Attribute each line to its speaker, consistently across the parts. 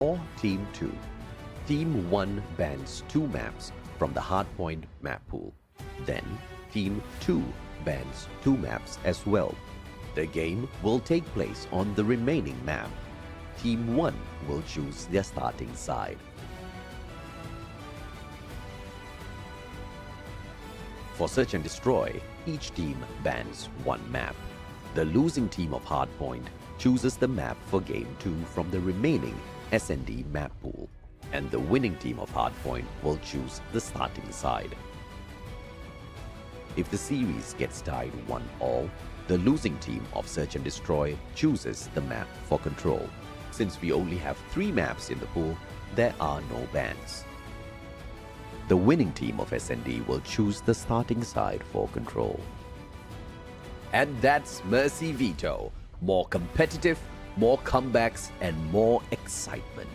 Speaker 1: or Team 2. Team 1 bans 2 maps from the hardpoint map pool. Then, Team 2 bans 2 maps as well. The game will take place on the remaining map. Team 1 will choose their starting side. For Search and Destroy, each team bans 1 map. The losing team of Hardpoint chooses the map for Game 2 from the remaining Asenda map pool, and the winning team of Hardpoint will choose the starting side. If the series gets tied 1-all, the losing team of Search and Destroy chooses the map for Control. Since we only have 3 maps in the pool, there are no bans. The winning team of Asenda will choose the starting side for Control. And that's Mercy Veto. More competitive, more comebacks, and more excitement.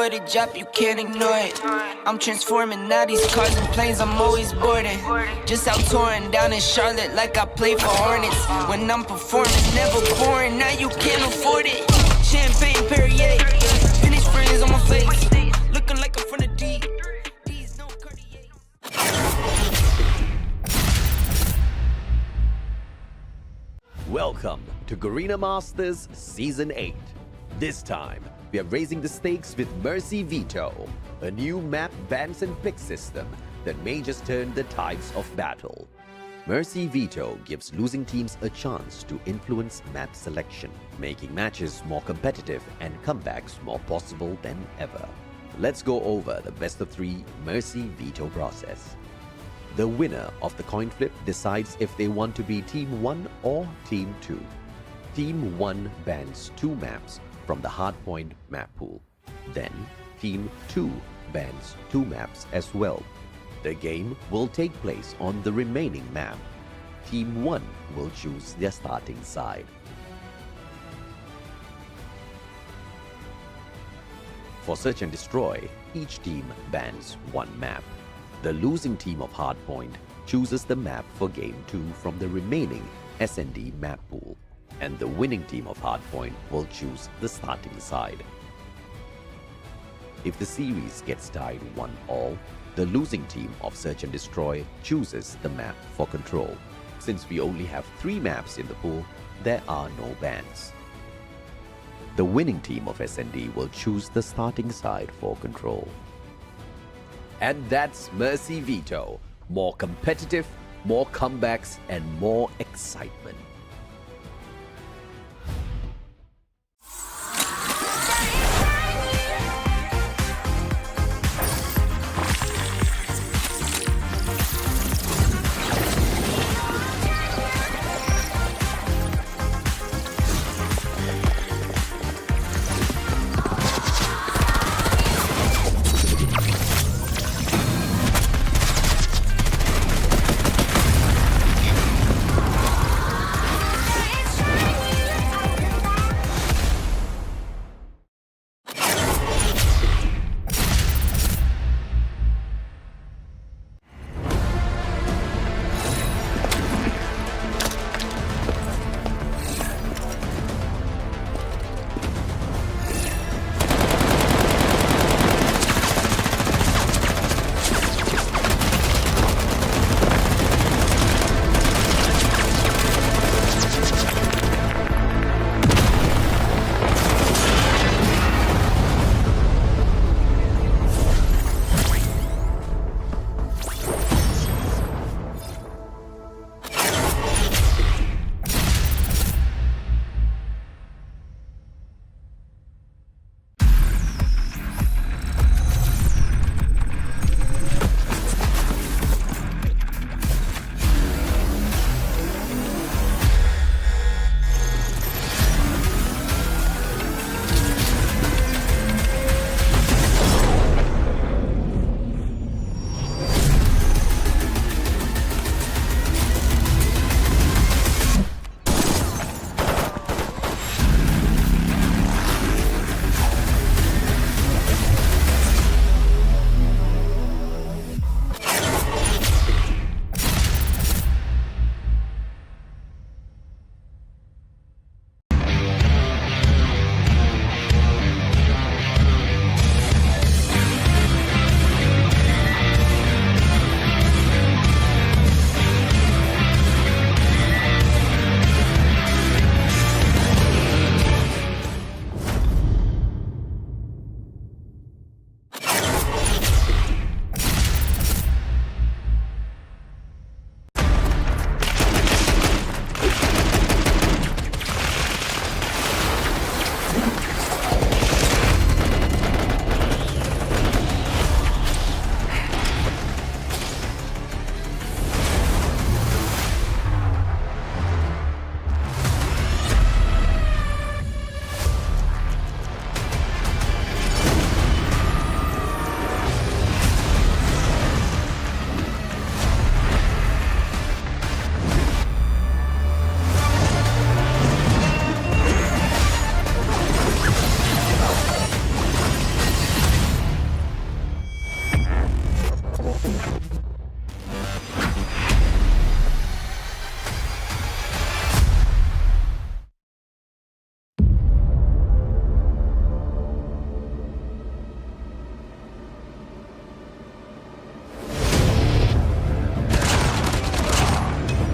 Speaker 2: for the drop, you can't ignore it. I'm transforming now these cars and planes, I'm always boarding. Just out touring down in Charlotte like I play for Hornets. When I'm performing, never boring, now you can't afford it. Champagne Perrier, finish friends on my face. Looking like I'm from the D. These no Cartier.
Speaker 1: Welcome to Garena Masters Season 8. This time, we are raising the stakes with Mercy Veto, a new map bans and pick system that may just turn the tides of battle. Mercy Veto gives losing teams a chance to influence map selection, making matches more competitive and comebacks more possible than ever. Let's go over the best of 3 Mercy Veto process. The winner of the coin flip decides if they want to be Team 1 or Team 2. Team 1 bans 2 maps from the hardpoint map pool. Then, Team 2 bans 2 maps as well. The game will take place on the remaining map. Team 1 will choose their starting side. For Search and Destroy, each team bans 1 map. The losing team of Hardpoint chooses the map for Game 2 from the remaining Asenda map pool, and the winning team of Hardpoint will choose the starting side. If the series gets tied 1-all, the losing team of Search and Destroy chooses the map for control. Since we only have 3 maps in the pool, there are no bans. The winning team of Asenda will choose the starting side for control. And that's Mercy Veto. More competitive, more comebacks, and more excitement.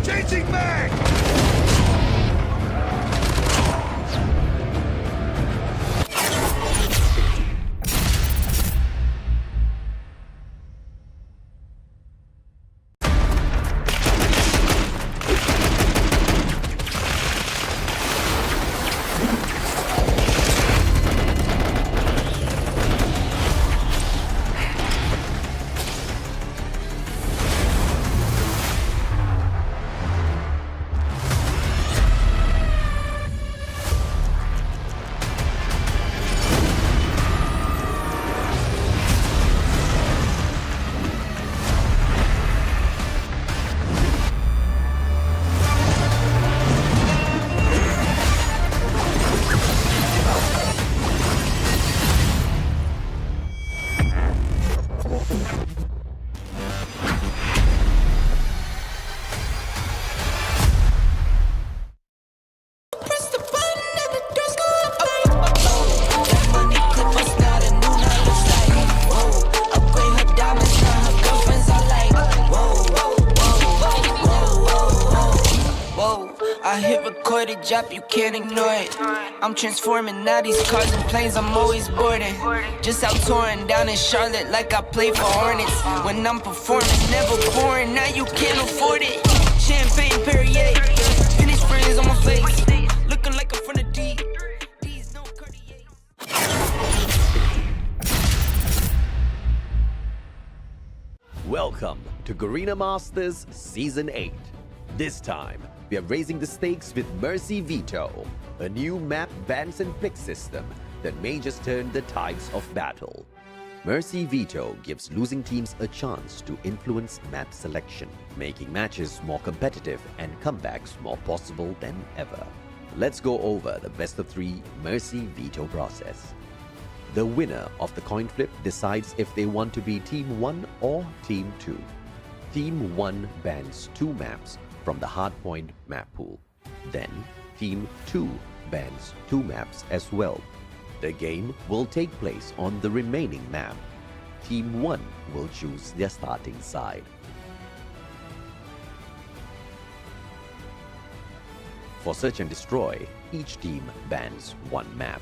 Speaker 3: Changing back!
Speaker 2: Press the button and the doors go up. That money clip us now, the new now looks like. Whoa, upgrade her diamonds, now her girlfriends are like. Whoa, I hit record a drop, you can't ignore it. I'm transforming now these cars and planes, I'm always boarding. Just out touring down in Charlotte like I play for Hornets. When I'm performing, never boring, now you can't afford it. Champagne Perrier, finish friends on my face. Looking like I'm from the D. These no Cartier.
Speaker 1: Welcome to Garena Masters Season 8. This time, we are raising the stakes with Mercy Veto, a new map bans and pick system that may just turn the tides of battle. Mercy Veto gives losing teams a chance to influence map selection, making matches more competitive and comebacks more possible than ever. Let's go over the best of 3 Mercy Veto process. The winner of the coin flip decides if they want to be Team 1 or Team 2. Team 1 bans 2 maps from the hardpoint map pool. Then, Team 2 bans 2 maps as well. The game will take place on the remaining map. Team 1 will choose their starting side. For Search and Destroy, each team bans 1 map.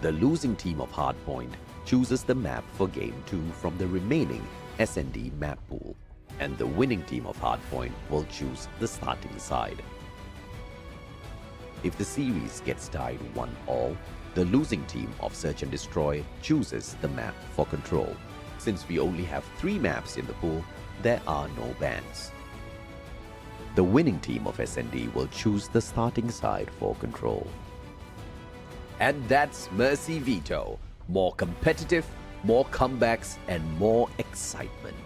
Speaker 1: The losing team of hardpoint chooses the map for Game 2 from the remaining Asenda map pool, and the winning team of hardpoint will choose the starting side. If the series gets tied 1-all, the losing team of Search and Destroy chooses the map for control. Since we only have 3 maps in the pool, there are no bans. The winning team of Asenda will choose the starting side for control. And that's Mercy Veto. More competitive, more comebacks, and more excitement.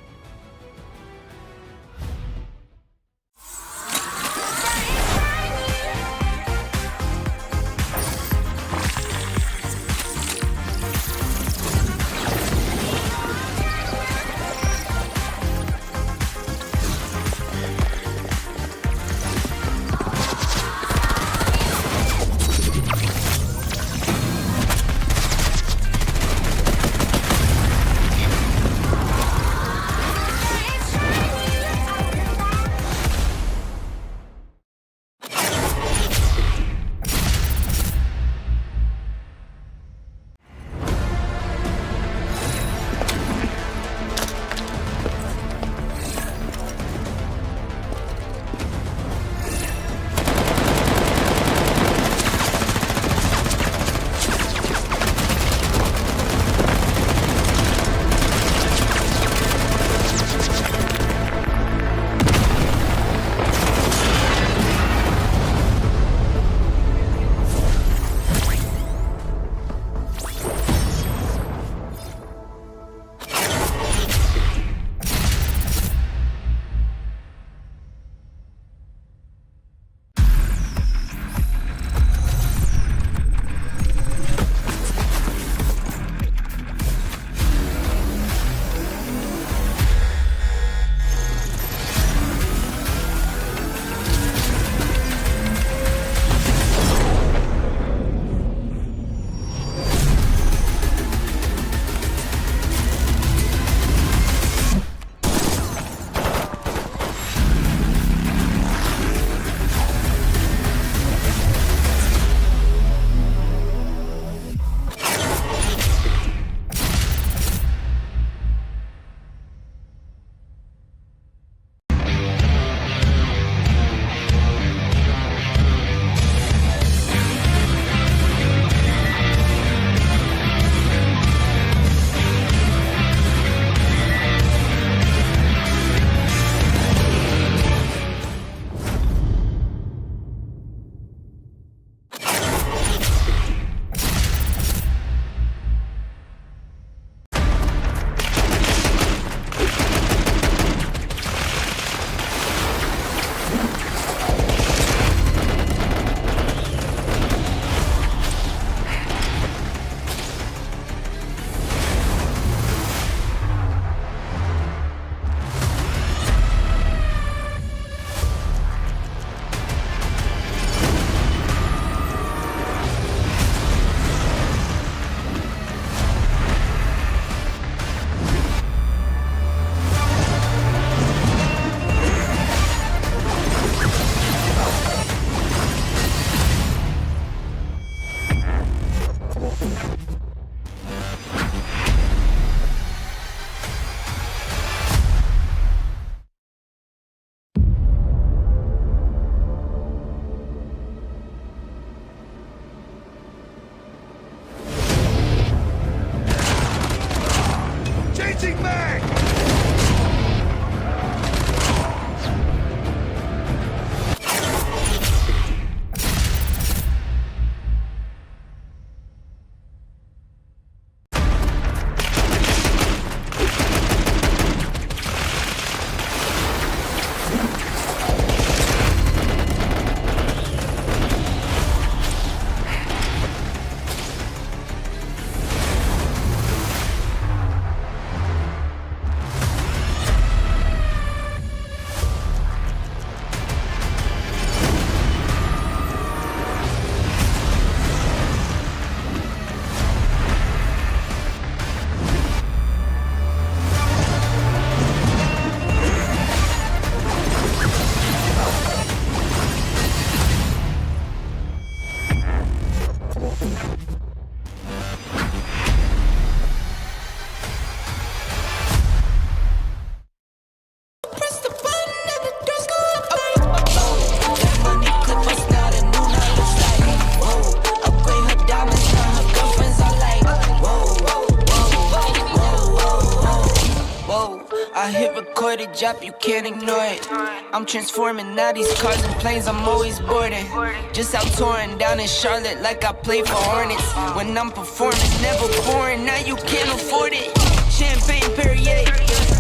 Speaker 2: I hit record a drop, you can't ignore it. I'm transforming now these cars and planes, I'm always boarding. Just out touring down in Charlotte like I play for Hornets. When I'm performing, never boring, now you can't afford it. Champagne Perrier,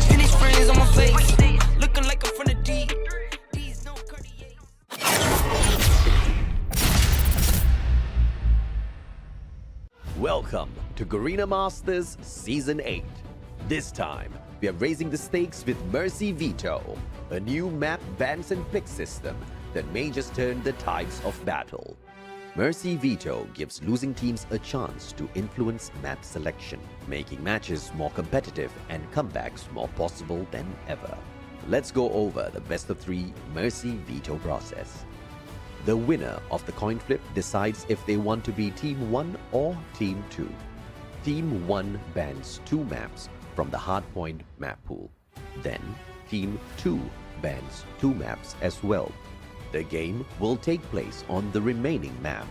Speaker 2: finish friends on my face. Looking like I'm from the D. These no Cartier.
Speaker 1: Welcome to Garena Masters Season 8. This time, we are raising the stakes with Mercy Veto, a new map bans and pick system that may just turn the tides of battle. Mercy Veto gives losing teams a chance to influence map selection, making matches more competitive and comebacks more possible than ever. Let's go over the best of 3 Mercy Veto process. The winner of the coin flip decides if they want to be Team 1 or Team 2. Team 1 bans 2 maps from the hardpoint map pool. Then, Team 2 bans 2 maps as well. The game will take place on the remaining map.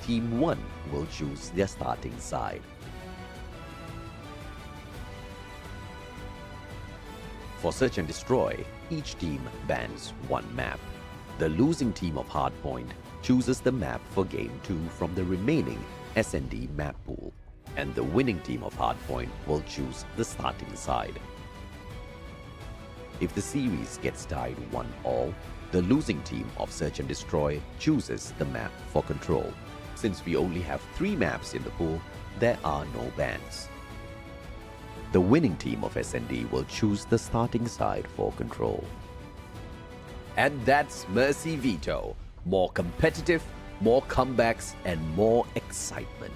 Speaker 1: Team 1 will choose their starting side. For Search and Destroy, each team bans 1 map. The losing team of hardpoint chooses the map for Game 2 from the remaining Asenda map pool, and the winning team of hardpoint will choose the starting side. If the series gets tied 1-1, the losing team of Search and Destroy chooses the map for control. Since we only have 3 maps in the pool, there are no bans. The winning team of Asenda will choose the starting side for control. And that's Mercy Veto. More competitive, more comebacks, and more excitement.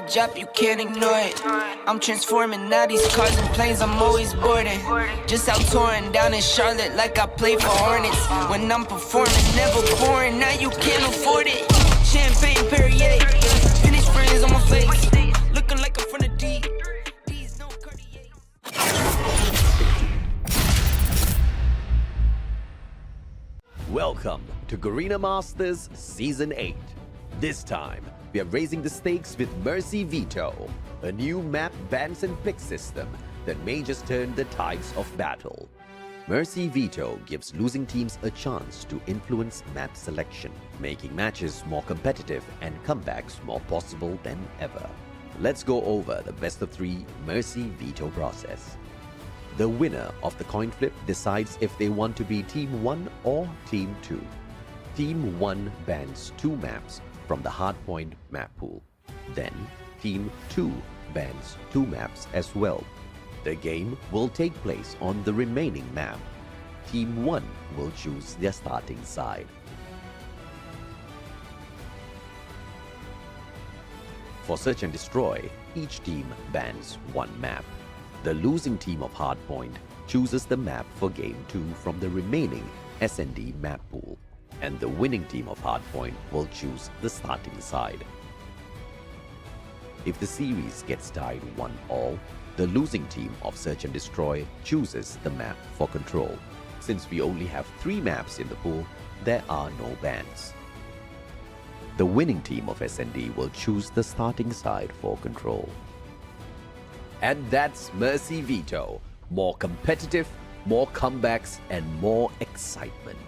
Speaker 2: drop, you can't ignore it. I'm transforming now these cars and planes, I'm always boarding. Just out touring down in Charlotte like I play for Hornets. When I'm performing, never boring, now you can't afford it. Champagne Perrier, finish friends on my face. Looking like I'm from the D. These no Cartier.
Speaker 1: Welcome to Garena Masters Season 8. This time, we are raising the stakes with Mercy Veto, a new map bans and pick system that may just turn the tides of battle. Mercy Veto gives losing teams a chance to influence map selection, making matches more competitive and comebacks more possible than ever. Let's go over the best of 3 Mercy Veto process. The winner of the coin flip decides if they want to be Team 1 or Team 2. Team 1 bans 2 maps from the hardpoint map pool. Then, Team 2 bans 2 maps as well. The game will take place on the remaining map. Team 1 will choose their starting side. For Search and Destroy, each team bans 1 map. The losing team of Hardpoint chooses the map for Game 2 from the remaining Asenda map pool, and the winning team of Hardpoint will choose the starting side. If the series gets tied 1-1, the losing team of Search and Destroy chooses the map for control. Since we only have 3 maps in the pool, there are no bans. The winning team of Asenda will choose the starting side for control. And that's Mercy Veto. More competitive, more comebacks, and more excitement.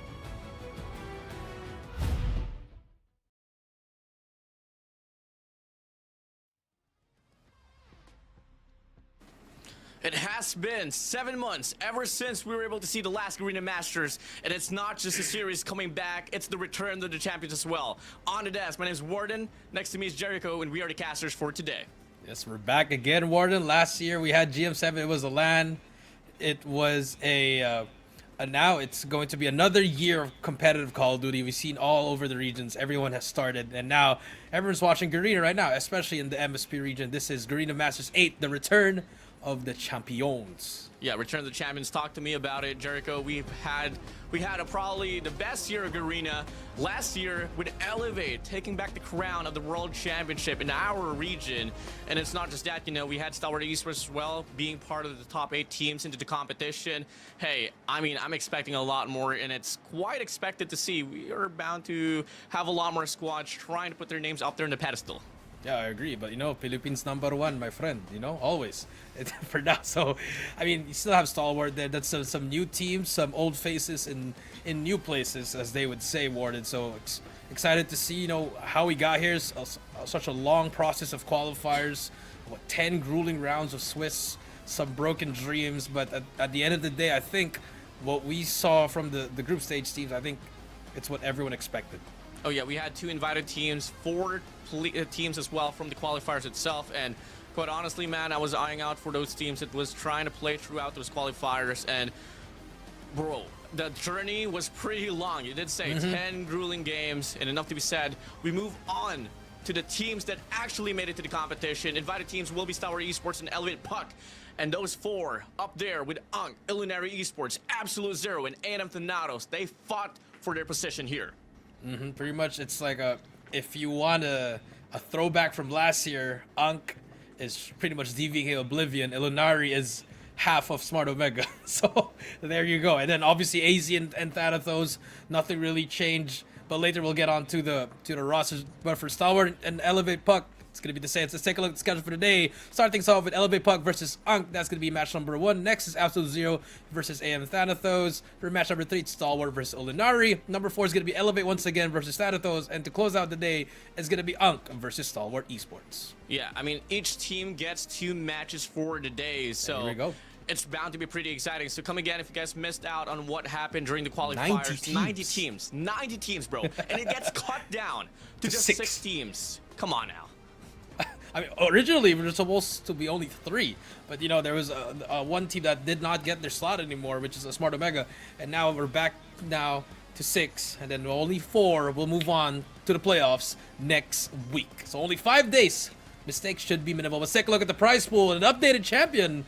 Speaker 3: It has been 7 months ever since we were able to see the last Garena Masters, and it's not just a series coming back, it's the return of the champions as well. On the desk, my name is WardeN, next to me is Jericho, and we are the casters for today.
Speaker 4: Yes, we're back again, WardeN. Last year we had GM7, it was a LAN. It was now it's going to be another year of competitive Call of Duty. We've seen all over the regions, everyone has started, and now everyone's watching Garena right now, especially in the MSP region. This is Garena Masters 8, the return of the champions.
Speaker 3: Yeah, Return of the Champions. Talk to me about it, Jericho. We had probably the best year of Garena last year with Elevate taking back the crown of the World Championship in our region. And it's not just that, you know, we had Star Wars Esports as well, being part of the top 8 teams into the competition. Hey, I mean, I'm expecting a lot more, and it's quite expected to see. We are bound to have a lot more squads trying to put their names up there in the pedestal.
Speaker 4: Yeah, I agree, but you know, Philippines #1, my friend, you know, always for now. So I mean, you still have Stalwart there. That's some new teams, some old faces in new places, as they would say, WardeN. So excited to see, you know, how we got here. Such a long process of qualifiers, 10 grueling rounds of Swiss, some broken dreams, but at the end of the day, I think what we saw from the group stage teams, I think it's what everyone expected.
Speaker 3: Oh yeah, we had 2 invited teams, 4 teams as well from the qualifiers itself, and quite honestly, man, I was eyeing out for those teams that was trying to play throughout those qualifiers, and bro, the journey was pretty long. You did say 10 grueling games, and enough to be said. We move on to the teams that actually made it to the competition. Invited teams will be Star Wars Esports and Elevate Puck, and those 4 up there with Unk, Illinois Esports, Absolute Zero, and A&M Thanatos, they fought for their position here.
Speaker 4: Pretty much, it's like if you want a throwback from last year, Unk is pretty much DVK Oblivion. Illuminari is half of Smart Omega. So there you go. And then obviously AZ and Thanatos, nothing really changed. But later we'll get on to the rosters. But for Stalwart and Elevate Puck, it's going to be the same. Let's take a look at the schedule for today. Start things off with Elevate Puck versus Unk. That's going to be match number 1. Next is Absolute Zero versus AM Thanatos. For match number 3, it's Stalwart versus Olinari. Number 4 is going to be Elevate once again versus Thanatos. And to close out the day, it's going to be Unk versus Stalwart Esports.
Speaker 3: Yeah, I mean, each team gets 2 matches for the day, so
Speaker 4: here we go.
Speaker 3: It's bound to be pretty exciting. So come again if you guys missed out on what happened during the qualifiers. 90 teams, bro. And it gets cut down to just 6 teams. Come on now.
Speaker 4: I mean, originally we were supposed to be only 3, but you know, there was one team that did not get their slot anymore, which is a Smart Omega, and now we're back now to 6, and then only 4 will move on to the playoffs next week. So only 5 days mistakes should be minimal. Let's take a look at the prize pool. An updated champion.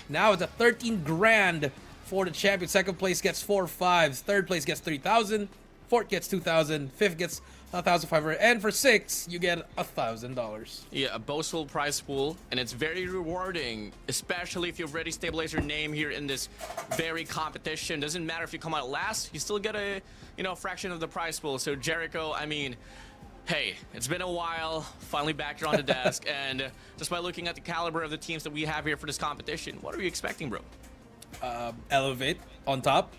Speaker 4: Now it's a 13 grand for the champion. Second place gets 4 5s. Third place gets 3,000. Fourth gets 2,000. Fifth gets 1,500. And for sixth, you get $1,000.
Speaker 3: Yeah, a boastful prize pool, and it's very rewarding, especially if you've already stabilized your name here in this very competition. Doesn't matter if you come out last, you still get a fraction of the prize pool. So Jericho, I mean, hey, it's been a while, finally back here on the desk, and just by looking at the caliber of the teams that we have here for this competition, what are you expecting, bro?
Speaker 4: Elevate on top.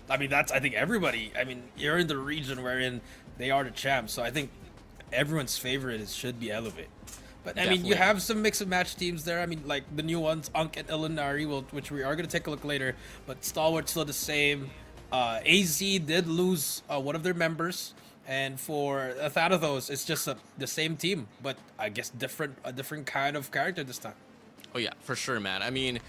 Speaker 4: I mean, I think everybody, I mean, you're in the region wherein they are the champs, so I think everyone's favorite should be Elevate. But I mean, you have some mix and match teams there. I mean, like the new ones, Unk and Ilinari, which we are going to take a look later, but Stalwart's still the same. AZ did lose one of their members, and for Thanatos, it's just the same team, but I guess a different kind of character this time.
Speaker 3: Oh yeah, for sure, man. I mean,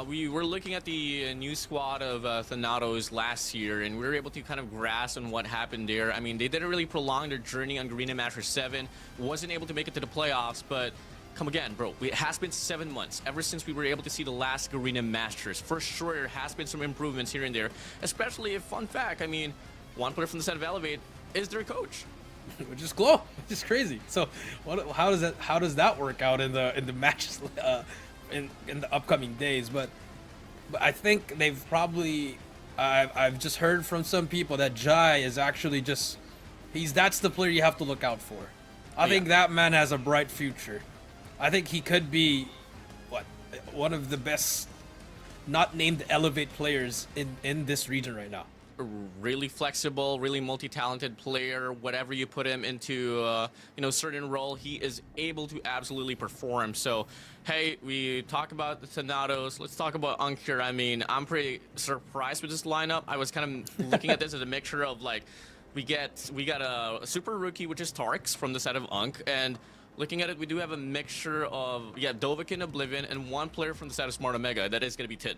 Speaker 3: we were looking at the new squad of Thanatos last year, and we were able to kind of grasp on what happened there. I mean, they didn't really prolong their journey on Garena Masters 7, wasn't able to make it to the playoffs, but come again, bro. It has been 7 months ever since we were able to see the last Garena Masters. For sure, there has been some improvements here and there, especially if, fun fact, I mean, one player from the set of Elevate is their coach.
Speaker 4: Which is cool, which is crazy. So, how does that work out in the matches in the upcoming days? But I think they've probably I've just heard from some people that Jai is actually that's the player you have to look out for. I think that man has a bright future. I think he could be one of the best not named Elevate players in this region right now.
Speaker 3: Really flexible, really multi-talented player. Whatever you put him into, certain role, he is able to absolutely perform. So, hey, we talk about the Thanatos. Let's talk about Unk here. I mean, I'm pretty surprised with this lineup. I was kind of looking at this as a mixture of like, we got a super rookie, which is Tarks from the set of Unk, and looking at it, we do have a mixture of Dovik and Oblivion, and one player from the set of Smart Omega. That is going to be Tin.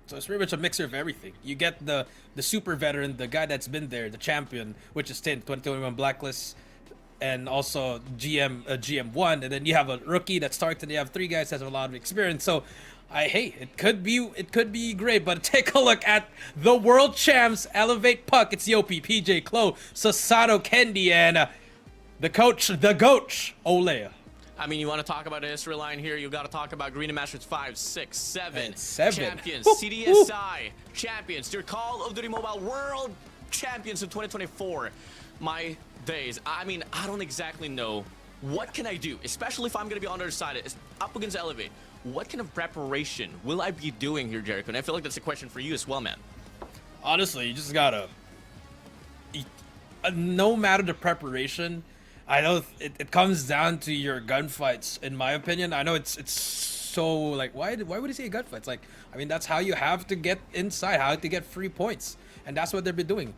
Speaker 4: So it's pretty much a mixture of everything. You get the super veteran, the guy that's been there, the champion, which is Tin, 2021 Blacklist, and also GM1, and then you have a rookie that's Tarked, and you have 3 guys that have a lot of experience. So, it could be great, but take a look at the world champs, Elevate Puck. It's Yopi, PJ, Chloe, Sasano, Kendi, and the coach, Olea.
Speaker 3: I mean, you want to talk about the history line here, you got to talk about Garena Masters 5, 6, 7. Champions, CDSI champions, your Call of Duty Mobile World Champions of 2024. My days. I mean, I don't exactly know. What can I do? Especially if I'm going to be on the other side, up against Elevate. What kind of preparation will I be doing here, Jericho? And I feel like that's a question for you as well, man.
Speaker 4: Honestly, you just got to... No matter the preparation... I know it comes down to your gunfights, in my opinion. I know it's so like why would you say gunfights? Like, I mean, that's how you have to get inside, how to get free points, and that's what they've been doing.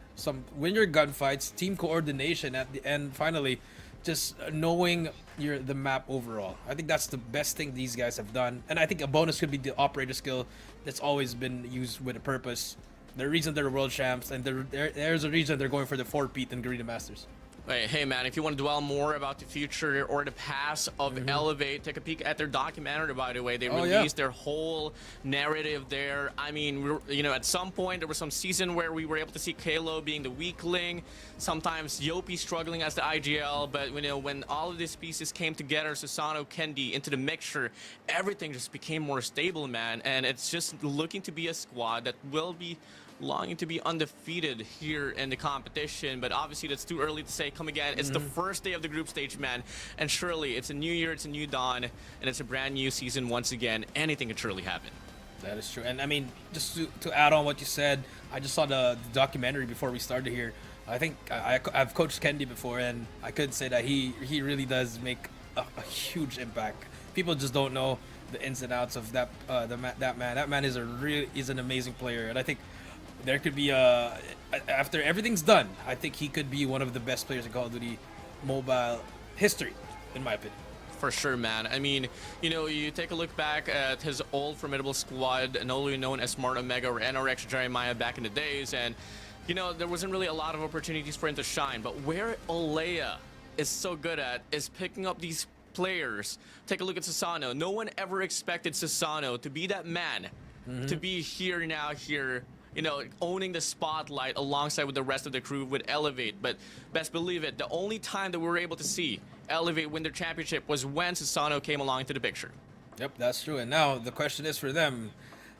Speaker 4: Win your gunfights, team coordination at the end. Finally, just knowing the map overall. I think that's the best thing these guys have done, and I think a bonus could be the operator skill that's always been used with a purpose. The reason they're world champs, and there's a reason they're going for the 4-peat in Garena Masters.
Speaker 3: Hey man, if you want to dwell more about the future or the past of Elevate, take a peek at their documentary, by the way. They released their whole narrative there. I mean, at some point there was some season where we were able to see Kalo being the weakling, sometimes Yopi struggling as the IGL, but when all of these pieces came together, Susano, Kendi into the mixture, everything just became more stable, man, and it's just looking to be a squad that will be longing to be undefeated here in the competition, but obviously that's too early to say. Come again, it's the first day of the group stage, man, and surely it's a new year, it's a new dawn, and it's a brand new season once again. Anything can surely happen.
Speaker 4: That is true. And I mean, just to add on what you said, I just saw the documentary before we started here. I think I've coached Kendi before, and I could say that he really does make a huge impact. People just don't know the ins and outs of that man. That man is an amazing player, and I think there could be after everything's done, I think he could be one of the best players in Call of Duty Mobile history, in my opinion.
Speaker 3: For sure, man. I mean, you take a look back at his old formidable squad, only known as Smart Omega or NRX Jeremiah back in the days, and there wasn't really a lot of opportunities for him to shine. But where Olea is so good at is picking up these players. Take a look at Sasano. No one ever expected Sasano to be that man, to be here now, you know, owning the spotlight alongside with the rest of the crew with Elevate. But best believe it, the only time that we were able to see Elevate win their championship was when Sasano came along into the picture.
Speaker 4: Yep, that's true. And now the question is for them,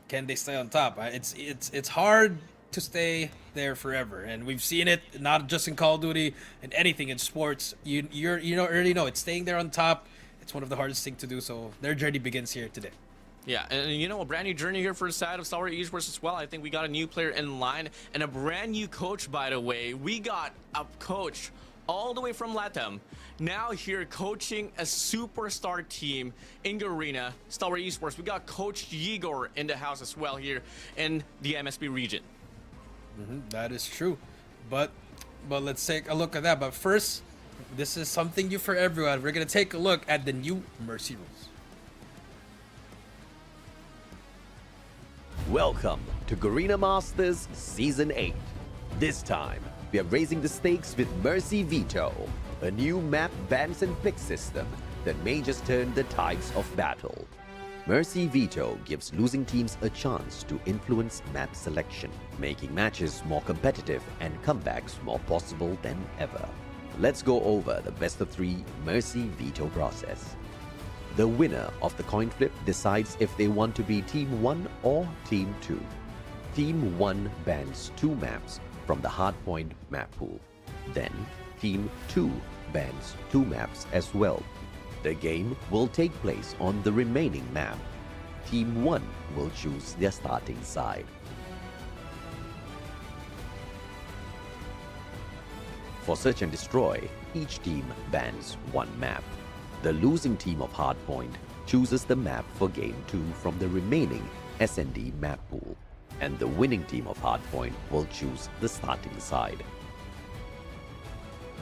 Speaker 4: can they stay on top? It's hard to stay there forever, and we've seen it not just in Call of Duty, in anything in sports. You already know it's staying there on top. It's one of the hardest things to do. So their journey begins here today.
Speaker 3: Yeah, and you know, a brand new journey here for the side of Star Wars Esports as well. I think we got a new player in line and a brand new coach, by the way. We got a coach all the way from LATAM, now here coaching a superstar team in Garena, Star Wars Esports. We got Coach Igor in the house as well here in the MSB region.
Speaker 4: That is true, but let's take a look at that. But first, this is something new for everyone. We're gonna take a look at the new Mercy rules.
Speaker 1: Welcome to Garena Masters Season 8. This time, we are raising the stakes with Mercy Veto, a new map bans and pick system that may just turn the tides of battle. Mercy Veto gives losing teams a chance to influence map selection, making matches more competitive and comebacks more possible than ever. Let's go over the best of 3 Mercy Veto process. The winner of the coin flip decides if they want to be Team 1 or Team 2. Team 1 bans 2 maps from the hardpoint map pool. Then, Team 2 bans 2 maps as well. The game will take place on the remaining map. Team 1 will choose their starting side. For Search and Destroy, each team bans 1 map. The losing team of Hardpoint chooses the map for Game 2 from the remaining S&D map pool, and the winning team of Hardpoint will choose the starting side.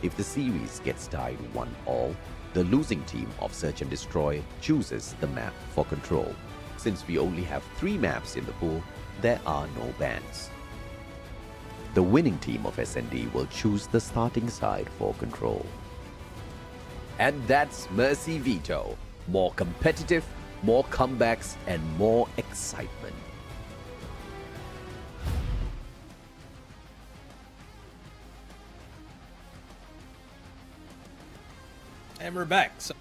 Speaker 1: If the series gets tied 1-1, the losing team of Search and Destroy chooses the map for Control. Since we only have 3 maps in the pool, there are no bans. The winning team of S&D will choose the starting side for Control. And that's Mercy Veto. More competitive, more comebacks, and more excitement.
Speaker 4: And we're back. So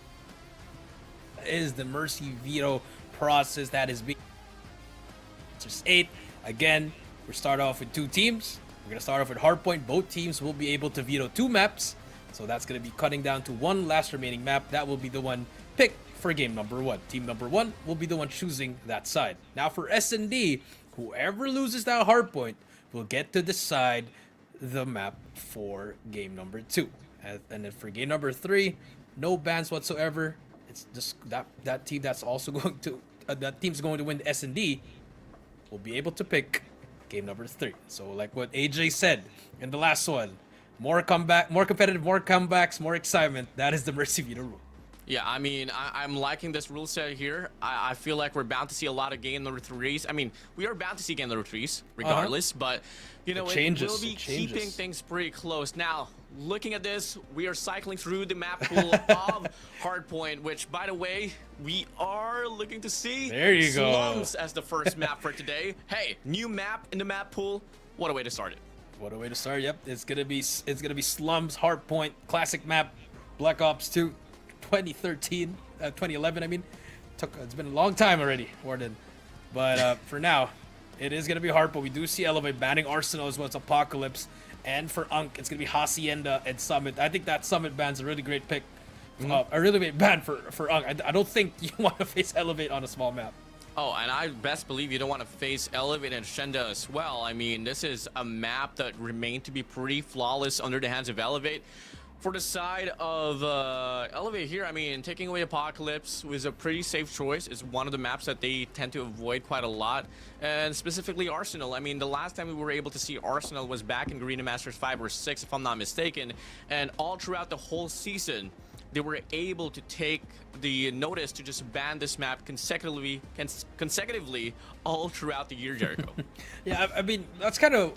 Speaker 4: is the Mercy Veto process that is being just 8. Again, we start off with 2 teams. We're gonna start off with Hardpoint. Both teams will be able to veto 2 maps. So that's gonna be cutting down to 1 last remaining map. That will be the one picked for game number 1. Team number 1 will be the one choosing that side. Now for S&D, whoever loses that Hardpoint will get to decide the map for game number 2. And then for game number 3, no bans whatsoever. It's just that team that's also going to that team's going to win the S&D will be able to pick game number 3. So like what AJ said in the last one, more comeback, more competitive, more comebacks, more excitement. That is the Mercy Veto rule.
Speaker 3: Yeah, I mean, I'm liking this rule set here. I feel like we're bound to see a lot of game number 3s. I mean, we are bound to see game number 3s, regardless. But, you know, it will be keeping things pretty close. Now, looking at this, we are cycling through the map pool of Hardpoint, which, by the way, we are looking to see Slums as the first map for today. Hey, new map in the map pool. What a way to start it.
Speaker 4: What a way to start. Yep, it's gonna be Slums, Hardpoint, classic map, Black Ops 2. 2011, I mean. It's been a long time already, WardeN. But for now, it is going to be hard, but we do see Elevate banning Arsenal as well as Apocalypse. And for Unk, it's going to be Hacienda and Summit. I think that Summit ban's a really great pick. A really great ban for Unk. I don't think you want to face Elevate on a small map.
Speaker 3: Oh, and I best believe you don't want to face Elevate and Asenda as well. I mean, this is a map that remained to be pretty flawless under the hands of Elevate. For the side of Elevate here, I mean, taking away Apocalypse was a pretty safe choice. It's one of the maps that they tend to avoid quite a lot. And specifically Arsenal. I mean, the last time we were able to see Arsenal was back in Garena Masters 5 or 6, if I'm not mistaken. And all throughout the whole season, they were able to take the notice to just ban this map consecutively all throughout the year, Jericho.
Speaker 4: Yeah, I mean, that's kind of...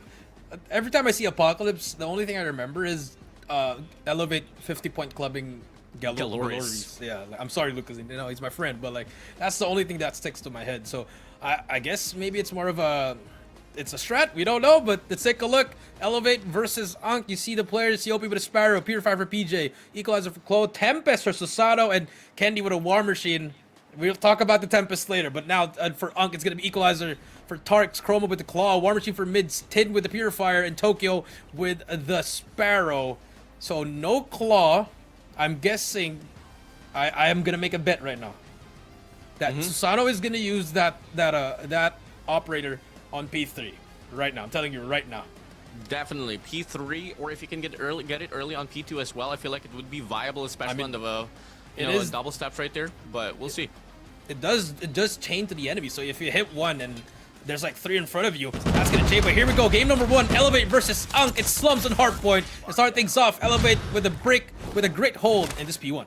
Speaker 4: Every time I see Apocalypse, the only thing I remember is... Elevate 50-point clubbing
Speaker 3: Galori's.
Speaker 4: Yeah, like, I'm sorry, Lucas. You know, he's my friend, but like that's the only thing that sticks to my head. So I guess maybe it's more of it's a strat. We don't know, but let's take a look. Elevate versus Ankh. You see the players. COP with a Sparrow, Purify for PJ, Equalizer for Chloe, Tempest for Susano, and Candy with a War Machine. We'll talk about the Tempest later, but now for Ankh, it's going to be Equalizer for Tarks, Chroma with the Claw, War Machine for mids, Tin with the Purifier, and Tokyo with the Sparrow. So no Claw. I'm guessing I am going to make a bet right now that Susano is going to use that operator on P3 right now. I'm telling you right now.
Speaker 3: Definitely P3, or if you can get it early on P2 as well. I feel like it would be viable, especially on the double steps right there. But we'll see.
Speaker 4: It does chain to the enemy. So if you hit one and there's like 3 in front of you, that's gonna chain. But here we go. Game number 1. Elevate versus Ankh. It's Slums and Hardpoint. To start things off, Elevate with a break with a great hold in this P1.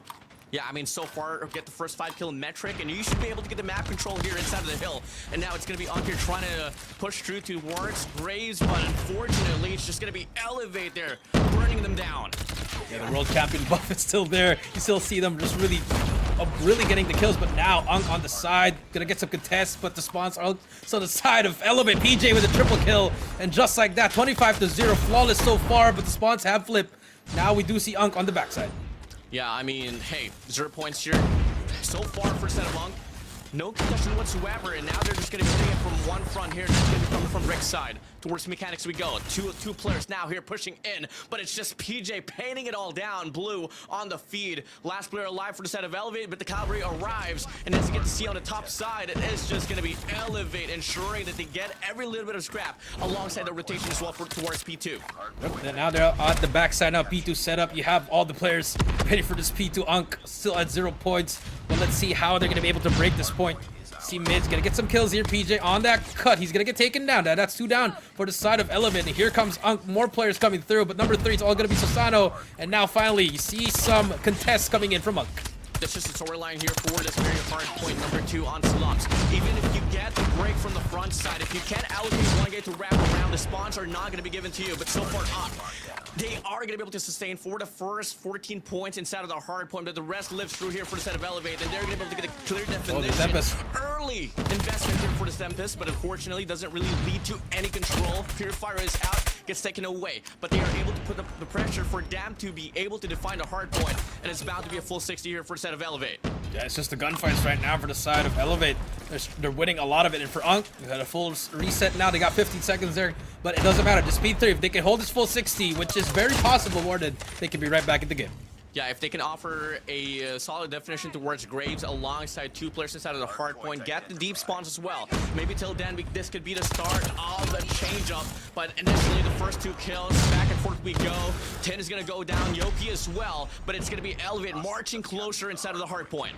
Speaker 3: Yeah, I mean, so far, get the first 5-kill metric, and you should be able to get the map control here inside of the hill. And now it's going to be Ankh here trying to push through towards Graves, but unfortunately, it's just going to be Elevate there, burning them down.
Speaker 4: Yeah, the world champion buff is still there. You still see them just really getting the kills, but now Ankh on the side, gonna get some contests, but the spawns are on the side of Elevate. PJ with a triple kill, and just like that, 25-0, flawless so far, but the spawns have flipped. Now we do see Ankh on the backside.
Speaker 3: Yeah, I mean, hey, 0 points here. So far for set of Ankh. No concussion whatsoever, and now they're just going to be hitting it from one front here. Just going to be coming from Rick's side. Towards mechanics we go. Two players now here pushing in, but it's just PJ painting it all down. Blue on the feed. Last player alive for the set of Elevate, but the Cavalry arrives, and as you get to see on the top side, it is just going to be Elevate, ensuring that they get every little bit of scrap alongside the rotation as well towards P2.
Speaker 4: And now they're at the backside now. P2 setup. You have all the players ready for this P2. Ankh still at 0 points, but let's see how they're going to be able to break this point. See mid's gonna get some kills here. PJ on that cut. He's gonna get taken down. That's 2 down for the side of Elevate. And here comes Ankh. More players coming through, but number 3 is all gonna be Susano. And now finally, you see some contests coming in from Ankh.
Speaker 3: That's just the storyline here for this very hard point number 2 on Slums. Even if you get the break from the front side, if you can't allocate one gate to wrap around, the spawns are not gonna be given to you. But so far Ankh, they are going to be able to sustain for the first 14 points inside of the hard point, but the rest lives through here for the set of Elevate, and they're going to be able to get a clear definition. Early investment here for the Tempest, but unfortunately doesn't really lead to any control. Purifier is out, gets taken away, but they are able to put the pressure for Dam to be able to define the hard point, and it's bound to be a full 60 here for the set of Elevate.
Speaker 4: Yeah, it's just the gunfights right now for the side of Elevate. They're winning a lot of it, and for Ankh, they got a full reset now. They got 15 seconds there, but it doesn't matter. Just P3, if they can hold this full 60, which is very possible, WardeN, they can be right back in the game.
Speaker 3: Yeah, if they can offer a solid definition towards Graves alongside 2 players inside of the hard point, get the deep spawns as well. Maybe till then, this could be the start of a change-up, but initially the first 2 kills, back and forth we go. 10 is going to go down, Yoki as well, but it's going to be Elevate marching closer inside of the hard point.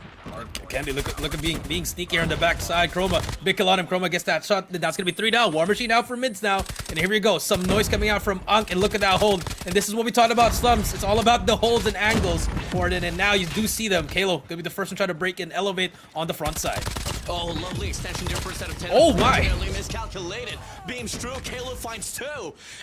Speaker 4: Candy, look at being sneaky on the backside. Chroma, big kill on him. Chroma gets that shot. That's going to be 3 down. War Machine out for mids now. And here we go. Some noise coming out from Ankh, and look at that hold. And this is what we talked about Slums. It's all about the holds and angles. WardeN, and now you do see them. Kalo gonna be the first one trying to break and Elevate on the front side.
Speaker 3: Oh, lovely extension there for a set of 10.
Speaker 4: Oh my!
Speaker 3: Miscalculated. Beams through. Kalo finds 2,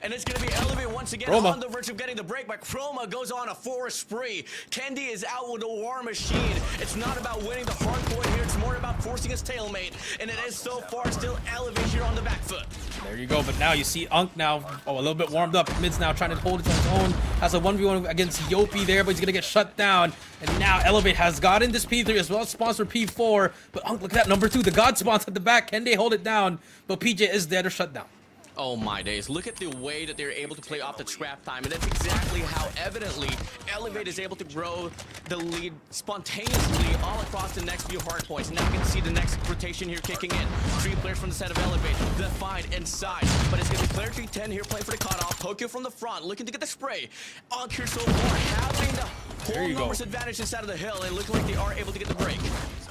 Speaker 3: and it's gonna be Elevate once again
Speaker 4: Chroma
Speaker 3: on the verge of getting the break. But Chroma goes on a forest spree. Kendi is out with a War Machine. It's not about winning the hard point here. It's more about forcing a stalemate, and it is so far still Elevate here on the back foot.
Speaker 4: There you go. But now you see Ankh now, a little bit warmed up. Mid's now trying to hold it on his own. Has a 1v1 against Yopi there, but he's gonna get shut down. And now Elevate has gotten this P3 as well as sponsor P4. But Ankh, look at that number 2. The God spawns at the back. Can they hold it down? But PJ is there to shut down.
Speaker 3: Oh my days, look at the way that they're able to play off the scrap time, and that's exactly how evidently Elevate is able to grow the lead spontaneously all across the next few hard points. Now you can see the next rotation here kicking in. 3 players from the set of Elevate, defined inside, but it's going to be player 310 here playing for the cutoff. Tokyo from the front, looking to get the spray. Ankh here so far, having the whole numbers advantage inside of the hill, and looking like they are able to get the break.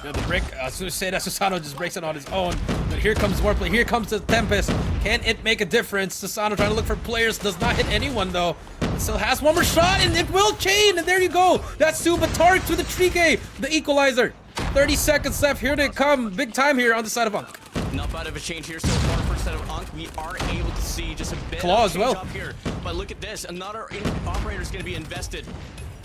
Speaker 4: Yeah, the break, as soon as say that, Susano just breaks it on his own. But here comes Warplay, here comes the Tempest. Can it make a difference? Susano trying to look for players, does not hit anyone though. It still has one more shot, and it will chain, and there you go. That's 2, but Tark to the Trike, the equalizer. 30 seconds left, here they come. Big time here on the side of Ankh.
Speaker 3: Not bad of a change here so far for the set of Ankh. We are able to see just a bit
Speaker 4: Claw
Speaker 3: of
Speaker 4: as well
Speaker 3: up here. But look at this, another operator is going to be invested.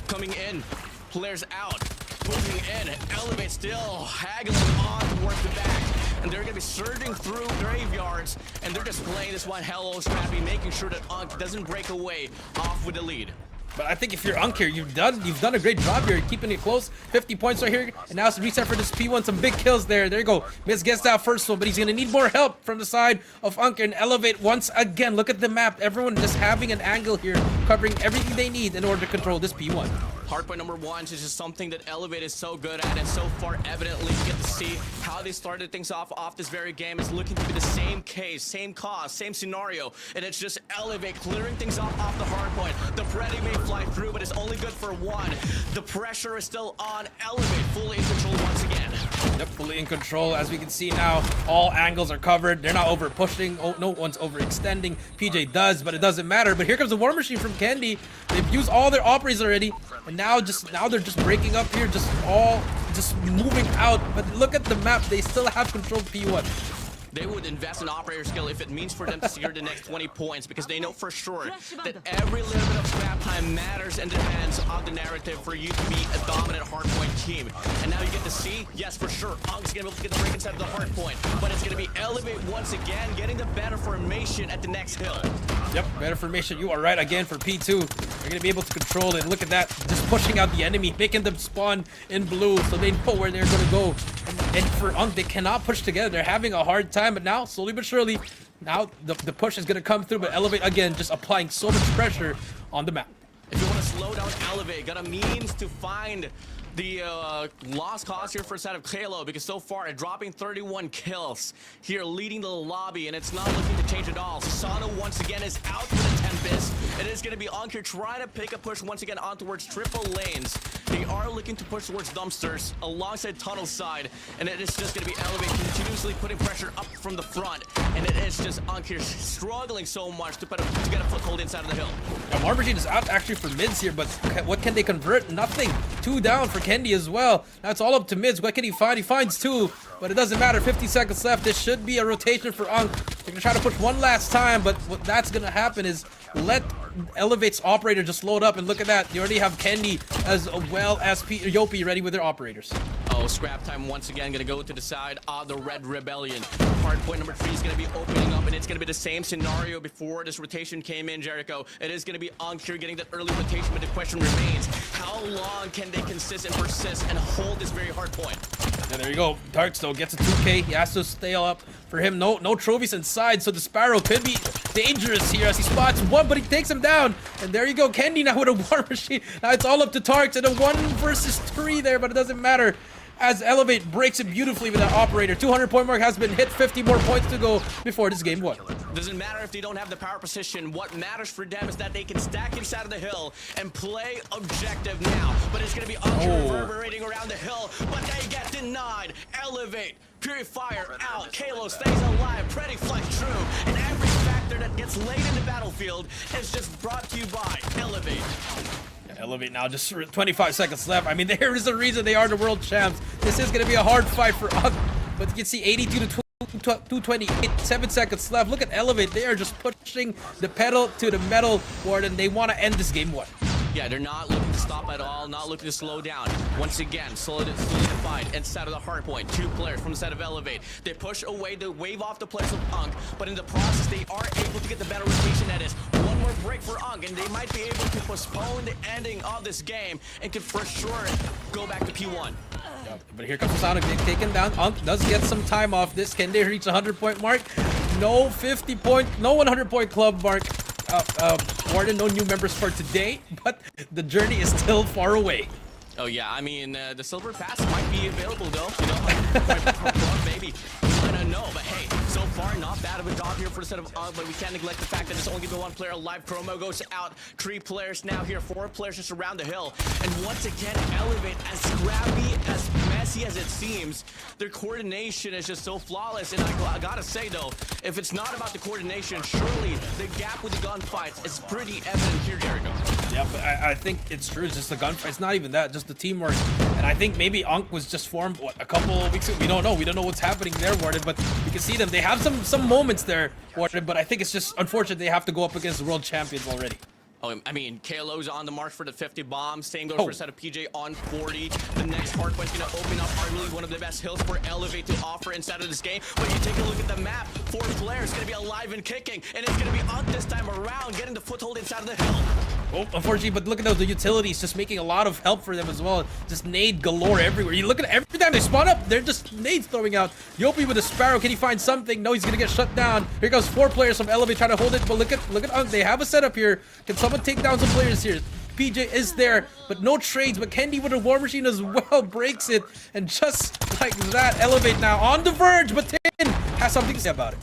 Speaker 3: Coming in, players out. Moving in, Elevate still haggling on towards the back. And they're going to be surging through graveyards. And they're just playing this one hello scrappy, making sure that Unk doesn't break away off with the lead.
Speaker 4: But I think if you're Unk here, you've done a great job here, keeping it close. 50 points right here, and now it's a reset for this P1. Some big kills there. There you go. Miz gets that first one, but he's gonna need more help from the side of Unk and Elevate once again. Look at the map. Everyone just having an angle here, covering everything they need in order to control this P1.
Speaker 3: Hardpoint number 1 is just something that Elevate is so good at, and so far evidently you get to see how they started things off this very game. It's looking to be the same case, same cause, same scenario, and it's just Elevate clearing things off the hardpoint. The Freddy may fly through, but it's only good for one. The pressure is still on Elevate, fully in control once again.
Speaker 4: Yep, fully in control. As we can see now, all angles are covered. They're not over pushing. Oh, no one's overextending. PJ does, but it doesn't matter. But here comes the War Machine from Candy. They've used all their operators already, and now they're just breaking up here, just moving out. But look at the map. They still have control P1.
Speaker 3: They would invest in operator skill if it means for them to secure the next 20 points, because they know for sure that every little bit of scrap time matters and depends on the narrative for you to be a dominant hardpoint team. And now you get to see, yes, for sure, Unk's gonna be able to get the break inside of the hardpoint, but it's gonna be Elevate once again, getting the better formation at the next hill.
Speaker 4: Yep, better formation. You are right again for P2. They're gonna be able to control it. Look at that, just pushing out the enemy, making them spawn in blue, so they know where they're gonna go. And for Unk, they cannot push together. They're having a hard time, but now, slowly but surely, now the push is gonna come through, but Elevate again, just applying so much pressure on the map.
Speaker 3: If you want to slow down Elevate, got a means to find the lost cause here for the side of Kalo, because so far dropping 31 kills here, leading the lobby, and it's not looking to change at all. Sasano once again is out for the Tempest. It is going to be Unk here trying to pick a push once again on towards triple lanes. They are looking to push towards dumpsters alongside tunnel side, and it is just going to be Elevate continuously putting pressure up from the front, and it is just Unk here struggling so much to get a foothold inside of the hill.
Speaker 4: Now, War Machine is out actually for mids here, but what can they convert? Nothing. 2 down for Kendi as well. Now it's all up to mids. What can he find? He finds 2, but it doesn't matter. 50 seconds left. This should be a rotation for Unk. They're gonna try to push one last time, but what that's gonna happen is let Elevate's operator just load up, and look at that. They already have Kendi as well as Yopi ready with their operators.
Speaker 3: Oh, scrap time once again gonna go to the side of the Red Rebellion. Hardpoint number 3 is gonna be opening up, and it's gonna be the same scenario before this rotation came in, Jericho. It is gonna be Unk here getting that early rotation, but the question remains, how long can they persist and hold this very hard point?
Speaker 4: Yeah, there you go. Darks though gets a 2K. He has to stay up. For him, no trophies inside, so the Sparrow could be dangerous here as he spots one, but he takes him down. And there you go, Kendi now with a War Machine. Now it's all up to Tarks and a 1 versus 3 there, but it doesn't matter, as Elevate breaks it beautifully with that operator. 200 point mark has been hit, 50 more points to go before this game won.
Speaker 3: Doesn't matter if they don't have the power position. What matters for them is that they can stack inside of the hill and play objective now. But it's going to be reverberating around the hill, but they get denied. Elevate, Purifier out, Kalo stays alive, Pretty flies true, and every factor that gets laid in the battlefield is just brought to you by Elevate.
Speaker 4: Elevate now, just 25 seconds left. I mean, there is a reason they are the world champs. This is going to be a hard fight for Unk, but you can see 82 to 228, 7 seconds left. Look at Elevate. They are just pushing the pedal to the metal, WardeN. They want to end this game 1.
Speaker 3: Yeah, they're not looking to stop at all, not looking to slow down. Once again, solidified inside of the hardpoint. 2 players from the side of Elevate. They push away the wave off the players of Unk, but in the process, they are able to get the better rotation that is. One more break for Unk, and they might be able to postpone the ending of this game and can for sure go back to P1.
Speaker 4: Yep. But here comes Sonic being taken down. Unk does get some time off this. Can they reach a 100 point mark? No 50 point, no 100 point club mark. WardeN, no new members for today, but the journey is still far away.
Speaker 3: Oh yeah, I mean, the silver pass might be available though, you know, maybe. I don't know, but hey, so far not bad of a job here for the set of but we can't neglect the fact that it's only been 1 player alive. Promo goes out, 3 players now here, 4 players just around the hill, and once again, Elevate, as scrappy, as messy as it seems, their coordination is just so flawless. And I gotta say though, if it's not about the coordination, surely the gap with the gunfights is pretty evident here, Jericho.
Speaker 4: Yeah, but I think it's true. It's just the gunfight. It's not even that, just the teamwork. And I think maybe Unk was just formed, what, a couple of weeks ago? We don't know. We don't know what's happening there, WardeN, but you can see them. They have some moments there, WardeN, but I think it's just unfortunate they have to go up against the world champions already.
Speaker 3: Oh, I mean, KLO's on the march for the 50 bombs. Same goes
Speaker 4: Oh.
Speaker 3: for a set of PJ on 40. The next hardpoint's gonna open up arguably one of the best hills for Elevate to offer inside of this game. But you take a look at the map, 4 players gonna be alive and kicking, and it's gonna be on this time around, getting the foothold inside of the hill.
Speaker 4: Oh, unfortunately, but look at those, the utilities just making a lot of help for them as well. Just nade galore everywhere. You look at every time they spawn up, they're just nades throwing out. Yopi with a Sparrow, can he find something? No, he's gonna get shut down. Here goes 4 players from Elevate trying to hold it, but look at Unk. They have a setup here. Can someone take down some players here? PJ is there, but no trades. But Kendi with a War Machine as well breaks it, and just like that, Elevate now on the verge. But Tin has something to say about it.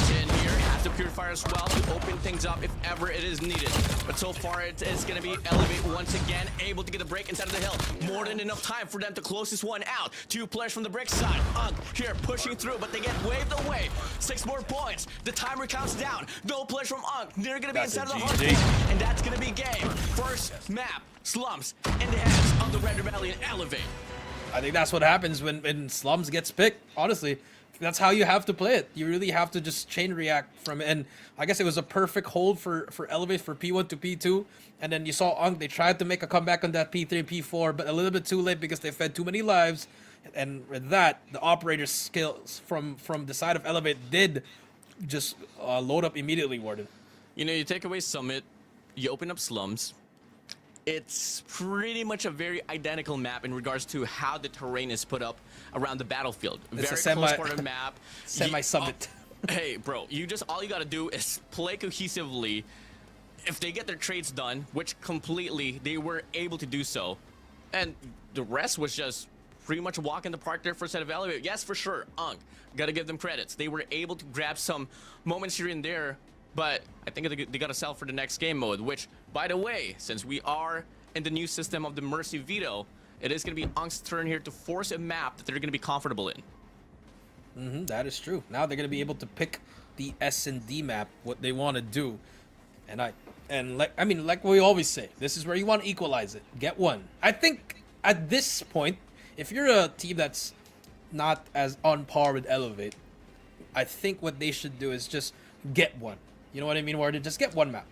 Speaker 3: In here has the Purifier as well to open things up if ever it is needed. But so far it is going to be Elevate once again able to get the break inside of the hill. More than enough time for them to close this one out. 2 players from the brick side. Unk here pushing through, but they get waved away. 6 more points. The timer counts down. No players from Unk. They're going to be
Speaker 4: That's
Speaker 3: inside of the
Speaker 4: a
Speaker 3: hard
Speaker 4: GG.
Speaker 3: point. And that's going to be game. First map, Slums in the hands of the Red Rebellion Elevate.
Speaker 4: I think that's what happens when Slums gets picked. Honestly, that's how you have to play it. You really have to just chain react from it. And I guess it was a perfect hold for Elevate for P1 to P2. And then you saw Unk, they tried to make a comeback on that P3 and P4, but a little bit too late because they fed too many lives. And with that, the operator's skills from the side of Elevate did just load up immediately, WardeN.
Speaker 3: You know, you take away Summit, you open up Slums. It's pretty much a very identical map in regards to how the terrain is put up around the battlefield.
Speaker 4: It's
Speaker 3: Very
Speaker 4: a
Speaker 3: close quarter map.
Speaker 4: Semi-summit.
Speaker 3: Hey, bro, all you gotta do is play cohesively. If they get their trades done, which completely they were able to do so, and the rest was just pretty much a walk in the park there for a set of Elevate. Yes, for sure, Unk, gotta give them credits. They were able to grab some moments here and there. But I think they got to sell for the next game mode, which, by the way, since we are in the new system of the Mercy Veto, it is going to be Unk's turn here to force a map that they're going to be comfortable in.
Speaker 4: That is true. Now they're going to be able to pick the S&D map, what they want to do. And like we always say, this is where you want to equalize it. Get one. I think at this point, if you're a team that's not as on par with Elevate, I think what they should do is just get one. You know what I mean? Where to just get one map.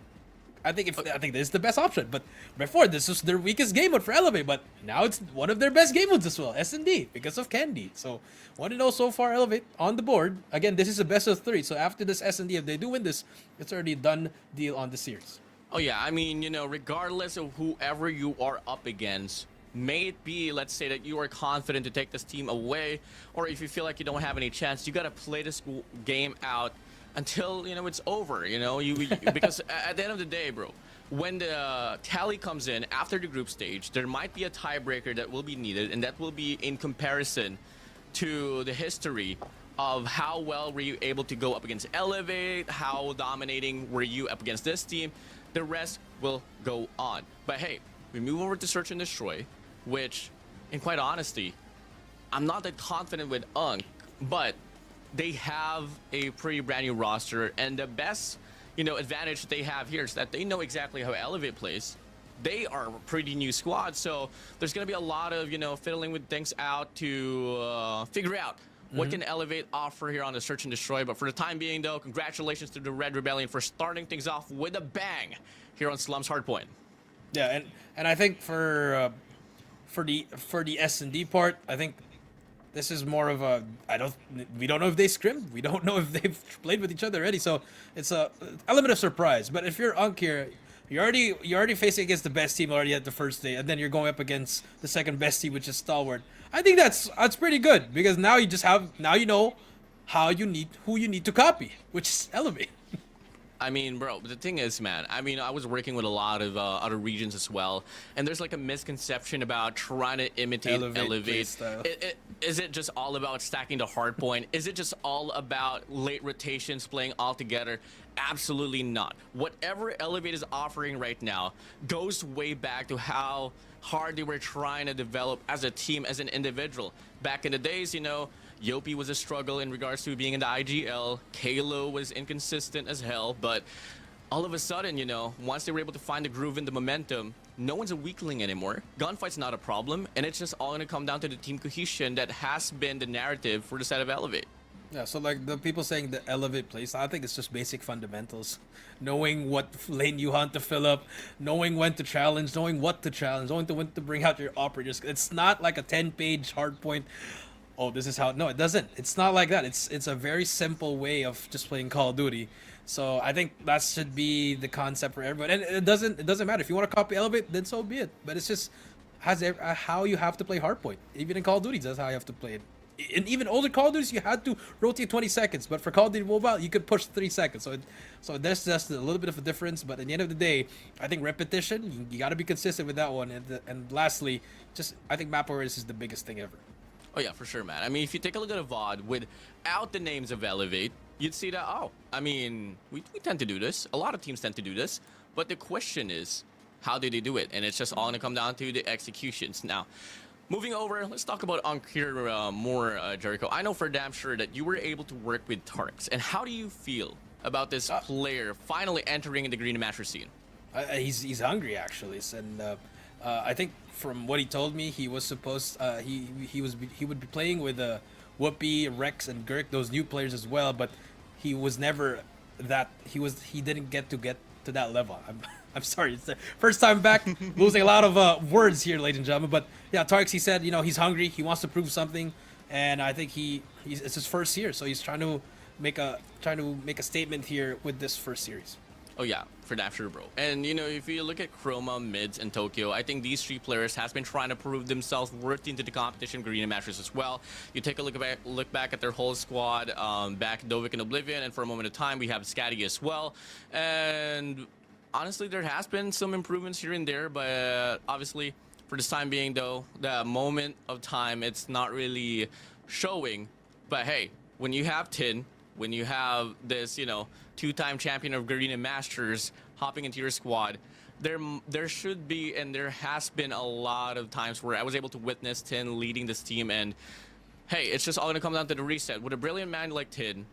Speaker 4: I think this is the best option. But before, this was their weakest game mode for Elevate, but now it's one of their best game modes as well, S&D, because of Candy. So 1-0 so far, Elevate on the board. Again, this is a best of 3. So after this S&D, if they do win this, it's already done deal on the series.
Speaker 3: Oh yeah, I mean, you know, regardless of whoever you are up against, may it be, let's say that you are confident to take this team away, or if you feel like you don't have any chance, you gotta play this game out until, you know, it's over, you know, because at the end of the day, bro, when the tally comes in after the group stage, there might be a tiebreaker that will be needed, and that will be in comparison to the history of how well were you able to go up against Elevate, how dominating were you up against this team. The rest will go on. But hey, we move over to Search and Destroy, which, in quite honesty, I'm not that confident with Unk, but they have a pretty brand new roster, and the best, you know, advantage they have here is that they know exactly how Elevate plays. They are a pretty new squad, so there's gonna be a lot of, you know, fiddling with things out to figure out what can Elevate offer here on the Search and Destroy. But for the time being, though, congratulations to the Red Rebellion for starting things off with a bang here on Slums Hardpoint.
Speaker 4: Yeah, and I think for the S&D part, I think this is more of a we don't know if they scrimmed. We don't know if they've played with each other already. So it's a element of surprise. But if you're Unk here, you're already facing against the best team already at the first day, and then you're going up against the second best team, which is Stalwart. I think that's pretty good, because now you know who you need to copy, which is Elevate.
Speaker 3: I mean, bro, the thing is, man, I mean, I was working with a lot of other regions as well, and there's like a misconception about trying to imitate Elevate. Is it just all about stacking the hardpoint? Is it just all about late rotations playing all together? Absolutely not. Whatever Elevate is offering right now goes way back to how hard they were trying to develop as a team, as an individual. Back in the days, you know, Yopi was a struggle in regards to being in the IGL. Kalo was inconsistent as hell, but all of a sudden, you know, once they were able to find the groove and the momentum, no one's a weakling anymore. Gunfight's not a problem, and it's just all going to come down to the team cohesion that has been the narrative for the side of Elevate.
Speaker 4: Yeah, so like the people saying the elevate place, I think it's just basic fundamentals. Knowing what lane you want to fill up, knowing when to challenge, knowing what to challenge, knowing when to bring out your operators. It's not like a 10-page hard point. Oh, this is how. No, it doesn't. It's not like that. It's a very simple way of just playing Call of Duty. So I think that should be the concept for everyone. And it doesn't matter if you want to copy elevate, then so be it. But it's just how you have to play hardpoint. Even in Call of Duty, that's how you have to play it. In even older Call of Duties, you had to rotate 20 seconds, but for Call of Duty Mobile, you could push 3 seconds. So there's just a little bit of a difference. But at the end of the day, I think repetition, you got to be consistent with that one. And lastly, just I think map awareness is the biggest thing ever.
Speaker 3: Oh yeah, for sure, man. I mean, if you take a look at a VOD without the names of Elevate, you'd see that, oh, I mean, we tend to do this. A lot of teams tend to do this. But the question is, how do they do it? And it's just all going to come down to the executions. Now, moving over, let's talk about Unk here more, Jericho. I know for damn sure that you were able to work with Tarks. And how do you feel about this player finally entering the Green Master scene?
Speaker 4: He's hungry, actually. And I think from what he told me, he was supposed he would be playing with Whoopi, Rex, and Girk, those new players as well. But he was never that he didn't get to that level. I'm sorry, it's the first time back, losing a lot of words here, ladies and gentlemen. But yeah, Tarks, he said, he's hungry, he wants to prove something, and I think it's his first year, so he's trying to make a statement here with this first series.
Speaker 3: Oh yeah, for damn sure, bro. And if you look at Chroma, Mids, and Tokyo, I think these three players has been trying to prove themselves worthy into the competition, Garena Masters as well. You take a look back at their whole squad, back Dovik and Oblivion, and for a moment of time, we have Scatty as well. And honestly, there has been some improvements here and there, but obviously, for this time being, though, the moment of time, it's not really showing. But hey, when you have Tin, when you have this, two-time champion of Garena Masters hopping into your squad, there should be, and there has been a lot of times where I was able to witness Tin leading this team, and hey, it's just all going to come down to the reset. With a brilliant man like Tin,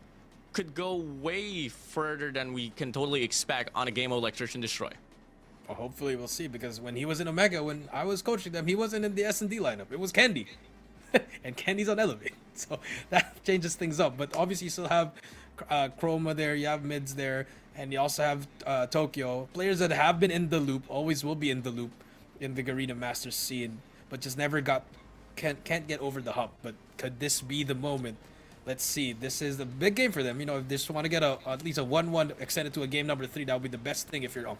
Speaker 3: could go way further than we can totally expect on a game mode like Search and Destroy.
Speaker 4: Well, hopefully we'll see, because when he was in Omega, when I was coaching them, he wasn't in the S&D lineup. It was Candy. And Candy's on Elevate. So that changes things up. But obviously you still have Chroma there, you have Mids there, and you also have Tokyo. Players that have been in the loop, always will be in the loop in the Garena Masters scene, but just never can't get over the hump. But could this be the moment? Let's see. This is the big game for them. If they just want to get at least a 1-1 extended to a game number 3, that would be the best thing if you're Unk.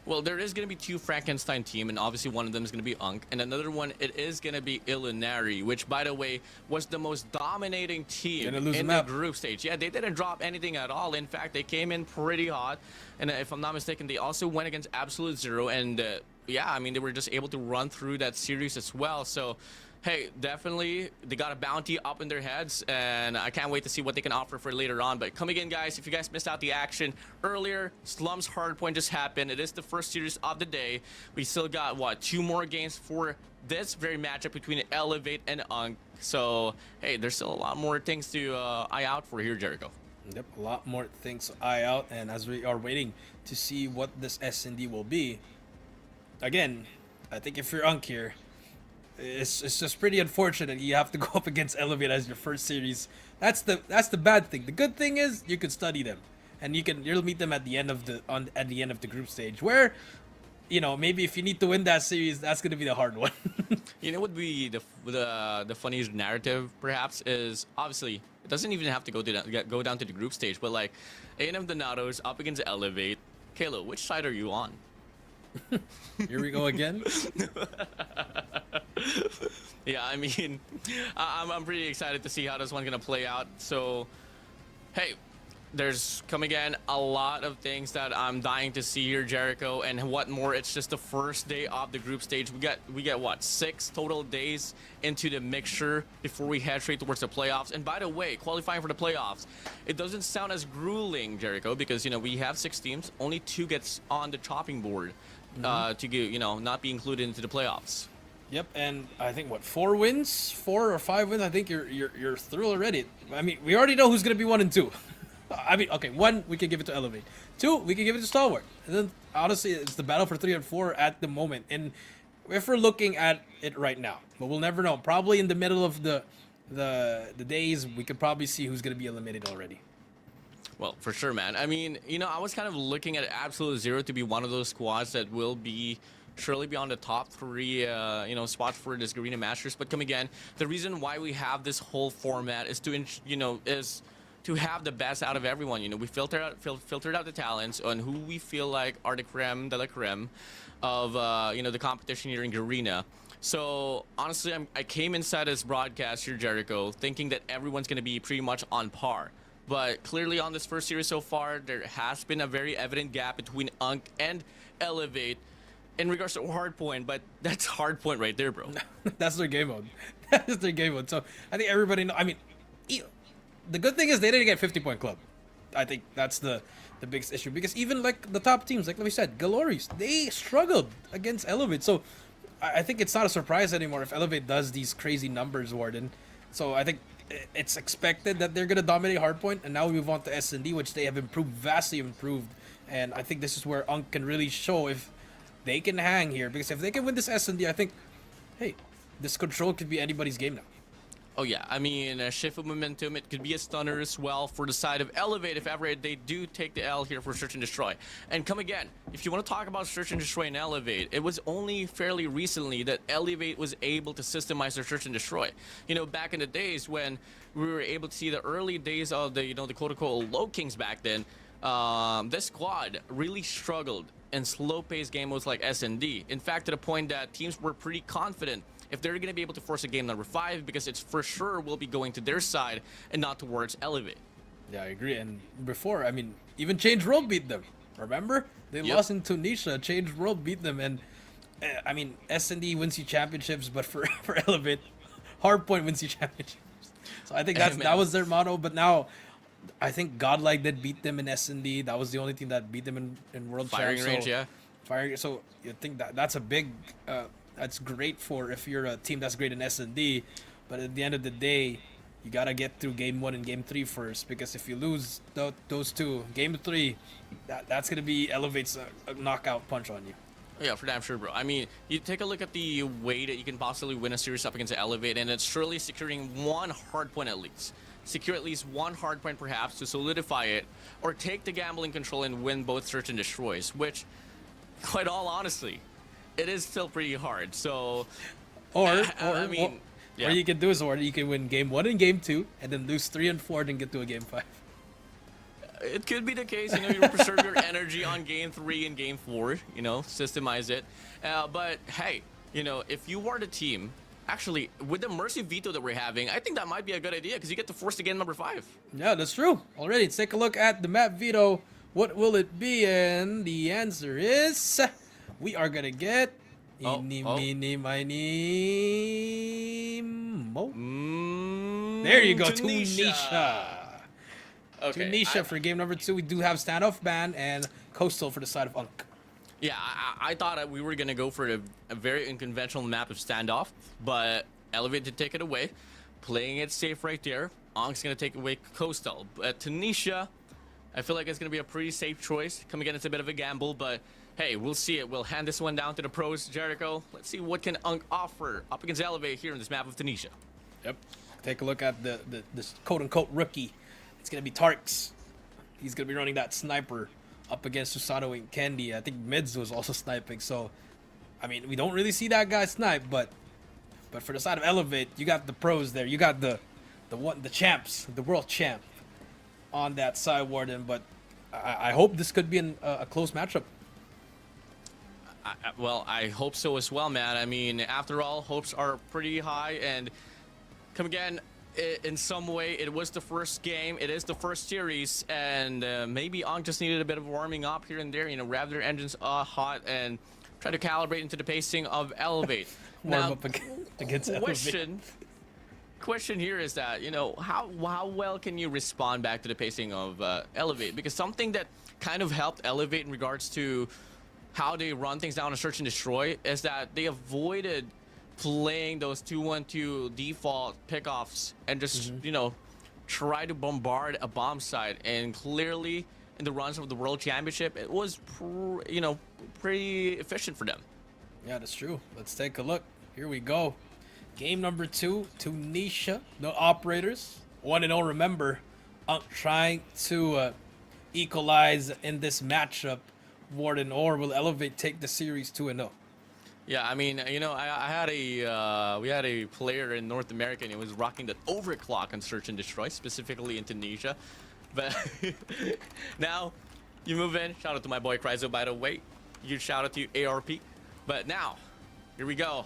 Speaker 3: Well, there is going to be two Frankenstein team, and obviously one of them is going to be Unk, and another one, it is going to be Illuminari, which, by the way, was the most dominating team in the group stage. Yeah, they didn't drop anything at all. In fact, they came in pretty hot, and if I'm not mistaken, they also went against Absolute Zero, and yeah, I mean, they were just able to run through that series as well. So hey, definitely, they got a bounty up in their heads, and I can't wait to see what they can offer for later on. But come again, guys, if you guys missed out the action earlier, Slums hardpoint just happened. It is the first series of the day. We still got, 2 more games for this very matchup between Elevate and Unk. So, hey, there's still a lot more things to eye out for here, Jericho.
Speaker 4: Yep, a lot more things to eye out, and as we are waiting to see what this S&D will be, again, I think if you're Unk here, it's just pretty unfortunate you have to go up against Elevate as your first series. That's the bad thing. The good thing is you can study them, and you'll meet them at the end of the group stage, where maybe if you need to win that series, that's gonna be the hard one.
Speaker 3: What would be the funniest narrative perhaps is, obviously it doesn't even have to go down to the group stage, but like A&M Donatos up against Elevate. Kalo, which side are you on?
Speaker 4: Here we go again.
Speaker 3: Yeah, I mean, I'm pretty excited to see how this one's gonna play out. So, hey, there's coming in a lot of things that I'm dying to see here, Jericho, and what more? It's just the first day of the group stage. We get what, 6 total days into the mixture before we head straight towards the playoffs. And by the way, qualifying for the playoffs, it doesn't sound as grueling, Jericho, because we have 6 teams, only 2 gets on the chopping board to get, not be included into the playoffs.
Speaker 4: Yep, and I think 4 or 5 wins. I think you're through already. I mean, we already know who's gonna be 1 and 2. I mean, okay, 1 we can give it to Elevate, 2 we can give it to Stalwart, and then honestly, it's the battle for 3 and 4 at the moment. And if we're looking at it right now, but we'll never know. Probably in the middle of the the days, we could probably see who's gonna be eliminated already.
Speaker 3: Well, for sure, man. I mean, I was kind of looking at Absolute Zero to be one of those squads that will be surely be on the top 3, spots for this Garena Masters. But come again, the reason why we have this whole format is to have the best out of everyone. We filtered out the talents on who we feel like are the creme de la creme of the competition here in Garena. So honestly, I came inside this broadcast here, Jericho, thinking that everyone's going to be pretty much on par. But clearly on this first series so far, there has been a very evident gap between Unk and Elevate in regards to hardpoint, but that's hardpoint right there, bro.
Speaker 4: That's their game mode. That is their game mode. So I think everybody know. I mean, the good thing is they didn't get 50-point club. I think that's the biggest issue, because even like the top teams, like we said, Galoris, they struggled against Elevate. So I think it's not a surprise anymore if Elevate does these crazy numbers, WardeN. So I think it's expected that they're gonna dominate hardpoint, and now we move on to S&D, which they have improved, vastly improved. And I think this is where Unk can really show if they can hang here, because if they can win this S&D, I think, hey, this control could be anybody's game now.
Speaker 3: Oh yeah, I mean, a shift of momentum, it could be a stunner as well for the side of Elevate if ever they do take the L here for Search and Destroy. And come again, if you want to talk about Search and Destroy and Elevate, it was only fairly recently that Elevate was able to systemize their Search and Destroy. Back in the days when we were able to see the early days of the quote-unquote low kings back then, this squad really struggled in slow-paced game modes like S&D. In fact, to the point that teams were pretty confident if they're going to be able to force a game number 5, because it's for sure will be going to their side and not towards Elevate.
Speaker 4: Yeah, I agree. And before, I mean, even Change World beat them. Remember? They lost in Tunisha. Change World beat them. And, I mean, S&D wins you championships, but for Elevate, Hardpoint wins you championships. So I think that was their motto. But now, I think Godlike did beat them in S&D. That was the only team that beat them in World
Speaker 3: Firing range, yeah.
Speaker 4: Firing. So you think that's a big... that's great for if you're a team that's great in S&D, but at the end of the day, you gotta get through game 1 and game 3 first, because if you lose those two, game 3, that's gonna be Elevate's a knockout punch on you.
Speaker 3: Yeah, for damn sure, bro. I mean, you take a look at the way that you can possibly win a series up against Elevate, and it's surely securing one hard point at least. Secure at least one hard point perhaps to solidify it, or take the gambling control and win both Search and Destroys, which, quite all honestly, it is still pretty hard. So,
Speaker 4: or you can do is, or you can win game 1 and game 2, and then lose 3 and 4, then get to a game 5.
Speaker 3: It could be the case. You preserve your energy on game 3 and game 4. Systemize it. But hey, if you are the team, actually with the Mercy Veto that we're having, I think that might be a good idea, because you get to force the game number 5.
Speaker 4: Yeah, that's true. Already, let's take a look at the map Veto. What will it be? And the answer is, we are gonna get eeny, meeny, miny, mo. There you go, Tunisha. Okay, Tunisha for game number 2. We do have Standoff Ban and Coastal for the side of Unk.
Speaker 3: Yeah, I thought we were gonna go for a very unconventional map of Standoff, but Elevate to take it away, playing it safe right there. Unk's gonna take away Coastal, but Tunisha, I feel like it's gonna be a pretty safe choice. Come again, it's a bit of a gamble, but hey, we'll see it. We'll hand this one down to the pros, Jericho. Let's see what can Unk offer up against Elevate here in this map of Tunisha.
Speaker 4: Yep. Take a look at this quote-unquote rookie. It's going to be Tarks. He's going to be running that sniper up against Susato and Candy. I think Mids was also sniping. So, I mean, we don't really see that guy snipe, but for the side of Elevate, you got the pros there. You got the champs, the world champ on that side, WardeN. But I hope this could be a close matchup.
Speaker 3: Well, I hope so as well, man. I mean, after all, hopes are pretty high. And come again, in some way, it was the first game. It is the first series. And maybe Unk just needed a bit of warming up here and there. Rev their engines hot and try to calibrate into the pacing of Elevate.
Speaker 4: Warm up against Elevate.
Speaker 3: Question here is that, how well can you respond back to the pacing of Elevate? Because something that kind of helped Elevate in regards to how they run things down and Search and Destroy is that they avoided playing those 2-1-2 default pickoffs and just try to bombard a bomb site. And clearly in the runs of the World Championship, it was pretty efficient for them.
Speaker 4: Yeah, that's true. Let's take a look. Here we go. Game number 2, Tunisha, no operators. 1-0, remember. Trying to equalize in this matchup. WardeN or will Elevate take the series 2-0?
Speaker 3: Yeah, I mean, you know, I had we had a player in North America and he was rocking the overclock on Search and Destroy, specifically in Tunisia. But now you move in. Shout out to my boy Kryzo, by the way. Huge shout out to you, ARP. But now, here we go.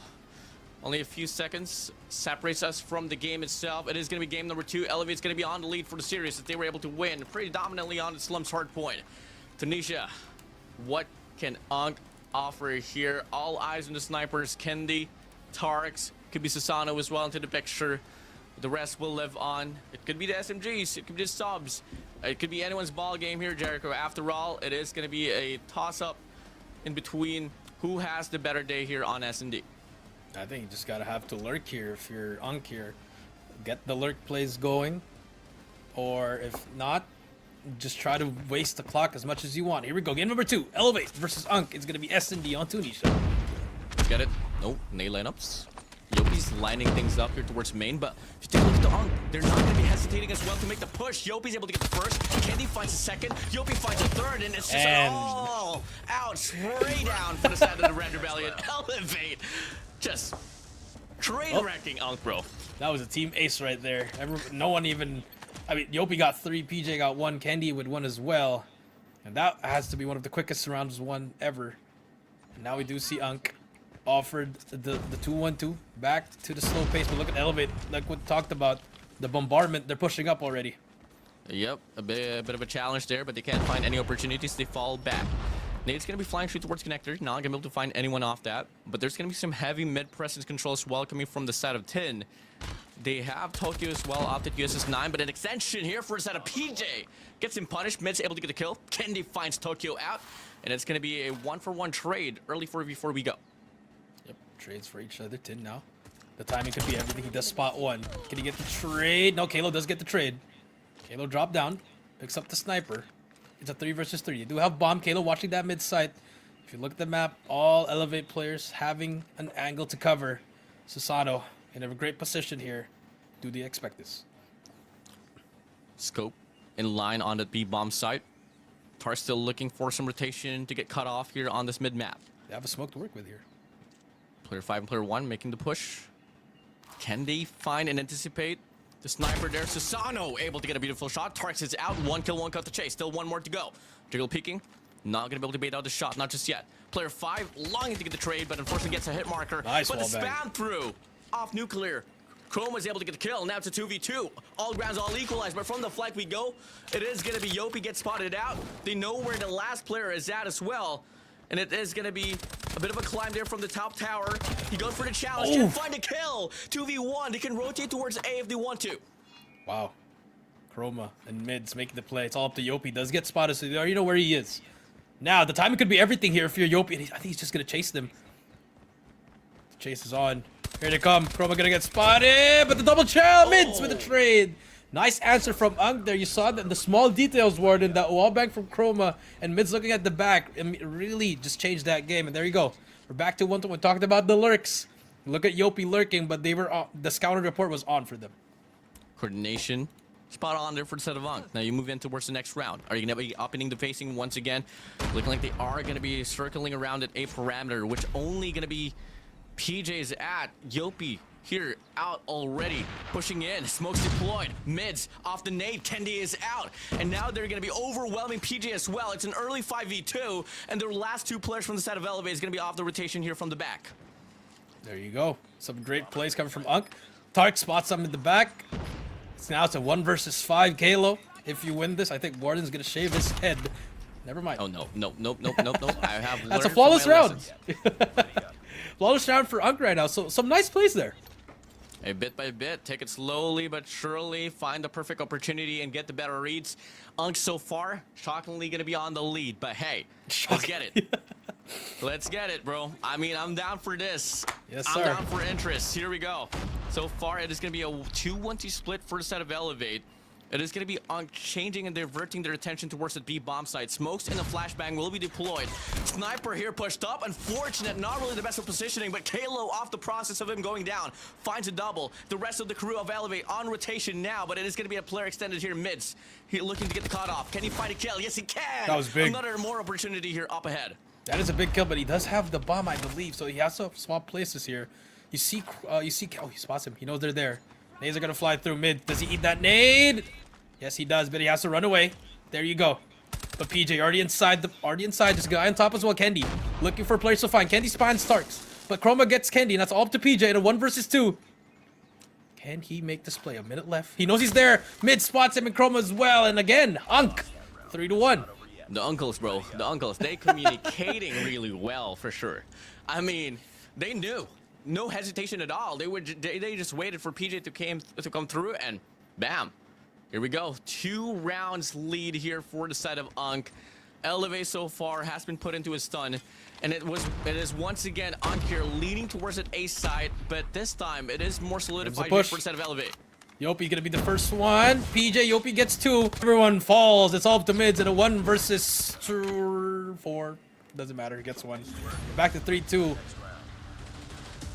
Speaker 3: Only a few seconds separates us from the game itself. It is going to be game number 2. Elevate's going to be on the lead for the series as they were able to win pretty dominantly on the Slums hardpoint. Tunisia, what can Unk offer here? All eyes on the snipers. Kendi, Tarks, could be Susano as well into the picture. The rest will live on. It could be the SMGs. It could be the subs. It could be anyone's ball game here, Jericho. After all, it is going to be a toss-up in between who has the better day here on S&D.
Speaker 4: I think you just gotta have to lurk here if you're Unk here. Get the lurk plays going. Or if not, just try to waste the clock as much as you want. Here we go. Game number 2. Elevate versus Unk. It's gonna be S&D on Tunisha.
Speaker 3: Get it? Nope. Nail lineups. Yopi's lining things up here towards main, but if you take a look at the Unk, they're not going to be hesitating as well to make the push. Yopi's able to get the first. Kendi finds a second. Yopi finds a third, and it's just all out, spray down for the side of the Red Rebellion. Elevate. Just train wrecking Unk, bro.
Speaker 4: That was a team ace right there. No one even... I mean, Yopi got 3, PJ got 1, Kendi with 1 as well. And that has to be one of the quickest rounds won ever. And now we do see Unk offered the 2-1-2 back to the slow pace, but look at Elevate, like what we talked about, the bombardment, they're pushing up already.
Speaker 3: Yep, a bit of a challenge there, but they can't find any opportunities. They fall back. Nate's going to be flying straight towards connector, not going to be able to find anyone off that, but there's going to be some heavy mid-presence control as well coming from the side of 10. They have Tokyo as well, opted USS9, but an extension here for a set of PJ. Gets him punished, Mid's able to get the kill. Kendi finds Tokyo out, and it's going to be a 1-for-1 trade early for before we go.
Speaker 4: Yep, trades for each other. 10 now. The timing could be everything. He does spot 1. Can he get the trade? No, Kalo does get the trade. Kalo dropped down, picks up the sniper. It's a 3 versus 3. You do have bomb. Kalo watching that mid site. If you look at the map, all Elevate players having an angle to cover. Susano in a great position here. Do they expect this?
Speaker 3: Scope in line on the B bomb site. Tar still looking for some rotation to get cut off here on this mid map.
Speaker 4: They have a smoke to work with here.
Speaker 3: Player 5 and player 1 making the push. Can they find and anticipate the sniper there? Susano able to get a beautiful shot. Tarks is out. 1 kill, 1 cut the chase. Still 1 more to go. Jiggle peeking. Not going to be able to bait out the shot. Not just yet. Player 5 longing to get the trade, but unfortunately gets a hit marker.
Speaker 4: Nice
Speaker 3: but the
Speaker 4: wall bang.
Speaker 3: spam through off nuclear. Chrome was able to get the kill. Now it's a 2v2. All grounds all equalized, but from the flank we go. It is going to be Yopi gets spotted out. They know where the last player is at as well. And it is going to be a bit of a climb there from the top tower. He goes for the challenge. Can find a kill. 2v1. They can rotate towards A if they want to.
Speaker 4: Wow. Chroma and mids making the play. It's all up to Yopi. Does get spotted, so they already know where he is. Now, the timing could be everything here if you're Yopi. And I think he's just going to chase them. The chase is on. Here they come. Chroma going to get spotted, but the double chow mids with the trade. Nice answer from Unk there. You saw that the small details, WardeN, that wall bang from Chroma and mids looking at the back. It really just changed that game. And there you go. We're back to 1-1. We talked about the lurks. Look at Yopi lurking, but they were on, the scouting report was on for them.
Speaker 3: Coordination. Spot on there for the set of Unk. Now you move in towards the next round. Are you going to be opening the facing once again? Looking like they are going to be circling around at a parameter, which only going to be PJ's at. Yopi here out already, pushing in. Smokes deployed. Mids off the nade. Kendi is out. And now they're going to be overwhelming PJ as well. It's an early 5v2, and their last 2 players from the side of Elevate is going to be off the rotation here from the back.
Speaker 4: There you go. Some great plays coming from Unk. Tark spots them in the back. Now it's a 1 versus 5 Kalo. If you win this, I think WardeN's going to shave his head. Never mind.
Speaker 3: Oh, no. I have
Speaker 4: That's a
Speaker 3: learned
Speaker 4: flawless
Speaker 3: from my
Speaker 4: round.
Speaker 3: lessons.
Speaker 4: Flawless round for Unk right now. So some nice plays there.
Speaker 3: A bit by bit, take it slowly but surely, find the perfect opportunity and get the better reads. Unk so far, shockingly going to be on the lead, but hey, let's get it. Let's get it, bro. I mean, I'm down for this.
Speaker 4: Yes,
Speaker 3: I'm
Speaker 4: sir.
Speaker 3: down for interest. Here we go. So far, it is going to be a 2-1-2 split for the set of Elevate. It is going to be changing and diverting their attention towards the B bomb site. Smokes and a flashbang will be deployed. Sniper here pushed up. Unfortunate, not really the best of positioning, but Kalo off the process of him going down. Finds a double. The rest of the crew of Elevate on rotation now, but it is going to be a player extended here mids. He looking to get the cut off. Can he find a kill? Yes, he can.
Speaker 4: That was big.
Speaker 3: Another more opportunity here up ahead.
Speaker 4: That is a big kill, but he does have the bomb, I believe, so he has to swap places here. You see, oh, he spots him. He knows they're there. Nades are gonna fly through mid. Does he eat that nade? Yes, he does, but he has to run away. There you go. But PJ already inside. This guy on top as well, Kendi. Looking for players to find. Kendi spawns Starks, but Chroma gets Kendi, and that's all up to PJ in a 1 versus 2. Can he make this play? A minute left. He knows he's there. Mid spots him and Chroma as well, and again, Unk. 3-1.
Speaker 3: The uncles, bro. The uncles. They communicating really well for sure. I mean, they knew. No hesitation at all. They just waited for PJ to come through, and bam. Here we go. 2 rounds lead here for the side of Unk. Elevate so far has been put into a stun, and it is once again Unk here leaning towards that A side, but this time it is more solidified here for the side of Elevate.
Speaker 4: Yopi gonna be the first one. PJ, Yopi gets 2. Everyone falls. It's all up to mids in a 1 versus 4. Doesn't matter. He gets 1. Back to 3-2.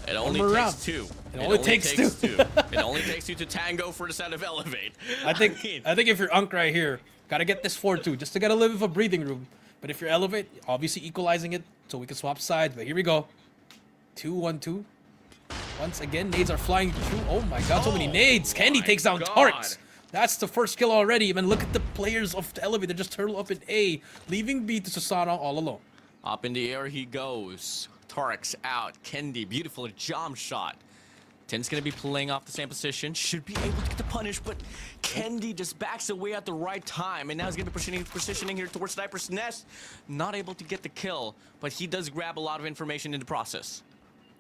Speaker 3: It only takes 2.
Speaker 4: It only takes 2.
Speaker 3: It only takes 2 to tango for the side of Elevate.
Speaker 4: I think if you're Unk right here, gotta get this 4-2 just to get a little bit of a breathing room. But if you're Elevate, obviously equalizing it so we can swap sides. But here we go. 2-1-2. Once again, nades are flying through. Oh my god, so many nades. Kendi takes down Tarks. That's the first kill already. And look at the players of the Elevate. They just turtle up in A, leaving B to Susana all alone.
Speaker 3: Up in the air he goes. Tarks out. Kendi, beautiful jump shot. Ten's gonna be playing off the same position. Should be able to get the punish, but Kendi just backs away at the right time. And now he's gonna be positioning here towards Sniper's Nest. Not able to get the kill, but he does grab a lot of information in the process.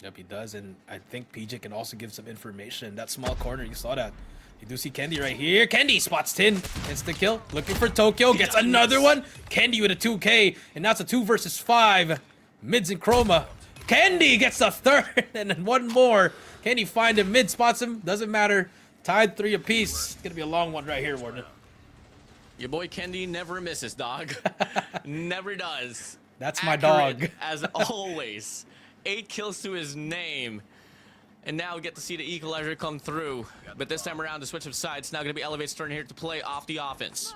Speaker 4: Yep, he does, and I think PJ can also give some information. That small corner, you saw that. You do see Kendi right here. Kendi spots Tin. Gets the kill. Looking for Tokyo. Gets another one. Kendi with a 2K, and now it's a 2 versus 5. Mids and Chroma. Kendi gets a 3rd, and then 1 more. Can he find him? Mid spots him. Doesn't matter. Tied 3 apiece. It's gonna be a long one right here, WardeN.
Speaker 3: Your boy Kendi never misses, dog. Never does.
Speaker 4: That's my dog.
Speaker 3: As always. 8 kills to his name. And now we get to see the equalizer come through. But this time around, the switch of sides. Now going to be Elevate's turn here to play off the offense.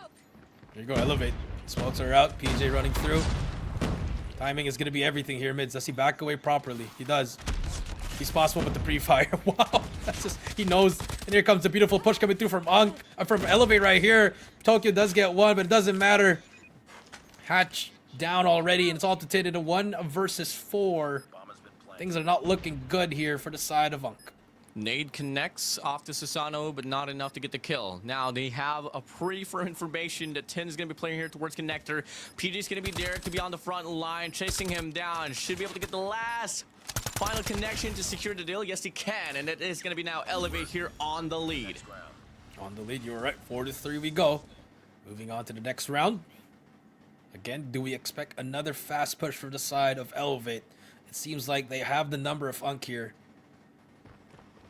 Speaker 4: Here you go, Elevate. Smokes are out. PJ running through. Timing is going to be everything here, mids. Does he back away properly? He does. He's possible with the pre-fire. Wow. That's just, he knows. And here comes the beautiful push coming through from from Elevate right here. Tokyo does get 1, but it doesn't matter. Hatch down already, and it's all to 10 into 1 versus 4. Things are not looking good here for the side of Unk.
Speaker 3: Nade connects off to Susano, but not enough to get the kill. Now they have a pretty firm information that 10 is going to be playing here towards Connector. PJ's going to be there to be on the front line, chasing him down. Should be able to get the last final connection to secure the deal. Yes, he can, and it is going to be now Elevate here on the lead.
Speaker 4: On the lead, you were right. 4-3 we go. Moving on to the next round. Again, do we expect another fast push for the side of Elevate? It seems like they have the number of Unk here.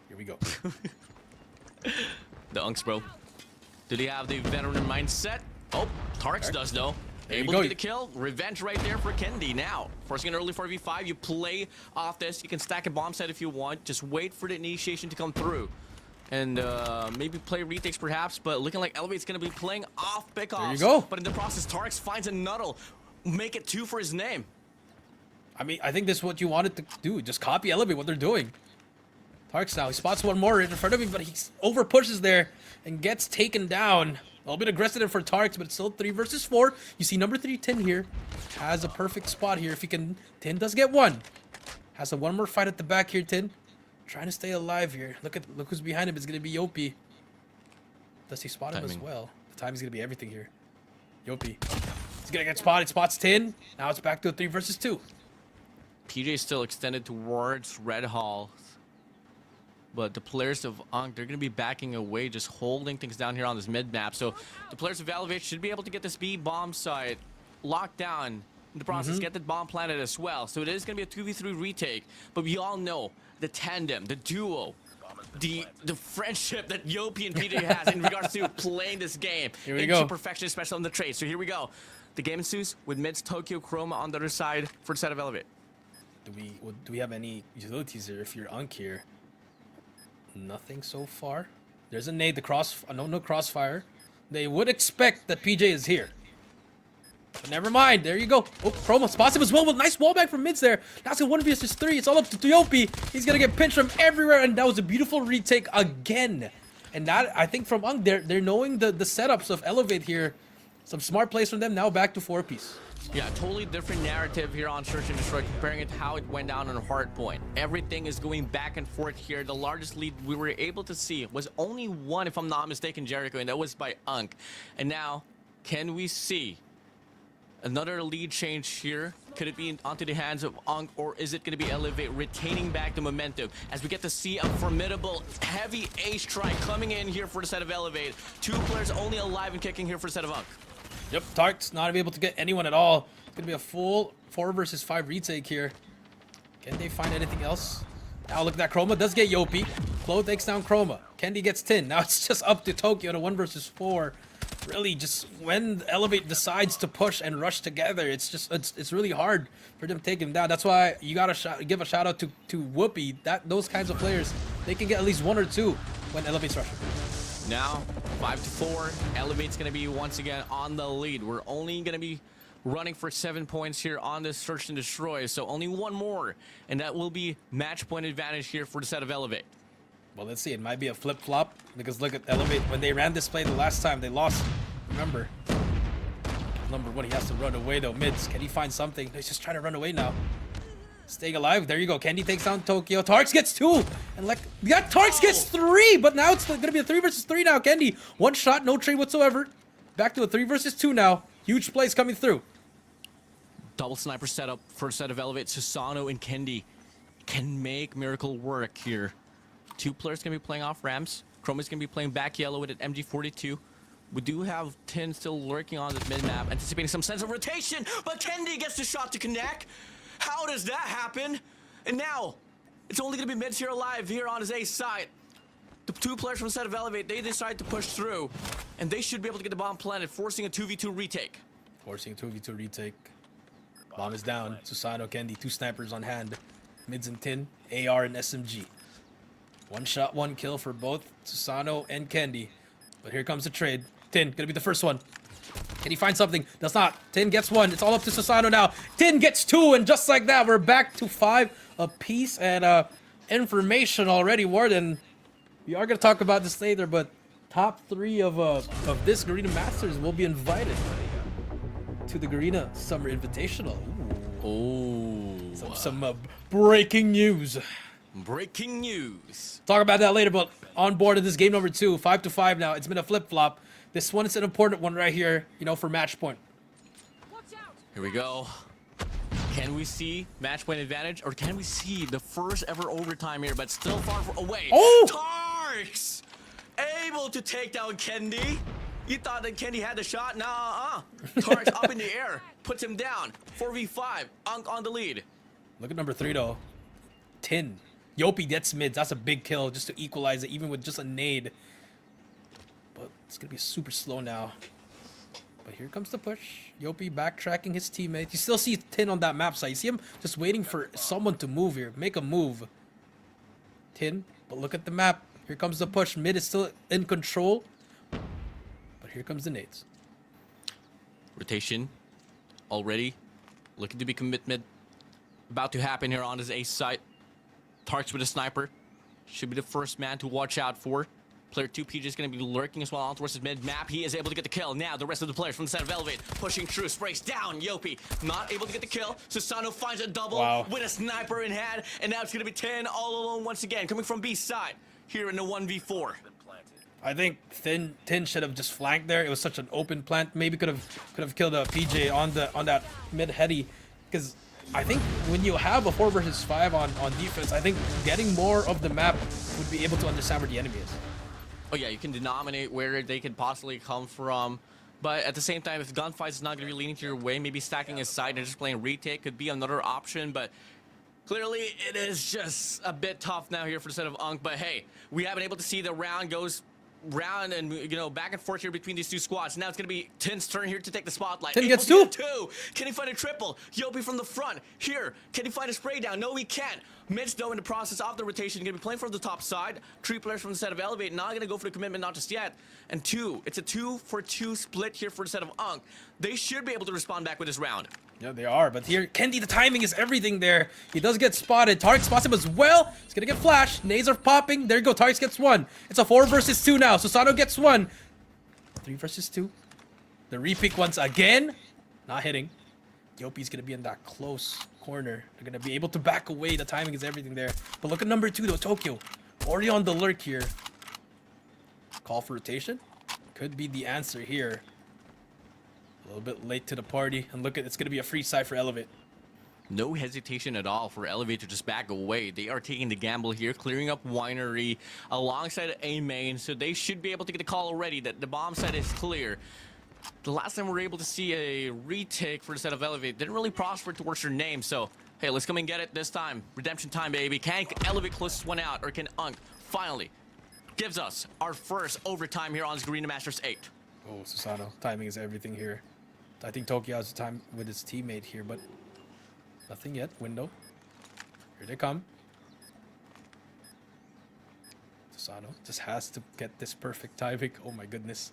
Speaker 4: Here we go.
Speaker 3: The Unks, bro. Do they have the veteran mindset? Oh, Tarks does, though. Able to get the kill. Revenge right there for Kendi. Now, forcing an early 4v5. You play off this. You can stack a bomb set if you want. Just wait for the initiation to come through. And maybe play retakes perhaps. But looking like Elevate's going to be playing off pickoffs.
Speaker 4: There you go.
Speaker 3: But in the process, Tarks finds a nuddle. Make it 2 for his name.
Speaker 4: I mean, I think this is what you wanted to do. Just copy Elevate, what they're doing. Tarks now, he spots 1 more in front of him, but he over pushes there and gets taken down. A little bit aggressive for Tarks, but it's still 3 versus 4. You see number 3, 10 here. Has a perfect spot here. If he can, 10 does get 1. Has a 1 more fight at the back here, 10. Trying to stay alive here. Look who's behind him. It's going to be Yopi. Does he spot him as well? The time is going to be everything here. Yopi. He's going to get spotted. Spots 10. Now it's back to a 3 versus 2.
Speaker 3: PJ still extended towards Red Hall. But the players of Unk, they're going to be backing away, just holding things down here on this mid map. So the players of Elevate should be able to get this B bomb site locked down in the process, get the bomb planted as well. So it is going to be a 2v3 retake. But we all know the tandem, the duo the friendship that Yopi and PJ has in regards to playing this game
Speaker 4: Here we
Speaker 3: into
Speaker 4: go.
Speaker 3: perfection, especially on the trade. So here we go. The game ensues with Mid's Tokyo Chroma on the other side for the set of Elevate.
Speaker 4: Do we have any utilities here if you're Unk here? Nothing so far. There's a nade, no crossfire. They would expect that PJ is here. But never mind, there you go. Oh, Chroma spots him as well with nice wallbang from mids there. Now it's a 1 vs 3. It's all up to Yopi. He's gonna get pinched from everywhere, and that was a beautiful retake again. And that, I think from Unk, they're knowing the setups of Elevate here. Some smart plays from them. Now back to 4-piece.
Speaker 3: Yeah, totally different narrative here on Search and Destroy, comparing it to how it went down on Hardpoint. Everything is going back and forth here. The largest lead we were able to see was only one, if I'm not mistaken, Jericho, and that was by Unk. And now, can we see another lead change here? Could it be onto the hands of Unk, or is it going to be Elevate retaining back the momentum as we get to see a formidable heavy ace strike coming in here for the set of Elevate? 2 players only alive and kicking here for the set of Unk.
Speaker 4: Yep, Tark's not able to get anyone at all. It's gonna be a full 4 vs 5 retake here. Can they find anything else? Now look at that. Chroma does get Yopi. Clo takes down Chroma. Kendi gets Tin. Now it's just up to Tokyo to 1 vs 4. Really, just when Elevate decides to push and rush together, it's really hard for them to take him down. That's why you gotta give a shout out to Whoopi. Those kinds of players, they can get at least 1 or 2 when Elevate's rushing.
Speaker 3: Now, 5-4. Elevate's going to be once again on the lead. We're only going to be running for 7 points here on this Search and Destroy. So only 1 more, and that will be match point advantage here for the set of Elevate.
Speaker 4: Well, let's see. It might be a flip-flop, because look at Elevate. When they ran this play the last time, they lost. Remember, number 1, he has to run away though. Mids, can he find something? He's just trying to run away now. Staying alive. There you go. Kendi takes down Tokyo. Tarks gets 2. And like, yeah, Tarks gets 3. But now it's going to be a 3 vs 3 now. Kendi, 1 shot, no trade whatsoever. Back to a 3 vs 2 now. Huge plays coming through.
Speaker 3: Double sniper setup for a set of Elevate. Susano and Kendi can make miracle work here. 2 players going to be playing off ramps. Chroma's going to be playing back yellow with an MG42. We do have Tin still lurking on the mid-map, anticipating some sense of rotation, but Kendi gets the shot to connect. How does that happen? And now, it's only going to be Mids here alive here on his ace side. The 2 players from the set of Elevate, they decide to push through, and they should be able to get the bomb planted, forcing a 2v2 retake.
Speaker 4: Forcing a 2v2 retake. Bomb is down. Susano, Kendi, 2 snipers on hand. Mids and Tin, AR and SMG. 1 shot, 1 kill for both Susano and Kendi. But here comes the trade. Tin, gonna be the first one. Can he find something? Does not. Tin gets 1. It's all up to Susano now. Tin gets 2, and just like that, we're back to 5 apiece. And information already, WardeN. We are gonna talk about this later, but top 3 of this Garena Masters will be invited to the Garena Summer Invitational.
Speaker 3: Ooh.
Speaker 4: Some breaking news.
Speaker 3: Breaking news.
Speaker 4: Talk about that later, but on board in this game number 2, 5-5 now. It's been a flip-flop. This one is an important one right here, you know, for match point.
Speaker 3: Here we go. Can we see match point advantage, or can we see the first ever overtime here, but still far away?
Speaker 4: Oh!
Speaker 3: Tarks! Able to take down Kendi. You thought that Kendi had the shot? Nah, Tarks up in the air, puts him down. 4v5, Unk on the lead.
Speaker 4: Look at number 3, though. Tin. Yopi gets mids. That's a big kill just to equalize it, even with just a nade. But it's going to be super slow now. But here comes the push. Yopi backtracking his teammate. You still see Tin on that map side. You see him just waiting for someone to move here. Make a move. Tin. But look at the map. Here comes the push. Mid is still in control. But here comes the nades.
Speaker 3: Rotation. Already. Looking to be commitment. About to happen here on his ace site. Tarks with a sniper. Should be the first man to watch out for. Player 2 PJ is going to be lurking as well on towards his mid-map. He is able to get the kill. Now the rest of the players from the set of Elevate pushing through. Sprays down. Yopi not able to get the kill. Susano finds a double with a sniper in hand. And now it's going to be 10 all alone once again. Coming from B side here in the 1v4.
Speaker 4: I think Tin should have just flanked there. It was such an open plant. Maybe could have killed a PJ on that mid heady. Because I think when you have a 4 vs 5 on defense, I think getting more of the map would be able to understand where the enemy is.
Speaker 3: Oh yeah, you can denominate where they could possibly come from. But at the same time, if gunfight is not going to be leaning to your way, maybe stacking his side and just playing retake could be another option. But Clearly, it is just a bit tough now here for the set of Unk, but hey, we have been able to see the round goes round and, you know, back and forth here between these two squads. Now it's going to be Tin's turn here to take the spotlight.
Speaker 4: Tin
Speaker 3: Able
Speaker 4: gets
Speaker 3: to
Speaker 4: two.
Speaker 3: get two. Can he find a triple? Yopi from the front. Here, can he find a spray down? No, he can't. Mitch, though, in the process of the rotation, going to be playing from the top side. 3 players from the set of Elevate, not going to go for the commitment, not just yet. And 2, it's a 2-for-2 split here for the set of Unk. They should be able to respond back with this round.
Speaker 4: Yeah, they are. But here, Kendi, the timing is everything there. He does get spotted. Tarek spots him as well. He's going to get flashed. Nades are popping. There you go. Tarek gets 1. It's a 4 versus 2 now. Susano gets 1. 3 versus 2. The repick once again. Not hitting. Yopi's going to be in that close corner. They're going to be able to back away. The timing is everything there. But look at number 2, though. Tokyo. Already on the lurk here. Call for rotation. Could be the answer here. A little bit late to the party. And look at, it's going to be a free side for Elevate.
Speaker 3: No hesitation at all for Elevate to just back away. They are taking the gamble here, clearing up Winery alongside A main, so they should be able to get the call already that the bomb side is clear. The last time we were able to see a retake for the set of Elevate didn't really prosper towards their name, so hey, let's come and get it this time. Redemption time, baby. Can Elevate close this one out, or can Unk finally gives us our first overtime here on this Garena Masters 8?
Speaker 4: Oh, Susano. Timing is everything here. I think Tokyo has the time with his teammate here, but nothing yet. Window. Here they come. Susano just has to get this perfect timing. Oh my goodness.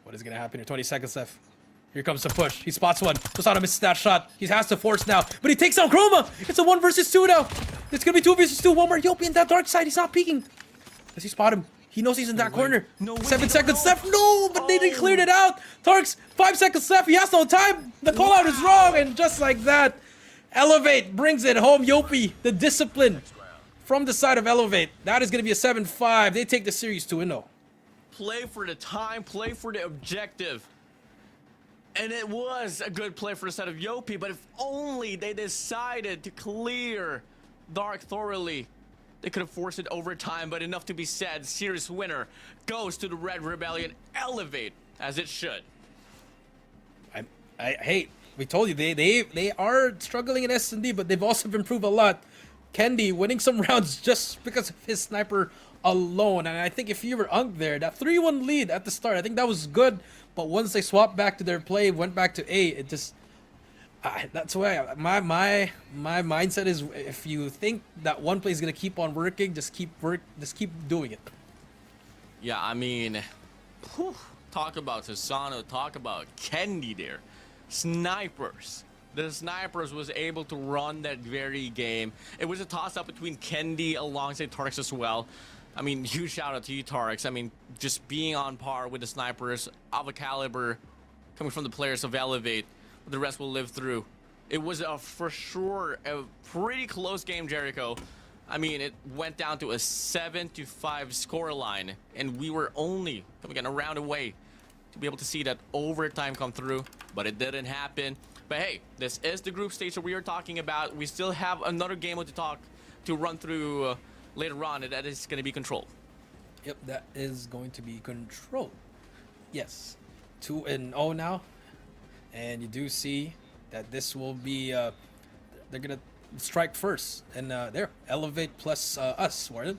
Speaker 4: What is going to happen here? 20 seconds left. Here comes the push. He spots one. Susano misses that shot. He has to force now, but he takes out Chroma. It's a 1 versus 2 now. It's going to be 2 versus 2. One more Yopi in that dark side. He's not peeking. Does he spot him? He knows he's in that corner.
Speaker 3: No way.
Speaker 4: 7 seconds left. No, but they cleared it out. Tarks, 5 seconds left. He has no time. The call out is wrong. And just like that, Elevate brings it home. Yopi, the discipline from the side of Elevate. That is going to be a 7-5. They take the series 2-0.
Speaker 3: Play for the time, play for the objective. And it was a good play for the side of Yopi, but if only they decided to clear Dark thoroughly, they could have forced it overtime, but enough to be said. Series winner goes to the Red Rebellion. Elevate as it should.
Speaker 4: Hey, we told you they are struggling in S&D, but they've also improved a lot. Kendi winning some rounds just because of his sniper alone. And I think if you were Unk there, that 3-1 lead at the start, I think that was good. But once they swapped back to their play, went back to A, it just... that's why my mindset is, if you think that one play is gonna keep on working, just keep doing it.
Speaker 3: Yeah, I mean, whew, talk about Susano, talk about Kendi there. Snipers. The snipers was able to run that very game. It was a toss-up between Kendi alongside Tarks as well. I mean, huge shout out to you, Tarks. I mean, just being on par with the snipers of a caliber coming from the players of Elevate. The rest will live through. It was for sure a pretty close game, Jericho. I mean, it went down to a 7-5 scoreline, and we were only coming a round away to be able to see that overtime come through, but it didn't happen. But hey, this is the group stage that we are talking about. We still have another game to run through later on, and that is going to be Control.
Speaker 4: Yep, that is going to be Control. Yes, 2-0 now. And you do see that this will be, they're going to strike first. And there, Elevate plus us, WardeN.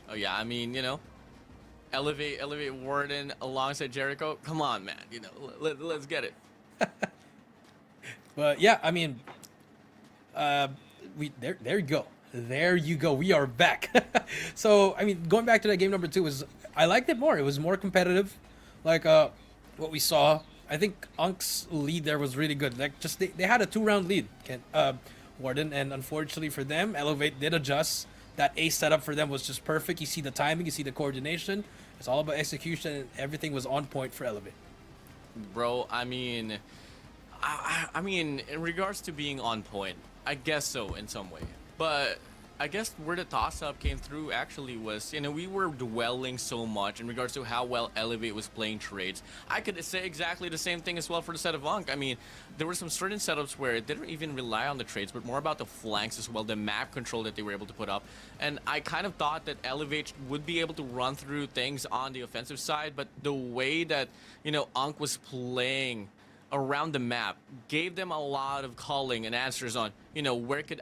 Speaker 3: Oh, yeah, I mean, you know, Elevate WardeN alongside Jericho. Come on, man. You know, let's get it.
Speaker 4: But, yeah, I mean, there you go. There you go. We are back. So, I mean, going back to that game number 2, I liked it more. It was more competitive. Like what we saw. I think Unk's lead there was really good. Like, just they had a 2-round lead, WardeN, and unfortunately for them, Elevate did adjust. That A setup for them was just perfect. You see the timing, you see the coordination. It's all about execution, and everything was on point for Elevate.
Speaker 3: Bro, I mean, I mean, in regards to being on point, I guess so in some way. But I guess where the toss-up came through actually was, you know, we were dwelling so much in regards to how well Elevate was playing trades. I could say exactly the same thing as well for the set of Unk. I mean, there were some certain setups where it didn't even rely on the trades, but more about the flanks as well, the map control that they were able to put up. And I kind of thought that Elevate would be able to run through things on the offensive side, but the way that, you know, Unk was playing around the map, gave them a lot of calling and answers on, where could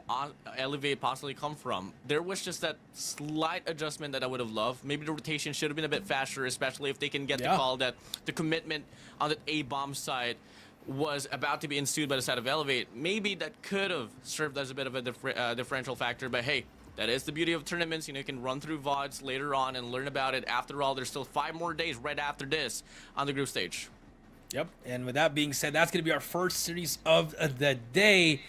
Speaker 3: Elevate possibly come from. There was just that slight adjustment that I would have loved. Maybe the rotation should have been a bit faster, especially if they can get the call that the commitment on the A-bomb side was about to be ensued by the side of Elevate. Maybe that could have served as a bit of a differential factor, but hey, that is the beauty of tournaments. You can run through VODs later on and learn about it. After all, there's still 5 more days right after this on the group stage.
Speaker 4: Yep, and with that being said, that's going to be our first series of the day,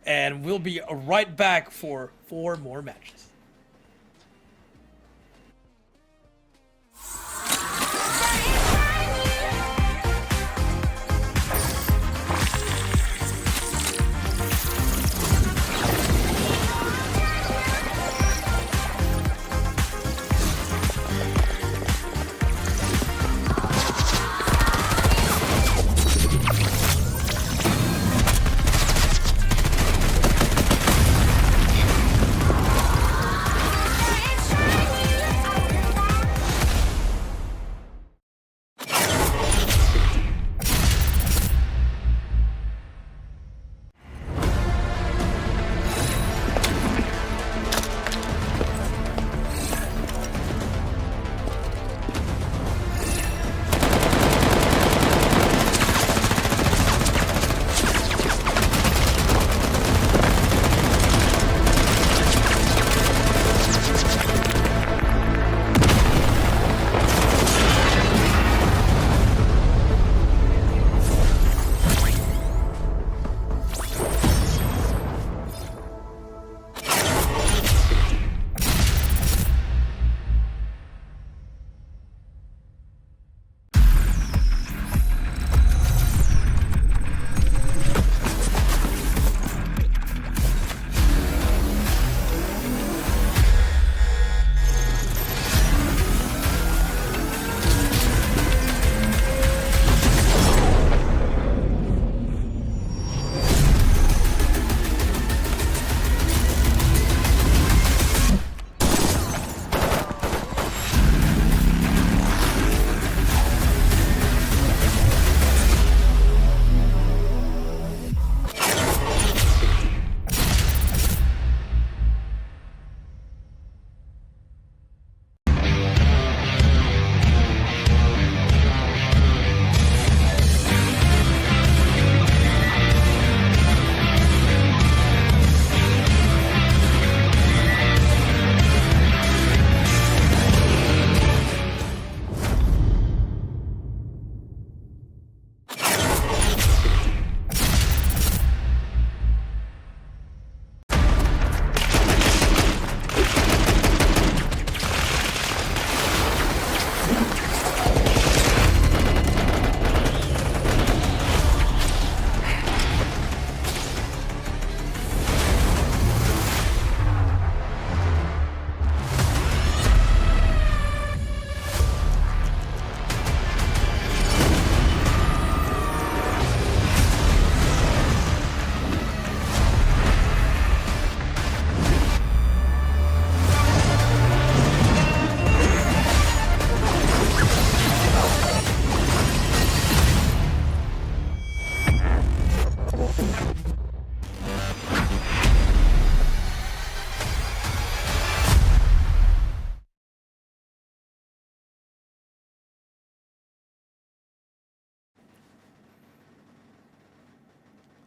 Speaker 4: and we'll be right back for 4 more matches.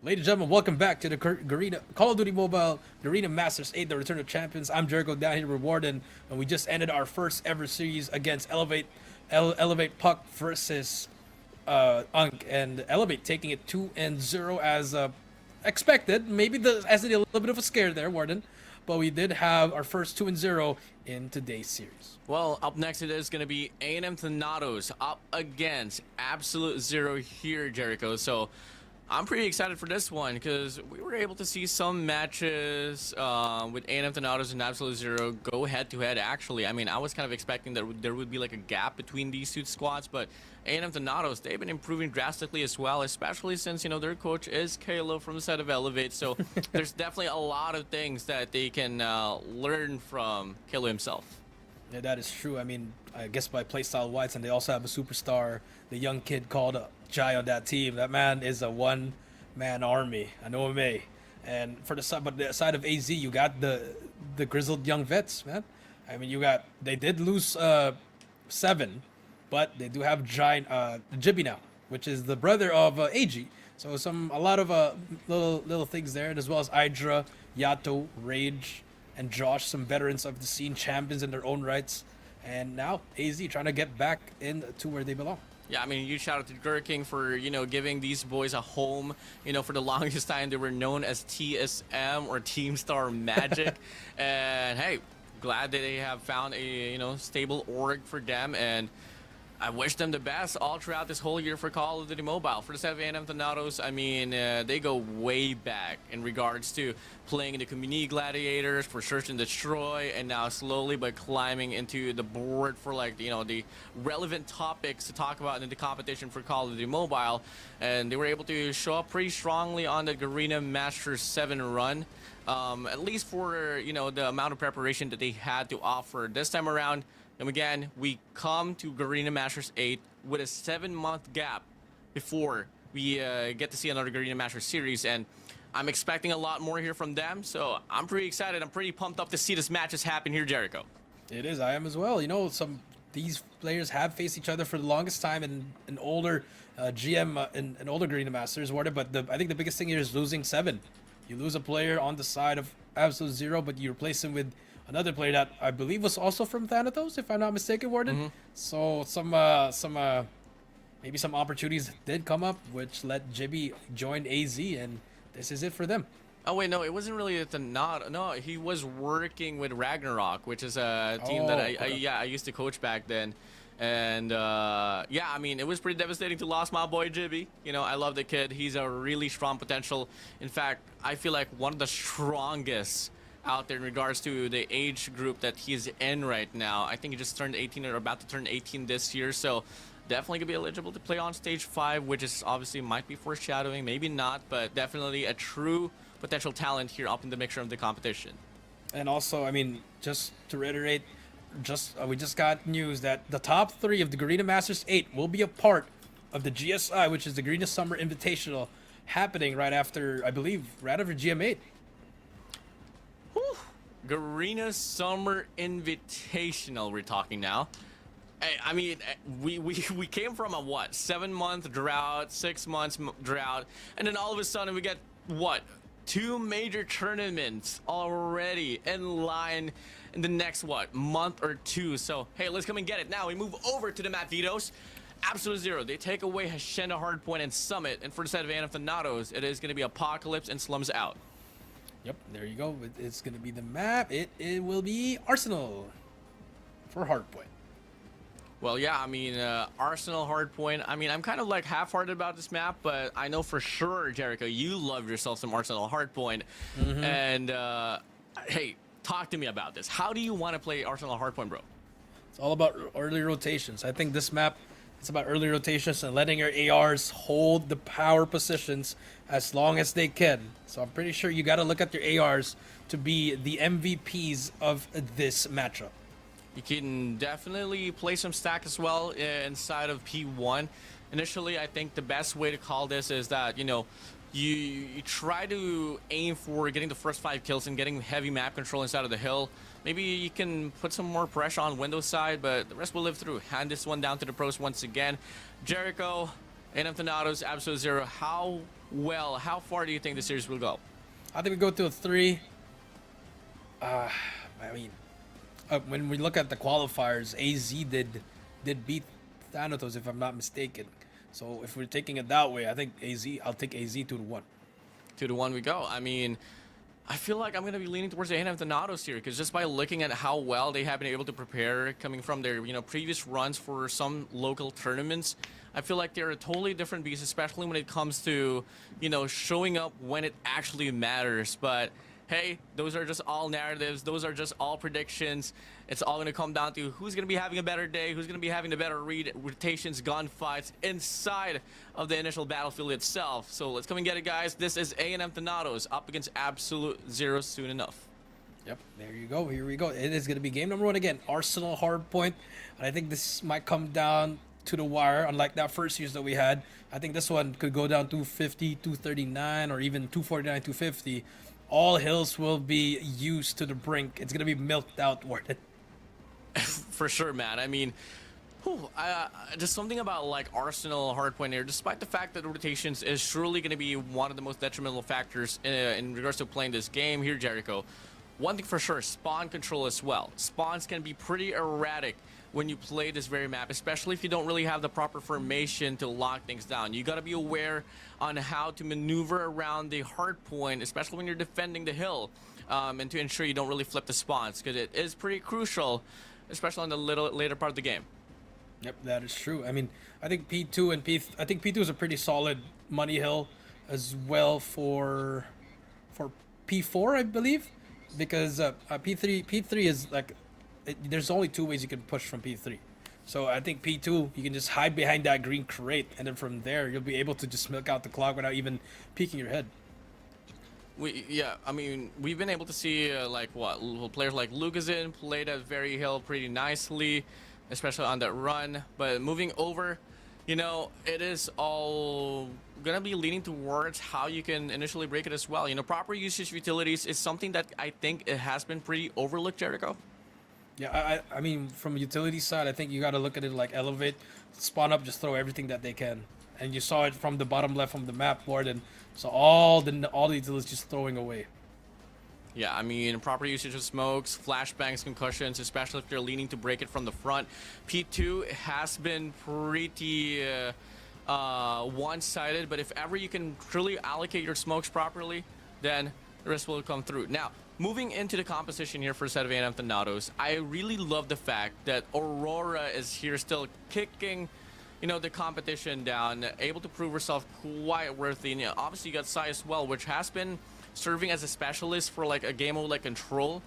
Speaker 4: Ladies and gentlemen, welcome back to the Garena Call of Duty Mobile Garena Masters 8, the Return of Champions. I'm Jericho down here with WardeN, and we just ended our first ever series against Elevate Puck versus Unk, and Elevate taking it 2-0 as expected. Maybe as a little bit of a scare there, WardeN, but we did have our first 2-0 in today's series.
Speaker 3: Well, up next it is going to be A&M Thanatos up against Absolute Zero here, Jericho. So I'm pretty excited for this one because we were able to see some matches with A&M Thanatos and Absolute Zero go head-to-head, actually. I mean, I was kind of expecting that there would be like a gap between these two squads, but A&M Thanatos, they've been improving drastically as well, especially since, you know, their coach is Kalo from the side of Elevate, so there's definitely a lot of things that they can learn from Kalo himself.
Speaker 4: Yeah, that is true. I mean, I guess by playstyle-wise, and they also have a superstar, the young kid called Jai on that team. That man is a one-man army, an OMA. And for the side, but the side of AZ, you got the grizzled young vets, man. I mean, they did lose 7, but they do have giant Jibby now, which is the brother of AG. So a lot of little things there, and as well as Hydra, Yato, Rage, and Josh, some veterans of the scene, champions in their own rights. And now AZ trying to get back into where they belong.
Speaker 3: Yeah, I mean, you shout out to Gurking for, giving these boys a home. For the longest time, they were known as TSM or Team Star Magic. And, hey, glad that they have found a, stable org for them. And I wish them the best all throughout this whole year for Call of Duty Mobile. For the set of A&M Thanatos, I mean, they go way back in regards to playing in the Community Gladiators, for Search and Destroy, and now slowly but climbing into the board for, like, the relevant topics to talk about in the competition for Call of Duty Mobile. And they were able to show up pretty strongly on the Garena Masters 7 run. At least for, the amount of preparation that they had to offer this time around. And again, we come to Garena Masters 8 with a 7-month gap before we get to see another Garena Masters series. And I'm expecting a lot more here from them. So I'm pretty excited. I'm pretty pumped up to see this matches happen here, Jericho.
Speaker 4: It is. I am as well. These players have faced each other for the longest time in an older GM, in older Garena Masters, WardeN. But I think the biggest thing here is losing 7. You lose a player on the side of Absolute Zero, but you replace him with another player that I believe was also from Thanatos, if I'm not mistaken, WardeN. So maybe some opportunities did come up, which let Jibby join AZ, and this is it for them.
Speaker 3: Oh wait, no, it wasn't really at the nod. No, he was working with Ragnarok, which is a team that I used to coach back then. And yeah, I mean, it was pretty devastating to lose my boy Jibby. I love the kid. He's a really strong potential. In fact, I feel like one of the strongest out there in regards to the age group that he's in right now. I think he just turned 18 or about to turn 18 this year, so definitely gonna be eligible to play on stage 5, which is obviously might be foreshadowing, maybe not, but definitely a true potential talent here up in the mixture of the competition.
Speaker 4: And also, I mean, just to reiterate, we just got news that the top 3 of the Garena Masters 8 will be a part of the GSI, which is the Garena Summer Invitational, happening right after, I believe, right after GM8.
Speaker 3: Garena Summer Invitational, we're talking now. I mean, we came from a 7-month drought, 6 months drought, and then all of a sudden we get 2 major tournaments already in line in the next month or 2. So hey, let's come and get it. Now we move over to the map Vetos. Absolute Zero, they take away Asenda, Hardpoint, and Summit, and for the set of A&M Thanatos, it is going to be Apocalypse and Slums out.
Speaker 4: Yep, there you go. It's going to be the map. It will be Arsenal for Hardpoint.
Speaker 3: Well, yeah, I mean, Arsenal, Hardpoint. I mean, I'm kind of like half-hearted about this map, but I know for sure, Jericho, you love yourself some Arsenal, Hardpoint. And, hey, talk to me about this. How do you want to play Arsenal, Hardpoint, bro?
Speaker 4: It's all about early rotations. I think this map, it's about early rotations and letting your ARs hold the power positions as long as they can. So I'm pretty sure you got to look at your ARs to be the MVPs of this matchup.
Speaker 3: You can definitely play some stack as well inside of P1. Initially, I think the best way to call this is that, you try to aim for getting the first 5 kills and getting heavy map control inside of the hill. Maybe you can put some more pressure on Windows side, but the rest will live through. Hand this one down to the pros once again. Jericho, A&M Thanatos, Absolute Zero, how far do you think the series will go?
Speaker 4: I think we go to a 3. I mean, when we look at the qualifiers, AZ did beat Thanatos, if I'm not mistaken. So if we're taking it that way, I think I'll take AZ 2-1.
Speaker 3: 2-1 we go. I mean, I feel like I'm going to be leaning towards the A&M Thanatos here, because just by looking at how well they have been able to prepare coming from their previous runs for some local tournaments, I feel like they're a totally different beast, especially when it comes to showing up when it actually matters. But hey, those are just all narratives. Those are just all predictions. It's all going to come down to who's going to be having a better day, who's going to be having the better rotations, gunfights inside of the initial battlefield itself. So let's come and get it, guys. This is A&M Thanatos up against Absolute Zero soon enough.
Speaker 4: Yep, there you go. Here we go. It is going to be game number 1 again. Arsenal, Hardpoint. And I think this might come down to the wire, unlike that first series that we had. I think this one could go down 250, 239, or even 249, 250. All hills will be used to the brink. It's going to be milked out, WardeN.
Speaker 3: For sure, man. I mean, just something about like Arsenal hardpoint here, despite the fact that the rotations is surely going to be one of the most detrimental factors in regards to playing this game here, Jericho. One thing for sure, spawn control as well. Spawns can be pretty erratic when you play this very map, especially if you don't really have the proper formation to lock things down. You got to be aware on how to maneuver around the hardpoint, especially when you're defending the hill, and to ensure you don't really flip the spawns, because it is pretty crucial, especially on the later part of the game.
Speaker 4: Yep, that is true. I mean, I think P2 and I think P2 is a pretty solid money hill as well for P4, I believe, because P3 is like, there's only two ways you can push from P3. So I think P2, you can just hide behind that green crate, and then from there you'll be able to just milk out the clock without even peeking your head.
Speaker 3: I mean, we've been able to see players like Lugazin play that very hill pretty nicely, especially on that run. But moving over, you know, it is all gonna be leaning towards how you can initially break it as well. You know, proper usage of utilities is something that I think it has been pretty overlooked, Jericho.
Speaker 4: Yeah, I mean, from a utility side, I think you got to look at it like elevate, spawn up, just throw everything that they can. And you saw it from the bottom left from the map board, and so all the utilities just throwing away.
Speaker 3: Yeah, I mean, proper usage of smokes, flashbangs, concussions, especially if you're leaning to break it from the front. P2 has been pretty one-sided, but if ever you can truly allocate your smokes properly, then the rest will come through. Now, moving into the composition here for a set of A&M Thanatos, I really love the fact that Aurora is here still kicking, you know, the competition down, able to prove herself quite worthy. And, you know, obviously you got Sai as well, which has been serving as a specialist for like a game mode like Control.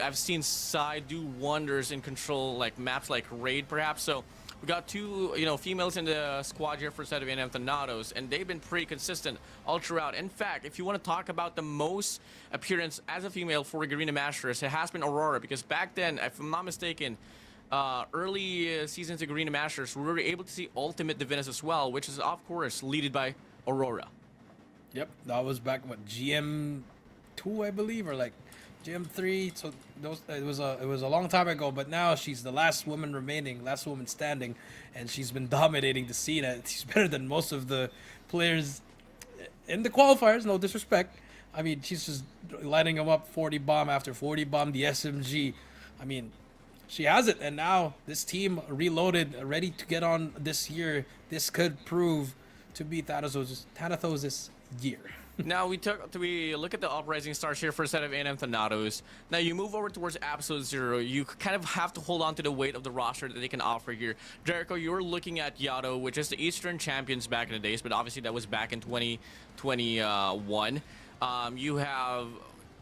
Speaker 3: I've seen Sai do wonders in Control, like maps like Raid perhaps. So we got two, you know, females in the squad here for a set of A&M Thanatos, and they've been pretty consistent all throughout. In fact, if you want to talk about the most appearance as a female for Garena Masters, it has been Aurora, because back then, if I'm not mistaken, early seasons of Garena Masters, we were able to see Ultimate Divinus as well, which is of course led by Aurora.
Speaker 4: Yep, that was back GM2, I believe, or like GM3. So it was a long time ago, but now she's the last woman remaining, last woman standing, and she's been dominating the scene. She's better than most of the players in the qualifiers, no disrespect. I mean, she's just lighting them up 40 bomb after 40 bomb, the SMG. I mean, she has it, and now this team reloaded, ready to get on this year. This could prove to be Thanatos' year.
Speaker 3: Now we look at the uprising stars here for a set of A&M Thanatos. Now you move over towards Absolute Zero. You kind of have to hold on to the weight of the roster that they can offer here. Jericho, you're looking at Yato, which is the Eastern champions back in the days, but obviously that was back in 2021. You have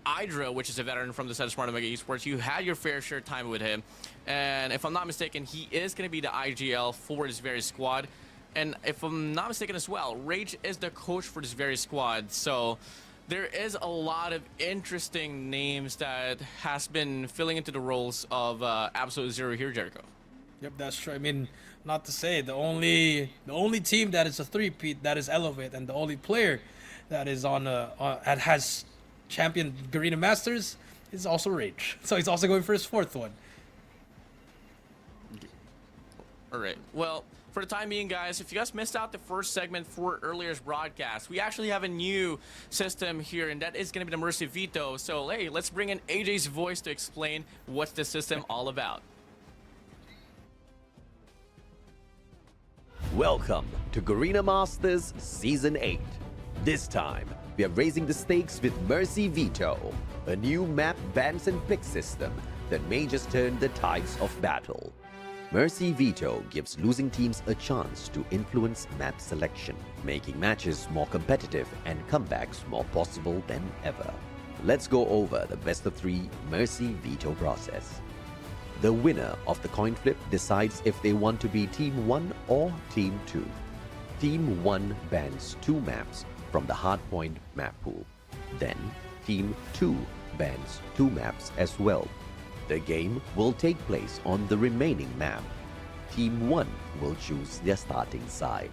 Speaker 3: Hydra, which is a veteran from the set of Smart Omega Esports. You had your fair share time with him, and if I'm not mistaken, he is going to be the IGL for this very squad. And if I'm not mistaken as well, Rage is the coach for this very squad. So there is a lot of interesting names that has been filling into the roles of Absolute Zero here, Jericho.
Speaker 4: Yep, that's true. I mean, not to say the only team that is a three-peat that is Elevate, and the only player that is has champion Garena Masters is also Rage. So he's also going for his fourth one.
Speaker 3: All right. Well, for the time being, guys, if you guys missed out the first segment for earlier's broadcast, we actually have a new system here, and that is going to be the Mercy Veto. So, hey, let's bring in AJ's voice to explain what's the system all about.
Speaker 1: Welcome to Garena Masters Season 8. This time, we are raising the stakes with Mercy Veto, a new map bans and pick system that may just turn the tides of battle. Mercy Veto gives losing teams a chance to influence map selection, making matches more competitive and comebacks more possible than ever. Let's go over the best of 3 Mercy Veto process. The winner of the coin flip decides if they want to be Team 1 or Team 2. Team 1 bans 2 maps from the hardpoint map pool. Then, Team 2 bans 2 maps as well. The game will take place on the remaining map. Team 1 will choose their starting side.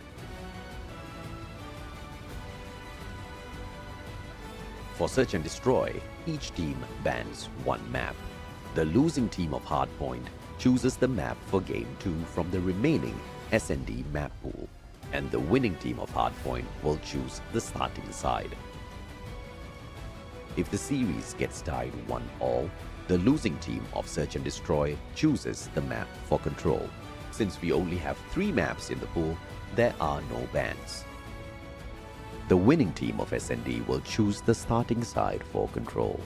Speaker 1: For Search and Destroy, each team bans one map. The losing team of Hardpoint chooses the map for Game 2 from the remaining Asenda map pool, and the winning team of Hardpoint will choose the starting side. If the series gets tied 1-all, the losing team of Search and Destroy chooses the map for Control. Since we only have 3 maps in the pool, there are no bans. The winning team of Asenda will choose the starting side for Control.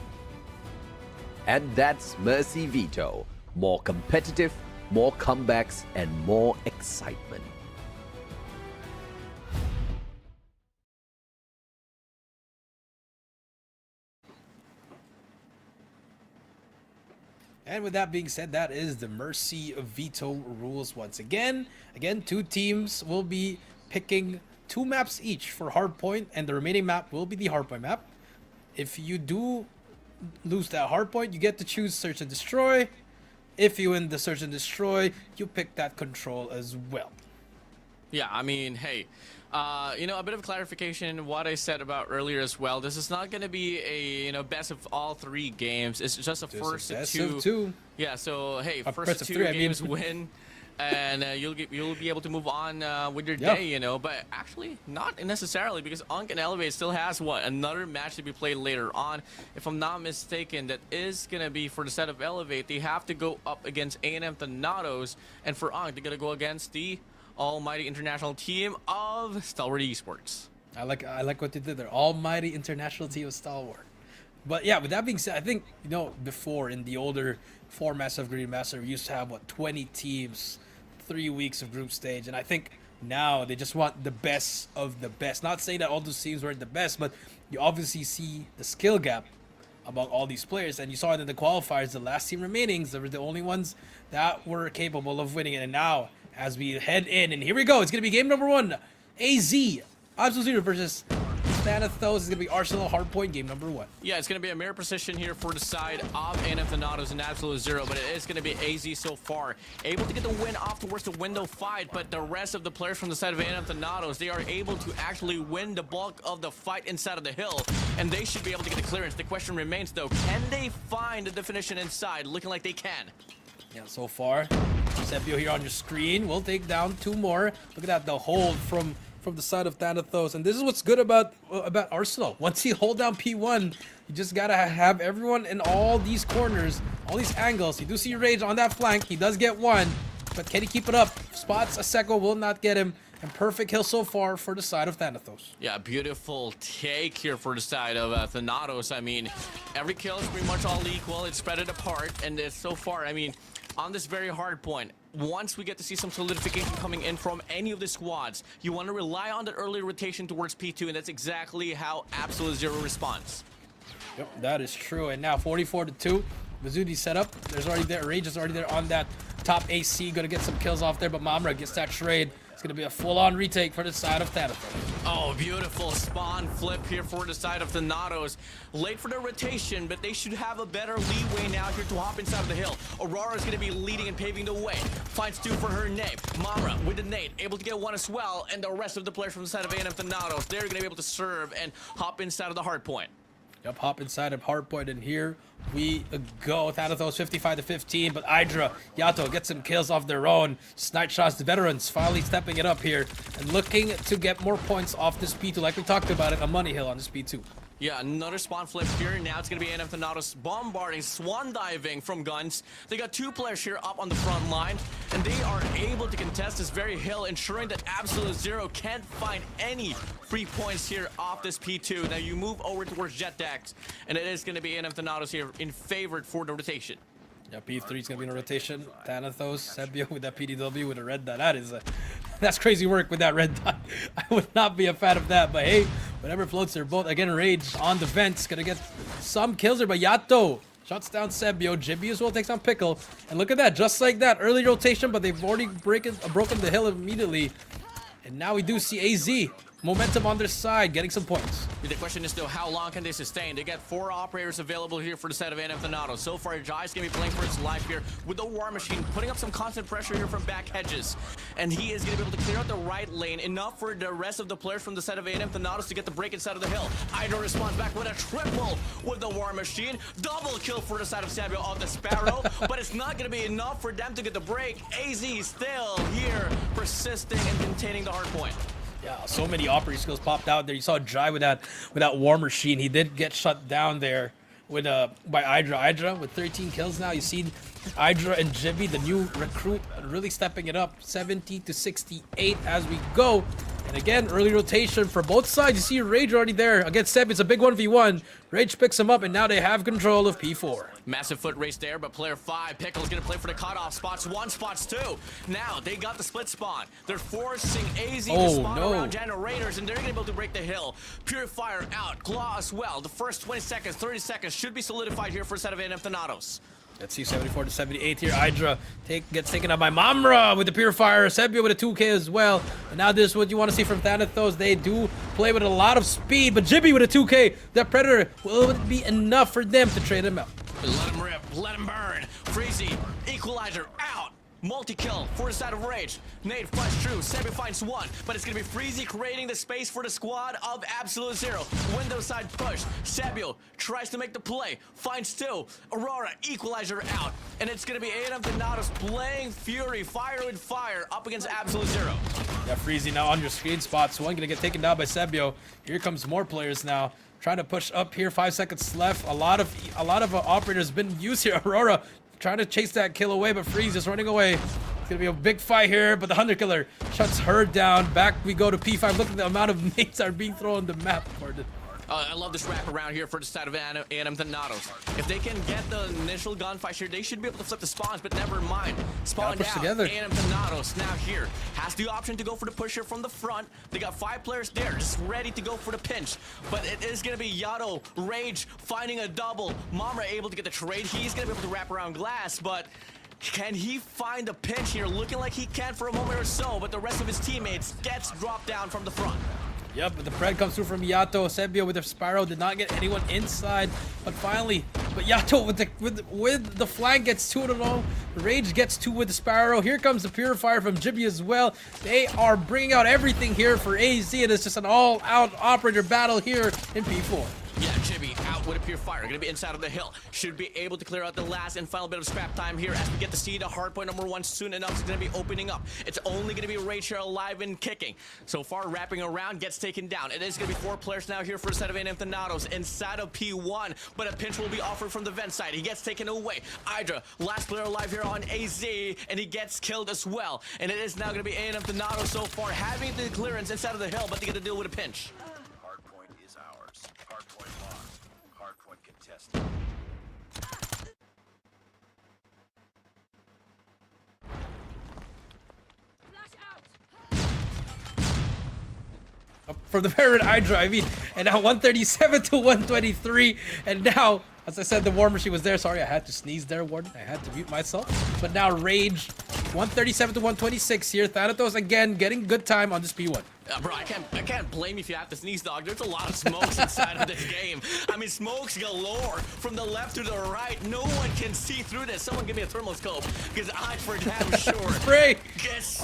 Speaker 1: And that's Mercy Veto. More competitive, more comebacks, and more excitement.
Speaker 4: And with that being said, that is the Mercy Veto rules once again. Again, 2 teams will be picking 2 maps each for Hardpoint, and the remaining map will be the Hardpoint map. If you do lose that Hardpoint, you get to choose Search and Destroy. If you win the Search and Destroy, you pick that Control as well.
Speaker 3: Yeah, I mean, hey, you know, a bit of clarification what I said about earlier as well. This is not going to be a, best of all 3 games. It's just a first of two. Yeah, so hey, first of 2 games win, and you'll be able to move on with your day, But actually, not necessarily, because Unk and Elevate still has another match to be played later on. If I'm not mistaken, that is gonna be for the set of Elevate. They have to go up against A&M Thanatos, and for Unk, they're gonna go against the almighty international team of Stalwart Esports.
Speaker 4: I like what you did there. Almighty international team of Stalwart. But yeah, with that being said, I think before in the older formats of Grandmaster, we used to have 20 teams, 3 weeks of group stage, and I think now they just want the best of the best. Not saying that all those teams weren't the best, but you obviously see the skill gap among all these players, and you saw it in the qualifiers. The last team remaining, they were the only ones that were capable of winning it. And now, as we head in, and here we go, it's gonna be game number 1, AZ Absolute Zero versus Thanatos. Is gonna be Arsenal Hardpoint game number 1.
Speaker 3: Yeah, it's gonna be a mirror position here for the side of A&M Thanatos and Absolute Zero, but it is gonna be AZ so far. Able to get the win off towards the window fight, but the rest of the players from the side of A&M Thanatos, they are able to actually win the bulk of the fight inside of the hill, and they should be able to get the clearance. The question remains though, can they find the definition inside? Looking like they can.
Speaker 4: Yeah, so far, Sepio here on your screen will take down 2 more. Look at that, the hold from the side of Thanatos. And this is what's good about Arsenal. Once you hold down P1, you just gotta have everyone in all these corners, all these angles. You do see Rage on that flank. He does get 1, but can he keep it up? Spots Aseko will not get him. And perfect kill so far for the side of Thanatos.
Speaker 3: Yeah, beautiful take here for the side of Thanatos. I mean, every kill is pretty much all equal. It's spread it apart, and so far, I mean, on this very hard point, once we get to see some solidification coming in from any of the squads, you want to rely on the early rotation towards P2, and that's exactly how Absolute Zero responds.
Speaker 4: Yep, that is true. And now 44-2. Mizudi's set up. There's already there. Rage is already there on that top AC. Gonna get some kills off there, but Mamra gets that trade. It's gonna be a full-on retake for the side of Thanatos.
Speaker 3: Oh, beautiful spawn flip here for the side of Thanatos. Late for the rotation, but they should have a better leeway now here to hop inside of the hill. Aurora is gonna be leading and paving the way. Finds 2 for her nade. Mamra with the nade, able to get 1 as well, and the rest of the players from the side of A&M Thanatos, they're gonna be able to serve and hop inside of the hard point.
Speaker 4: Yep, hop inside of Hardpoint, and here we go. Thanatos 55-15, but Hydra, Yato get some kills off their own. Snipe shots, the veterans finally stepping it up here and looking to get more points off this P2, like we talked about it, a money hill on this P2.
Speaker 3: Yeah, another spawn flip here. Now it's going to be A&M Thanatos bombarding, swan diving from guns. They got 2 players here up on the front line, and they are able to contest this very hill, ensuring that Absolute Zero can't find any free points here off this P2. Now you move over towards Jet Decks, and it is going to be A&M Thanatos here in favor for the rotation.
Speaker 4: Yeah, P3 is going to be in a rotation. Thanatos, Sebio with that PDW with a red dot. That's crazy work with that red dot. I would not be a fan of that, but hey, whatever floats their boat. Again, Rage on the vents. Going to get some kills there, but Yato shuts down Sebio. Jibby as well takes on Pickle. And look at that, just like that. Early rotation, but they've already broken the hill immediately. And now we do see AZ momentum on their side, getting some points.
Speaker 3: The question is, though, how long can they sustain? They got 4 operators available here for the set of Thanatos. So far, Jai's going to be playing for his life here with the War Machine, putting up some constant pressure here from back hedges. And he is going to be able to clear out the right lane, enough for the rest of the players from the set of Thanatos to get the break inside of the hill. Hydra responds back with a triple with the War Machine. Double kill for the side of Sabio of the Sparrow, but it's not going to be enough for them to get the break. AZ still here, persisting and containing the hard point.
Speaker 4: Yeah, so many operating skills popped out there. You saw Jai with that War Machine. He did get shut down there with by Hydra with 13 kills now. You see Hydra and Jibby, the new recruit, really stepping it up, 70 to 68 as we go. And again, early rotation for both sides. You see Rage already there against Seb. It's a big 1v1. Rage picks him up, and now they have control of P4.
Speaker 3: Massive foot race there, but player 5, Pickle's gonna play for the cutoff. Spots 1, spots 2. Now, they got the split spawn. They're forcing AZ to spawn around generators, and they're gonna be able to break the hill. Purifier out, Claw as well. The first 20 seconds, 30 seconds should be solidified here for a set of Thanatos.
Speaker 4: Let's see, 74 to 78 here. Hydra gets taken out by Mamra with the Purifier. Sebia with a 2K as well. And now this is what you want to see from Thanatos. They do play with a lot of speed, but Jibby with a 2K. That Predator, will it be enough for them to trade him out?
Speaker 3: Let him rip, let him burn. Freezy, Equalizer out. Multi-kill for the side of Rage. Nade flash through, Sebi finds 1, but it's gonna be Freezy creating the space for the squad of Absolute Zero. Window side push, Sabio tries to make the play, finds 2, Aurora, Equalizer out, and it's gonna be Thanatos playing Fury, fire with fire, up against Absolute Zero.
Speaker 4: Yeah, Freezy now on your screen, spots 1, gonna get taken down by Sebio. Here comes more players now. Trying to push up here, 5 seconds left. A lot of operators been used here. Aurora trying to chase that kill away, but Freeze is running away. It's gonna be a big fight here, but the Hunter Killer shuts her down. Back we go to P5. Look at the amount of mates that are being thrown on the map.
Speaker 3: I love this wrap around here for the side of Thanatos. If they can get the initial gunfight here, they should be able to flip the spawns, but never mind. Spawn down,
Speaker 4: together.
Speaker 3: Thanatos now here has the option to go for the push here from the front. They got 5 players there, just ready to go for the pinch. But it is going to be Yato, Rage, finding a double. Mamra able to get the trade. He's going to be able to wrap around glass, but can he find the pinch here? Looking like he can for a moment or so, but the rest of his teammates gets dropped down from the front.
Speaker 4: Yep, but the Pred comes through from Yato. Sebio with the Sparrow did not get anyone inside, but finally, Yato with the flank gets 2 in a row. Rage gets 2 with the Sparrow. Here comes the Purifier from Jibby as well. They are bringing out everything here for AZ, and it's just an all-out operator battle here in P4.
Speaker 3: Yeah, Jibby out with a Purifier. Gonna be inside of the hill. Should be able to clear out the last and final bit of scrap time here as we get to see the hardpoint number 1 soon enough. It's gonna be opening up. It's only gonna be Rage here alive and kicking. So far, wrapping around, gets taken down. It is gonna be 4 players now here for a set of Thanatos inside of P1, but a pinch will be offered from the vent side. He gets taken away. Hydra, last player alive here on AZ, and he gets killed as well. And it is now gonna be Thanatos so far having the clearance inside of the hill, but they get to deal with a pinch.
Speaker 4: From the Parent Hydra, I mean, and now 137 to 123, and now, as I said, the War Machine was there. Sorry, I had to sneeze there, Warden. I had to mute myself. But now Rage, 137 to 126 here. Thanatos again getting good time on this P1.
Speaker 3: Bro, I can't blame you if you have to sneeze, dog. There's a lot of smokes inside of this game. I mean, smokes galore from the left to the right. No one can see through this. Someone give me a thermal scope, because I'm for damn sure.
Speaker 4: Spray!
Speaker 3: Guess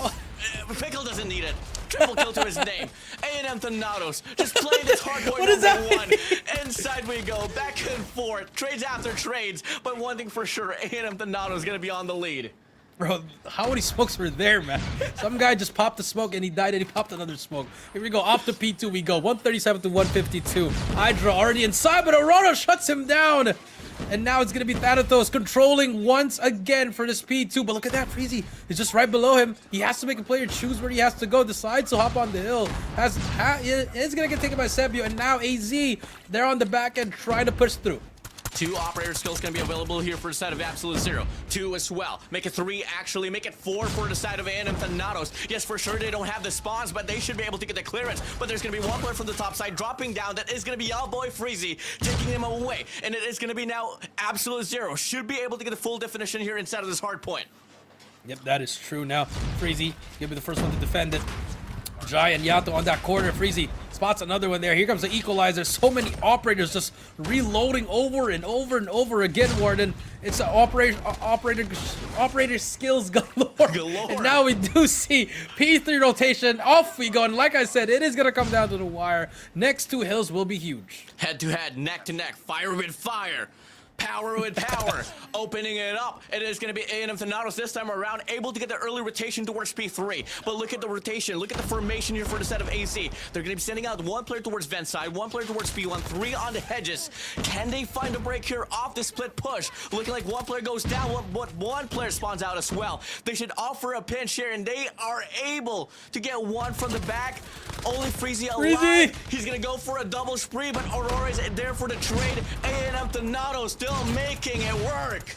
Speaker 3: Pickle doesn't need it. Triple kill to his name. Thanatos just playing this hardpoint number 1. Inside we go, back and forth, trades after trades. But one thing for sure, Thanatos is gonna be on the lead.
Speaker 4: Bro, how many smokes were there, man? Some guy just popped the smoke and he died and he popped another smoke. Here we go, off to P2 we go, 137 to 152. Hydra already inside, but Aurora shuts him down. And now it's going to be Thanatos controlling once again for this P2. But look at that, Freezy is just right below him. He has to make a player choose where he has to go. Decides to hop on the hill. It's going to get taken by Sebio. And now AZ, they're on the back end trying to push through.
Speaker 3: 2 operator skills going to be available here for the side of Absolute Zero. 2 as well. Make it 3, actually. Make it 4 for the side of Thanatos. Yes, for sure, they don't have the spawns, but they should be able to get the clearance. But there's going to be 1 player from the top side dropping down. That is going to be our boy Freezy, taking him away. And it is going to be now Absolute Zero. Should be able to get a full definition here inside of this hard point.
Speaker 4: Yep, that is true. Now, Freezy, gonna be the first one to defend it. Jai and Yato on that corner. Freezy spots another one there. Here comes the equalizer. So many operators just reloading over and over and over again, WardeN. It's an operator skills galore. And now we do see P3 rotation. Off we go. And like I said, it is going to come down to the wire. Next two hills will be huge.
Speaker 3: Head to head, neck to neck, fire with fire. Power with power, opening it up. It is going to be A&M Thanatos this time around, able to get the early rotation towards P3. But look at the rotation, look at the formation here for the set of AC. They're going to be sending out one player towards vent side, one player towards P1, 3 on the hedges. Can they find a break here off the split push? Looking like one player goes down, one player spawns out as well. They should offer a pinch here, and they are able to get one from the back. Only Freezy alive. He's going to go for a double spree, but Aurora is there for the trade. A&M Thanatos still making it work.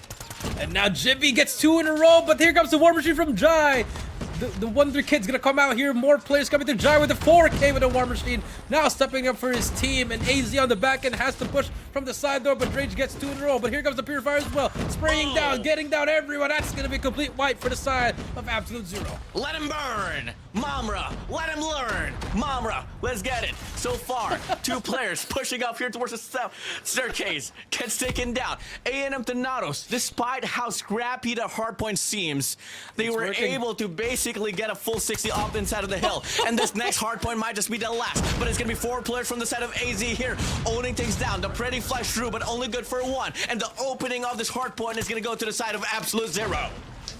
Speaker 4: And now Jibby gets 2 in a row, but here comes the War Machine from Jai. The Wonder Kid's gonna come out here. More players coming to Jai with the 4K with the War Machine. Now stepping up for his team, and AZ on the back end has to push from the side door, but Rage gets 2 in a row. But here comes the Purifier as well. Spraying down, getting down everyone. That's gonna be a complete wipe for the side of Absolute Zero.
Speaker 3: Let him burn. Mamra, let him learn. Mamra, let's get it. So far, 2 players pushing up here towards the staircase. Gets taken down. A&M Thanatos, despite how scrappy the hardpoint seems, they were able to basically get a full 60 off the inside of the hill. And this next hardpoint might just be the last. But it's going to be 4 players from the side of AZ here, owning things down. The pretty flash through, but only good for 1. And the opening of this hardpoint is going to go to the side of Absolute Zero.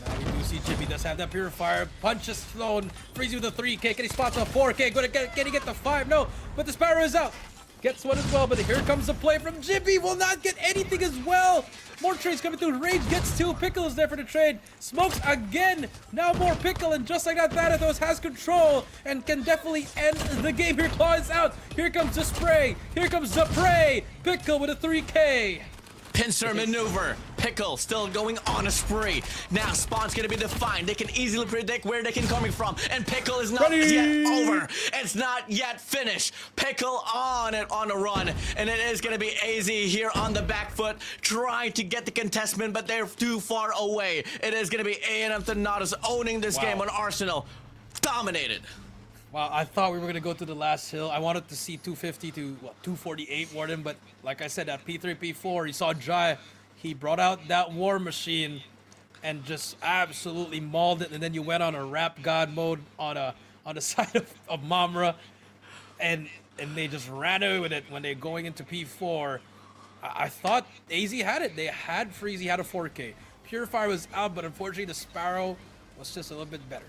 Speaker 4: Now we do see Jibby does have that Purifier. Punches thrown. Freezy with a 3K. Can he spot the 4K? Can he get the 5? No. But the Sparrow is out. Gets one as well, but here comes the play from Jibby. Will not get anything as well. More trades coming through. Rage gets 2. Pickle is there for the trade. Smokes again. Now more Pickle, and just like that, Thanatos has control and can definitely end the game. Here, Claw is out. Here comes the spray. Here comes the prey. Pickle with a 3K.
Speaker 3: Pincer maneuver. Pickle still going on a spree. Now spawn's gonna be defined. They can easily predict where they can coming from. And Pickle is not yet over. It's not yet finished. Pickle on it on a run. And it is gonna be AZ here on the back foot, trying to get the contestment, but they're too far away. It is gonna be A&M Thanatos owning this game on Arsenal. Dominated.
Speaker 4: Wow, I thought we were going to go to the last hill. I wanted to see 250 to 248 WardeN, but like I said, at P3, P4, you saw Jai. He brought out that War Machine and just absolutely mauled it. And then you went on a Rap God mode on the side of Mamra, and they just ran away with it when they're going into P4. I thought AZ had it. They had Freezy, had a 4K. Purifier was out, but unfortunately the Sparrow was just a little bit better.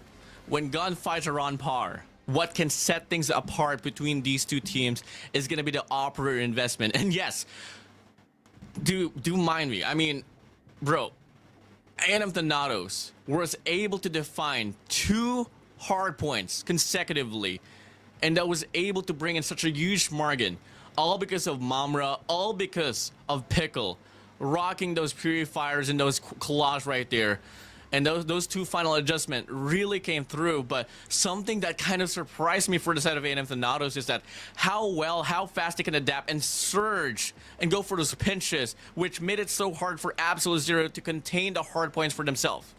Speaker 3: When gunfights are on par, what can set things apart between these two teams is going to be the operator investment. And yes, do mind me. I mean, bro, A&M Thanatos was able to define 2 hardpoints consecutively, and that was able to bring in such a huge margin, all because of Mamra, all because of Pickle, rocking those purifiers and those claws right there. And those 2 final adjustments really came through. But something that kind of surprised me for the side of A&M Thanatos is that how fast they can adapt and surge and go for those pinches, which made it so hard for Absolute Zero to contain the hard points for themselves.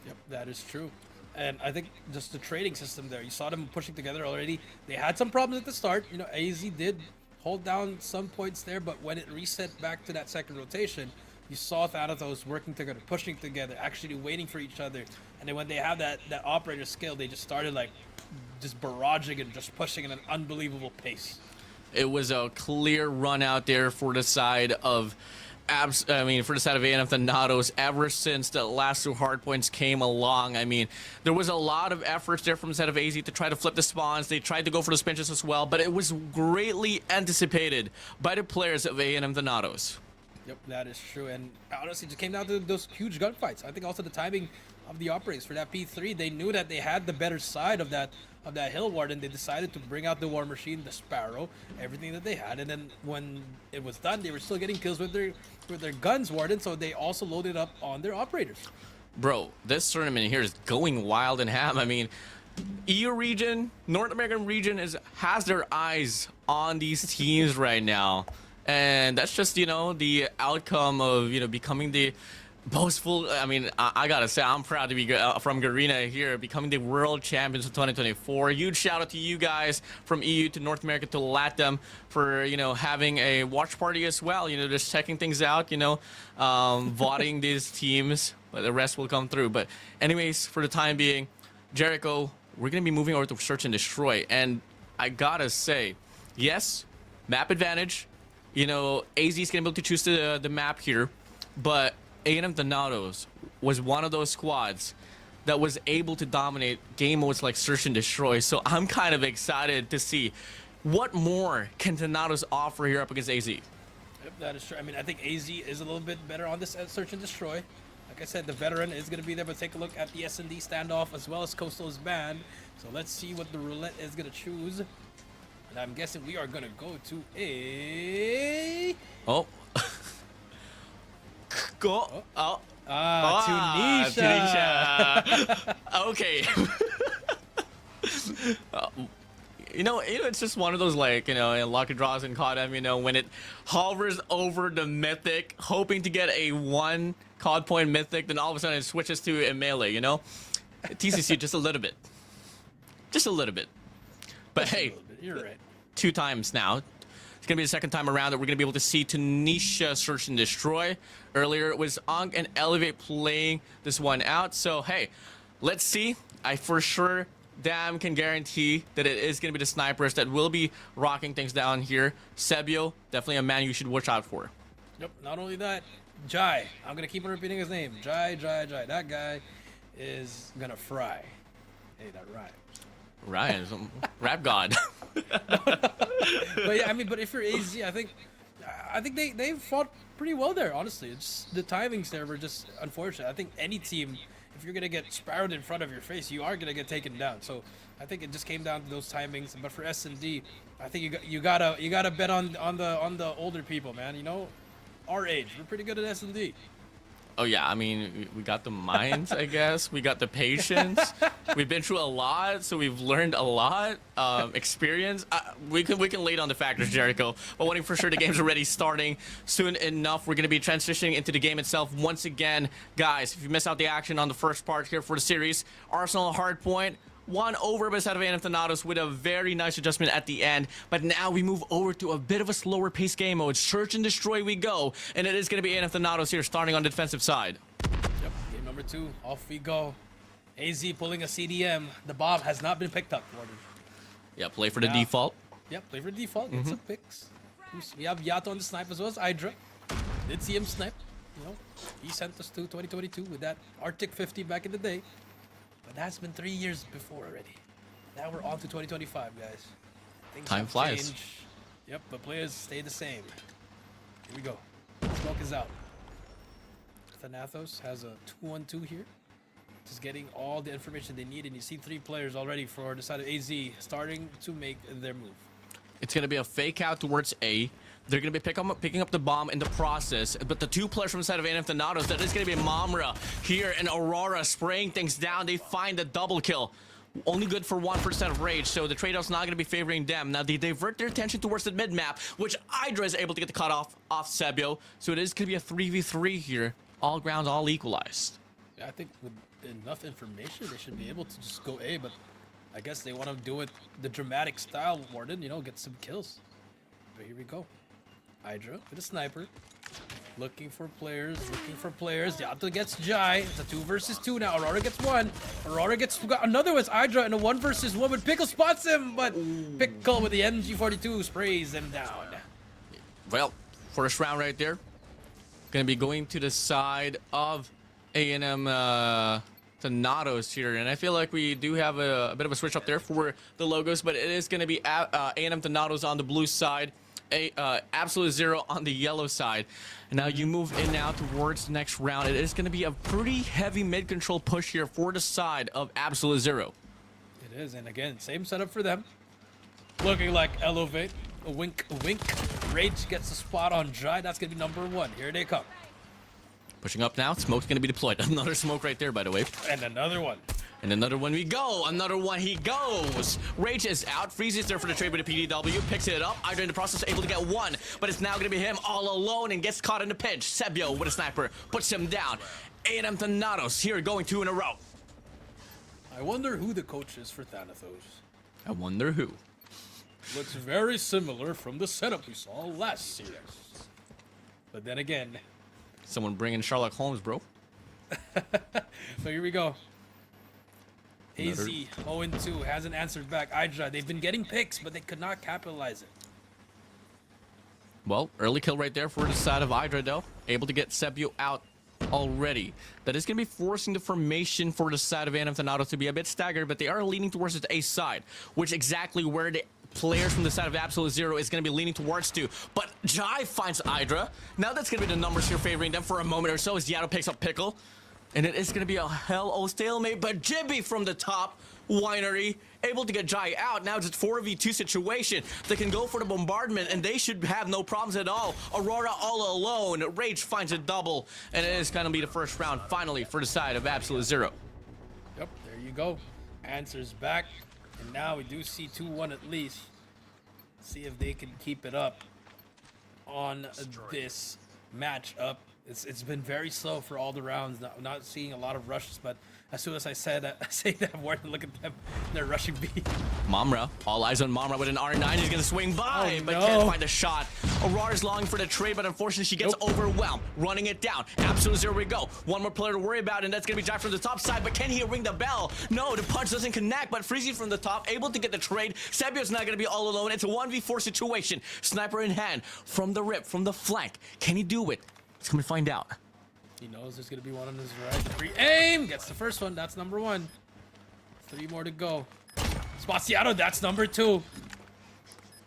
Speaker 4: Yep, that is true. And I think just the trading system there, you saw them pushing together already. They had some problems at the start. You know, AZ did hold down some points there, but when it reset back to that second rotation, you saw Thanatos working together, pushing together, actually waiting for each other. And then when they have that operator skill, they just started like just barraging and just pushing at an unbelievable pace.
Speaker 3: It was a clear run out there for the side of for the side of A&M Thanatos ever since the last 2 hardpoints came along. I mean, there was a lot of efforts there from the side of AZ to try to flip the spawns. They tried to go for those pinches as well, but it was greatly anticipated by the players of A&M Thanatos.
Speaker 4: Yep, that is true, and honestly, it just came down to those huge gunfights. I think also the timing of the operators for that P3. They knew that they had the better side of that hill WardeN. They decided to bring out the War Machine, the Sparrow, everything that they had, and then when it was done, they were still getting kills with their guns, WardeN. So they also loaded up on their operators. Bro,
Speaker 3: this tournament here is going wild and ham. I mean, EU region, North American region has their eyes on these teams right now. And that's just, you know, the outcome of, you know, becoming the boastful. I mean, I gotta say, I'm proud to be from Garena here, becoming the world champions of 2024. Huge shout out to you guys from EU to North America to LATAM for, you know, having a watch party as well. You know, just checking things out, you know, voting these teams, but the rest will come through. But anyways, for the time being, Jericho, we're gonna be moving over to search and destroy. And I gotta say, yes, map advantage. You know, AZ is gonna be able to choose the map here, but A&M Thanatos was one of those squads that was able to dominate game modes like Search and Destroy. So I'm kind of excited to see what more can Thanatos offer here up against AZ.
Speaker 4: Yep, that is true. I mean, I think AZ is a little bit better on this Search and Destroy. Like I said, the veteran is going to be there, but take a look at the S&D standoff as well as Coastal's band. So let's see what the roulette is going to choose. And I'm guessing we are going to go to a...
Speaker 3: Oh. Go. Oh.
Speaker 4: Tunisha.
Speaker 3: Tunisha. Okay. You know, it's just one of those, like, you know, in lucky draws and COD, you know, when it hovers over the mythic, hoping to get a 1 COD point mythic, then all of a sudden it switches to a melee, you know? TCC just a little bit. Just a little bit. But just hey,
Speaker 4: you're right.
Speaker 3: 2 times now. It's going to be the second time around that we're going to be able to see Tunisha Search and Destroy. Earlier it was Ankh and Elevate playing this one out. So, hey, let's see. I for sure damn can guarantee that it is going to be the snipers that will be rocking things down here. Sebio, definitely a man you should watch out for.
Speaker 4: Yep, not only that, Jai. I'm going to keep on repeating his name. Jai. That guy is going to fry. Hey, that rhymes.
Speaker 3: Ryan, rap god.
Speaker 4: But yeah, I mean, but if you're AZ, I think they fought pretty well there. Honestly, it's just, the timings there were just unfortunate. I think any team, if you're gonna get sparrowed in front of your face, you are gonna get taken down. So I think it just came down to those timings. But for S&D, I think you gotta bet on the older people, man. You know, our age, we're pretty good at S&D.
Speaker 3: Oh yeah, I mean, we got the minds, I guess. We got the patience. We've been through a lot, so we've learned a lot. Experience. We can lay it on the factors, Jericho. But wanting for sure, the game's already starting soon enough. We're gonna be transitioning into the game itself once again, guys. If you missed out the action on the first part here for the series, Arsenal hardpoint. 1 over by the side of A&M Thanatos with a very nice adjustment at the end. But now we move over to a bit of a slower pace game mode. Search and Destroy we go. And it is going to be A&M Thanatos here starting on the defensive side.
Speaker 4: Yep, game number 2. Off we go. AZ pulling a CDM. The bomb has not been picked up, WardeN.
Speaker 3: Yeah, play for the default.
Speaker 4: Yep, play for the default. Get some picks. We have Yato on the snipe as well as Hydra. Did see him snipe. You know, he sent us to 2022 with that Arctic 50 back in the day. But that's been 3 years before already. Now we're on to 2025, guys. Things
Speaker 3: Time flies.
Speaker 4: Changed. Yep, but players stay the same. Here we go. Smoke is out. Thanatos has a 2-1-2 here. Just getting all the information they need, and you see 3 players already for the side of AZ starting to make their move.
Speaker 3: It's going to be a fake out towards A. They're going to be picking up the bomb in the process. But the 2 players from the side of A&M Thanatos, that is going to be Mamra here and Aurora spraying things down. They find the double kill. Only good for 1 for the side of Rage, so the trade-off's not going to be favoring them. Now they divert their attention towards the mid-map, which Hydra is able to get the cut off Sebio. So it is going to be a 3v3 here. All grounds, all equalized.
Speaker 4: Yeah, I think with enough information, they should be able to just go A, but I guess they want to do it the dramatic style, WardeN, you know, get some kills. But here we go. Hydra with a sniper. Looking for players. Yato gets Jai. It's a 2 versus 2 now. Aurora gets 1. Aurora gets another with Hydra and a 1 versus 1, but Pickle spots him, but Pickle with the MG42 sprays him down.
Speaker 3: Well, first round right there. Gonna be going to the side of A&M Thanatos here, and I feel like we do have a bit of a switch up there for the logos, but it is gonna be A&M Thanatos on the blue side. Absolute Zero on the yellow side. And now you move in now towards the next round. It is going to be a pretty heavy mid-control push here for the side of Absolute Zero.
Speaker 4: It is, and again, same setup for them. Looking like Elevate. A wink, a wink. Rage gets a spot on Jai. That's going to be number 1. Here they come.
Speaker 3: Pushing up now. Smoke's going to be deployed. Another smoke right there, by the way.
Speaker 4: And another one.
Speaker 3: And another one we go. Another one he goes. Rage is out. Freeze is there for the trade with the PDW. Picks it up. Hydra in the process able to get one. But it's now going to be him all alone and gets caught in the pinch. Sebio with a sniper puts him down. A&M Thanatos here going 2 in a row.
Speaker 4: I wonder who the coach is for Thanatos.
Speaker 3: I wonder who.
Speaker 4: Looks very similar from the setup we saw last series. But then again.
Speaker 3: Someone bringing Sherlock Holmes, bro.
Speaker 4: So here we go. AZ 0-2 hasn't answered back. Hydra, they've been getting picks, but they could not capitalize it.
Speaker 3: Well, early kill right there for the side of Hydra, though. Able to get Sebio out already. That is going to be forcing the formation for the side of A&M Thanatos to be a bit staggered, but they are leaning towards the A side, which exactly where the players from the side of Absolute Zero is going to be leaning towards to. But Jai finds Hydra. Now that's going to be the numbers here favoring them for a moment or so as Yato picks up Pickle. And it is going to be a hell-o stalemate, but Jibby from the top, Winery, able to get Jai out. Now it's a 4v2 situation. They can go for the bombardment, and they should have no problems at all. Aurora all alone. Rage finds a double, and it is going to be the first round, finally, for the side of Absolute Zero.
Speaker 4: Yep, there you go. Answers back. And now we do see 2-1 at least. See if they can keep it up on this matchup. It's been very slow for all the rounds. Not seeing a lot of rushes, but as soon as I say that, WardeN, look at them. They're rushing B.
Speaker 3: Mamra, all eyes on Mamra with an R9. He's going to swing by, but can't find a shot. Aurora's longing for the trade, but unfortunately she gets overwhelmed. Running it down. Absolute Zero we go. One more player to worry about, and that's going to be Jai from the top side, but can he ring the bell? No, the punch doesn't connect, but Freezy from the top, able to get the trade. Sebio's not going to be all alone. It's a 1v4 situation. Sniper in hand, from the rip, from the flank. Can he do it? Let's come and find out.
Speaker 4: He knows there's going to be one on his right. Free aim! Gets the first one. That's number 1. 3 more to go. Spaciato, that's number 2.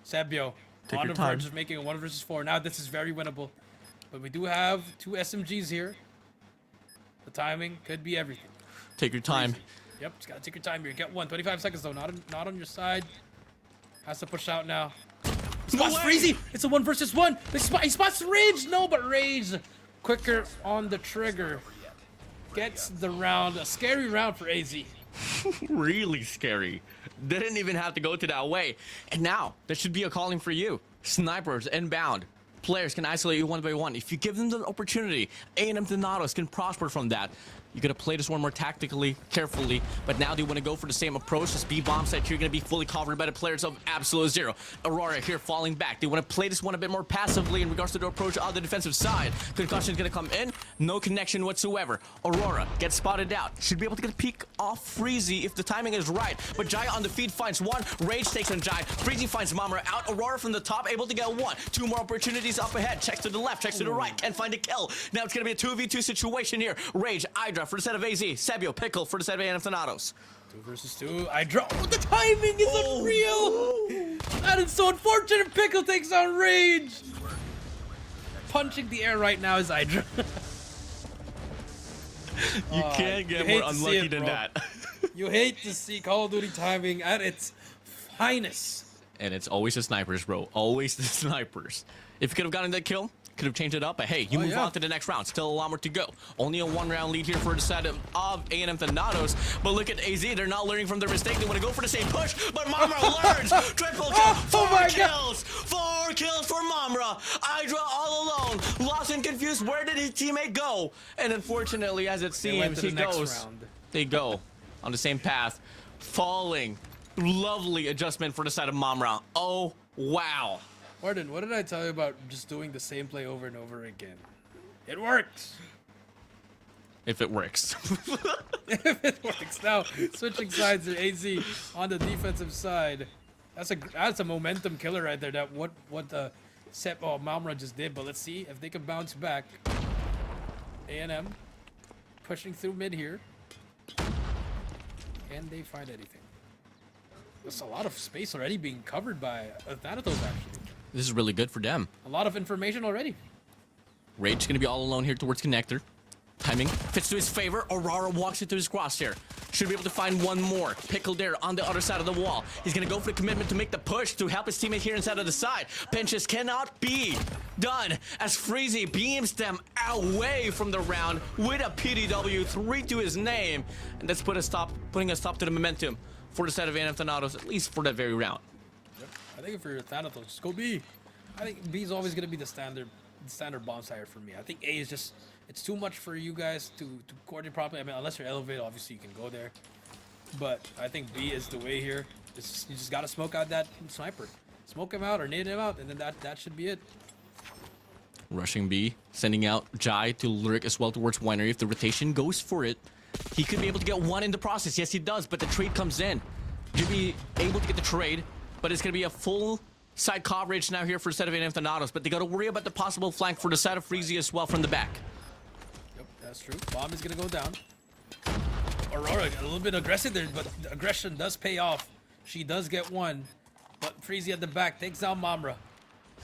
Speaker 4: Sebio on the verge of making a 1 versus 4. Now this is very winnable. But we do have 2 SMGs here. The timing could be everything.
Speaker 3: Take your time.
Speaker 4: Yep, just got to take your time here. Get 1. 25 seconds though. Not on your side. Has to push out now. Spots Freezy! It's a 1 versus 1! He spots Rage! No, but Rage quicker on the trigger. Gets the round. A scary round for AZ.
Speaker 3: Really scary. Didn't even have to go to that way. And now, there should be a calling for you. Snipers inbound. Players can isolate you 1 by 1. If you give them the opportunity, A&M Thanatos can prosper from that. You gotta play this one more tactically, carefully, but now they want to go for the same approach. This B-bomb set here gonna be fully covered by the players of Absolute Zero. Aurora here falling back. They want to play this one a bit more passively in regards to the approach on the defensive side. Concussion is gonna come in, no connection whatsoever. Aurora gets spotted out. Should be able to get a peek off Freezy if the timing is right, but Jai on the feed finds 1. Rage takes on Jai. Freezy finds Mamra out. Aurora from the top able to get 1. 2 more opportunities up ahead. Checks to the left, checks to the right, can't find a kill. Now it's gonna be a 2v2 situation here. Rage, Hydra for the set of AZ, Sebio, Pickle for the set of A&M Thanatos.
Speaker 4: 2 versus 2. Hydra. Oh, the timing is unreal! That is so unfortunate. Pickle takes on Rage. Punching the air right now is Hydra.
Speaker 3: You can't get more unlucky than that.
Speaker 4: You hate to see Call of Duty timing at its finest.
Speaker 3: And it's always the snipers, bro. Always the snipers. If you could have gotten that kill, could have changed it up, but hey, you move on to the next round. Still a lot more to go. Only a 1-round lead here for the side of A&M Thanatos. But look at AZ, they're not learning from their mistake. They want to go for the same push, but Mamra learns. Triple kill, 4 kills. 4 kills for Mamra. Hydra all alone, lost and confused. Where did his teammate go? And unfortunately, as it seems, they go on the same path, falling. Lovely adjustment for the side of Mamra. Oh, wow.
Speaker 4: WardeN, what did I tell you about just doing the same play over and over again? It works!
Speaker 3: If it works.
Speaker 4: If it works. Now, switching sides to AZ on the defensive side. That's a momentum killer right there. That what Mamra just did. But let's see if they can bounce back. A&M pushing through mid here. Can they find anything? There's a lot of space already being covered by Thanatos, actually.
Speaker 3: This is really good for them.
Speaker 4: A lot of information already.
Speaker 3: Rage going to be all alone here towards connector. Timing fits to his favor. Aurora walks into his crosshair. Should be able to find one more. Pickle there on the other side of the wall. He's gonna go for the commitment to make the push to help his teammate here inside of the side. Pinches cannot be done as Freezy beams them away from the round with a PDW, 3 to his name. And that's putting a stop to the momentum for the side of ANF Thanatos, at least for that very round.
Speaker 4: Yep. I think for Thanatos, just go B. I think B is always gonna be the standard bomb sire for me. I think A is just, it's too much for you guys to coordinate properly. I mean, unless you're elevated, obviously you can go there. But I think B is the way here. You just gotta smoke out that sniper. Smoke him out or nade him out, and then that should be it.
Speaker 3: Rushing B, sending out Jai to lurk as well towards Winery. If the rotation goes for it, he could be able to get one in the process. Yes, he does, but the trade comes in. He'll be able to get the trade, but it's gonna be a full side coverage now here for the side of ANF Thanatos. But they gotta worry about the possible flank for the side of Freezy as well from the back.
Speaker 4: Yep, that's true. Bomb is gonna go down. Aurora a little bit aggressive there, but the aggression does pay off. She does get one, but Freezy at the back takes down Mamra.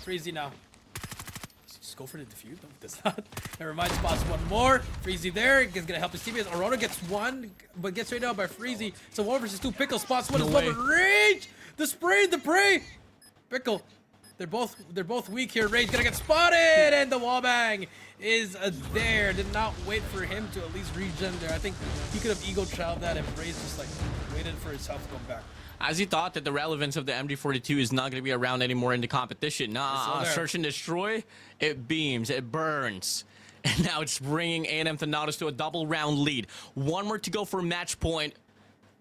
Speaker 4: Freezy now. Just go for the defuse. No, it does not. Never mind. Spots one more. Freezy there. He's gonna help his teammates. Aurora gets one, but gets straight out by Freezy. So 1 versus 2. Pickle spots one as well, but Rage. The spray, the prey. Pickle. They're both weak here. Rage gonna get spotted, and the wallbang is there. Did not wait for him to at least regen there. I think he could have ego trailed that if Rage just like waited for his health to come back.
Speaker 3: As he thought that the relevance of the MD42 is not going to be around anymore in the competition. Nah, search and destroy, it beams, it burns. And now it's bringing ANF Thanatos to a double round lead. One more to go for match point,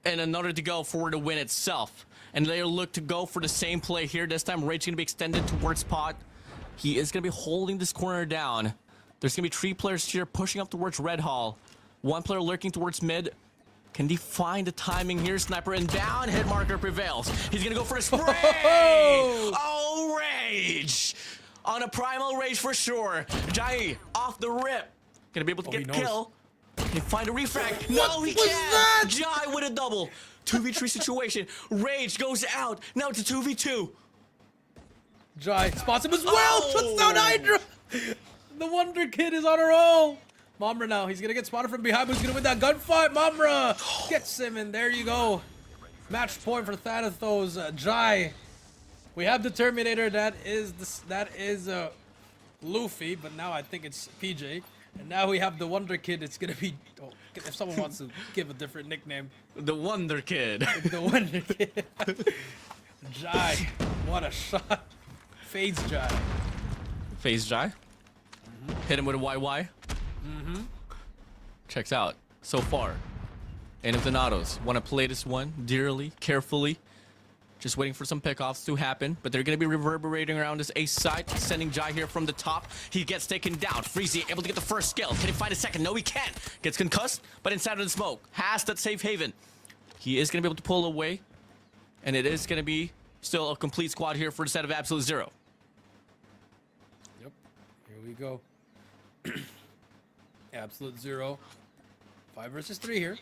Speaker 3: and another to go for the win itself. And they'll look to go for the same play here. This time, Rage going to be extended towards Pot. He is going to be holding this corner down. There's going to be 3 players here pushing up towards Red Hall. 1 player lurking towards mid. Can he find the timing here? Sniper and down. Hit marker prevails. He's going to go for the spray. Oh, Rage. On a primal Rage for sure. Jai off the rip. Going to be able to get a kill. Can he find a refrag? No, he can't. Jai with a double. 2v3 situation. Rage goes out. Now it's a 2v2.
Speaker 4: Jai spots him as well. Puts down Hydra. The Wonder Kid is on a roll. Mamra now. He's going to get spotted from behind, but he's going to win that gunfight. Mamra gets him, and there you go. Match point for Thanatos. Jai. We have the Terminator. That is Luffy, but now I think it's PJ. And now we have the Wonder Kid. It's going to be... Oh, if someone wants to give a different nickname.
Speaker 3: The Wonder Kid.
Speaker 4: The Wonder Kid. Jai. What a shot. Fades Jai.
Speaker 3: Phase Jai. Hit him with a YY. Checks out so far. ANF Thanatos want to play this one dearly, carefully. Just waiting for some pickoffs to happen, but they're going to be reverberating around this ace side, sending Jai here from the top. He gets taken down. Freezy able to get the first kill. Can he find a second? No, he can't. Gets concussed, but inside of the smoke. Has that safe haven. He is going to be able to pull away, and it is going to be still a complete squad here for the set of Absolute Zero.
Speaker 4: Yep. Here we go. Absolute Zero. 5 versus 3 here.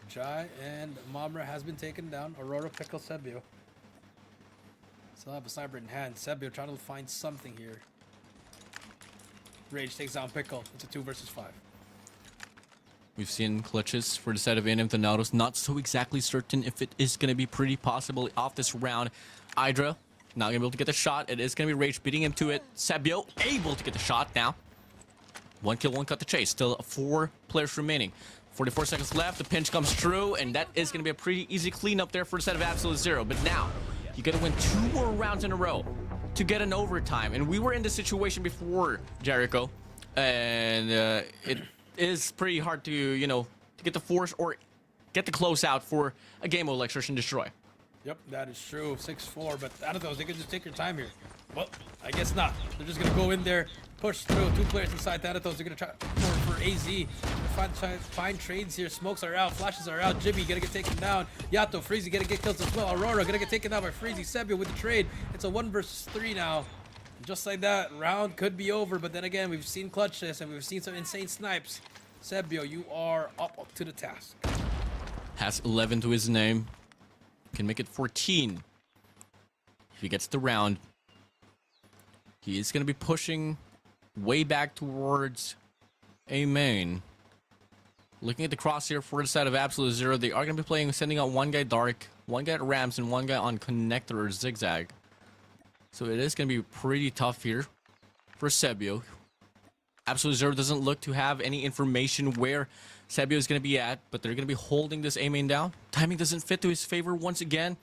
Speaker 4: Jai and Mamra has been taken down. Aurora, Pickle, Sebio. Still have a sniper in hand. Sebio trying to find something here. Rage takes down Pickle. It's a 2 versus 5.
Speaker 3: We've seen clutches for the side of ANF Thanatos. Not so exactly certain if it is going to be pretty possible off this round. Hydra not going to be able to get the shot. It is going to be Rage beating him to it. Sebio able to get the shot now. 1 kill, 1 cut the chase. Still 4 players remaining. 44 seconds left. The pinch comes through, and that is going to be a pretty easy cleanup there for the set of Absolute Zero. But now, you got to win 2 more rounds in a row to get an overtime. And we were in this situation before, Jericho. And it is pretty hard to, you know, to get the force or get the close out for a game of like Search and Destroy.
Speaker 4: Yep, that is true. 6-4, but out of those, they can just take your time here. Well, I guess not. They're just going to go in there, push through. 2 players inside Thanatos. They're going to try for AZ. Find trades here. Smokes are out. Flashes are out. Jimmy going to get taken down. Yato, Freezy going to get kills as well. Aurora going to get taken down by Freezy. Sebio with the trade. It's a 1 versus 3 now. And just like that, round could be over. But then again, we've seen clutches and we've seen some insane snipes. Sebio, you are up to the task.
Speaker 3: Has 11 to his name. Can make it 14. If he gets the round, he is going to be pushing way back towards A main. Looking at the crosshair for the side of Absolute Zero, they are going to be playing, sending out one guy Dark, one guy at Rams, and one guy on Connector or Zigzag. So it is going to be pretty tough here for Sebio. Absolute Zero doesn't look to have any information where Sebio is going to be at, but they're going to be holding this A main down. Timing doesn't fit to his favor once again.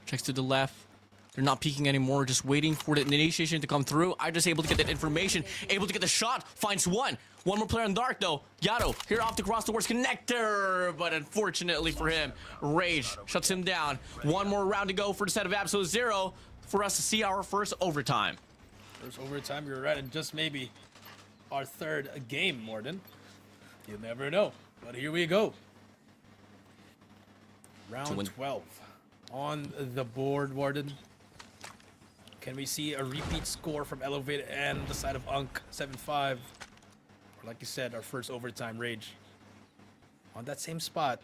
Speaker 3: Checks to the left. They're not peeking anymore, just waiting for the initiation to come through. I'm just able to get that information, able to get the shot, finds one. One more player on Dark though. Yato here off to cross towards Connector, but unfortunately for him, Rage shuts him down. One more round to go for the set of Absolute Zero for us to see our first overtime.
Speaker 4: First overtime, you're right, and just maybe our third game, WardeN. You never know, but here we go. Round 12 on the board, WardeN. Can we see a repeat score from Elevated and the side of Unk 7-5? Or like you said, our first overtime Rage. On that same spot,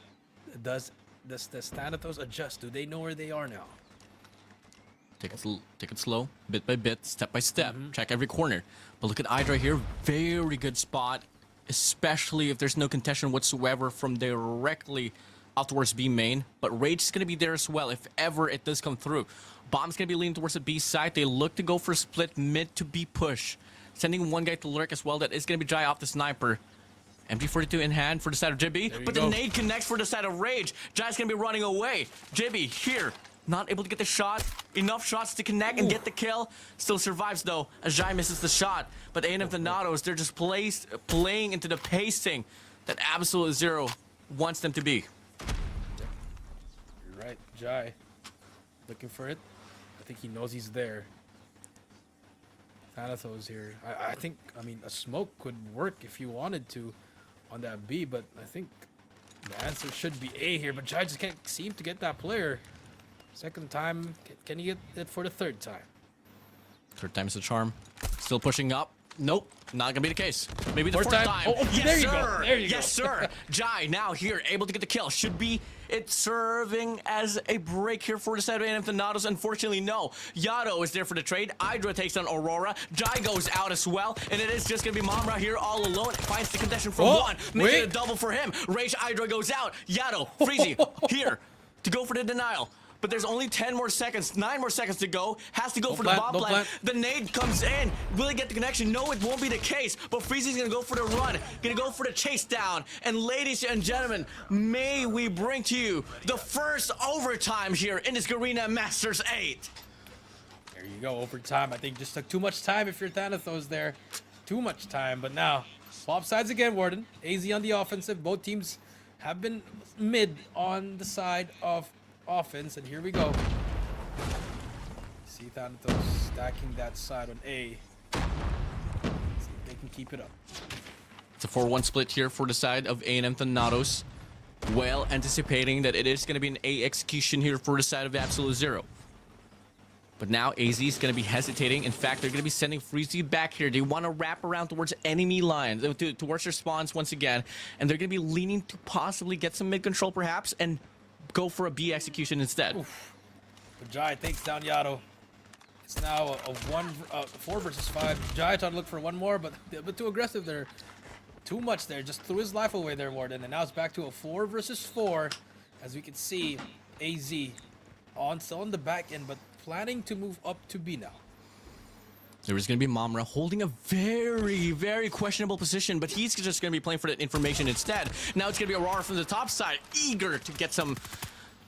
Speaker 4: does the Thanatos adjust? Do they know where they are now?
Speaker 3: Take it slow, bit by bit, step by step. Check every corner. But look at Hydra here, very good spot, especially if there's no contention whatsoever from directly out towards B main. But Rage is going to be there as well if ever it does come through. Bomb's going to be leaning towards the B side. They look to go for a split mid to B push. Sending one guy to lurk as well. That is going to be Jai off the sniper. MG42 in hand for the side of Jibby. But the nade connects for the side of Rage. Jai's going to be running away. Jibby here. Not able to get the shot. Enough shots to connect and get the kill. Still survives though as Jai misses the shot. But A&M Thanatos, they're just playing into the pacing that Absolute Zero wants them to be.
Speaker 4: You're right, Jai. Looking for it. I think he knows he's there. Thanatos here. I mean, a smoke could work if you wanted to on that B, but I think the answer should be A here. But Jai just can't seem to get that player. Second time, can he get it for the third time?
Speaker 3: Third time's the charm. Still pushing up. Nope, not gonna be the case. Maybe the fourth time.
Speaker 4: Oh,
Speaker 3: yes,
Speaker 4: there you
Speaker 3: sir.
Speaker 4: go. There you
Speaker 3: yes,
Speaker 4: go.
Speaker 3: sir. Jai now here, able to get the kill. Should be it serving as a break here for the side of A&M Thanatos. Unfortunately, no. Yato is there for the trade. Hydra takes on Aurora. Jai goes out as well, and it is just gonna be Mamra here all alone. Finds the contention from one, making it a double for him. Rage Hydra goes out. Yato, Freezy here to go for the denial. But there's only 10 more seconds, 9 more seconds to go. Has to go for the bomb plant. The nade comes in. Will he get the connection? No, it won't be the case. But Freezy's gonna go for the run. Gonna go for the chase down. And ladies and gentlemen, may we bring to you the first overtime here in this Garena Masters 8.
Speaker 4: There you go, overtime. I think just took too much time if you're Thanatos there. Too much time, but now, swap sides again, WardeN. AZ on the offensive. Both teams have been mid on the side of offense, and here we go. See Thanatos stacking that side on A. See if they can keep it up.
Speaker 3: It's a 4-1 split here for the side of A&M Thanatos. Well, anticipating that it is going to be an A execution here for the side of Absolute Zero. But now AZ is going to be hesitating. In fact, they're going to be sending Freezy back here. They want to wrap around towards enemy lines, towards their spawns once again. And they're going to be leaning to possibly get some mid control perhaps and go for a B execution instead.
Speaker 4: Oof. But Jai takes down Yato. It's now a 4 versus 5. Jai tried to look for one more, but a bit too aggressive there. Too much there. Just threw his life away there, WardeN. And now it's back to a 4 versus 4. As we can see, AZ still on the back end, but planning to move up to B now.
Speaker 3: There is going to be Mamra holding a very, very questionable position, but he's just going to be playing for that information instead. Now it's going to be Aurora from the top side, eager to get some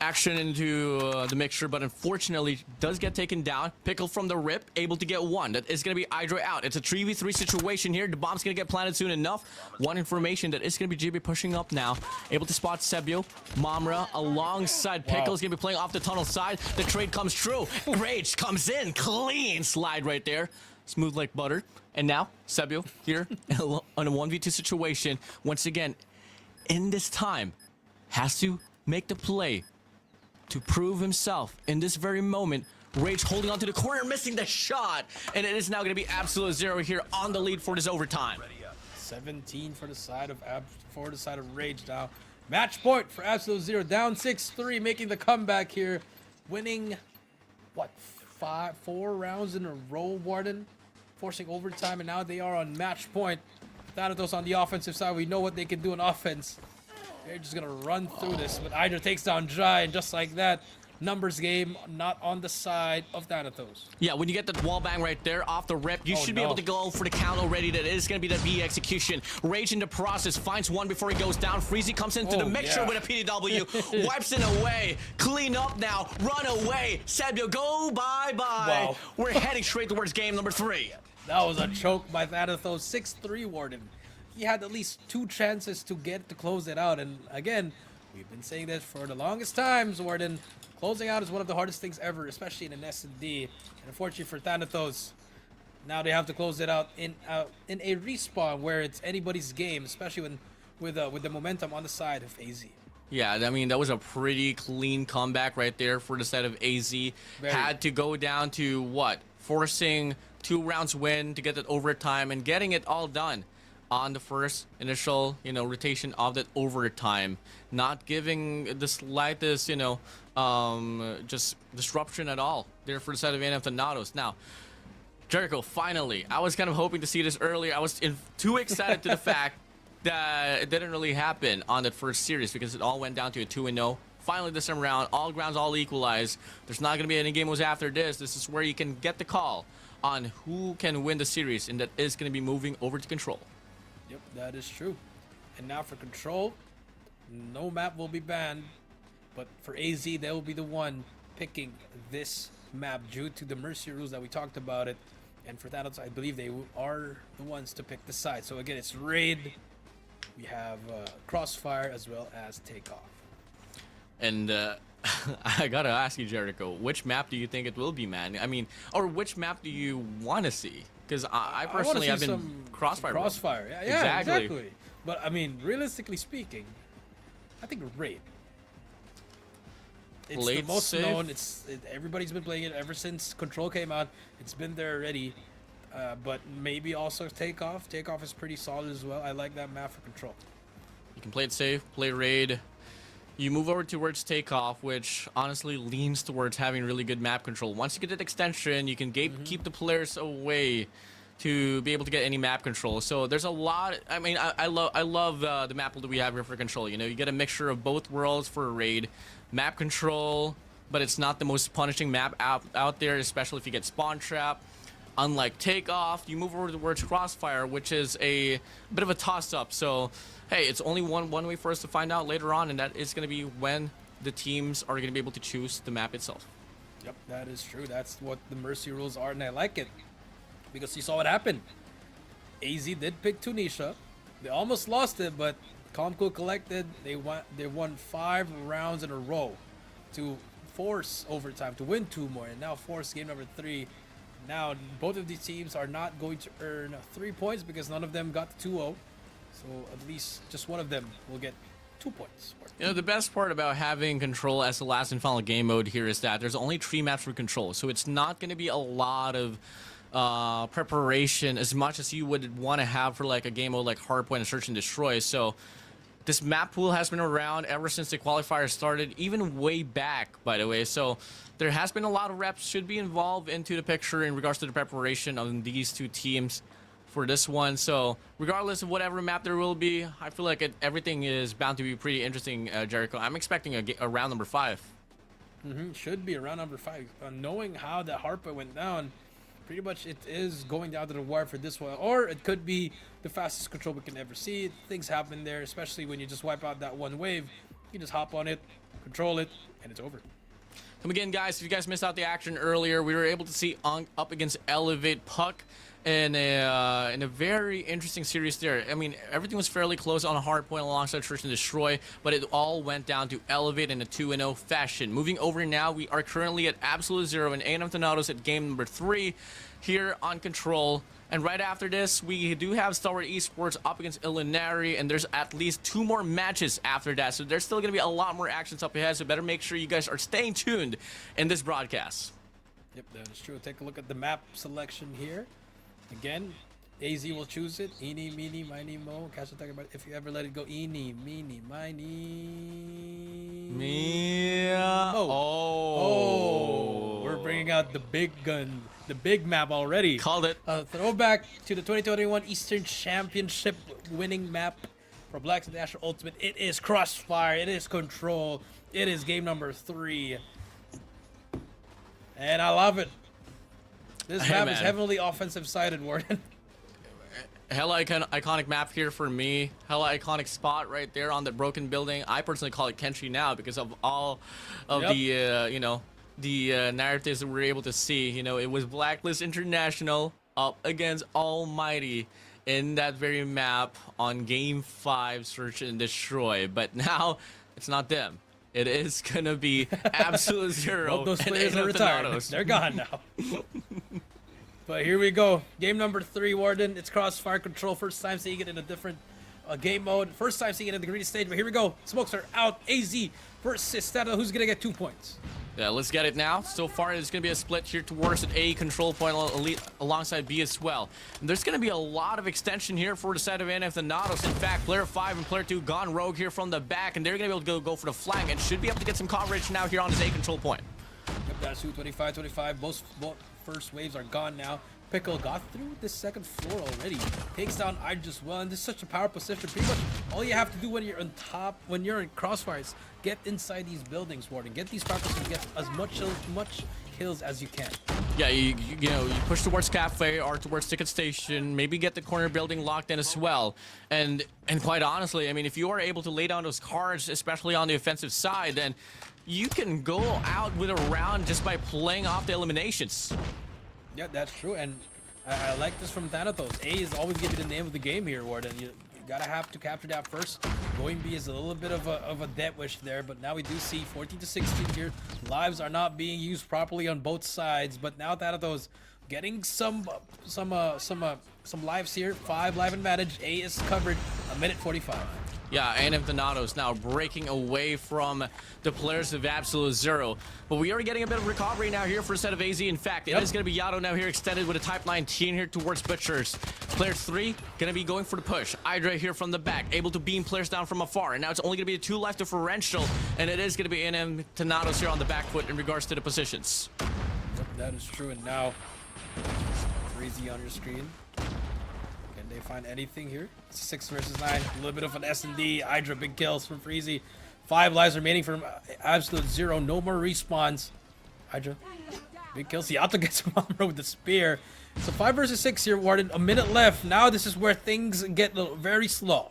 Speaker 3: action into the mixture, but unfortunately does get taken down. Pickle from the rip, able to get one. That is going to be Hydra out. It's a 3v3 situation here. The bomb's going to get planted soon enough. One information that is going to be GB pushing up now. Able to spot Sebio. Mamra alongside Pickle is going to be playing off the tunnel side. The trade comes true. Rage comes in. Clean slide right there. Smooth like butter. And now Sebio here on a 1v2 situation. Once again, in this time, has to make the play to prove himself in this very moment. Rage holding on to the corner, missing the shot, and it is now going to be Absolute Zero here on the lead for this overtime.
Speaker 4: 17 for the side of Rage now. Match point for Absolute Zero, down 6-3, making the comeback here, winning what, 4 rounds in a row, WardeN, forcing overtime, and now they are on match point. Thanatos on the offensive side, we know what they can do on offense. They're just gonna run through this, but Hydra takes down Dry, and just like that, numbers game not on the side of Thanatos.
Speaker 3: Yeah, when you get that wall bang right there off the rip, you should be able to go for the count already. That is going to be the B execution. Rage in the process, finds one before he goes down. Freezy comes into the mixture with a PDW, wipes it away. Clean up now, run away. Sebio, go bye-bye.
Speaker 4: Wow.
Speaker 3: We're heading straight towards game number 3.
Speaker 4: That was a choke by Thanatos. 6-3 WardeN. He had at least 2 chances to close it out. And again, we've been saying this for the longest times, WardeN. Closing out is one of the hardest things ever, especially in an S&D. And unfortunately for Thanatos, now they have to close it out in a respawn where it's anybody's game, especially with the momentum on the side of AZ.
Speaker 3: Yeah, I mean, that was a pretty clean comeback right there for the side of AZ. Had to go down to what? Forcing 2 rounds win to get that overtime and getting it all done on the first initial, rotation of that overtime, not giving the slightest, just disruption at all there for the side of Thanatos. Now, Jericho, finally, I was kind of hoping to see this earlier. I was too excited to the fact that it didn't really happen on that first series because it all went down to a 2-0. Finally, this time around, all grounds all equalized. There's not going to be any game moves after this. This is where you can get the call on who can win the series, and that is going to be moving over to Control.
Speaker 4: Yep, that is true. And now for Control, no map will be banned, but for AZ, they will be the one picking this map due to the Mercy rules that we talked about it. And for Thanatos, I believe they are the ones to pick the side. So again, it's Raid. We have Crossfire as well as Takeoff.
Speaker 3: And I gotta ask you, Jericho, which map do you think it will be, man? I mean, or which map do you want to see? Because I personally have been Crossfire.
Speaker 4: Crossfire, yeah, exactly. But I mean, realistically speaking, I think Raid. It's the most known. Everybody's been playing it ever since Control came out. It's been there already. But maybe also Takeoff. Takeoff is pretty solid as well. I like that map for Control.
Speaker 3: You can play it safe, play Raid. You move over towards Takeoff, which honestly leans towards having really good map control. Once you get that extension, you can keep the players away to be able to get any map control. So there's a lot. I mean, I love the map pool that we have here for Control. You get a mixture of both worlds for a Raid. Map control, but it's not the most punishing map out there, especially if you get spawn trap. Unlike Takeoff, you move over towards Crossfire, which is a bit of a toss-up. So, hey, it's only one way for us to find out later on, and that is going to be when the teams are going to be able to choose the map itself.
Speaker 4: Yep, that is true. That's what the Mercy rules are, and I like it. Because you saw what happened. AZ did pick Tunisha. They almost lost it, but Calm Cool collected. They won 5 rounds in a row to force overtime, to win 2 more, and now force game number 3. Now, both of these teams are not going to earn 3 points because none of them got the 2-0. So at least just one of them will get 2 points.
Speaker 3: The best part about having Control as the last and final game mode here is that there's only 3 maps for Control. So it's not going to be a lot of preparation as much as you would want to have for like a game mode like Hardpoint and Search and Destroy. So this map pool has been around ever since the qualifier started, even way back, by the way. So there has been a lot of reps should be involved into the picture in regards to the preparation of these 2 teams for this one. So regardless of whatever map there will be, I feel like everything is bound to be pretty interesting, Jericho. I'm expecting a round number 5.
Speaker 4: Should be around number 5. Knowing how the Hardpoint went down, pretty much it is going down to the wire for this one. Or it could be the fastest Control we can ever see. Things happen there, especially when you just wipe out that one wave. You just hop on it, control it, and it's over.
Speaker 3: Come again, guys, if you guys missed out the action earlier, we were able to see Unk up against Elevate Puck in a very interesting series there. I mean, everything was fairly close on a Hardpoint alongside Search and Destroy, but it all went down to Elevate in a 2-0 fashion. Moving over now, we are currently at Absolute Zero and A&M Thanatos at game number 3 here on Control. And right after this, we do have Stalwart Esports up against Illuminari, and there's at least 2 more matches after that. So there's still going to be a lot more actions up ahead, so better make sure you guys are staying tuned in this broadcast.
Speaker 4: Yep, that is true. Take a look at the map selection here. Again, AZ will choose it. Eeny, meeny, miny, mo. Catch the talking about if you ever let it go. Eeny, meeny, miny.
Speaker 3: Oh.
Speaker 4: We're bringing out the big gun. the big map already.
Speaker 3: Called it.
Speaker 4: Throwback to the 2021 Eastern Championship winning map for Black National Ultimate. It is Crossfire. It is Control. It is game number 3. And I love it. This map is heavily offensive sided, WardeN.
Speaker 3: Hella iconic map here for me. Hella iconic spot right there on the broken building. I personally call it Kentry now because of all of the, you know, the narratives that we're able to see. You know, it was Blacklist International up against Almighty in that very map on Game 5, Search and Destroy. But now, it's not them. It is going to be Absolute Zero.
Speaker 4: Well, those players are retired. They're gone now. But here we go. Game number 3, WardeN. It's Crossfire Control. First time seeing it in a different game mode. First time seeing it in the green stage. But here we go. Smokes are out. AZ versus Asenda. Who's going to get 2 points?
Speaker 3: Yeah, let's get it now. So far, there's going to be a split here towards an A control point alongside B as well. And there's going to be a lot of extension here for the side of NF the Nautilus. In fact, player 5 and player 2 gone rogue here from the back, and they're going to be able to go for the flank and should be able to get some coverage now here on this A control point.
Speaker 4: Yep, that's 25-25. Both first waves are gone now. Pickle got through the second floor already. Takes down Idris as well, and this is such a power position. Pretty much all you have to do when you're on top, when you're in Crossfires, get inside these buildings, WardeN. Get these power positions, get as much kills as you can. Yeah,
Speaker 3: you know, you push towards Cafe or towards Ticket Station, maybe get the corner building locked in as well. And quite honestly, I mean, if you are able to lay down those cards, especially on the offensive side, then you can go out with a round just by playing off the eliminations.
Speaker 4: Yeah, that's true, and I like this from Thanatos. A is always giving the name of the game here, WardeN. You gotta have to capture that first. Going B is a little bit of a dead wish there, but now we do see 14-16 here. Lives are not being used properly on both sides, but now Thanatos getting some lives here. 5 live advantage. A is covered. 1:45.
Speaker 3: Yeah, and if the Natos now breaking away from the players of Absolute Zero. But we are getting a bit of recovery now here for a set of AZ. In fact, it is going to be Yato now here extended with a Type 19 here towards Butchers. Player 3 going to be going for the push. Hydra here from the back, able to beam players down from afar. And now it's only going to be a 2 life differential. And it is going to be NM to Natos here on the back foot in regards to the positions.
Speaker 4: Yep, that is true. And now, Freezy on your screen. Can they find anything here? 6 versus 9. A little bit of an S&D. Hydra, big kills from Freezy. 5 lives remaining from Absolute Zero. No more respawns. Hydra, big kills. Yato gets him on with the spear. So 5 versus 6 here, WardeN. A minute left. Now this is where things get very slow.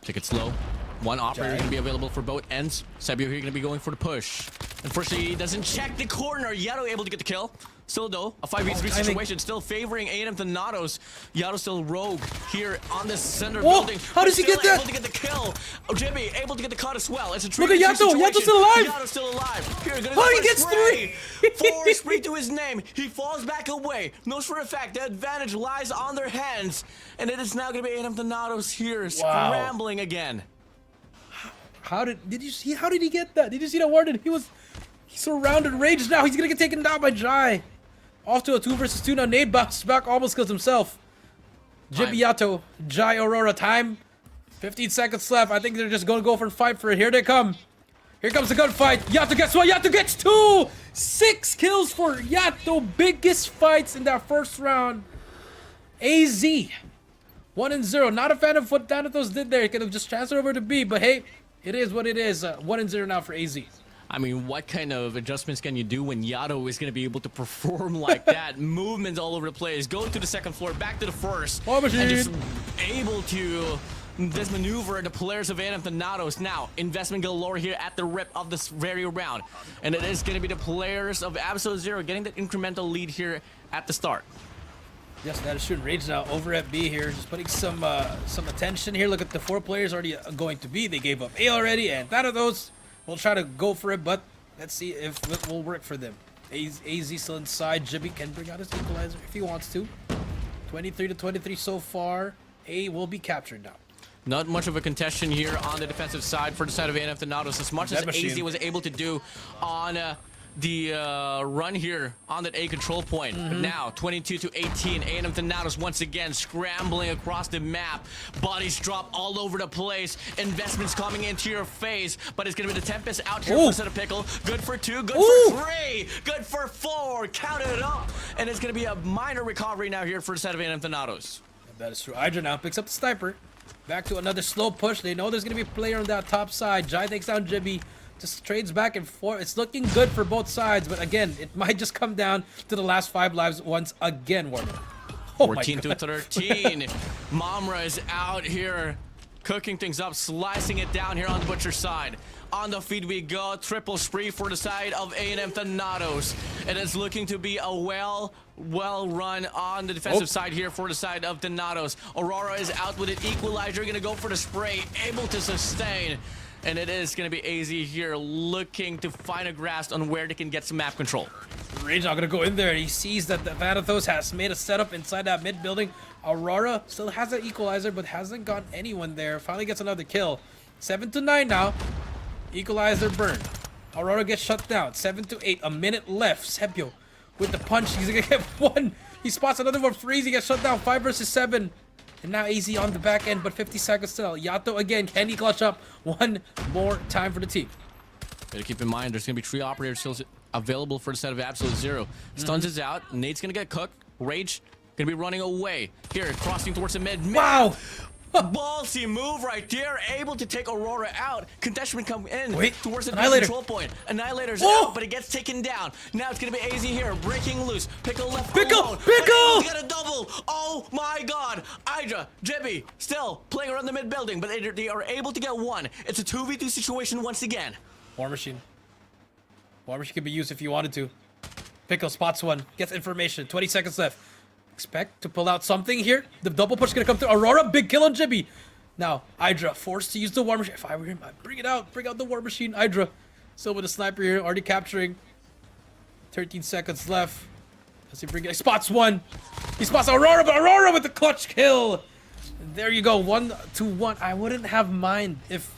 Speaker 3: Take it slow. One operator going to be available for both ends. Sebio here going to be going for the push. Unfortunately, he doesn't check the corner. Yato able to get the kill. Still though, a 5v3 situation, still favoring A&M to Natos. Yato still rogue here on this center building.
Speaker 4: How does he get that?
Speaker 3: Able to get the kill. Jimmy able to get the cut as well. It's a
Speaker 4: look at Yato. Yato's still alive.
Speaker 3: Yato's still alive. Here,
Speaker 4: he gets 3.
Speaker 3: 4 spree to his name. He falls back away. Knows for a fact the advantage lies on their hands, and it is now going to be A&M to Natos here, scrambling again.
Speaker 4: How did you see? How did he get that? Did you see that, WardeN? He's surrounded, rage now. He's gonna get taken down by Jai. Off to a 2 versus 2 now. Nade bounced back, almost kills himself. Jibby Yato, Jai Aurora, time 15 seconds left. I think they're just gonna go for a fight for it. Here they come. Here comes the gunfight. Yato gets 1. Yato gets 2. 6 kills for Yato. Biggest fights in that first round. AZ 1-0. Not a fan of what Thanatos did there. He could have just transferred over to B, but hey, it is what it is. 1-0 now for AZ.
Speaker 3: I mean, what kind of adjustments can you do when Yato is going to be able to perform like that? Movements all over the place. Go to the second floor, back to the first. And just able to this maneuver the players of A&M to Natos. Now, investment galore here at the rip of this very round. And it is going to be the players of Absolute Zero getting that incremental lead here at the start.
Speaker 4: Yes, that is shooting rage now over at B here. Just putting some attention here. Look at the 4 players already going to B. They gave up A already, and Thanatos will try to go for it, but let's see if it will work for them. AZ still inside. Jibby can bring out his equalizer if he wants to. 23-23 so far. A will be captured now.
Speaker 3: Not much of a contention here on the defensive side for the side of A&M to Natos, as much as AZ was able to do on run here on that A control point. But now 22-18, A&M Thanatos once again scrambling across the map. Bodies drop all over the place. Investments coming into your face, but it's gonna be the Tempest out here for Set of Pickle. Good for 2, good for 3, good for 4. Count it up, and it's gonna be a minor recovery now here for the Set of A&M Thanatos.
Speaker 4: That is true. Hydra now picks up the sniper. Back to another slow push. They know there's gonna be a player on that top side. Jai takes down Jibby. Just trades back and forth. It's looking good for both sides, but again, it might just come down to the last 5 lives once again, WardeN. Oh
Speaker 3: 14-13. Mamra is out here cooking things up, slicing it down here on the butcher side. On the feed we go. Triple spree for the side of A&M Thanatos. It is looking to be a well run on the defensive side here for the side of Thanatos. Aurora is out with an equalizer, gonna go for the spray, able to sustain. And it is going to be AZ here looking to find a grasp on where they can get some map control.
Speaker 4: Rage not going to go in there. He sees that the Thanatos has made a setup inside that mid building. Aurora still has an equalizer, but hasn't got anyone there. Finally gets another kill. 7-9 now. Equalizer burned. Aurora gets shut down. 7-8. A minute left. Sebio with the punch. He's going to get 1. He spots another one. Freeze. He gets shut down. 5 versus 7. And now AZ on the back end, but 50 seconds still. Yato again, can he clutch up one more time for the team?
Speaker 3: Better keep in mind, there's going to be 3 operators still available for the set of Absolute Zero. Stuns is out. Nate's going to get cooked. Rage going to be running away. Here, crossing towards the mid.
Speaker 4: Wow!
Speaker 3: Ballsy move right there, able to take Aurora out. Contestant come in towards the control point. Annihilator's out, but it gets taken down. Now it's gonna be AZ here, breaking loose. Pickle left alone.
Speaker 4: Pickle!
Speaker 3: He got a double. Oh my god. Hydra, Jibby, still playing around the mid building, but they are able to get 1. It's a 2v2 situation once again.
Speaker 4: War Machine. War Machine can be used if you wanted to. Pickle spots 1, gets information. 20 seconds left. Expect to pull out something here. The double push is gonna come through. Aurora, big kill on Jibby. Now, Hydra forced to use the War Machine. If I were him, I'd bring it out. Bring out the War Machine. Hydra still with a sniper here, already capturing. 13 seconds left. Does he bring it? He spots 1. He spots Aurora, but Aurora with the clutch kill. And there you go, 1-1. I wouldn't have mind if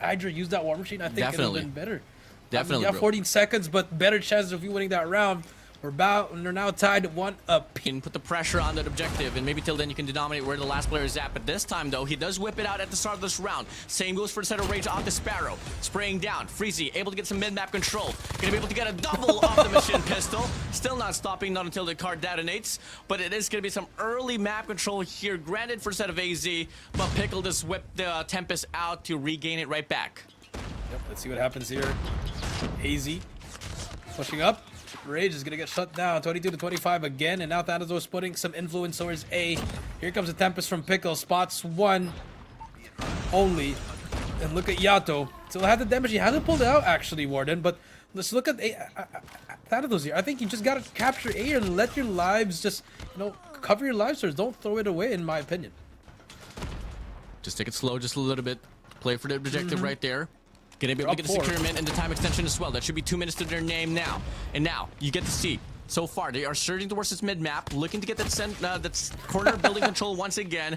Speaker 4: Hydra used that War Machine. I think it would have been better.
Speaker 3: Definitely.
Speaker 4: I mean, yeah, 14 seconds, but better chances of you winning that round. They're now tied 1 up.
Speaker 3: Can put the pressure on that objective, and maybe till then you can denominate where the last player is at. But this time, though, he does whip it out at the start of this round. Same goes for the set of Rage off the Sparrow. Spraying down. Freezy able to get some mid-map control. Gonna be able to get a double off the machine pistol. Still not stopping, not until the card detonates. But it is gonna be some early map control here, granted for the set of AZ. But Pickle just whipped the Tempest out to regain it right back.
Speaker 4: Yep, let's see what happens here. AZ pushing up. Rage is gonna get shut down. 22-25 again, and now Thanatos putting some influence towards A. Here comes the Tempest from Pickle. Spots 1 only. And look at Yato. Still had the damage. He hasn't pulled it out actually, WardeN. But let's look at Thanatos here. I think you just gotta capture A and let your lives just, cover your lives, or don't throw it away, in my opinion.
Speaker 3: Just take it slow, just a little bit. Play for the objective right there. Gonna be able to get a securement and the time extension as well. That should be 2 minutes to their name now. And now, you get to see, so far, they are surging towards this mid-map, looking to get that corner building control once again,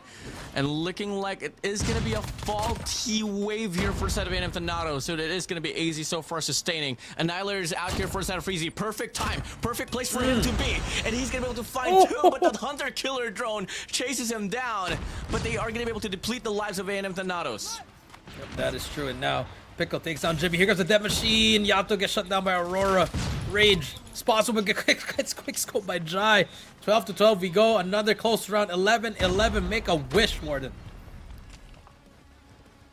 Speaker 3: and looking like it is gonna be a faulty wave here for the side of A&M Thanatos, so it is gonna be AZ so far sustaining. Annihilator is out here for the side of Freezy. Perfect time, perfect place for him to be, and he's gonna be able to find 2, but the Hunter Killer drone chases him down, but they are gonna be able to deplete the lives of A&M Thanatos.
Speaker 4: Yep, that is true, and now Pickle takes down Jimmy. Here comes the Death Machine. Yato gets shut down by Aurora. Rage spots him and gets quick scope by Jai. 12-12 we go. Another close round. 11-11. Make a wish, WardeN.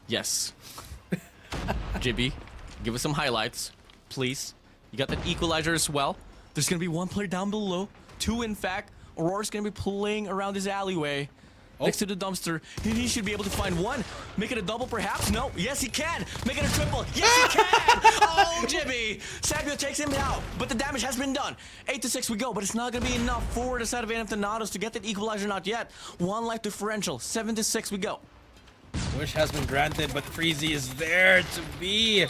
Speaker 3: Yes. Jibby, give us some highlights, please. You got that equalizer as well. There's going to be 1 player down below. 2, in fact. Aurora's going to be playing around this alleyway. Next to the dumpster, and he should be able to find 1. Make it a double, perhaps? No. Yes, he can. Make it a triple. Yes, he can. Oh, Jimmy. Sabio takes him out, but the damage has been done. 8-6 we go, but it's not going to be enough for the side of A&M Thanatos to get that equalizer, not yet. 1 life differential. 7-6 we go.
Speaker 4: Wish has been granted, but Freezy is there to be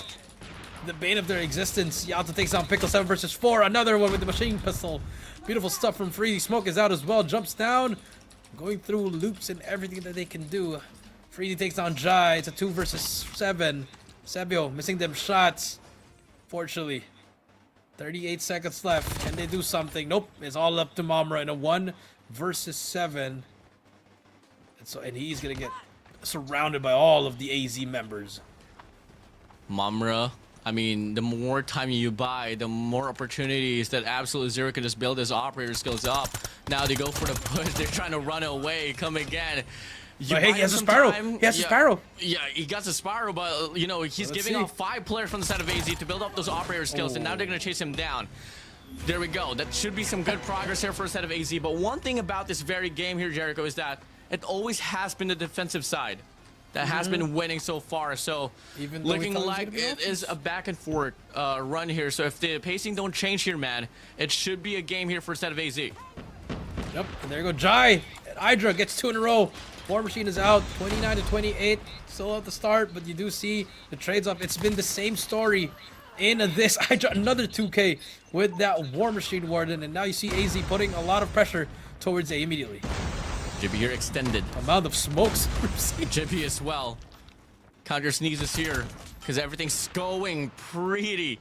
Speaker 4: the bane of their existence. Yato takes down Pickle. 7 versus 4. Another one with the machine pistol. Beautiful stuff from Freezy. Smoke is out as well. Jumps down. Going through loops and everything that they can do. Freezy takes down Jai. It's a 2 versus 7. Sebio missing them shots. Fortunately, 38 seconds left. Can they do something? Nope. It's all up to Mamra in a 1 versus 7. And he's gonna get surrounded by all of the AZ members.
Speaker 3: Mamra, I mean, the more time you buy, the more opportunities that Absolute Zero can just build his operator skills up. Now they go for the push. They're trying to run away. Come again.
Speaker 4: But hey, he has a Sparrow. He has a Sparrow.
Speaker 3: Yeah, he got a Sparrow, but you know he's giving off 5 players from the side of AZ to build up those operator skills, and now they're gonna chase him down. There we go. That should be some good progress here for a set of AZ. But one thing about this very game here, Jericho, is that it always has been the defensive side that has been winning so far. So
Speaker 4: Even
Speaker 3: looking like it is a back and forth run here. So if the pacing don't change here, man, it should be a game here for a set of AZ.
Speaker 4: Yep, and there you go. Jai and Hydra gets 2 in a row. War Machine is out, 29 to 28, still at the start, but you do see the trades up. It's been the same story in this Hydra, another 2K with that War Machine WardeN, and now you see AZ putting a lot of pressure towards A immediately.
Speaker 3: Jibby here extended.
Speaker 4: Amount of smokes.
Speaker 3: Jibby as well. Counter sneezes here because everything's going pretty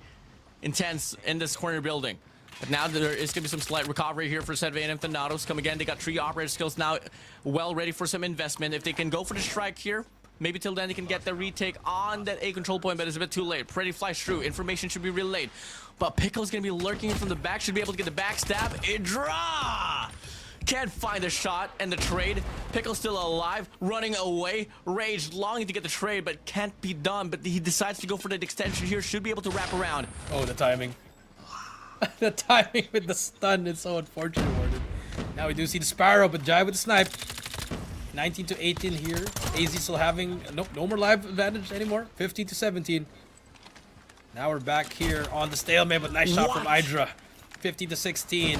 Speaker 3: intense in this corner building. But now there is going to be some slight recovery here for a set of A&M Thanatos. Come again, they got 3 operator skills now, well ready for some investment. If they can go for the strike here, maybe till then they can get the retake on that A control point, but it's a bit too late. Pretty flies through. Information should be relayed. But Pickle's going to be lurking from the back, should be able to get the backstab. Idra! Can't find the shot and the trade. Pickle's still alive, running away. Rage longing to get the trade, but can't be done. But he decides to go for the extension here, should be able to wrap around.
Speaker 4: Oh, the timing. The timing with the stun is so unfortunate, WardeN. Now we do see the Sparrow, but Jai with the snipe. 19 to 18 here. AZ still having no more live advantage anymore. 15 to 17. Now we're back here on the stalemate, but nice shot from Hydra. 50 to 16.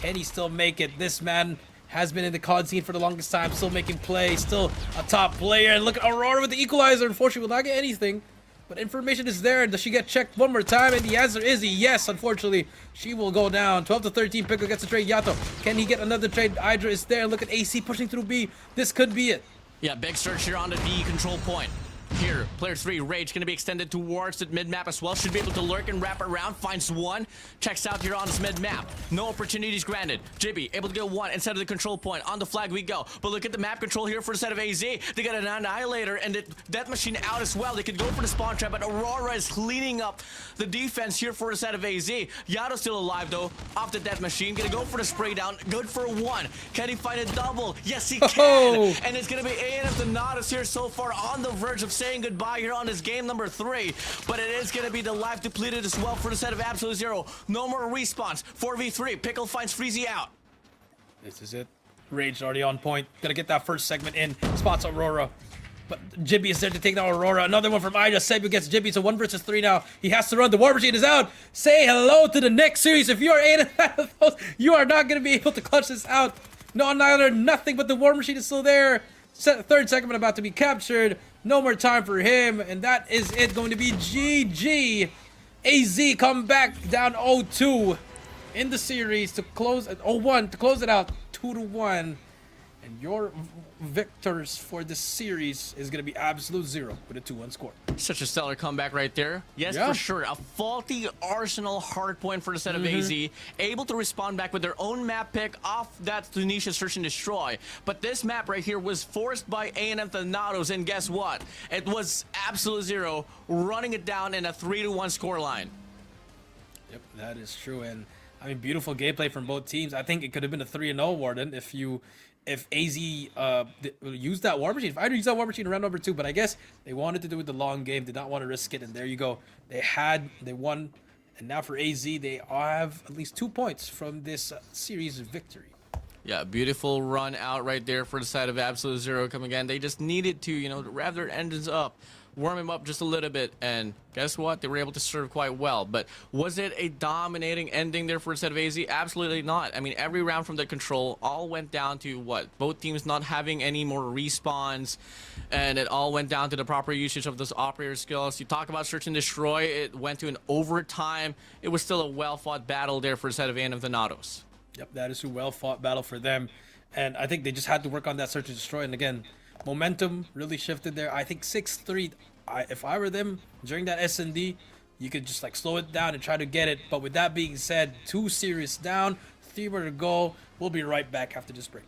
Speaker 4: Can he still make it? This man has been in the COD scene for the longest time, still making plays, still a top player. And look at Aurora with the equalizer. Unfortunately, will not get anything. But information is there. Does she get checked one more time? And the answer is yes, unfortunately. She will go down. 12 to 13. Pickle gets a trade. Yato. Can he get another trade? Hydra is there. Look at AC pushing through B. This could be it.
Speaker 3: Yeah, big search here on the B control point. Here, player 3, Rage, going to be extended towards the mid-map as well. Should be able to lurk and wrap around. Finds 1. Checks out here on this mid-map. No opportunities granted. Jibby, able to get 1 instead of the control point. On the flag we go. But look at the map control here for the set of AZ. They got an Annihilator and the Death Machine out as well. They could go for the spawn trap, but Aurora is cleaning up the defense here for the set of AZ. Yato's still alive, though, off the Death Machine. Going to go for the spray down. Good for 1. Can he find a double? Yes, he can.
Speaker 4: Oh.
Speaker 3: And it's going to be A&M Thanatos here so far on the verge of saying goodbye here on this game number 3, but it is going to be the life depleted as well for the set of Absolute Zero. No more respawns. 4v3. Pickle finds Freezy out.
Speaker 4: This is it. Rage already on point. Gonna get that first segment in. Spots Aurora. But Jibby is there to take down Aurora. Another one from Ida. Sebu gets Jibby. So 1 versus 3 now. He has to run. The War Machine is out. Say hello to the next series. If you are 8 of those, you are not going to be able to clutch this out. No Annihilator, nothing, but the War Machine is still there. Third segment about to be captured. No more time for him. And that is it. Going to be GG. AZ come back down 0-2 in the series to close at 0-1 to close it out 2-1. And your victors for this series is going to be Absolute Zero with a 2-1 score.
Speaker 3: Such a stellar comeback right there. Yes,
Speaker 4: Yeah.
Speaker 3: for sure. A faulty Arsenal hardpoint for the set of AZ. Able to respond back with their own map pick off that Tunisha Search and Destroy. But this map right here was forced by A&M Thanatos. And guess what? It was Absolute Zero running it down in a 3-1 scoreline.
Speaker 4: Yep, that is true. And I mean, beautiful gameplay from both teams. I think it could have been a 3-0 WardeN if AZ used that War Machine. If I'd used that War Machine in round number 2, but I guess they wanted to do it the long game, did not want to risk it, and there you go. They won, and now for AZ, they have at least 2 points from this series victory.
Speaker 3: Yeah, beautiful run out right there for the side of Absolute Zero coming in. They just needed to, rev their engines up, warm him up just a little bit, and guess what? They were able to serve quite well. But was it a dominating ending there for a set of AZ? Absolutely not. I mean, every round from the control all went down to what? Both teams not having any more respawns, and it all went down to the proper usage of those operator skills. You talk about search and destroy, it went to an overtime. It was still a well-fought battle there for a set of A&M Thanatos.
Speaker 4: Yep, that is a well-fought battle for them. And I think they just had to work on that search and destroy. And again, momentum really shifted there. I think 6-3, if I were them during that S&D, you could just like slow it down and try to get it. But with that being said, 2 series down, 3 more to go. We'll be right back after this break.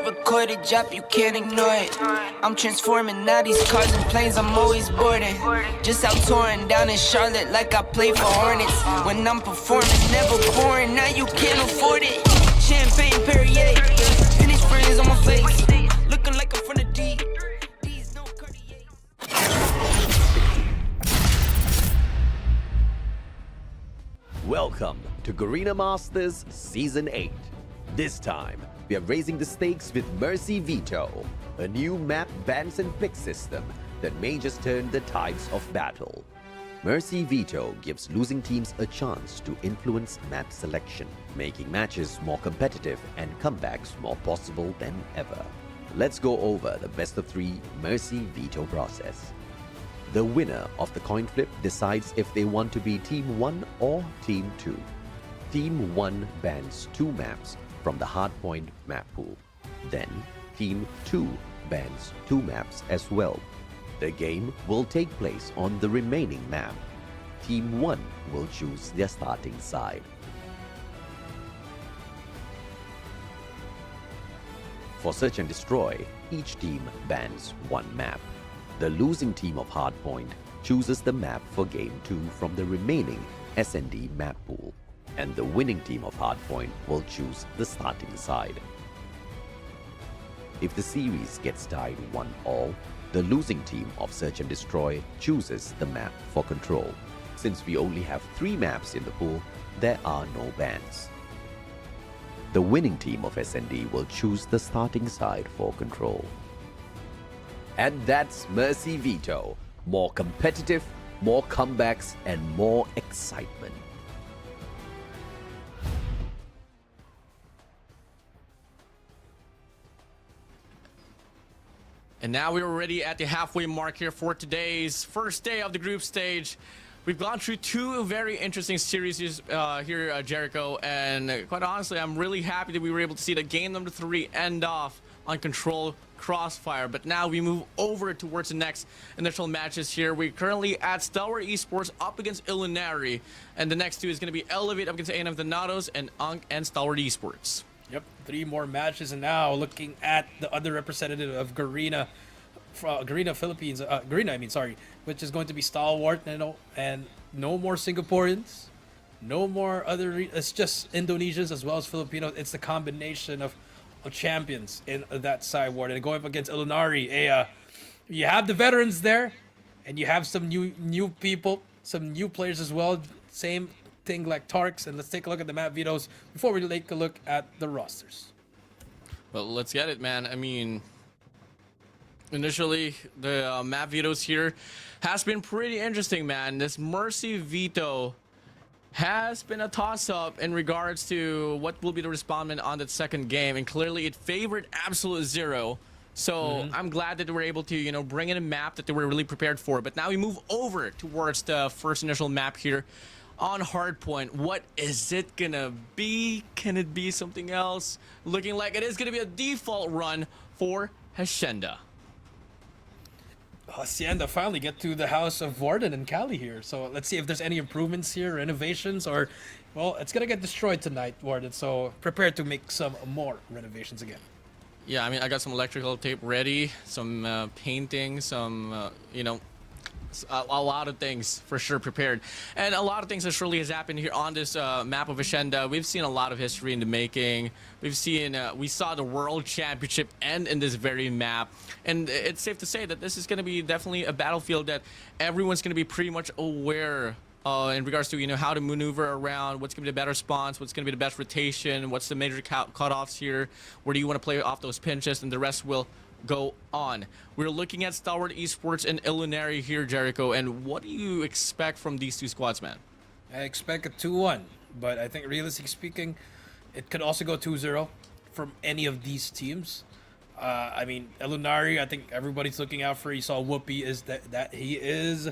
Speaker 2: Recorded drop, you can't ignore it. I'm transforming now these cars and planes, I'm always boarding. Just out touring down in Charlotte like I play for Hornets. When I'm performing, never boring, now you can't afford it. Champagne Perrier, finish friends on my face. Looking like I'm from the D. These no Cartier.
Speaker 1: Welcome to Garena Masters Season 8. This time, we are raising the stakes with Mercy Veto, a new map bans and pick system that may just turn the tides of battle. Mercy Veto gives losing teams a chance to influence map selection, making matches more competitive and comebacks more possible than ever. Let's go over the best of 3 Mercy Veto process. The winner of the coin flip decides if they want to be Team 1 or Team 2. Team 1 bans 2 maps from the hardpoint map pool. Then, Team 2 bans 2 maps as well. The game will take place on the remaining map. Team 1 will choose their starting side. For Search and Destroy, each team bans 1 map. The losing team of hardpoint chooses the map for Game 2 from the remaining Asenda map pool, and the winning team of hardpoint will choose the starting side. If the series gets tied 1-all, the losing team of Search and Destroy chooses the map for control. Since we only have 3 maps in the pool, there are no bans. The winning team of Asenda will choose the starting side for control. And that's Mercy Veto. More competitive, more comebacks, and more excitement.
Speaker 3: And now we're already at the halfway mark here for today's first day of the group stage. We've gone through 2 very interesting series here at Jericho, and quite honestly, I'm really happy that we were able to see the game number 3 end off on Control Crossfire. But now we move over towards the next initial matches here. We're currently at Stalwart Esports up against Illuminari, and the next 2 is going to be Elevate up against A&M Donatos and Unk and Stalwart Esports.
Speaker 4: Yep, 3 more matches, and now looking at the other representative of Garena, Garena Philippines, Garena, I mean, sorry, which is going to be Stalwart, and no more Singaporeans, no more other. It's just Indonesians as well as Filipinos. It's the combination of champions in that side, WardeN, and going up against Illuminari. You have the veterans there, and you have some new people, some new players as well. Same thing like Tarks, and let's take a look at the map vetoes before we take a look at the rosters.
Speaker 3: Well, let's get it, man. I mean, initially, the map vetoes here has been pretty interesting, man. This Mercy veto has been a toss-up in regards to what will be the respondent on that second game, and clearly it favored Absolute Zero. So I'm glad that they were able to, you know, bring in a map that they were really prepared for. But now we move over towards the first initial map here on hardpoint. What is it gonna be? Can it be something else? Looking like it is gonna be a default run for Asenda.
Speaker 4: Asenda finally get to the house of WardeN and Cali here. So let's see if there's any improvements here, renovations, or, well, it's gonna get destroyed tonight, WardeN. So prepare to make some more renovations again.
Speaker 3: Yeah, I mean, I got some electrical tape ready, some painting, some, you know, a lot of things for sure prepared. And a lot of things that surely has happened here on this map of Asenda. We've seen a lot of history in the making. We've seen, we saw the World Championship end in this very map. And it's safe to say that this is going to be definitely a battlefield that everyone's going to be pretty much aware in regards to, you know, how to maneuver around, what's going to be the better spawns, what's going to be the best rotation, what's the major cutoffs here, where do you want to play off those pinches, and the rest will go on. We're looking at Stalwart Esports and Illuminari here, Jericho, and what do you expect from these two squads, man?
Speaker 4: I expect a 2-1, but I think realistically speaking, it could also go 2-0 from any of these teams. I mean, Illuminari, I think everybody's looking out for. You saw Whoopi is that he is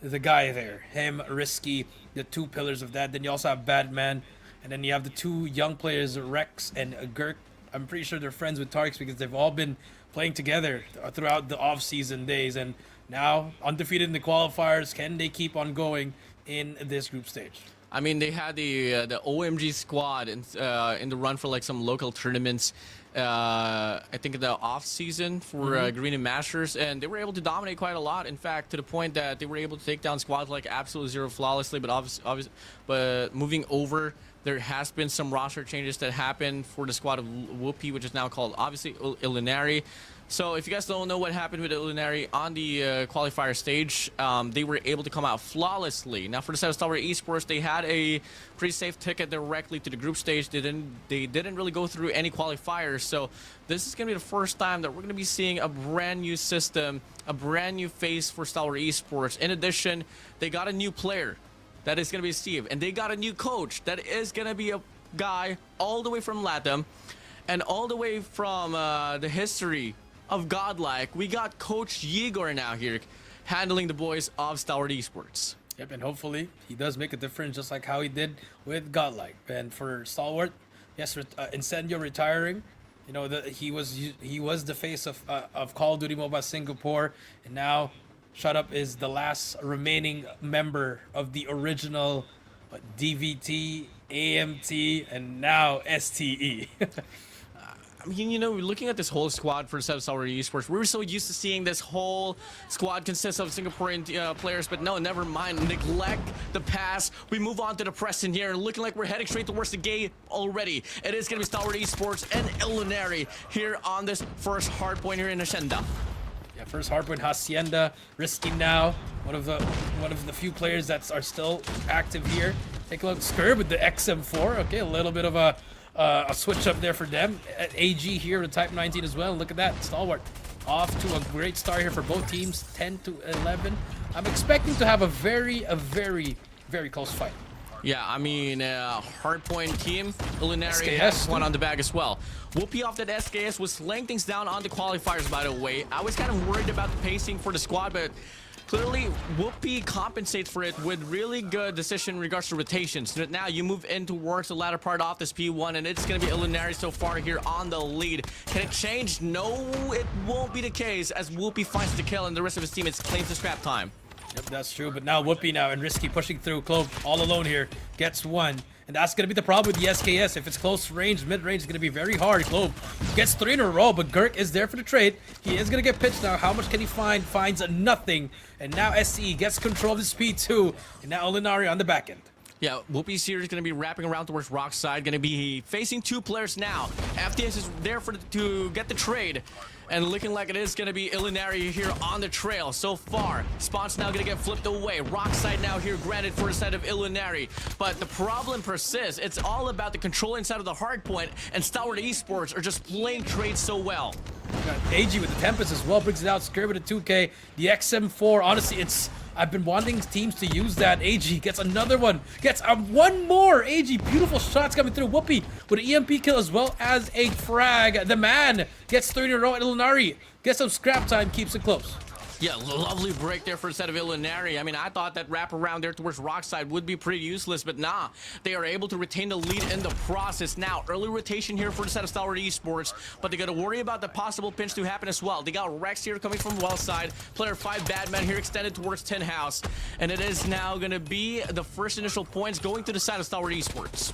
Speaker 4: the guy there. Him, Risky, the 2 pillars of that. Then you also have Badman, and then you have the 2 young players, Rex and Gurk. I'm pretty sure they're friends with Tarks because they've all been playing together throughout the off-season days, and now undefeated in the qualifiers. Can they keep on going in this group stage?
Speaker 3: I mean, they had the OMG squad in the run for like some local tournaments. I think in the off season for Green and Masters, and they were able to dominate quite a lot. In fact, to the point that they were able to take down squads like Absolute Zero flawlessly. But moving over, there has been some roster changes that happened for the squad of Whoopi, which is now called obviously Illuminari. So if you guys don't know what happened with Illuminari on the qualifier stage, they were able to come out flawlessly. Now for the set of Stalwart Esports, they had a pretty safe ticket directly to the group stage. They didn't really go through any qualifiers. So this is going to be the first time that we're going to be seeing a brand new system, a brand new face for Stalwart Esports. In addition, they got a new player. That is going to be Steve. And they got a new coach. That is going to be a guy all the way from LATAM and all the way from the history of Godlike. We got Coach Igor now here handling the boys of Stalwart Esports.
Speaker 4: Yep, and hopefully he does make a difference just like how he did with Godlike. And for Stalwart, yes, Incendio retiring. You know, he was the face of Call of Duty Mobile Singapore, and now Shut Up is the last remaining member of the original DVT, AMT, and now STE.
Speaker 3: I mean, you know, looking at this whole squad for Stalwart Esports, we were so used to seeing this whole squad consist of Singaporean players, but no, never mind. Neglect the past. We move on to the present here, and looking like we're heading straight towards the game already. It is going to be Stalwart Esports and Illuminari here on this first hardpoint here in Asenda.
Speaker 4: Yeah, first hardpoint Hacienda, Risky now, one of the few players that are still active here. Take a look, Skirb with the XM4. Okay, a little bit of a switch up there for them. AG here with Type 19 as well. Look at that, Stalwart off to a great start here for both teams, 10-11. I'm expecting to have a very, very close fight.
Speaker 3: Yeah, I mean, hardpoint team, Illuminari has one on the bag as well. Whoopi off that SKS was laying things down on the qualifiers, by the way. I was kind of worried about the pacing for the squad, but clearly Whoopi compensates for it with really good decision in regards to rotations. So now you move in towards the latter part of this P1, and it's going to be Illuminari so far here on the lead. Can it change? No, it won't be the case as Whoopi finds the kill, and the rest of his team, it's claims the scrap time.
Speaker 4: Yep, that's true. But now Whoopi now and Risky pushing through. Clove all alone here. Gets one. And that's going to be the problem with the SKS. If it's close range, mid-range, it's going to be very hard. Clove gets 3 in a row, but Girk is there for the trade. He is going to get pitched now. How much can he find? Finds nothing. And now SCE gets control of the speed too. And now Olinari on the back end.
Speaker 3: Yeah, Whoopi's here is going to be wrapping around towards Rockside. Going to be facing 2 players now. FDS is there to get the trade. And looking like it is going to be Ilinari here on the trail so far. Spawn's now going to get flipped away. Rockside now here granted for the side of Ilinari. But the problem persists. It's all about the control inside of the hardpoint. And Stalwart Esports are just playing trades so well.
Speaker 4: Got AG with the Tempest as well. Brings it out. Scare with the 2K. The XM4. Honestly, I've been wanting teams to use that. AG gets another one. Gets one more. AG, beautiful shots coming through. Whoopi with an EMP kill as well as a frag. The man gets 30 in a row. And Ilinari gets some scrap time, keeps it close.
Speaker 3: Yeah, lovely break there for the set of Ilinari. I mean, I thought that wrap around there towards Rockside would be pretty useless, but nah. They are able to retain the lead in the process. Now, early rotation here for the set of Stalwart Esports, but they got to worry about the possible pinch to happen as well. They got Rex here coming from well side. Player 5 Badman here extended towards Tin House. And it is now going to be the first initial points going to the side of Stalwart Esports.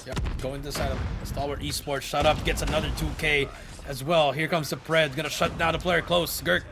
Speaker 4: Yep, going to the side of Stalwart Esports. Shut up, gets another 2K as well. Here comes the Pred. Gonna shut down the player close. Girk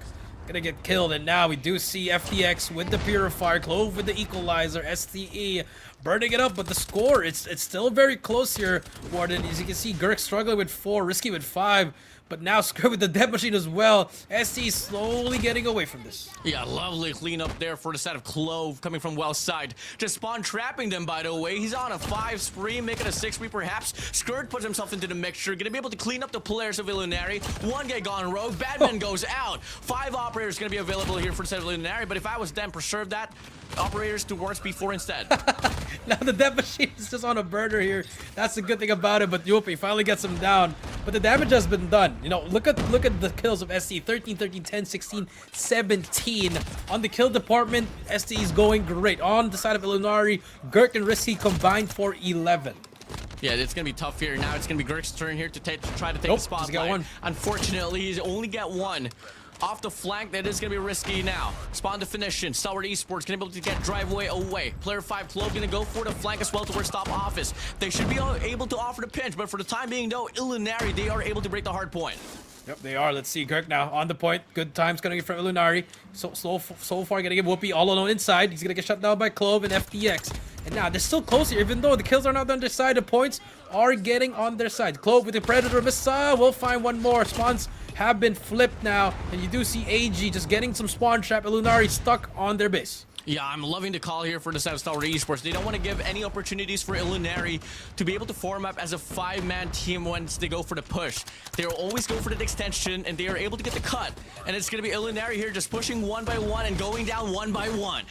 Speaker 4: gonna get killed, and now we do see FTX with the Purifier, Clove with the Equalizer, STE burning it up, but the score, it's still very close here, WardeN. As you can see, Girk struggling with 4, Risky with 5, but now Screw with the Death Machine as well. STE slowly getting away from this.
Speaker 3: Yeah, lovely cleanup there for the side of Clove coming from well side. Just spawn trapping them, by the way. He's on a 5 spree, making a 6 spree perhaps. Skirt puts himself into the mixture, gonna be able to clean up the players of Ilinari. 1 guy gone rogue, Badman goes out. 5 operators gonna be available here for the side of Ilinari, but if I was them, preserve that operators to Wards B4 instead.
Speaker 4: Now the Death Machine is just on a burner here. That's the good thing about it, but Whoopi finally gets him down. But the damage has been done. You know, look at the kills of ST. 13, 13, 10, 16, 17. On the kill department, ST is going great. On the side of Ilinari, Girk and Risky combined for 11.
Speaker 3: Yeah, it's going to be tough here. Now it's going to be Girk's turn here to try to take the spotlight.
Speaker 4: He's got one.
Speaker 3: Unfortunately, he's only got one. Off the flank, that is going to be risky now. Spawn definition. Stalwart Esports going to be able to get driveway away. Player 5 Clove going to go for the flank as well towards top office. They should be able to offer the pinch, but for the time being, though, Ilinari, they are able to break the hard point.
Speaker 4: Yep, they are. Let's see. Girk now on the point. Good times going to get from Ilinari. So far, going to get Whoopi all alone inside. He's going to get shut down by Clove and FTX. And now they're still close here, even though the kills are not on their side. The points are getting on their side. Clove with the Predator missile. We'll find one more. Spawns have been flipped now. And you do see AG just getting some spawn trap. Ilinari stuck on their base.
Speaker 3: Yeah, I'm loving the call here for the side of Stalwart Esports. They don't want to give any opportunities for Ilinari to be able to form up as a 5-man team once they go for the push. They'll always go for the extension, and they are able to get the cut. And it's going to be Ilinari here just pushing 1 by 1 and going down 1 by 1.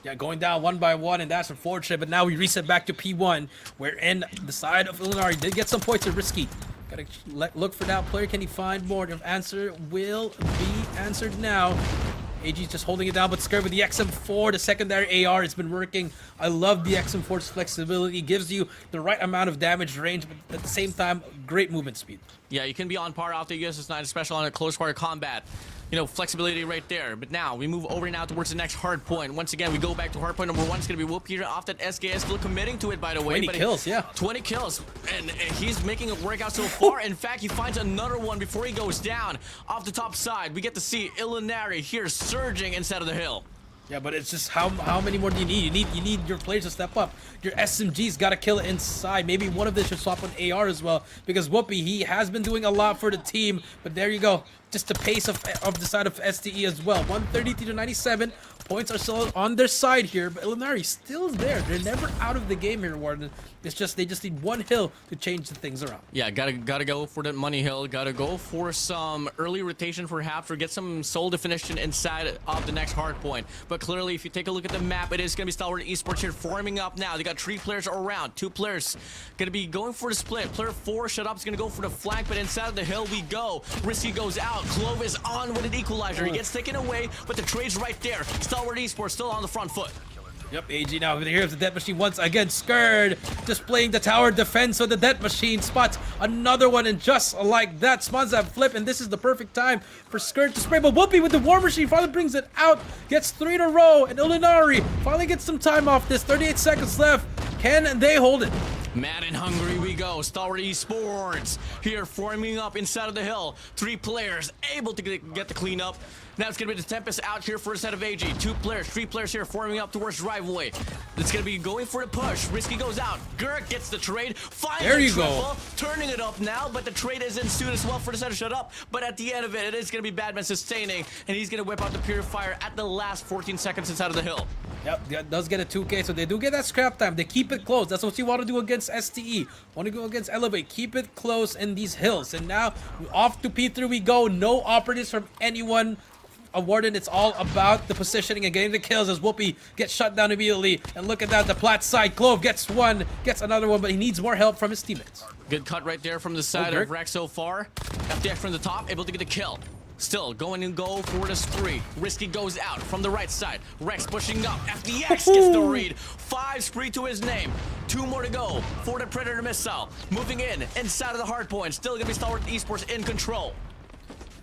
Speaker 4: Yeah, going down 1 by 1, and that's unfortunate. But now we reset back to P1, wherein the side of Ilinari did get some points at Risky. Gotta look for that player. Can he find more? The answer will be answered now. AG's just holding it down, but scared with the XM4, the secondary AR has been working. I love the XM4's flexibility. It gives you the right amount of damage range, but at the same time, great movement speed.
Speaker 3: Yeah, you can be on par off the USS-9, especially on a close quarter combat. You know, flexibility right there. But now, we move over now towards the next hard point. Once again, we go back to hard point number 1. It's going to be Whoop here off that SKS. Still committing to it, by the way.
Speaker 4: 20 kills, yeah.
Speaker 3: 20 kills. And he's making it work out so far. In fact, he finds another one before he goes down. Off the top side, we get to see Ilinari here surging inside of the hill.
Speaker 4: Yeah, but it's just how many more do you need? You need your players to step up. Your SMG's got to kill it inside. Maybe one of them should swap on AR as well, because Whoopi, he has been doing a lot for the team. But there you go, just the pace of the side of STE as well. 133 to 97. Points are still on their side here, but Ilinari still there. They're never out of the game here, WardeN. It's just they just need one hill to change the things around.
Speaker 3: Yeah, gotta go for that money hill. Gotta go for some early rotation perhaps, or get some soul definition inside of the next hard point. But clearly, if you take a look at the map, it is gonna be Stalwart Esports here forming up now. They got 3 players around, 2 players gonna be going for the split. Player 4 shut up is gonna go for the flank, but inside of the hill we go. Risky goes out. Clove is on with an equalizer. He gets taken away, but the trade's right there. Stalwart Esports still on the front foot.
Speaker 4: Yep, AG now. Here's the Death Machine once again. Scared, displaying the tower defense. So the Death Machine spots another one, and just like that, spawns that flip. And this is the perfect time for Skirt to spray. But Whoopi with the War Machine finally brings it out. Gets 3 in a row, and Ulinari finally gets some time off this. 38 seconds left. Can they hold it?
Speaker 3: Mad and hungry we go. Stalwart Esports here forming up inside of the hill. 3 players able to get the cleanup. Now it's going to be the Tempest out here for a set of AG. 2 players, 3 players here forming up towards driveway. It's going to be going for the push. Risky goes out. Gurk gets the trade. Finds
Speaker 4: there you
Speaker 3: the triple,
Speaker 4: go.
Speaker 3: Turning it up now, but the trade is ensued as well for the set of shut up. But at the end of it, it is going to be Badman sustaining, and he's going to whip out the Purifier at the last 14 seconds inside of the hill.
Speaker 4: Yep, that does get a 2K, so they do get that scrap time. They keep it close. That's what you want to do against STE. Want to go against Elevate. Keep it close in these hills. And now, off to P3 we go. No operatives from anyone. WardeN, it's all about the positioning and getting the kills as Whoopi gets shut down immediately. And look at that, the plat side. Clove gets one, gets another one, but he needs more help from his teammates.
Speaker 3: Good cut right there from the side of Rex so far. FDX from the top, able to get a kill. Still going and go for the spree. Risky goes out from the right side. Rex pushing up. FDX gets the read. 5 spree to his name. 2 more to go for the Predator missile. Moving in inside of the hard point. Still gonna be Stalwart Esports in control.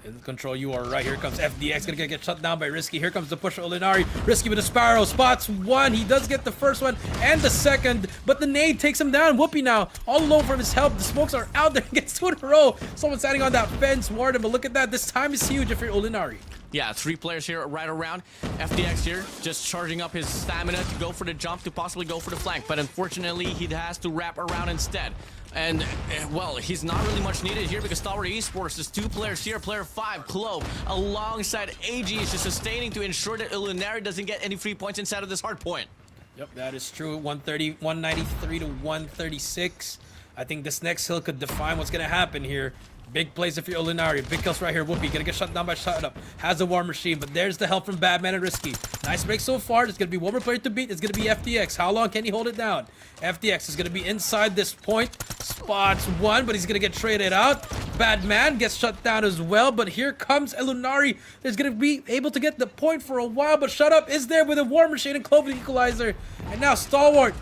Speaker 4: In control, you are right. Here comes FDX, gonna get shut down by Risky. Here comes the push of Ulinari. Risky with a Sparrow, spots one. He does get the first one and the second, but the nade takes him down. Whoopi now, all alone from his help. The smokes are out there, gets 2 in a row. Someone standing on that fence, WardeN, but look at that. This time is huge if you're Ulinari.
Speaker 3: Yeah, 3 players here right around. FDX here just charging up his stamina to go for the jump, to possibly go for the flank, but unfortunately he has to wrap around instead. And, well, he's not really much needed here because Stalwart Esports is 2 players here. Player 5, Clove, alongside AG is just sustaining to ensure that Ulinari doesn't get any free points inside of this hard point.
Speaker 4: Yep, that is true. 193 to 136. I think this next hill could define what's going to happen here. Big plays if you're Ulinari. Big kills right here. Whoopi gonna get shut down by Shut Up. Has a War Machine, but there's the help from Badman and Risky. Nice break so far. There's gonna be one more player to beat. It's gonna be FDX. How long can he hold it down? FDX is gonna be inside this point. Spots one, but he's gonna get traded out. Badman gets shut down as well, but here comes Ulinari. There's gonna be able to get the point for a while, but Shut Up is there with a War Machine and Clove the Equalizer. And now Stalwart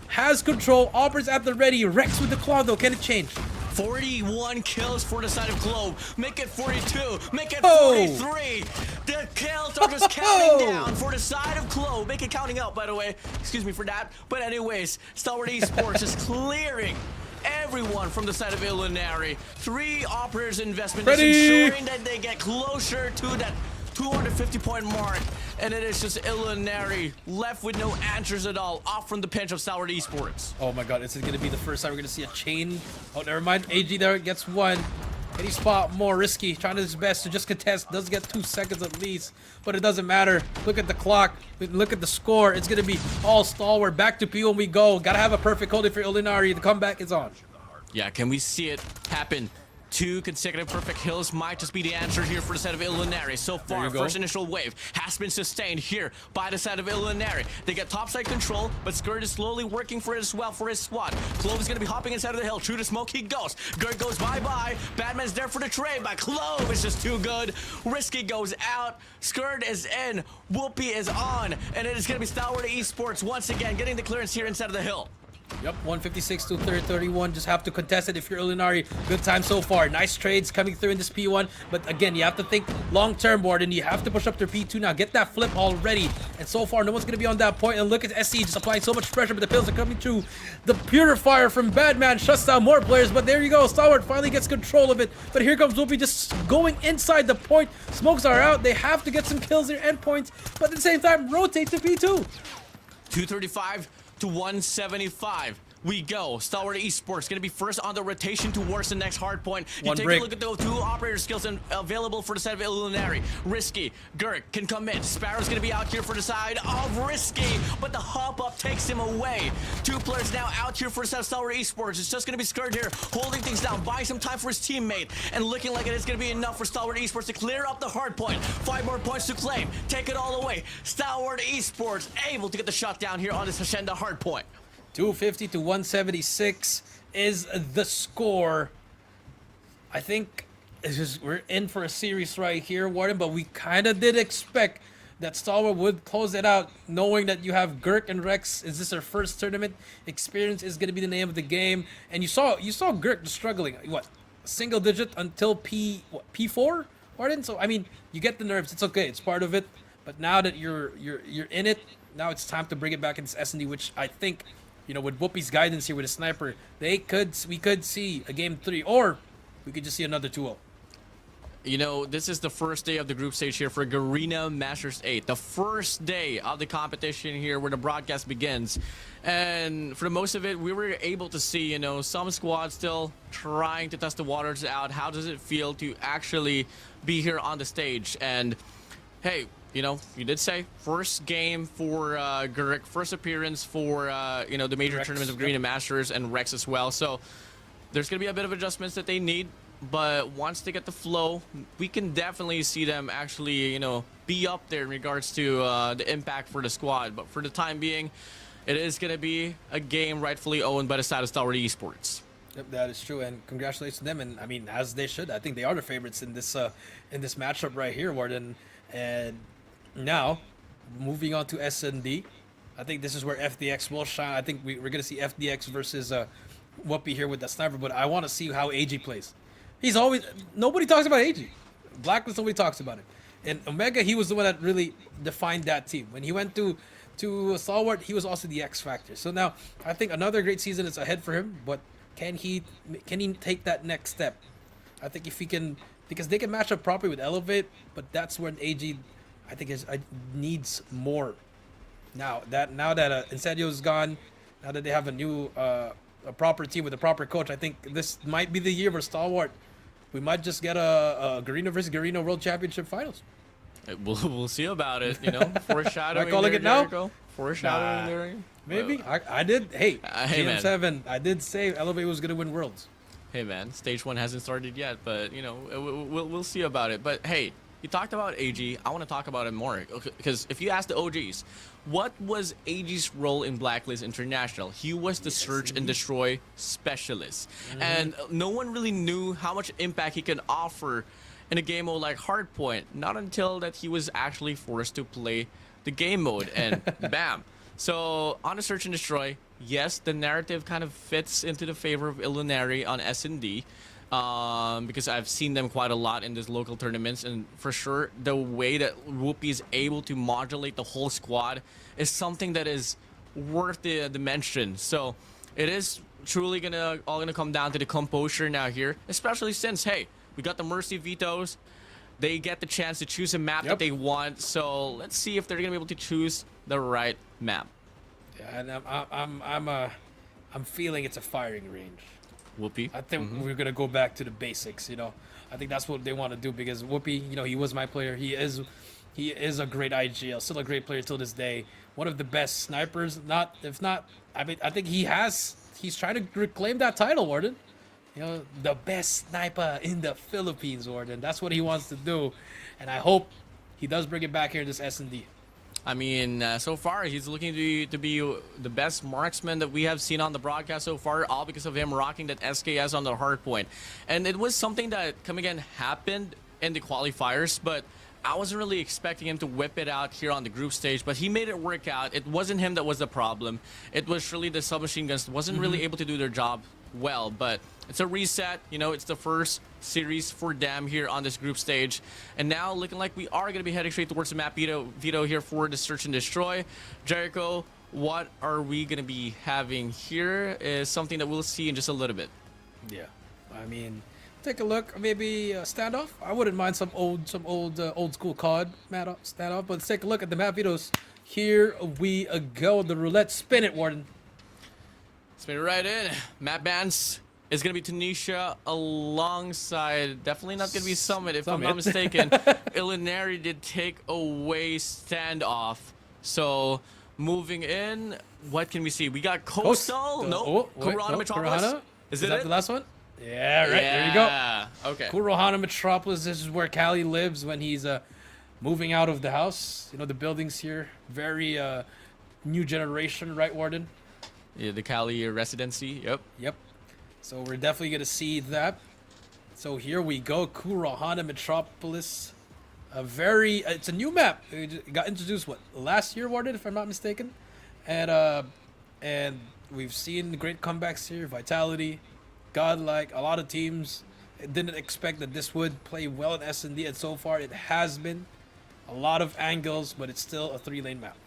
Speaker 4: has control. Operas at the ready. Rex with the claw though. Can it change?
Speaker 3: 41 kills for the side of Clove. Make it 42. Make it 43. The kills are just counting down for the side of Clove. Make it counting out, by the way. Excuse me for that. But anyways, Stalwart Esports is clearing everyone from the side of Ulinari. 3 operators investment is ensuring that they get closer to that 250-point mark, and it is just Ulinari left with no answers at all, off from the pinch of Stalwart Esports.
Speaker 4: Oh my god, this is gonna be the first time we're gonna see a chain. Oh, never mind. AG there gets 1. Can he spot more? Risky, trying his best to just contest. Does get 2 seconds at least, but it doesn't matter. Look at the clock. Look at the score. It's gonna be all Stalwart. Back to P when we go. Gotta have a perfect hold for Ulinari. The comeback is on.
Speaker 3: Yeah, can we see it happen? 2 consecutive perfect hills might just be the answer here for the side of Ulinari. So far, first initial wave has been sustained here by the side of Ulinari. They get topside control, but Skirt is slowly working for it as well for his squad. Clove is going to be hopping inside of the hill. True to smoke, he goes. Gert goes bye-bye. Badman's there for the trade, but Clove is just too good. Risky goes out. Skirt is in. Whoopi is on. And it is going to be Stalwart Esports once again getting the clearance here inside of the hill.
Speaker 4: Yep, 156 to 31. Just have to contest it if you're Ulinari. Good time so far. Nice trades coming through in this P1. But again, you have to think long-term, WardeN. You have to push up their P2 now. Get that flip already. And so far, no one's going to be on that point. And look at SC just applying so much pressure, but the pills are coming through. The Purifier from Badman shuts down more players. But there you go. Stalwart finally gets control of it. But here comes Whoopi just going inside the point. Smokes are out. They have to get some kills near endpoints. But at the same time, rotate to P2.
Speaker 3: 235 to 175. We go. Stalwart Esports going to be first on the rotation towards the next hard point. You take a look at the 2 operator skills available for the side of Ulinari. Risky. Gurk can come in. Sparrow's going to be out here for the side of Risky, but the hop up takes him away. 2 players now out here for the side of Stalwart Esports. It's just going to be Skirt here, holding things down, buying some time for his teammate, and looking like it is going to be enough for Stalwart Esports to clear up the hard point. 5 more points to claim. Take it all away. Stalwart Esports able to get the shot down here on this Asenda hard point.
Speaker 4: 250 to 176 is the score. I think we're in for a series right here, WardeN, but we kind of did expect that Stalwart would close it out, knowing that you have Girk and Rex. Is this their first tournament? Experience is going to be the name of the game. And you saw Girk struggling. What, single digit until P4? WardeN? So I mean, you get the nerves. It's okay. It's part of it. But now that you're in it, now it's time to bring it back into S&D, which I think, with Whoopi's guidance here with a sniper, we could see a game 3, or we could just see another 2-0.
Speaker 3: This is the first day of the group stage here for Garena Masters 8. The first day of the competition here where the broadcast begins. And for the most of it, we were able to see, some squads still trying to test the waters out. How does it feel to actually be here on the stage? And hey, you did say first game for Garek, first appearance for, the major
Speaker 4: Rex,
Speaker 3: tournaments of Garena Masters and Rex as well. So there's going to be a bit of adjustments that they need. But once they get the flow, we can definitely see them actually, be up there in regards to the impact for the squad. But for the time being, it is going to be a game rightfully owned by the side of Stalwart Esports.
Speaker 4: Yep, that is true, and congratulations to them. And I mean, as they should. I think they are the favorites in this matchup right here, WardeN. And now, moving on to S&D, I think this is where FDX will shine. I think we're going to see FDX versus Whoopi here with the sniper. But I want to see how AG plays. Nobody talks about AG. Blacklist, nobody talks about it. And Omega, he was the one that really defined that team. When he went to Stalwart, he was also the X factor. So now I think another great season is ahead for him. But can he take that next step? I think if he can, because they can match up properly with Elevate, but that's when AG, I think, needs more. Now that Incendio is gone, now that they have a proper team with a proper coach, I think this might be the year for Stalwart. We might just get a Garena versus Garena World Championship Finals.
Speaker 3: We'll see about it, Foreshadowing.
Speaker 4: Am I calling it now?
Speaker 3: Foreshadowing there.
Speaker 4: Maybe. I did. Hey,
Speaker 3: man.
Speaker 4: GM7, I did say Elevate was going to win Worlds.
Speaker 3: Hey, man. Stage 1 hasn't started yet, but, we'll see about it. But, hey, you talked about AG. I want to talk about it more. Because if you ask the OGs, what was AG's role in Blacklist International? He was the search and destroy specialist. And no one really knew how much impact he can offer in a game mode like hardpoint. Not until that he was actually forced to play the game mode. And bam. So on the search and destroy, yes, the narrative kind of fits into the favor of Illuminary on S&D. Because I've seen them quite a lot in these local tournaments, and for sure the way that Whoopi is able to modulate the whole squad is something that is worth the mention. So it is truly all gonna come down to the composure now here, especially since, hey, we got the Mercy Vetoes. They get the chance to choose a map that they want. So let's see if they're gonna be able to choose the right map.
Speaker 4: Yeah, and I'm feeling it's a firing range.
Speaker 3: Whoopi.
Speaker 4: I think we're gonna go back to the basics. I think that's what they want to do, because Whoopi, he was my player. He is a great IGL, still a great player till this day. One of the best snipers. I think he's trying to reclaim that title, WardeN. The best sniper in the Philippines, WardeN. That's what he wants to do, and I hope he does bring it back here in this S&D.
Speaker 3: I mean, so far, he's looking to be the best marksman that we have seen on the broadcast so far, all because of him rocking that SKS on the hardpoint. And it was something that, happened in the qualifiers, but I wasn't really expecting him to whip it out here on the group stage, but he made it work out. It wasn't him that was the problem. It was really the submachine guns wasn't really able to do their job well, but it's a reset. It's the first series for them here on this group stage, and now looking like we are going to be heading straight towards the map Veto here for the search and destroy. Jericho, what are we going to be having here is something that we'll see in just a little bit.
Speaker 4: Yeah, I mean, take a look, maybe standoff. I wouldn't mind some old school COD standoff, but let's take a look at the map Vetoes. Here we go. The roulette, spin it, WardeN.
Speaker 3: Spin it right in. Map bans is going to be Tunisha alongside, definitely not going to be Summit if I'm not mistaken. Illuminary did take away standoff. So moving in, what can we see? We got Coastal. No, Corona Metropolis.
Speaker 4: Corona?
Speaker 3: Is
Speaker 4: that
Speaker 3: it
Speaker 4: the last one? Yeah, right. There you go.
Speaker 3: Okay.
Speaker 4: Kurohana Metropolis. This is where Cali lives when he's moving out of the house. The buildings here, very new generation, right, WardeN?
Speaker 3: Yeah, the Cali residency.
Speaker 4: Yep. So we're definitely gonna see that. So here we go, Kurohana Metropolis. It's a new map. It got introduced last year, WardeN, if I'm not mistaken, and we've seen great comebacks here. Vitality, Godlike, a lot of teams didn't expect that this would play well in S&D, and so far it has been. A lot of angles, but it's still a 3-lane map.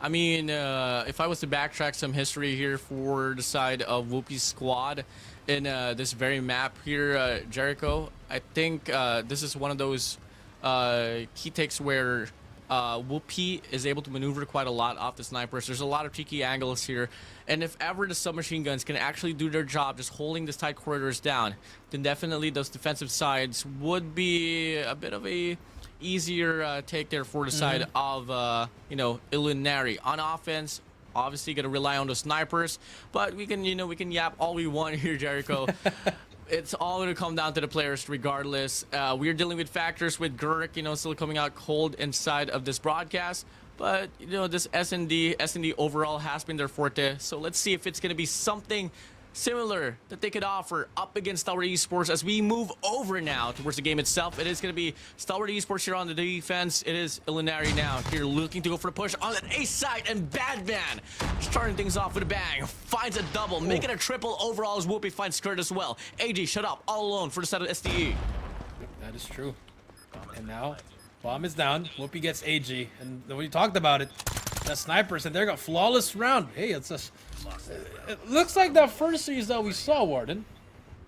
Speaker 3: I mean, if I was to backtrack some history here for the side of Whoopi's squad in this very map here, Jericho, I think this is one of those key takes where Whoopi is able to maneuver quite a lot off the snipers. There's a lot of cheeky angles here, and if ever the submachine guns can actually do their job just holding this tight corridors down, then definitely those defensive sides would be a bit of a easier take there for the side of Illuminari. On offense, obviously gonna rely on the snipers, but we can yap all we want here, Jericho. It's all going to come down to the players regardless. We're dealing with factors with Gurk, still coming out cold inside of this broadcast. But, this S&D overall has been their forte. So let's see if it's going to be something similar that they could offer up against Stalwart Esports as we move over now towards the game itself. It is going to be Stalwart Esports here on the defense. It is Illuminari now here looking to go for the push on an ace side, and Badman starting things off with a bang. Finds a double, making a triple overall as Whoopi finds Skirt as well. AG shut up all alone for the side of SDE.
Speaker 4: That is true. And now, bomb is down. Whoopi gets AG. And when you talked about it, the snipers, and they got flawless round. Hey, it looks like that first series that we saw, WardeN.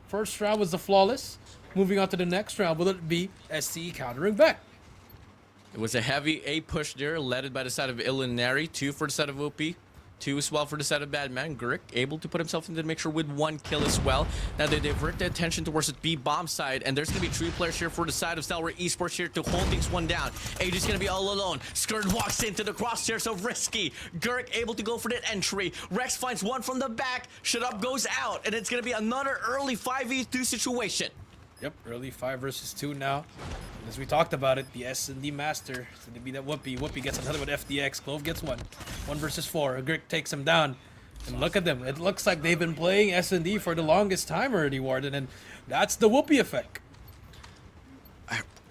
Speaker 4: First round was the flawless. Moving on to the next round, will it be SCE countering back?
Speaker 3: It was a heavy A push there, led by the side of Illuminari. 2 for the side of Whoopi. 2 as well for the side of Badman. Gurk able to put himself into the mixture with 1 kill as well. Now they divert the attention towards the B bomb side, and there's going to be 3 players here for the side of Stalwart Esports here to hold things one down. AG's going to be all alone. Skirt walks into the crosshair, so risky. Gurk able to go for that entry. Rex finds 1 from the back. Shut up goes out, and it's going to be another early 5v2 situation.
Speaker 4: Yep, early 5 versus 2 now. As we talked about it, the S&D master is going to be that Whoopi. Whoopi gets another with FDX. Clove gets 1. 1 versus 4. Gurk takes him down. And look at them. It looks like they've been playing S&D for the longest time already, WardeN. And that's the Whoopi effect.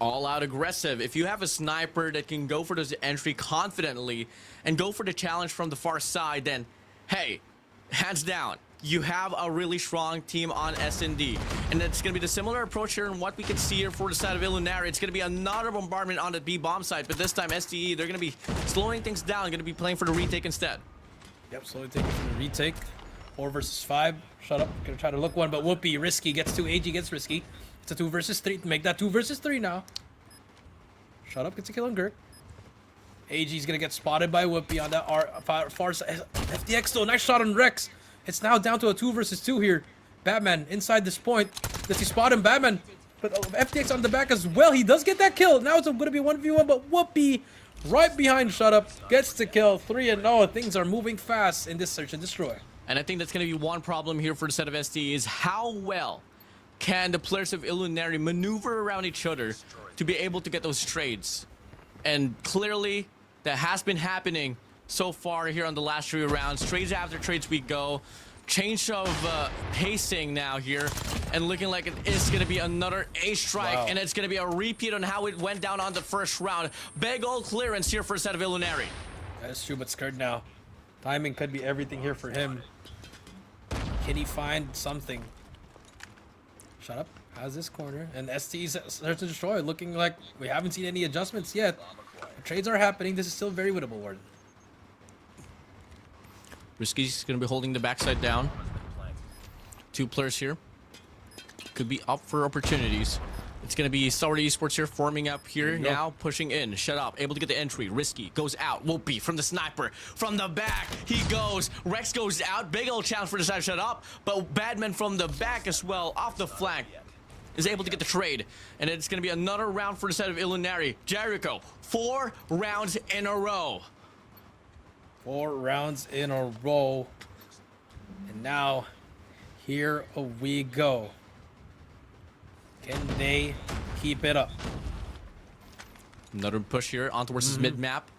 Speaker 3: All out aggressive. If you have a sniper that can go for this entry confidently and go for the challenge from the far side, then, hey, hands down, you have a really strong team on S&D. And it's going to be the similar approach here in what we can see here for the side of Illuminari. It's going to be another bombardment on the B bomb side, but this time SDE, they're going to be slowing things down, going to be playing for the retake instead.
Speaker 4: Yep, slowly taking for the retake. 4 versus 5. Shut up. Going to try to look 1, but Whoopi, risky, gets 2. AG gets risky. It's a 2 versus 3 to make that 2 versus 3 now. Shut up, gets a kill on Gurk. AG's going to get spotted by Whoopi on that far side. FDX though, nice shot on Rex. It's now down to a 2 versus 2 here. Batman inside this point. Does he spot him? Batman. But FTX on the back as well. He does get that kill. Now it's going to be 1v1, but Whoopi right behind Shut Up gets the kill. 3-0. Things are moving fast in this search and destroy.
Speaker 3: And I think that's going to be one problem here for the set of SD is how well can the players of Illuminari maneuver around each other to be able to get those trades. And clearly that has been happening so far here on the last 3 rounds. Trades after trades we go. Change of pacing now here, and looking like it is going to be another ace strike, and it's going to be a repeat on how it went down on the first round. Big old clearance here for a set of Illuminari.
Speaker 4: That is true, but scared now. Timing could be everything here for him. Can he find something? Shut up. How's this corner? And ST's Search and Destroy looking like we haven't seen any adjustments yet. The trades are happening. This is still very winnable, WardeN.
Speaker 3: Risky's going to be holding the backside down. 2 players here. Could be up for opportunities. It's going to be Stalwart Esports here forming up here now, pushing in. Shut up. Able to get the entry. Risky goes out. Whoopi from the sniper. From the back, he goes. Rex goes out. Big old challenge for the side. Shut up. But Badman from the back as well, off the flank, is able to get the trade. And it's going to be another round for the side of Illuminari. Jericho, 4 rounds in a row.
Speaker 4: 4 rounds in a row. And now, here we go. Can they keep it up?
Speaker 3: Another push here on towards his mid-map.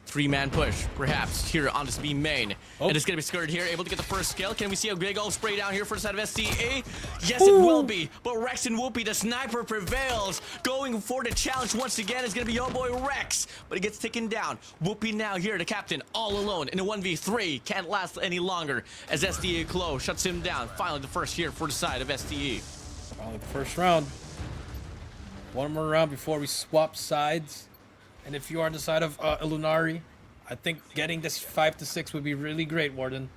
Speaker 3: 3-man push, perhaps, here on this B main.
Speaker 4: Oh.
Speaker 3: And it's going to be skirted here, able to get the first kill. Can we see a big old spray down here for the side of STA? Yes, it will be. But Rex and Whoopi, the sniper prevails. Going for the challenge once again is going to be your boy Rex. But he gets taken down. Whoopi now here, the captain, all alone in a 1v3. Can't last any longer as STA Clo shuts him down. Finally, the first here for the side of STA.
Speaker 4: Finally, the first round. One more round before we swap sides. And if you are on the side of Illuminari, I think getting this 5-6 would be really great, Warden.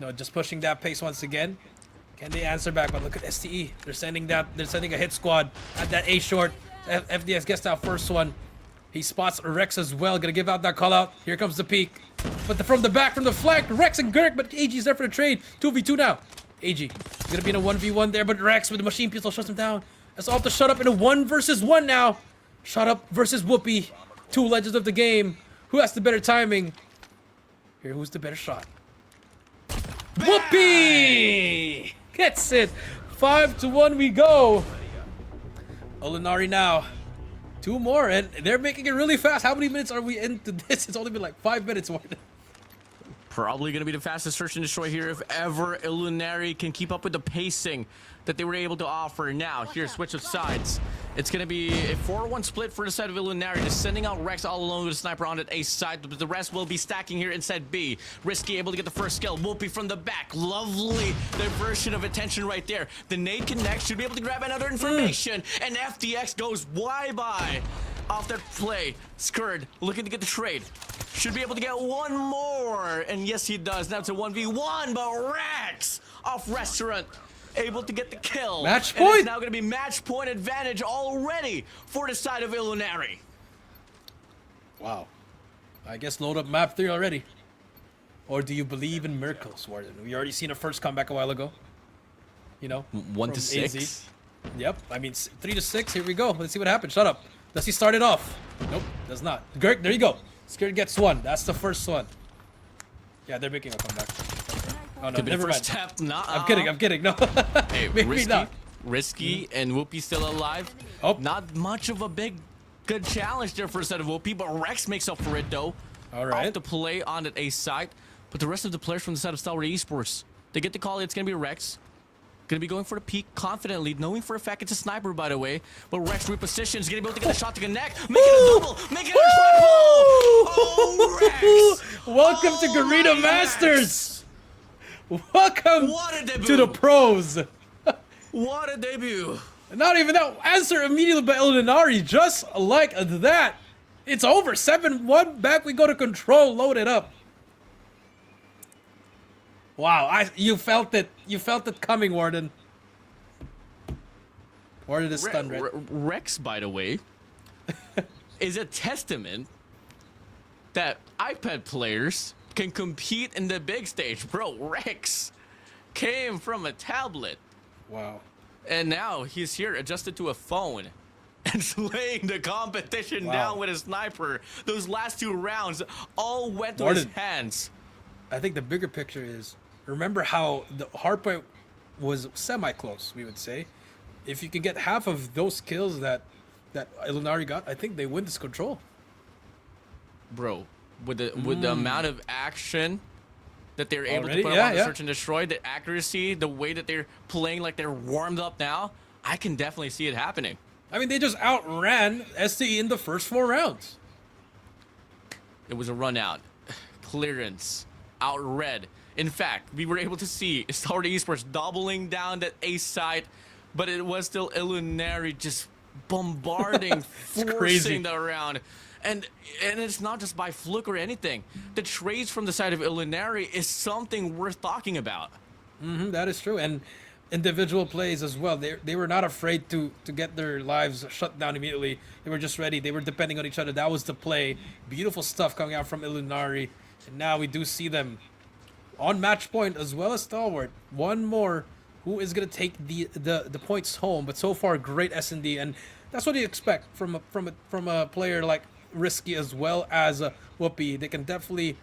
Speaker 4: No, just pushing that pace once again. Can they answer back? But look at STE. They're sending a hit squad at that A short. FDX gets that first one. He spots Rex as well. Gonna give out that call out. Here comes the peek. But from the back, from the flank, Rex and Girk, but AG's there for the trade. 2v2 now. AG gonna be in a 1v1 there, but Rex with the machine pistol shuts him down. That's all to shut up in a 1 versus 1 now. Shut up versus Whoopi. 2 legends of the game. Who has the better timing? Here, who's the better shot? Whoopi gets it. 5-1 we go. Olinari now. 2 more, and they're making it really fast. How many minutes are we into this? It's only been like 5 minutes.
Speaker 3: Probably going to be the fastest search and destroy here if ever Illuminari can keep up with the pacing that they were able to offer. Now, here's switch of sides. It's going to be a 4-1 split for the side of Illuminari, just sending out Rex all alone with a sniper on that A side, but the rest will be stacking here inside B. Risky able to get the first kill. Whoopi from the back. Lovely diversion of attention right there. The nade connect should be able to grab another information, and FDX goes by off that play. Skurd looking to get the trade. Should be able to get one more, and yes he does. Now it's a 1v1, but Rex off restaurant able to get the kill.
Speaker 4: Match
Speaker 3: and
Speaker 4: point.
Speaker 3: it's now going to be match point advantage already for the side of Illuminari.
Speaker 4: Wow. I guess load up map 3 already. Or do you believe in miracles, Warden? We already seen a first comeback a while ago. You know,
Speaker 3: 1 to
Speaker 4: from
Speaker 3: 6.
Speaker 4: AZ. Yep. I mean 3 to 6. Here we go. Let's see what happens. Shut up. Does he start it off? Nope. Does not. Girk, there you go. Scared gets 1. That's the first one. Yeah, they're making a comeback. Oh no, never mind.
Speaker 3: Step. Nah,
Speaker 4: I'm kidding. No.
Speaker 3: Hey,
Speaker 4: Maybe
Speaker 3: risky,
Speaker 4: not.
Speaker 3: risky, and Whoopi still alive.
Speaker 4: Oh.
Speaker 3: Not much of a good challenge there for a set of Whoopi, but Rex makes up for it though.
Speaker 4: All right.
Speaker 3: Off the play on that A side, but the rest of the players from the side of Stalwart Esports, they get the call. It's gonna be Rex. Gonna be going for the peak confidently, knowing for a fact it's a sniper, by the way. But Rex repositions, gonna be able to get the shot to connect, make it a double, make it a triple. Oh, Rex!
Speaker 4: Welcome to Garena
Speaker 3: Rex!
Speaker 4: Masters. Welcome
Speaker 3: What a debut!
Speaker 4: to the pros.
Speaker 3: What a debut!
Speaker 4: Not even that. Answer immediately by Illuminari, just like that. It's over. 7-1. Back we go to control. Load it up. Wow, you felt it. You felt it coming, Warden. Warden is stunned, right?
Speaker 3: Rex, by the way, is a testament that iPad players can compete in the big stage. Bro, Rex came from a tablet.
Speaker 4: Wow.
Speaker 3: And now he's here adjusted to a phone and slaying the competition
Speaker 4: Wow.
Speaker 3: down with a sniper. Those last 2 rounds all went to his
Speaker 4: Warden.
Speaker 3: hands.
Speaker 4: I think the bigger picture is, remember how the hardpoint was semi-close, we would say. If you can get half of those kills that Illuminari got, I think they win this control.
Speaker 3: Bro, with the amount of action that they're able
Speaker 4: Already?
Speaker 3: to put
Speaker 4: Yeah,
Speaker 3: up on the
Speaker 4: yeah.
Speaker 3: search and destroy, the accuracy, the way that they're playing like they're warmed up now, I can definitely see it happening.
Speaker 4: I mean, they just outran STE in the first 4 rounds.
Speaker 3: It was a run out, clearance, outread. In fact, we were able to see Stalwart Esports doubling down that A side, but it was still Illuminari just bombarding,
Speaker 4: crazy.
Speaker 3: forcing the round. And it's not just by fluke or anything. The trades from the side of Illuminari is something worth talking about.
Speaker 4: That is true, and individual plays as well. They were not afraid to get their lives shut down immediately. They were just ready. They were depending on each other. That was the play. Beautiful stuff coming out from Illuminari, and now we do see them on match point as well as Stalwart. One more. Who is gonna take the points home? But so far, great S&D, and that's what you expect from a player like Risky as well as Whoopi. They can definitely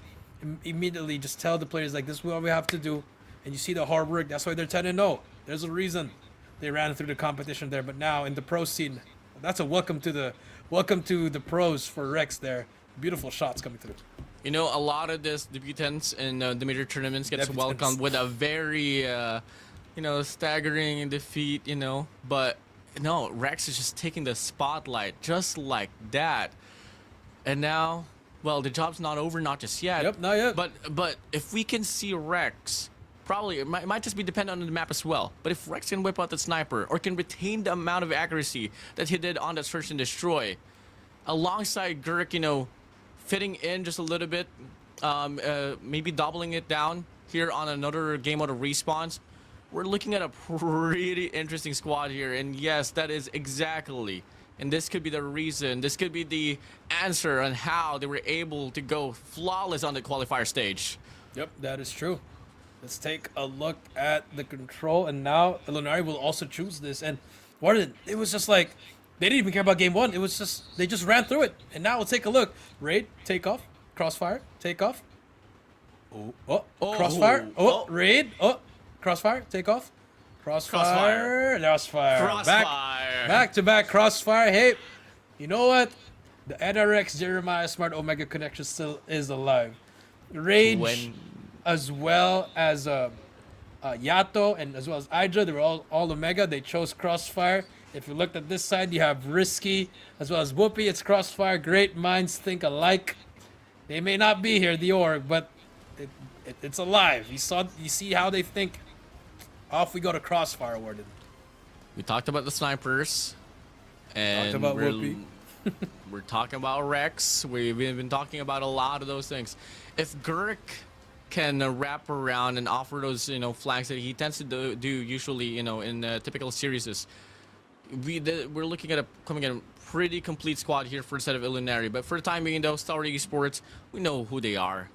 Speaker 4: immediately just tell the players like, this is what we have to do, and you see the hard work. That's why they're 10-0. There's a reason they ran through the competition there. But now in the pro scene, that's a welcome to the pros for Rex there. Beautiful shots coming through.
Speaker 3: You know, a lot of this debutants in the major tournaments gets
Speaker 4: Debutants.
Speaker 3: welcomed with a very, staggering defeat, But, no, Rex is just taking the spotlight just like that. And now, well, the job's not over, not just yet.
Speaker 4: Yep, not yet.
Speaker 3: But if we can see Rex, probably, it might just be dependent on the map as well. But if Rex can whip out the sniper or can retain the amount of accuracy that he did on that search and destroy, alongside Gurk, fitting in just a little bit, maybe doubling it down here on another game mode of respawns, we're looking at a pretty interesting squad here. And yes, that is exactly, and this could be the reason, this could be the answer on how they were able to go flawless on the qualifier stage.
Speaker 4: Yep, that is true. Let's take a look at the control, and now Illuminari will also choose this. And WardeN, it was just like, they didn't even care about game one. It was just, they just ran through it. And now we'll take a look. Raid, Takeoff, Crossfire, Takeoff. Oh, Crossfire. Raid. Oh, Crossfire, Takeoff. Crossfire. Back to back Crossfire. Hey, you know what? The NRX Jeremiah Smart Omega connection still is alive. Rage, as well as Yato, and as well as Idra, they were all Omega. They chose Crossfire. If you looked at this side, you have Risky, as well as Whoopi. It's Crossfire. Great minds think alike. They may not be here, the org, but it's alive. You see how they think. Off we go to Crossfire, WardeN.
Speaker 3: We talked about the snipers. And
Speaker 4: Talked about Whoopi.
Speaker 3: We're talking about Rex. We've been talking about a lot of those things. If Gurk can wrap around and offer those, flanks that he tends to do usually, in typical series, we're looking at coming in a pretty complete squad here for a set of Illuminari. But for the time being, though, Star Esports, we know who they are.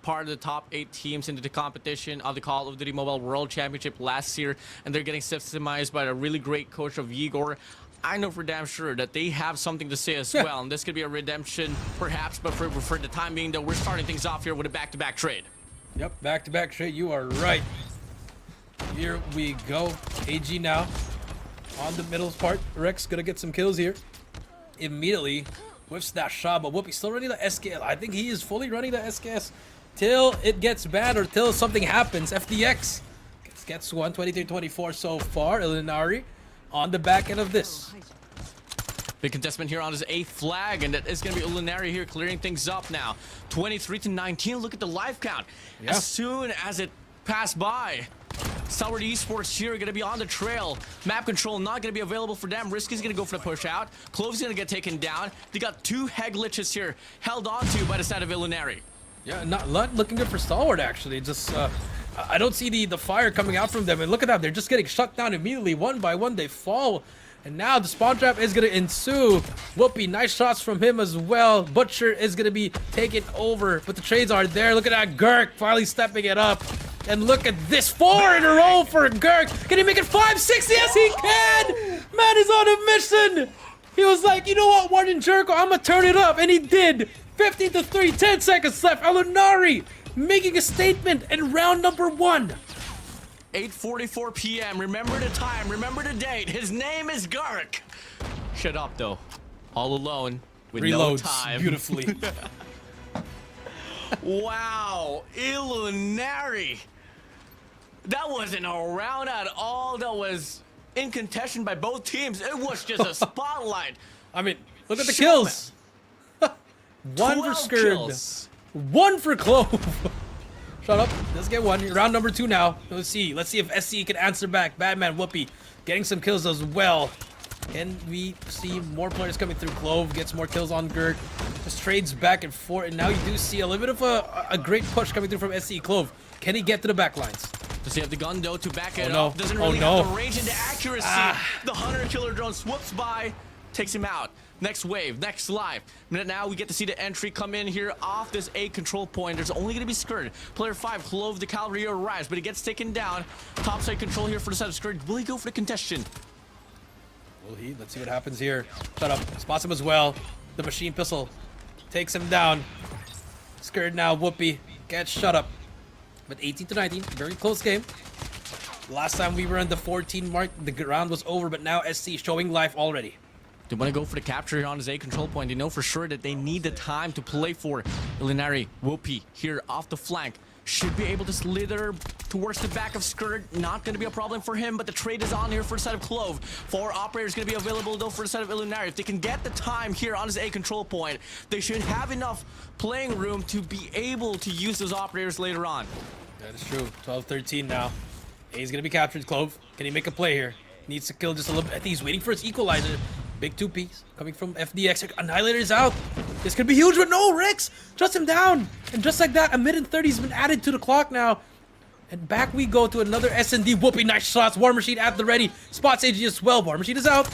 Speaker 3: Part of the top 8 teams into the competition of the Call of Duty Mobile World Championship last year, and they're getting systemized by a really great coach of Igor. I know for damn sure that they have something to say as well, and this could be a redemption, perhaps, but for the time being, though, we're starting things off here with a back-to-back trade.
Speaker 4: Yep, back-to-back trade. You are right. Here we go. AG now on the middle part. Rex gonna get some kills here. Immediately whiffs that shot, but Whoopi still running the SKS. I think he is fully running the SKS till it gets bad or till something happens. FDX gets 123-24 so far. Illuminari on the back end of this.
Speaker 3: Big contestant here on his A flag, and that is going to be Illuminari here clearing things up now. 23-19. Look at the life count.
Speaker 4: Yeah.
Speaker 3: As soon as it passed by, Sour Esports here are going to be on the trail. Map control not going to be available for them. Risky's going to go for the push out. Clove's going to get taken down. They got 2 heg glitches here held on to by the side of Illuminari.
Speaker 4: Yeah, not looking good for Stalwart, actually. Just, I don't see the fire coming out from them. And look at that. They're just getting shut down immediately. One by one, they fall. And now the spawn trap is going to ensue. Whoopi, nice shots from him as well. Butcher is going to be taken over. But the trades are there. Look at that. Gurk finally stepping it up. And look at this. 4 in a row for Gurk. Can he make it 5-6? Yes, he can. Man is on a mission. He was like, you know what, WardeN Jericho, I'm going to turn it up. And he did. 15-3, 10 seconds left. Illuminari making a statement in round number 1.
Speaker 3: 8:44 p.m. Remember the time. Remember the date. His name is Gurk. Shut up, though. All alone with no
Speaker 4: Reloads
Speaker 3: time.
Speaker 4: beautifully.
Speaker 3: Wow. Illuminari. That wasn't a round at all. That was in contention by both teams. It was just a spotlight.
Speaker 4: I mean, look at the
Speaker 3: Show
Speaker 4: kills. 1 for
Speaker 3: 12
Speaker 4: Skurd.
Speaker 3: kills.
Speaker 4: 1 for Clove. Shut up. Let's get 1. Round number 2 now. Let's see if SC can answer back. Badman Whoopi getting some kills as well. Can we see more players coming through? Clove gets more kills on Gurk. Just trades back and forth. And now you do see a little bit of a great push coming through from SC. Clove, can he get to the back lines?
Speaker 3: Does he have the gun, though, to back it
Speaker 4: no.
Speaker 3: up? Doesn't
Speaker 4: Oh,
Speaker 3: really
Speaker 4: no.
Speaker 3: have the range and the accuracy. The Hunter Killer drone swoops by, takes him out. Next wave, next live. Now we get to see the entry come in here off this A control point. There's only going to be Skurd. Player 5, Clove, the cavalry arrives, but he gets taken down. Topside control here for the side of Skurd. Will he go for the contestation?
Speaker 4: Will he? Let's see what happens here. Shut up. Spots him as well. The machine pistol takes him down. Skurd now. Whoopi gets shut up. But 18-19, very close game. Last time we were in the 14 mark, the round was over, but now SC showing life already.
Speaker 3: They want to go for the capture here on his A control point. They know for sure that they need the time to play for Illuminari. Whoopi here off the flank. Should be able to slither towards the back of Skirt. Not going to be a problem for him, but the trade is on here for the side of Clove. 4 operators going to be available though for the side of Illuminari. If they can get the time here on his A control point, they should have enough playing room to be able to use those operators later on.
Speaker 4: That is true. 12-13 now. A's going to be captured. Clove, can he make a play here? Needs to kill just a little bit. I think he's waiting for his equalizer. Big 2-piece coming from FDX. Annihilator is out. This could be huge, but no, Rex! Just him down! And just like that, a minute and 30 has been added to the clock now. And back we go to another S&D. Whoopee, nice shots. War Machine at the ready. Spots AG as well. War Machine is out.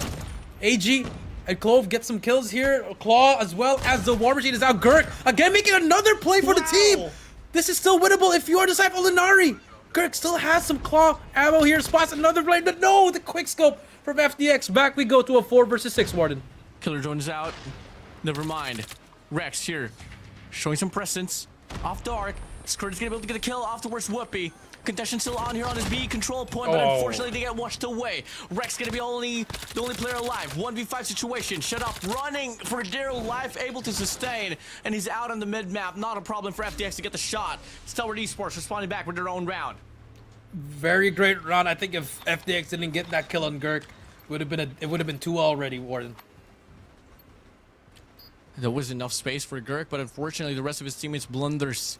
Speaker 4: AG and Clove get some kills here. Claw as well as the War Machine is out. Gurk again making another play for the team. This is still winnable if you are Disciple Linari. Gurk still has some claw ammo here. Spots another blade, but no, the quick scope from FDX. Back we go to a 4 versus 6, WardeN.
Speaker 3: Killer Drone is out. Never mind. Rex here, showing some presence. Off dark. Skirt is gonna be able to get a kill off towards Whoopi. Contention still on here on his B control point, but unfortunately they get washed away. Rex gonna be the only player alive. 1v5 situation. Shut up. Running for dear life, able to sustain, and he's out on the mid map. Not a problem for FDX to get the shot. Stalwart Esports responding back with their own round.
Speaker 4: Very great round. I think if FDX didn't get that kill on Gurk, it would have been 2 already, WardeN.
Speaker 3: There was enough space for Gurk, but unfortunately the rest of his teammates blunders.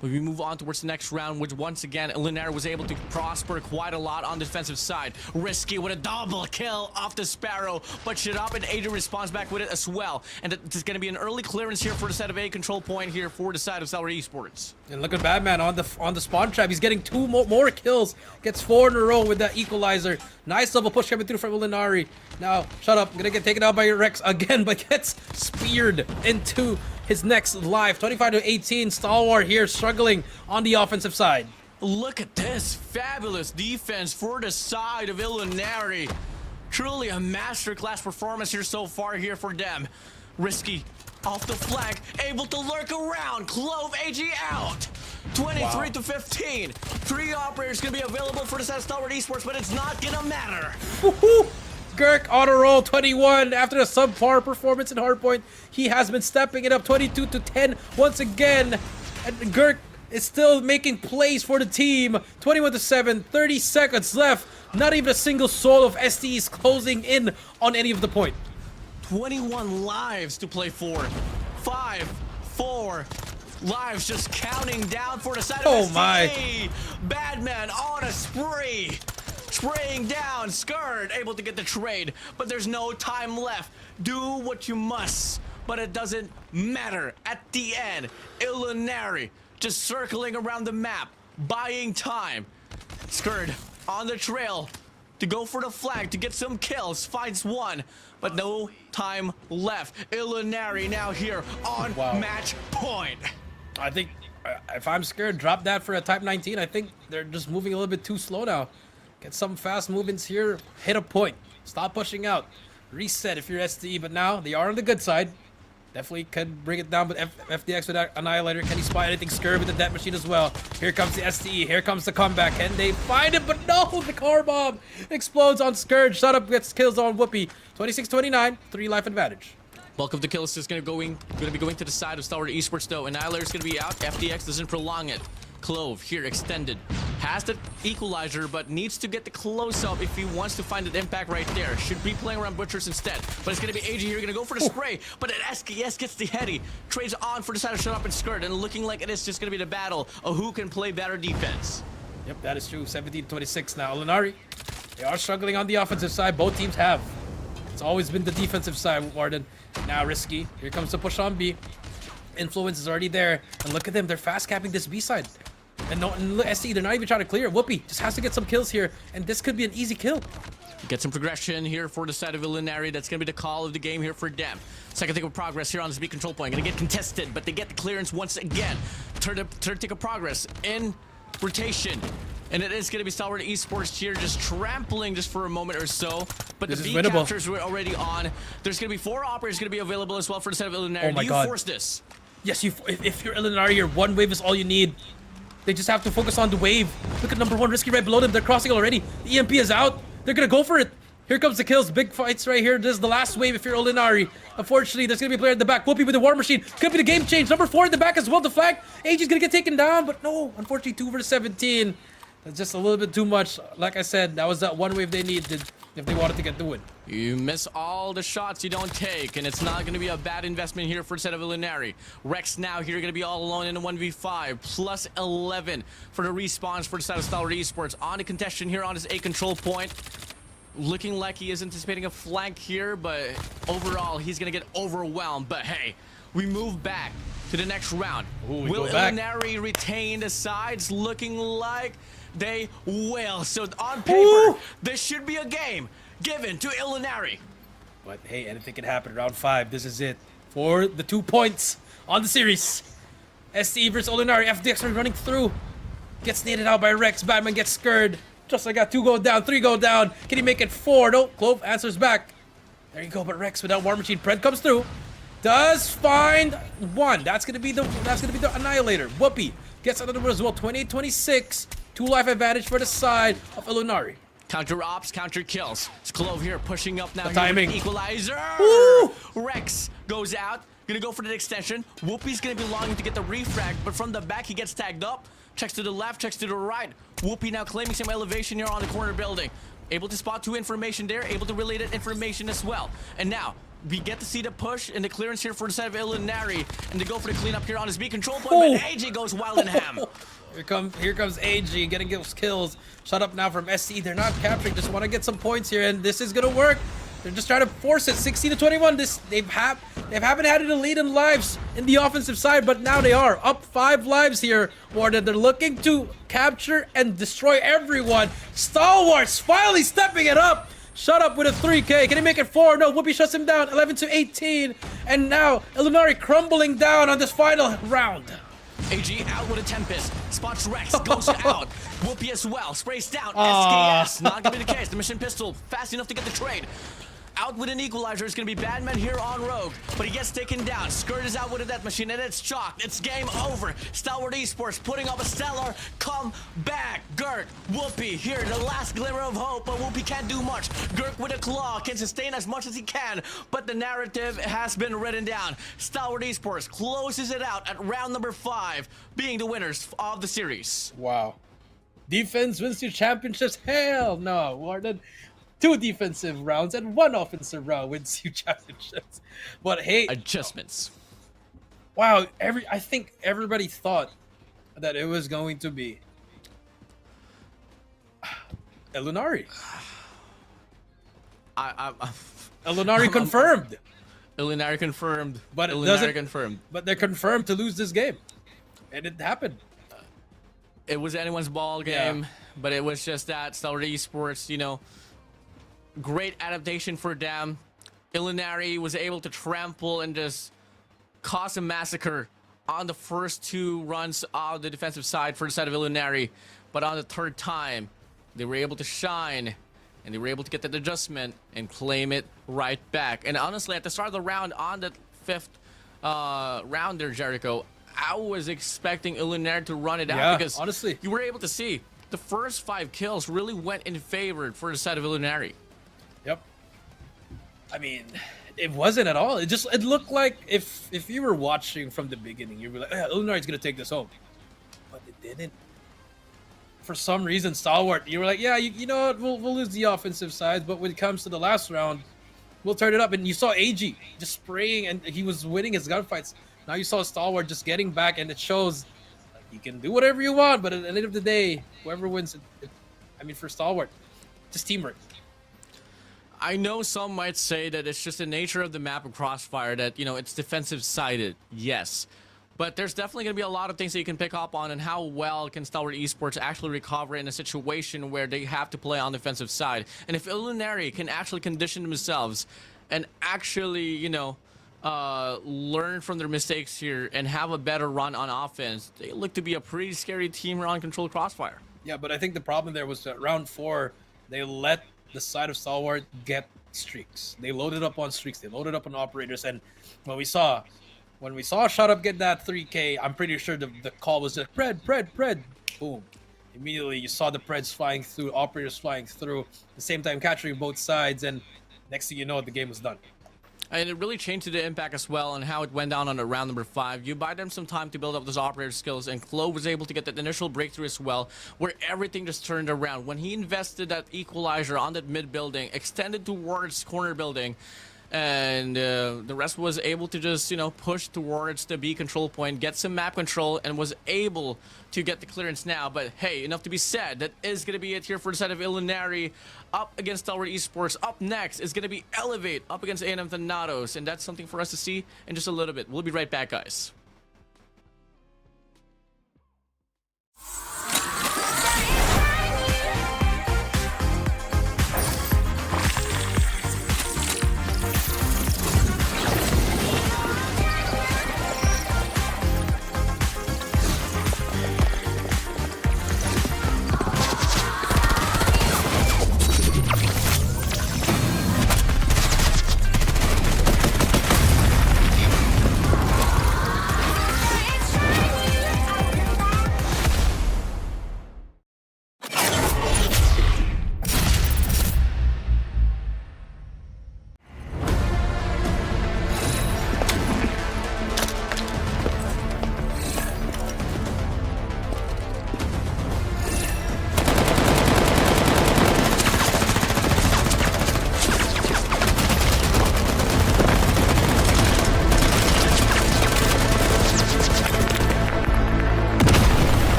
Speaker 3: But we move on towards the next round, which once again, Linnair was able to prosper quite a lot on the defensive side. Risky with a double kill off the Sparrow, but shut up, and Adrian responds back with it as well. And it's going to be an early clearance here for the side of A control point here for the side of Stalwart Esports.
Speaker 4: And look at Batman on the spawn trap. He's getting 2 more kills. Gets 4 in a row with that equalizer. Nice double push coming through from Linari. Now, shut up. Gonna get taken out by Rex again, but gets speared into his next life. 25-18. Stalwart here struggling on the offensive side.
Speaker 3: Look at this fabulous defense for the side of Illuminari. Truly a masterclass performance here so far here for them. Risky off the flank, able to lurk around. Clove AG out. 23-15. 3 operators gonna be available for the side of Stalwart Esports, but it's not gonna matter.
Speaker 4: Woohoo! Gurk on a roll, 21 after a subpar performance in hardpoint. He has been stepping it up, 22-10 once again. And Gurk is still making plays for the team. 21-7, 30 seconds left. Not even a single soul of STs closing in on any of the point.
Speaker 3: 21 lives to play for. 5, 4 lives just counting down for the side of STE.
Speaker 4: My.
Speaker 3: Badman on a spree. Spraying down, Skirt able to get the trade, but there's no time left. Do what you must, but it doesn't matter. At the end, Illuminari just circling around the map, buying time. Skirt on the trail to go for the flag to get some kills, finds 1, but no time left. Illuminari now here on match point.
Speaker 4: I think if I'm scared, drop that for a Type 19. I think they're just moving a little bit too slow now. Get some fast movements here, hit a point, stop pushing out, reset if you're STE, but now they are on the good side. Definitely could bring it down, but FDX with that Annihilator, can he spy anything? Scurr with the Death Machine as well. Here comes the STE, here comes the comeback, can they find it? But no, the car bomb explodes on Scourge, shut up, gets kills on Whoopi. 26-29, 3 life advantage.
Speaker 3: Bulk of the kills is going to be going to the side of Stalwart Esports though. Annihilator's going to be out, FDX doesn't prolong it. Clove here extended, has the equalizer, but needs to get the close up if he wants to find the impact right there. Should be playing around Butchers instead, but it's gonna be AG here, gonna go for the spray, but SKS gets the heady, trades on for the side of Shut Up and Skirt, and looking like it is just gonna be the battle of who can play better defense.
Speaker 4: Yep, that is true. 17-26 now. Linari, they are struggling on the offensive side. Both teams have. It's always been the defensive side with WardeN. Now Risky, here comes the push on B. Influence is already there, and look at them, they're fast capping this B side. And SC, they're not even trying to clear. Whoopi just has to get some kills here, and this could be an easy kill.
Speaker 3: Get some progression here for the side of Illuminari. That's going to be the call of the game here for them. Second take of progress here on this B control point. Going to get contested, but they get the clearance once again. Third take of progress in rotation. And it is going to be Stalwart Esports here just trampling just for a moment or so. But
Speaker 4: this
Speaker 3: the B
Speaker 4: winnable.
Speaker 3: captures were already on. There's going to be 4 operators going to be available as well for the side of Illuminari.
Speaker 4: Oh my
Speaker 3: Do you
Speaker 4: God.
Speaker 3: force this?
Speaker 4: Yes, if you're Illuminari here, 1 wave is all you need. They just have to focus on the wave. Look at number 1, Risky right below them. They're crossing already. The EMP is out. They're going to go for it. Here comes the kills. Big fights right here. This is the last wave if you're Olinari. Unfortunately, there's going to be a player in the back. Whoopi with the War Machine. Could be the game change. Number 4 in the back as well. The flag. AG's going to get taken down, but no. Unfortunately, 2 versus 17. That's just a little bit too much. Like I said, that was that one wave they needed if they wanted to get the win.
Speaker 3: You miss all the shots you don't take, and it's not going to be a bad investment here for the set of Illuminari. Rex now here going to be all alone in a 1v5, plus 11 for the respawns for the set of Stalwart Esports. On the contestant here on his A control point. Looking like he is anticipating a flank here, but overall, he's going to get overwhelmed. But hey, we move back to the next round.
Speaker 4: Ooh,
Speaker 3: will Illuminari retain the sides? Looking like they will. So on paper, this should be a game given to Illuminari.
Speaker 4: But hey, anything can happen. Round 5, this is it. For the 2 points on the series. STE versus Olinari. FDX are running through. Gets naded out by Rex. Batman gets scared. Just like that, 2 go down, 3 go down. Can he make it 4? No, Clove answers back. There you go, but Rex without War Machine. Pred comes through. Does find 1. That's gonna be the Annihilator. Whoopi gets out of the room as well. 28-26. 2 life advantage for the side of Illuminari.
Speaker 3: Counter ops, counter kills. It's Clove here pushing up now.
Speaker 4: The timing.
Speaker 3: Equalizer.
Speaker 4: Woo!
Speaker 3: Rex goes out. Gonna go for the extension. Whoopi's gonna be longing to get the refrag, but from the back he gets tagged up. Checks to the left, checks to the right. Whoopi now claiming some elevation here on the corner building. Able to spot 2 information there, able to relay that information as well. And now, we get to see the push and the clearance here for the set of Illuminari. And they go for the cleanup here on his B control point, but AJ goes wild and ham.
Speaker 4: Here comes AG getting those kills. Shut up now from SC. They're not capturing, just want to get some points here, and this is gonna work. They're just trying to force it. 16-21. They haven't had a lead in lives in the offensive side, but now they are up 5 lives here. WardeN, they're looking to capture and destroy everyone. Stalwarts finally stepping it up. Shut up with a 3K. Can he make it 4? No, Whoopi shuts him down. 11-18. And now Illuminari crumbling down on this final round.
Speaker 3: AG out with a Tempest. Spots Rex, goes out. Whoopi as well, sprays down. SKS, not gonna be the case. The mission pistol, fast enough to get the trade. Out with an equalizer. It's gonna be Batman here on Rogue, but he gets taken down. Skirt is out with a death machine, and it's chalked. It's game over. Stalwart Esports putting up a stellar comeback. Gurk, Whoopi here, the last glimmer of hope, but Whoopi can't do much. Gurk with a claw can sustain as much as he can, but the narrative has been written down. Stalwart Esports closes it out at round number 5, being the winners of the series.
Speaker 4: Wow. Defense wins you championships? Hell no, WardeN. 2 defensive rounds and 1 offensive round wins you championships. But hey,
Speaker 3: adjustments.
Speaker 4: Wow, I think everybody thought that it was going to be Illuminari. Illuminari confirmed.
Speaker 3: Illuminari confirmed.
Speaker 4: But
Speaker 3: Illuminari confirmed.
Speaker 4: But they're confirmed to lose this game, and it happened.
Speaker 3: It was anyone's ball game, but it was just that Stalwart Esports, you know. Great adaptation for them. Illuminari was able to trample and just cause a massacre on the first 2 runs of the defensive side for the side of Illuminari. But on the 3rd time, they were able to shine and they were able to get that adjustment and claim it right back. And honestly, at the start of the round, on the 5th round there, Jericho, I was expecting Illuminari to run it out because
Speaker 4: honestly,
Speaker 3: you were able to see the first 5 kills really went in favor for the side of Illuminari.
Speaker 4: Yep. I mean, it wasn't at all. It looked like if you were watching from the beginning, you'd be like, Illuminari's gonna take this home, but it didn't. For some reason, Stalwart, you were like, yeah, you know what, we'll lose the offensive side, but when it comes to the last round, we'll turn it up. And you saw AG just spraying, and he was winning his gunfights. Now you saw Stalwart just getting back, and it shows like, you can do whatever you want, but at the end of the day, whoever wins, I mean, for Stalwart, just teamwork.
Speaker 3: I know some might say that it's just the nature of the map of Crossfire that, you know, it's defensive sided. Yes. But there's definitely going to be a lot of things that you can pick up on and how well can Stalwart Esports actually recover in a situation where they have to play on the defensive side. And if Illuminari can actually condition themselves and actually, you know, learn from their mistakes here and have a better run on offense, they look to be a pretty scary team here on Controlled Crossfire.
Speaker 4: Yeah, but I think the problem there was that round 4, they let the side of Stalwart get streaks. They loaded up on streaks. They loaded up on operators. And when we saw Shut Up get that 3K, I'm pretty sure the call was just Pred. Boom. immediately you saw the Preds flying through, operators flying through, at the same time capturing both sides, and next thing you know, the game was done.
Speaker 3: And it really changed the impact as well and how it went down on round number 5. You buy them some time to build up those operator skills, and Chloe was able to get that initial breakthrough as well, where everything just turned around. When he invested that equalizer on that mid building, extended towards corner building, and the rest was able to just, you know, push towards the B control point, get some map control, and was able to get the clearance now. But hey, enough to be said. That is going to be it here for the side of Illuminari up against Stalwart Esports. Up next is going to be Elevate up against A&M Thanatos, and that's something for us to see in just a little bit. We'll be right back, guys.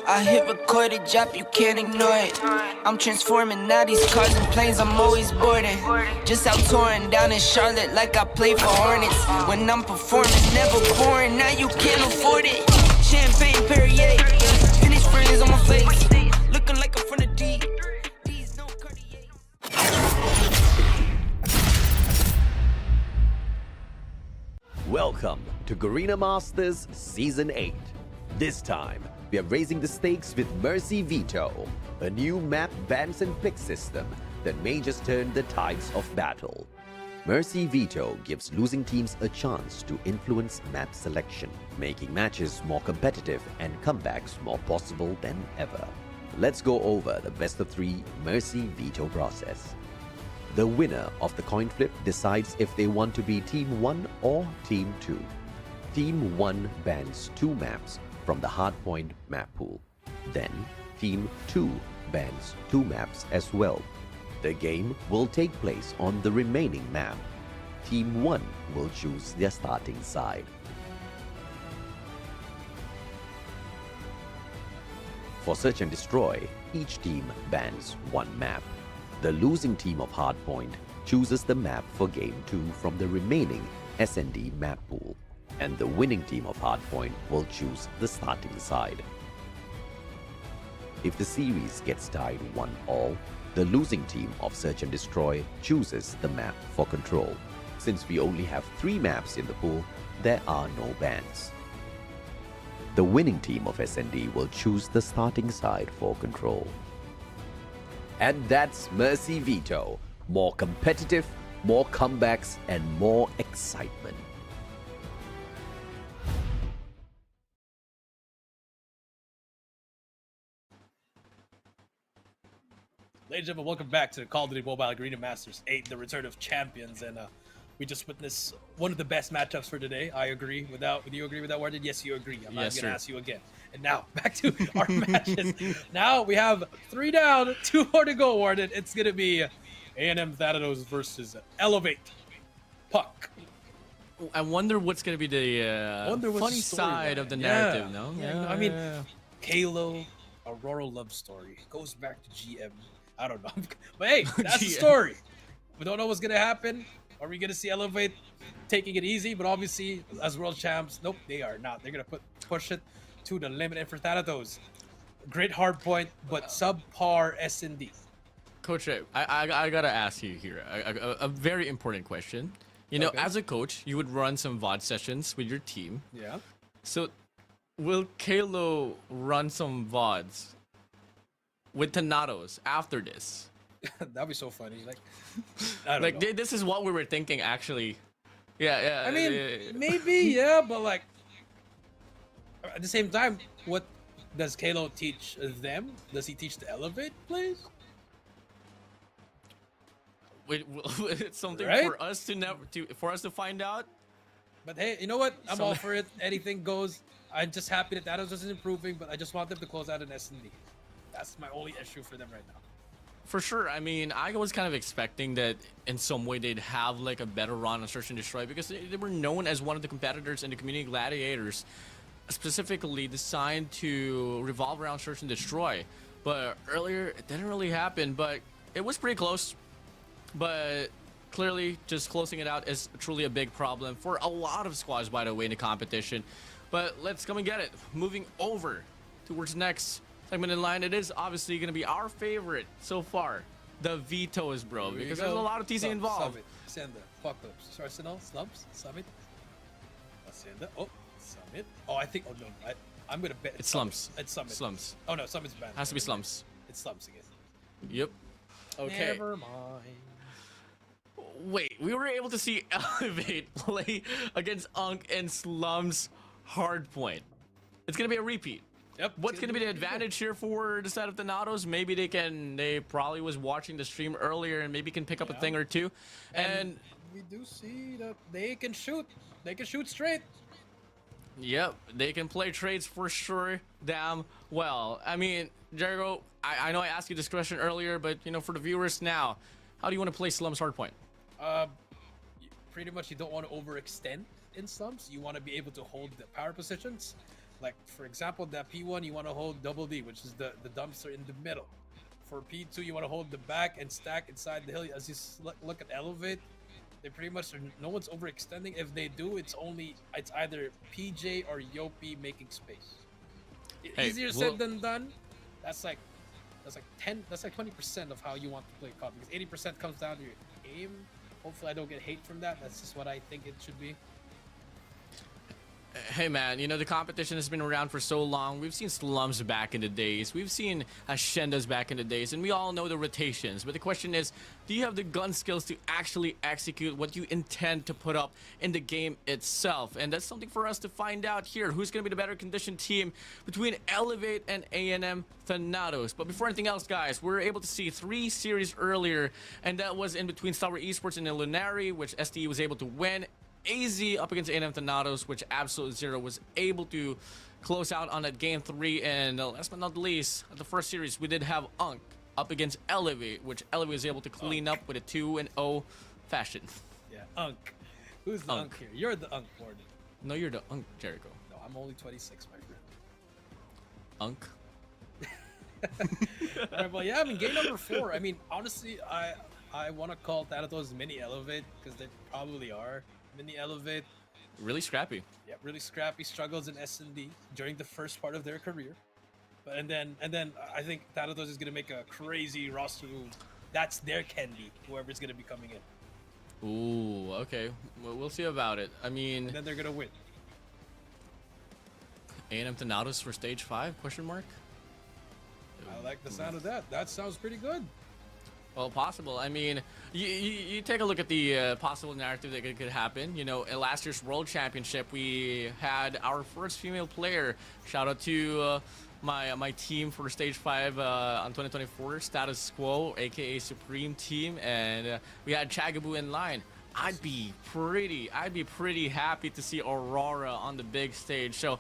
Speaker 2: I hit record a drop, you can't ignore it. I'm transforming now these cars and planes, I'm always boarding. Just out touring down in Charlotte like I play for Hornets. When I'm performing, never boring, now you can't afford it. Champagne Perrier, finish friends on my face. Looking like I'm from the D. These no Cartier.
Speaker 1: Welcome to Garena Masters Season 8. This time, we are raising the stakes with Mercy Veto, a new map bans and pick system that may just turn the tides of battle. Mercy Veto gives losing teams a chance to influence map selection, making matches more competitive and comebacks more possible than ever. Let's go over the best of 3 Mercy Veto process. The winner of the coin flip decides if they want to be Team 1 or Team 2. Team 1 bans 2 maps from the hardpoint map pool. Then, Team 2 bans 2 maps as well. The game will take place on the remaining map. Team 1 will choose their starting side. For Search and Destroy, each team bans 1 map. The losing team of Hardpoint chooses the map for Game 2 from the remaining S&D map pool, and the winning team of Hardpoint will choose the starting side. If the series gets tied 1-all, the losing team of Search and Destroy chooses the map for Control. Since we only have 3 maps in the pool, there are no bans. The winning team of S&D will choose the starting side for Control. And that's Mercy Veto. More competitive, more comebacks, and more excitement.
Speaker 4: Ladies and gentlemen, welcome back to the Call of Duty Mobile Garena Masters 8, the return of champions, and we just witnessed one of the best matchups for today. I agree. Would you agree with that, WardeN? Yes, you agree. I'm not going to ask you again. And now, back to our matches. Now we have 3 down, 2 more to go, WardeN. It's going to be A&M Thanatos versus Elevate Puck.
Speaker 3: I wonder what's going to be the funny side of the narrative, no?
Speaker 4: Yeah, I mean, Kalo, Aurora love story. Goes back to GM. I don't know. But hey, that's the story. We don't know what's going to happen. Are we going to see Elevate taking it easy? But obviously, as world champs, nope, they are not. They're going to push it to the limit. And for Thanatos, great hard point, but subpar S&D.
Speaker 3: Coach, I got to ask you here a very important question. You know, as a coach, you would run some VOD sessions with your team.
Speaker 4: Yeah.
Speaker 3: So, will Kalo run some VODs with Thanatos after this?
Speaker 4: That'd be so funny. Like, I don't
Speaker 3: like
Speaker 4: know.
Speaker 3: This is what we were thinking, actually. Yeah.
Speaker 4: I mean, maybe, yeah, but like, at the same time, what does Kalo teach them? Does he teach the Elevate plays?
Speaker 3: It's something
Speaker 4: Right?
Speaker 3: for us to find out.
Speaker 4: But hey, you know what? I'm all for it. Anything goes. I'm just happy that Thanatos is improving, but I just want them to close out an S&D. That's my only issue for them right now.
Speaker 3: For sure. I mean, I was kind of expecting that in some way they'd have like a better run on Search and Destroy because they were known as one of the competitors in the Community Gladiators, specifically designed to revolve around Search and Destroy. But earlier, it didn't really happen, but it was pretty close. But clearly, just closing it out is truly a big problem for a lot of squads, by the way, in the competition. But let's come and get it. Moving over towards the next segment in line, it is obviously going to be our favorite so far, the Vetoes, bro, because there's a lot of TC involved.
Speaker 4: Summit, Asenda, Apocalypse, Arsenal, Slums, Summit, Asenda, Summit. Oh, I think, no, I'm going to bet
Speaker 3: it's Slums.
Speaker 4: It's Summit.
Speaker 3: Slums.
Speaker 4: Oh, no, Summit's banned.
Speaker 3: Has to be Slums.
Speaker 4: It's Slums again.
Speaker 3: Yep. Okay.
Speaker 4: Never mind.
Speaker 3: Wait, we were able to see Elevate play against Unk and Slums hardpoint. It's going to be a repeat.
Speaker 4: Yep.
Speaker 3: What's going to be the advantage here for the side of Thanatos? Maybe they probably was watching the stream earlier and maybe can pick up a thing or two. And
Speaker 4: we do see that they can shoot. They can shoot straight.
Speaker 3: Yep, they can play trades for sure damn well. I mean, Jericho, I know I asked you this question earlier, but you know, for the viewers now, how do you want to play Slums hardpoint?
Speaker 4: Pretty much you don't want to overextend in Slums. You want to be able to hold the power positions. Like, for example, that P1, you want to hold double D, which is the dumpster in the middle. For P2, you want to hold the back and stack inside the hill. As you look at Elevate, they pretty much no one's overextending. If they do, it's either PJ or Yopi making space.
Speaker 3: Hey,
Speaker 4: Easier said than done. That's like 20% of how you want to play COD, because 80% comes down to your aim. Hopefully I don't get hate from that. That's just what I think it should be.
Speaker 3: Hey man, you know, the competition has been around for so long. We've seen Slums back in the days. We've seen Asendas back in the days, and we all know the rotations. But the question is, do you have the gun skills to actually execute what you intend to put up in the game itself? And that's something for us to find out here. Who's going to be the better conditioned team between Elevate and A&M Thanatos? But before anything else, guys, we were able to see 3 series earlier, and that was in between Star Esports and Illuminari, which STE was able to win. AZ up against A&M Thanatos, which Absolute Zero was able to close out on that game 3. And last but not least, at the first series, we did have Unk up against Elevate, which Elevate was able to clean up with a 2-0 fashion.
Speaker 4: Yeah, Unk. Who's the Unk here? You're the Unk, WardeN.
Speaker 3: No, you're the Unk, Jericho.
Speaker 4: No, I'm only 26, my friend.
Speaker 3: Unk?
Speaker 4: Alright, well, yeah, I mean, game number 4. I mean, honestly, I want to call Thanatos mini Elevate, because they probably are mini Elevate.
Speaker 3: Really scrappy.
Speaker 4: Yeah, really scrappy, struggles in S&D during the first part of their career. But and then I think Thanatos is gonna make a crazy roster move. That's their candy, whoever's gonna be coming in.
Speaker 3: Ooh, okay. Well, we'll see about it. I mean,
Speaker 4: And then they're gonna win.
Speaker 3: A&M Thanatos for stage 5? Question mark.
Speaker 4: I like the sound of that. That sounds pretty good.
Speaker 3: Well, possible. I mean, you take a look at the possible narrative that could happen. You know, in last year's World Championship, we had our first female player. Shout out to my team for Stage 5 on 2024, Status Quo, aka Supreme Team, and we had Chagabu in line. I'd be pretty happy to see Aurora on the big stage. So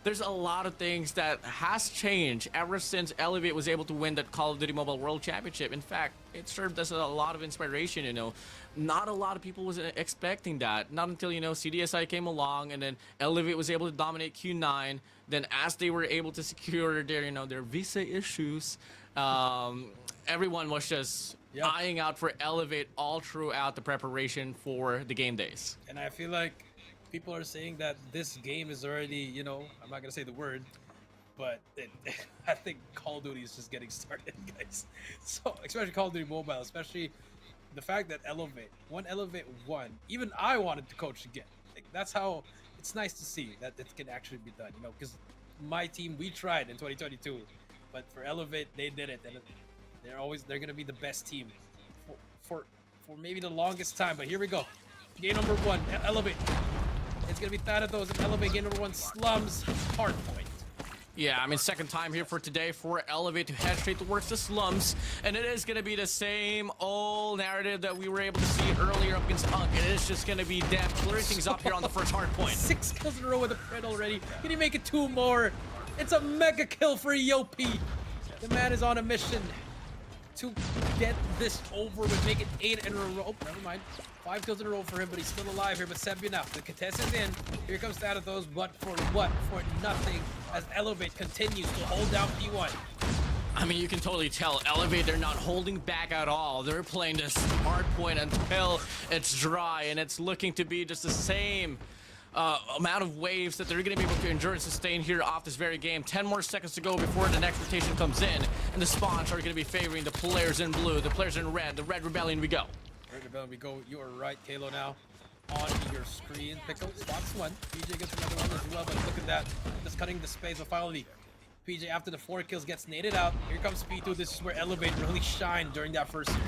Speaker 3: there's a lot of things that has changed ever since Elevate was able to win that Call of Duty Mobile World Championship. In fact, it served as a lot of inspiration, you know. Not a lot of people was expecting that. Not until, you know, CDSI came along, and then Elevate was able to dominate Q9. Then as they were able to secure their, you know, their visa issues, everyone was just eyeing out for Elevate all throughout the preparation for the game days.
Speaker 4: And I feel like people are saying that this game is already, you know, I'm not gonna say the word, but I think Call of Duty is just getting started, guys. So, especially Call of Duty Mobile, especially the fact that Elevate won. Even I wanted to coach again. Like, that's how it's nice to see that it can actually be done, you know, because my team, we tried in 2022, but for Elevate, they did it, and they're gonna be the best team for maybe the longest time. But here we go, game number 1, Elevate. It's gonna be Thanatos and Elevate. Game number 1, Slums, hardpoint.
Speaker 3: Yeah, I mean, second time here for today for Elevate to head straight towards the Slums, and it is gonna be the same old narrative that we were able to see earlier up against Unk. It is just gonna be them clearing things up here on the first hardpoint.
Speaker 4: 6 kills in a row with a crit already. Can he make it 2 more? It's a mega kill for Yopi. The man is on a mission to get this over with, make it 8 in a row. Oh, never mind. 5 kills in a row for him, but he's still alive here. But Sebi now, the contest is in. Here comes Thanatos, but for what? For nothing, as Elevate continues to hold down P1.
Speaker 3: I mean, you can totally tell Elevate, they're not holding back at all. They're playing this hardpoint until it's dry, and it's looking to be just the same amount of waves that they're going to be able to endure and sustain here off this very game. 10 more seconds to go before the next rotation comes in, and the spawns are going to be favoring the players in blue, the players in red. The Red Rebellion we go.
Speaker 4: Red Rebellion we go. You are right, Kalo, now on your screen. Pickle spots 1. PJ gets another one as well, but look at that. Just cutting the space, but finally PJ, after the 4 kills, gets naded out. Here comes P2. This is where Elevate really shined during that first series.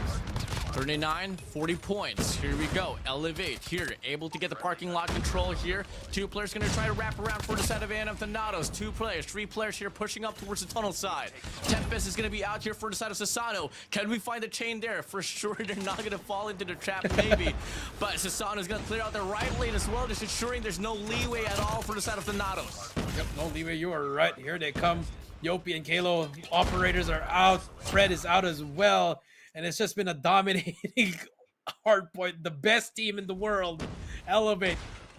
Speaker 3: 39, 40 points. Here we go. Elevate here, able to get the parking lot control here. 2 players going to try to wrap around for the side of A&M Thanatos. 2 players, 3 players here pushing up towards the tunnel side. Tempest is going to be out here for the side of Sasano. Can we find the chain there? For sure, they're not going to fall into the trap, maybe. But Sasano is going to clear out the right lane as well, just ensuring there's no leeway at all for the side of Thanatos.
Speaker 4: Yep, no leeway. You are right. Here they come. Yopi and Kalo operators are out. Fred is out as well. And it's just been a dominating hardpoint. The best team in the world. Elevate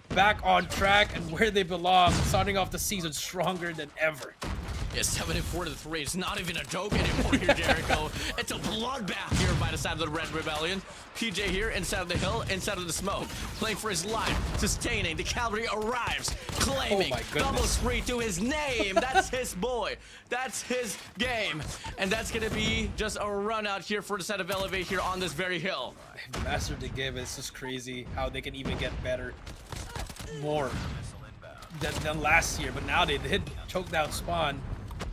Speaker 4: back on track and where they belong. Starting off the season stronger than ever.
Speaker 3: Yeah, 7-4 to 3. It's not even a joke anymore here, Jericho. It's a bloodbath here by the side of the Red Rebellion. PJ here, inside of the hill, inside of the smoke. Playing for his life, sustaining. The cavalry arrives, claiming double spree to his name. That's his boy. That's his game. And that's going to be just a run out here for the side of Elevate here on this very hill.
Speaker 4: Mastered the game. It's just crazy how they can even get better. More. than last year, but now they did choke down Spawn.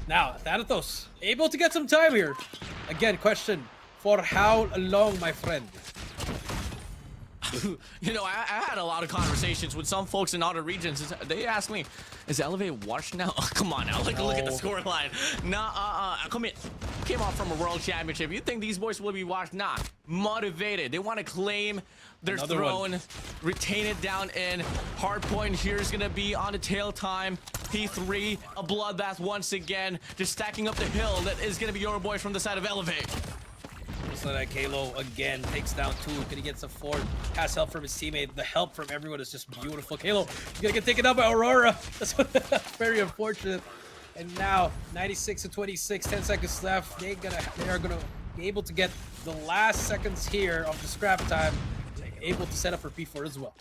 Speaker 4: Now, Thanatos, able to get some time here. Again, question, for how long, my friend?
Speaker 3: You know, I had a lot of conversations with some folks in other regions. They ask me, is Elevate washed now? Oh, come on now, look at the scoreline. Nah, came off from a world championship. You think these boys will be washed? Nah, motivated. They want to claim their throne, retain it down in. Hardpoint here is gonna be on the tail time. P3, a bloodbath once again. Just stacking up the hill. That is gonna be your boys from the side of Elevate.
Speaker 4: So that Kalo again takes down 2. Can he get some 4? Has help from his teammate. The help from everyone is just beautiful. Kalo, he's gonna get taken out by Aurora. That's very unfortunate. And now 96 to 26, 10 seconds left. They are gonna be able to get the last seconds here of the scrap time, able to set up for P4 as well.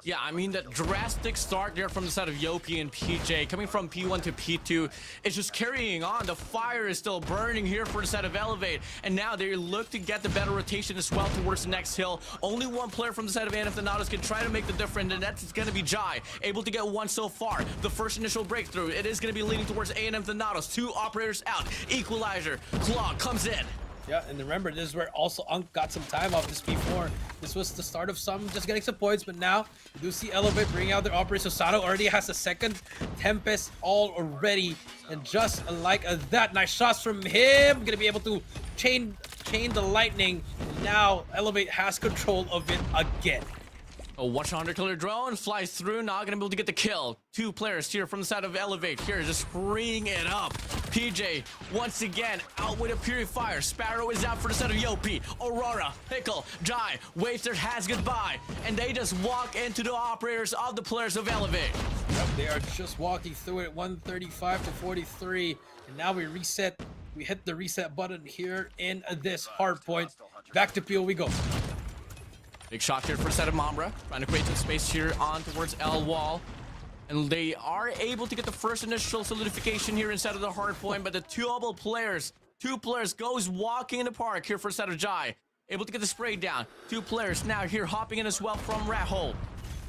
Speaker 3: Yeah, I mean, that drastic start there from the side of Yopi and PJ, coming from P1 to P2, is just carrying on. The fire is still burning here for the side of Elevate, and now they look to get the better rotation as well towards the next hill. Only one player from the side of ANF Thanatos can try to make the difference, and that's going to be Jai, able to get 1 so far. The first initial breakthrough, it is going to be leading towards ANF Thanatos. 2 operators out. Equalizer, Claw comes in.
Speaker 4: Yeah, and remember, this is where also Unk got some time off this P4. This was the start of some just getting some points, but now you do see Elevate bringing out their operator. So Sato already has a second Tempest already, and just like that, nice shots from him. Gonna be able to chain the lightning. Now Elevate has control of it again.
Speaker 3: A 100 killer drone flies through, not gonna be able to get the kill. 2 players here from the side of Elevate here, just bringing it up. PJ once again out with a purifier. Sparrow is out for the side of Yopi. Aurora, Pickle, Jai waves their hands goodbye, and they just walk into the operators of the players of Elevate.
Speaker 4: Yep, they are just walking through it. 135 to 43, and now we reset. We hit the reset button here in this hard point. Back to PO we go.
Speaker 3: Big shot here for the side of Mambra, trying to create some space here on towards L wall. And they are able to get the first initial solidification here inside of the hard point, but the two players goes walking in the park here for the side of Jai. Able to get the spray down. 2 players now here hopping in as well from Rat Hole.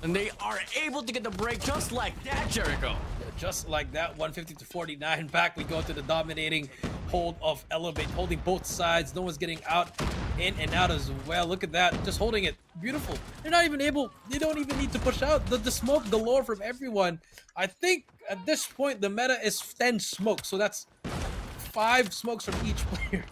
Speaker 3: And they are able to get the break just like that, Jericho.
Speaker 4: Yeah, just like that, 150 to 49. Back we go to the dominating hold of Elevate, holding both sides. No one's getting out, in and out as well. Look at that, just holding it. Beautiful. They're not even able, they don't even need to push out. The smoke galore from everyone. I think at this point, the meta is 10 smokes. So that's 5 smokes from each player.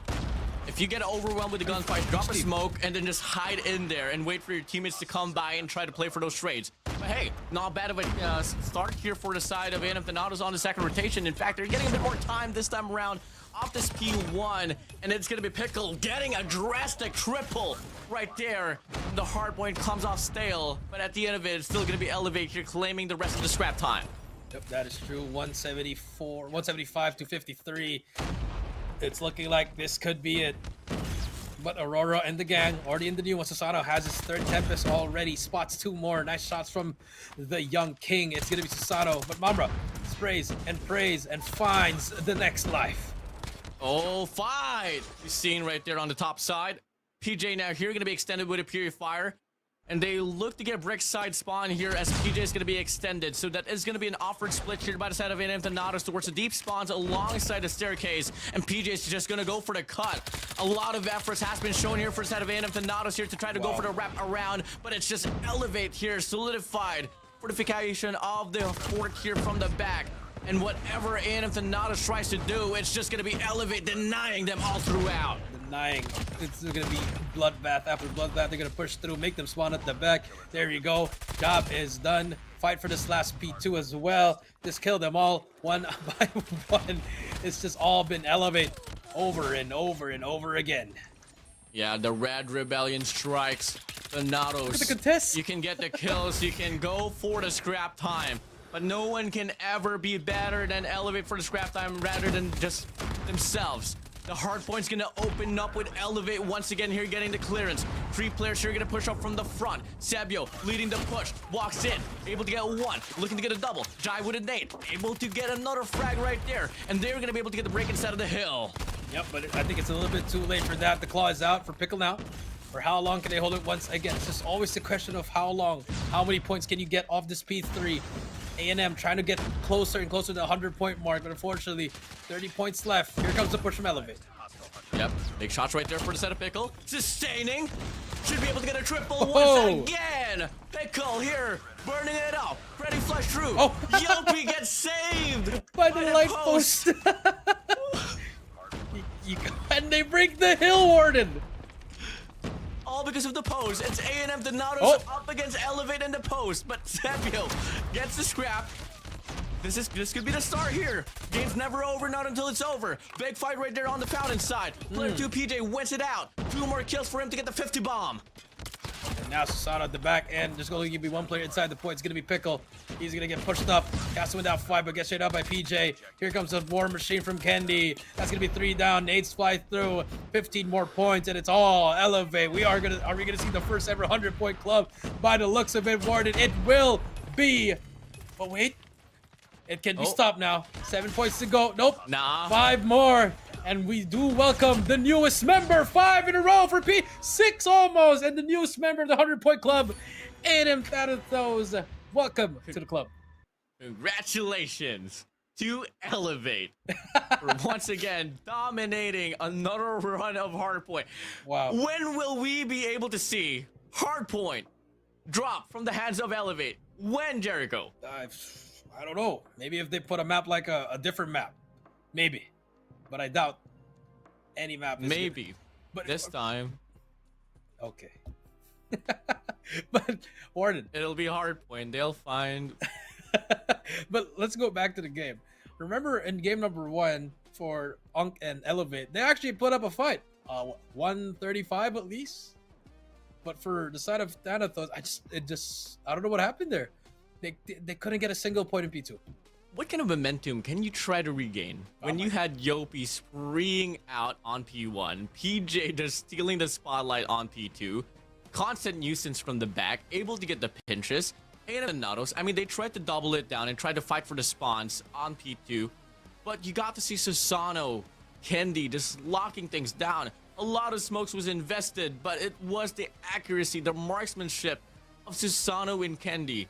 Speaker 3: If you get overwhelmed with the gunfight, drop a smoke and then just hide in there and wait for your teammates to come by and try to play for those trades. But hey, not bad of a start here for the side of ANF Thanatos on the second rotation. In fact, they're getting a bit more time this time around off this P1, and it's going to be Pickle getting a drastic triple right there. The hardpoint comes off stale, but at the end of it, it's still going to be Elevate here claiming the rest of the scrap time.
Speaker 4: Yep, that is true. 175 to 53. It's looking like this could be it. But Aurora and the gang already in the new one. Susanoo has his 3rd Tempest already. Spots 2 more. Nice shots from the young king. It's going to be Susanoo. But Mambra sprays and prays and finds the next life.
Speaker 3: Oh, fight! You're seeing right there on the top side. PJ now here going to be extended with a purifier. And they look to get brick side spawn here as PJ is going to be extended. So that is going to be an offered split here by the side of ANF Thanatos towards the deep spawns alongside the staircase. And PJ is just going to go for the cut. A lot of efforts has been shown here for the side of ANF Thanatos here to try to go for the wrap around. But it's just Elevate here, solidified. Fortification of the fort here from the back. And whatever ANF Thanatos tries to do, it's just going to be Elevate denying them all throughout.
Speaker 4: Denying. It's going to be bloodbath after bloodbath. They're going to push through, make them spawn at the back. There you go. Job is done. Fight for this last P2 as well. Just kill them all one by one. It's just all been Elevate over and over and over again.
Speaker 3: Yeah, the Red Rebellion strikes. Thanatos.
Speaker 4: Look at the contest.
Speaker 3: You can get the kills. You can go for the scrap time. But no one can ever be better than Elevate for the scrap time rather than just themselves. The hardpoint's gonna open up with Elevate once again here, getting the clearance. 3 players here gonna push up from the front. Sebio leading the push, walks in, able to get 1, looking to get a double. Jai with a nade, able to get another frag right there. And they're gonna be able to get the break inside of the hill.
Speaker 4: Yep, but I think it's a little bit too late for that. The claw is out for Pickle now. For how long can they hold it once again? It's just always the question of how long. How many points can you get off this P3? A&M trying to get closer and closer to the 100-point mark, but unfortunately, 30 points left. Here comes the push from Elevate.
Speaker 3: Yep, big shots right there for the set of Pickle. Sustaining. Should be able to get a triple
Speaker 4: Whoa.
Speaker 3: once again. Pickle here, burning it up. Ready flush through.
Speaker 4: Oh.
Speaker 3: Yopi gets saved
Speaker 4: By the light post. And they break the hill, Warden.
Speaker 3: All because of the post. It's A&M Donatos up against Elevate and the post, but Sepio gets the scrap. This could be the start here. Game's never over, not until it's over. Big fight right there on the fountain side. Player 2 PJ wins it out. 2 more kills for him to get the 50 bomb.
Speaker 4: And now Susano at the back end. There's going to be one player inside the point. It's going to be Pickle. He's going to get pushed up. Cast went down 5, but gets straight up by PJ. Here comes a war machine from Kendi. That's going to be 3 down. Nades fly through. 15 more points, and it's all Elevate. Are we going to see the first ever 100-point club? By the looks of it, WardeN, it will be. But wait. It can be stopped now. 7 points to go. Nope.
Speaker 3: Nah.
Speaker 4: 5 more. And we do welcome the newest member. 5 in a row for P. 6 almost. And the newest member of the 100-point club, A&M Thanatos. Welcome to the club.
Speaker 3: Congratulations to Elevate for once again dominating another run of hardpoint.
Speaker 4: Wow.
Speaker 3: When will we be able to see hardpoint drop from the hands of Elevate? When, Jericho?
Speaker 4: I don't know. Maybe if they put a map like a different map. Maybe. But I doubt any map is
Speaker 3: Maybe.
Speaker 4: good. But
Speaker 3: this time.
Speaker 4: Okay. But WardeN.
Speaker 3: It'll be hardpoint. They'll find.
Speaker 4: But let's go back to the game. Remember in game number 1 for Unk and Elevate, they actually put up a fight. 135 at least. But for the side of Thanatos, I don't know what happened there. They couldn't get a single point in P2.
Speaker 3: What kind of momentum can you try to regain when you had Yopi spreeing out on P1, PJ just stealing the spotlight on P2, constant nuisance from the back, able to get the pinches, and Donatos, I mean, they tried to double it down and tried to fight for the spawns on P2, but you got to see Susano, Kendi just locking things down. A lot of smokes was invested, but it was the accuracy, the marksmanship of Susano and Kendi,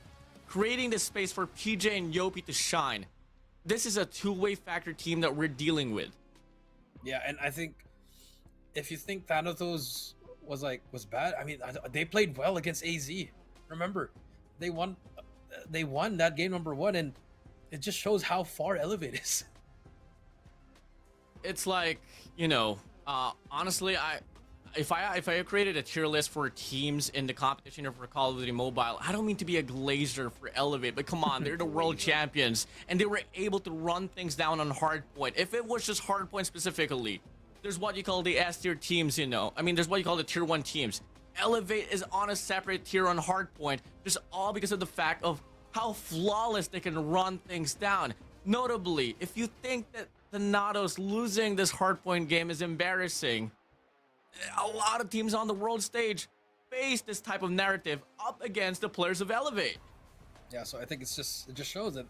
Speaker 3: creating the space for PJ and Yopi to shine. This is a two-way factor team that we're dealing with.
Speaker 4: Yeah, and I think if you think Thanatos was bad, I mean, they played well against AZ. Remember, they won that game number 1, and it just shows how far Elevate is.
Speaker 3: It's like, honestly, if I created a tier list for teams in the competition or for Call of Duty Mobile, I don't mean to be a glazer for Elevate, but come on, they're the world champions, and they were able to run things down on hardpoint. If it was just hardpoint specifically, there's what you call the S tier teams, I mean, there's what you call the tier 1 teams. Elevate is on a separate tier on hardpoint, just all because of the fact of how flawless they can run things down. Notably, if you think that the Natos losing this hardpoint game is embarrassing, a lot of teams on the world stage face this type of narrative up against the players of Elevate.
Speaker 4: Yeah, so I think it just shows that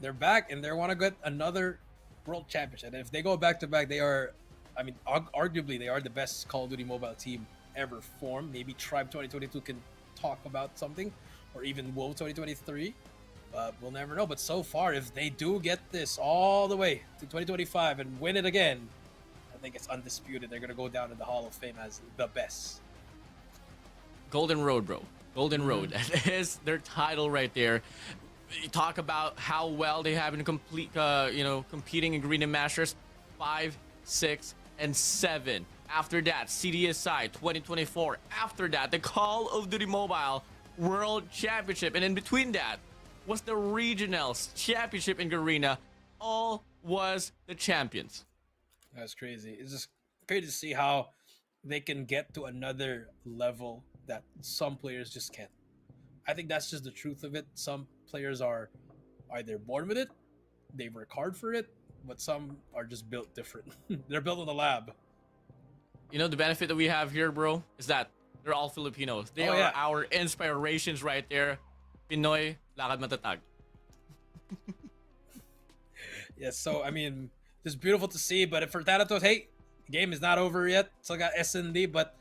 Speaker 4: they're back and they want to get another world championship. And if they go back to back, they are, I mean, arguably they are the best Call of Duty Mobile team ever formed. Maybe Tribe 2022 can talk about something, or even WoW 2023. We'll never know. But so far, if they do get this all the way to 2025 and win it again, I think it's undisputed. They're going to go down in the Hall of Fame as the best.
Speaker 3: Golden Road, bro. Golden Road. That is their title right there. You talk about how well they have in competing in Garena Masters 5, 6, and 7. After that, CDSI 2024. After that, the Call of Duty Mobile World Championship. And in between that was the Regionals Championship in Garena. All was the champions.
Speaker 4: That's crazy. It's just crazy to see how they can get to another level that some players just can't. I think that's just the truth of it. Some players are either born with it, they work hard for it, but some are just built different. They're built in the lab.
Speaker 3: The benefit that we have here, bro, is that they're all Filipinos. They are our inspirations right there. Pinoy, lakad matatag.
Speaker 4: Yes, so, I mean, it's beautiful to see, but for Thanatos, hey, the game is not over yet. Still got SND, but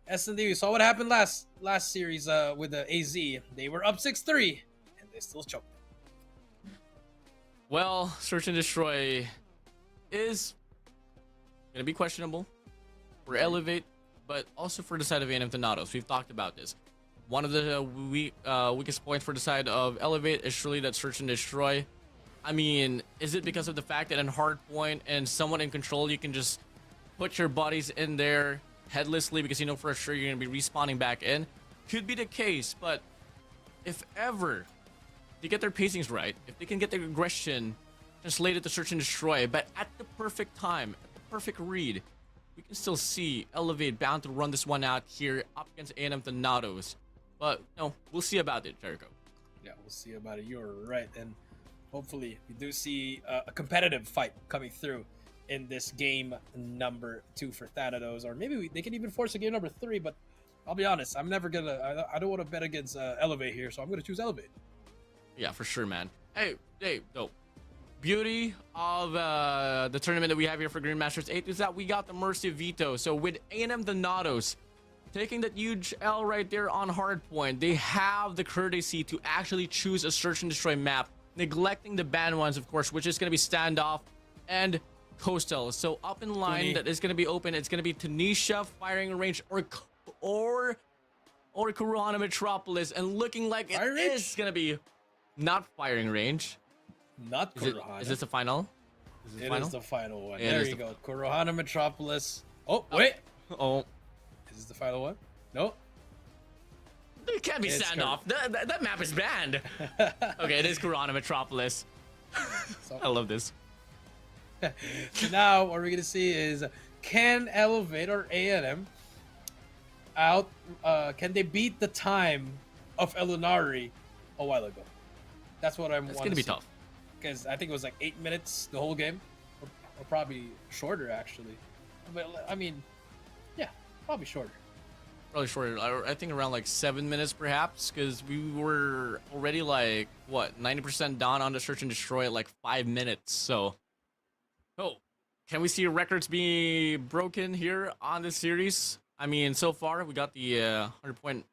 Speaker 4: SND, we saw what happened last series with the AZ. They were up 6-3, and they still choked.
Speaker 3: Well, Search and Destroy is going to be questionable for Elevate, but also for the side of A&M Thanatos. We've talked about this. One of the weakest points for the side of Elevate is surely that Search and Destroy. I mean, is it because of the fact that in hardpoint and someone in control, you can just put your bodies in there headlessly because you know for sure you're going to be respawning back in? Could be the case, but if ever they get their pacings right, if they can get their aggression translated to Search and Destroy, but at the perfect time, at the perfect read, we can still see Elevate bound to run this one out here up against A&M Thanatos. But no, we'll see about it, Jericho.
Speaker 4: Yeah, we'll see about it. You're right, and hopefully we do see a competitive fight coming through in this game number 2 for Thanatos, or maybe they can even force a game number 3. But I'll be honest, I'm never gonna. I don't want to bet against Elevate here, so I'm gonna choose Elevate.
Speaker 3: Yeah, for sure, man. Hey, though. Beauty of the tournament that we have here for Green Masters 8 is that we got the Mercy Veto. So with A&M Thanatos taking that huge L right there on hardpoint, they have the courtesy to actually choose a Search and Destroy map, neglecting the banned ones, of course, which is going to be Standoff and Coastal. So up in line that is going to be open, it's going to be Tunisha firing range or Corona Metropolis, and looking like it is going to be not firing range.
Speaker 4: Not Kurohana.
Speaker 3: Is this the final?
Speaker 4: It is the final one.
Speaker 3: Yeah,
Speaker 4: there you go. Kurohana Metropolis. Oh, wait.
Speaker 3: Oh.
Speaker 4: Is this the final one? No.
Speaker 3: It can't be Standoff. That map is banned. Okay, it is Corona Metropolis.
Speaker 4: So,
Speaker 3: I love this.
Speaker 4: so now what we're going to see is, can Elevate or A&M out, can they beat the time of Elunari a while ago? That's what I'm
Speaker 3: It's going to be tough.
Speaker 4: Because I think it was like 8 minutes the whole game, or probably shorter actually. But I mean, yeah, probably shorter.
Speaker 3: Probably shorter. I think around like 7 minutes perhaps, because we were already like, what, 90% done on the Search and Destroy at like 5 minutes. So, can we see records be broken here on this series? I mean, so far we got the 100-point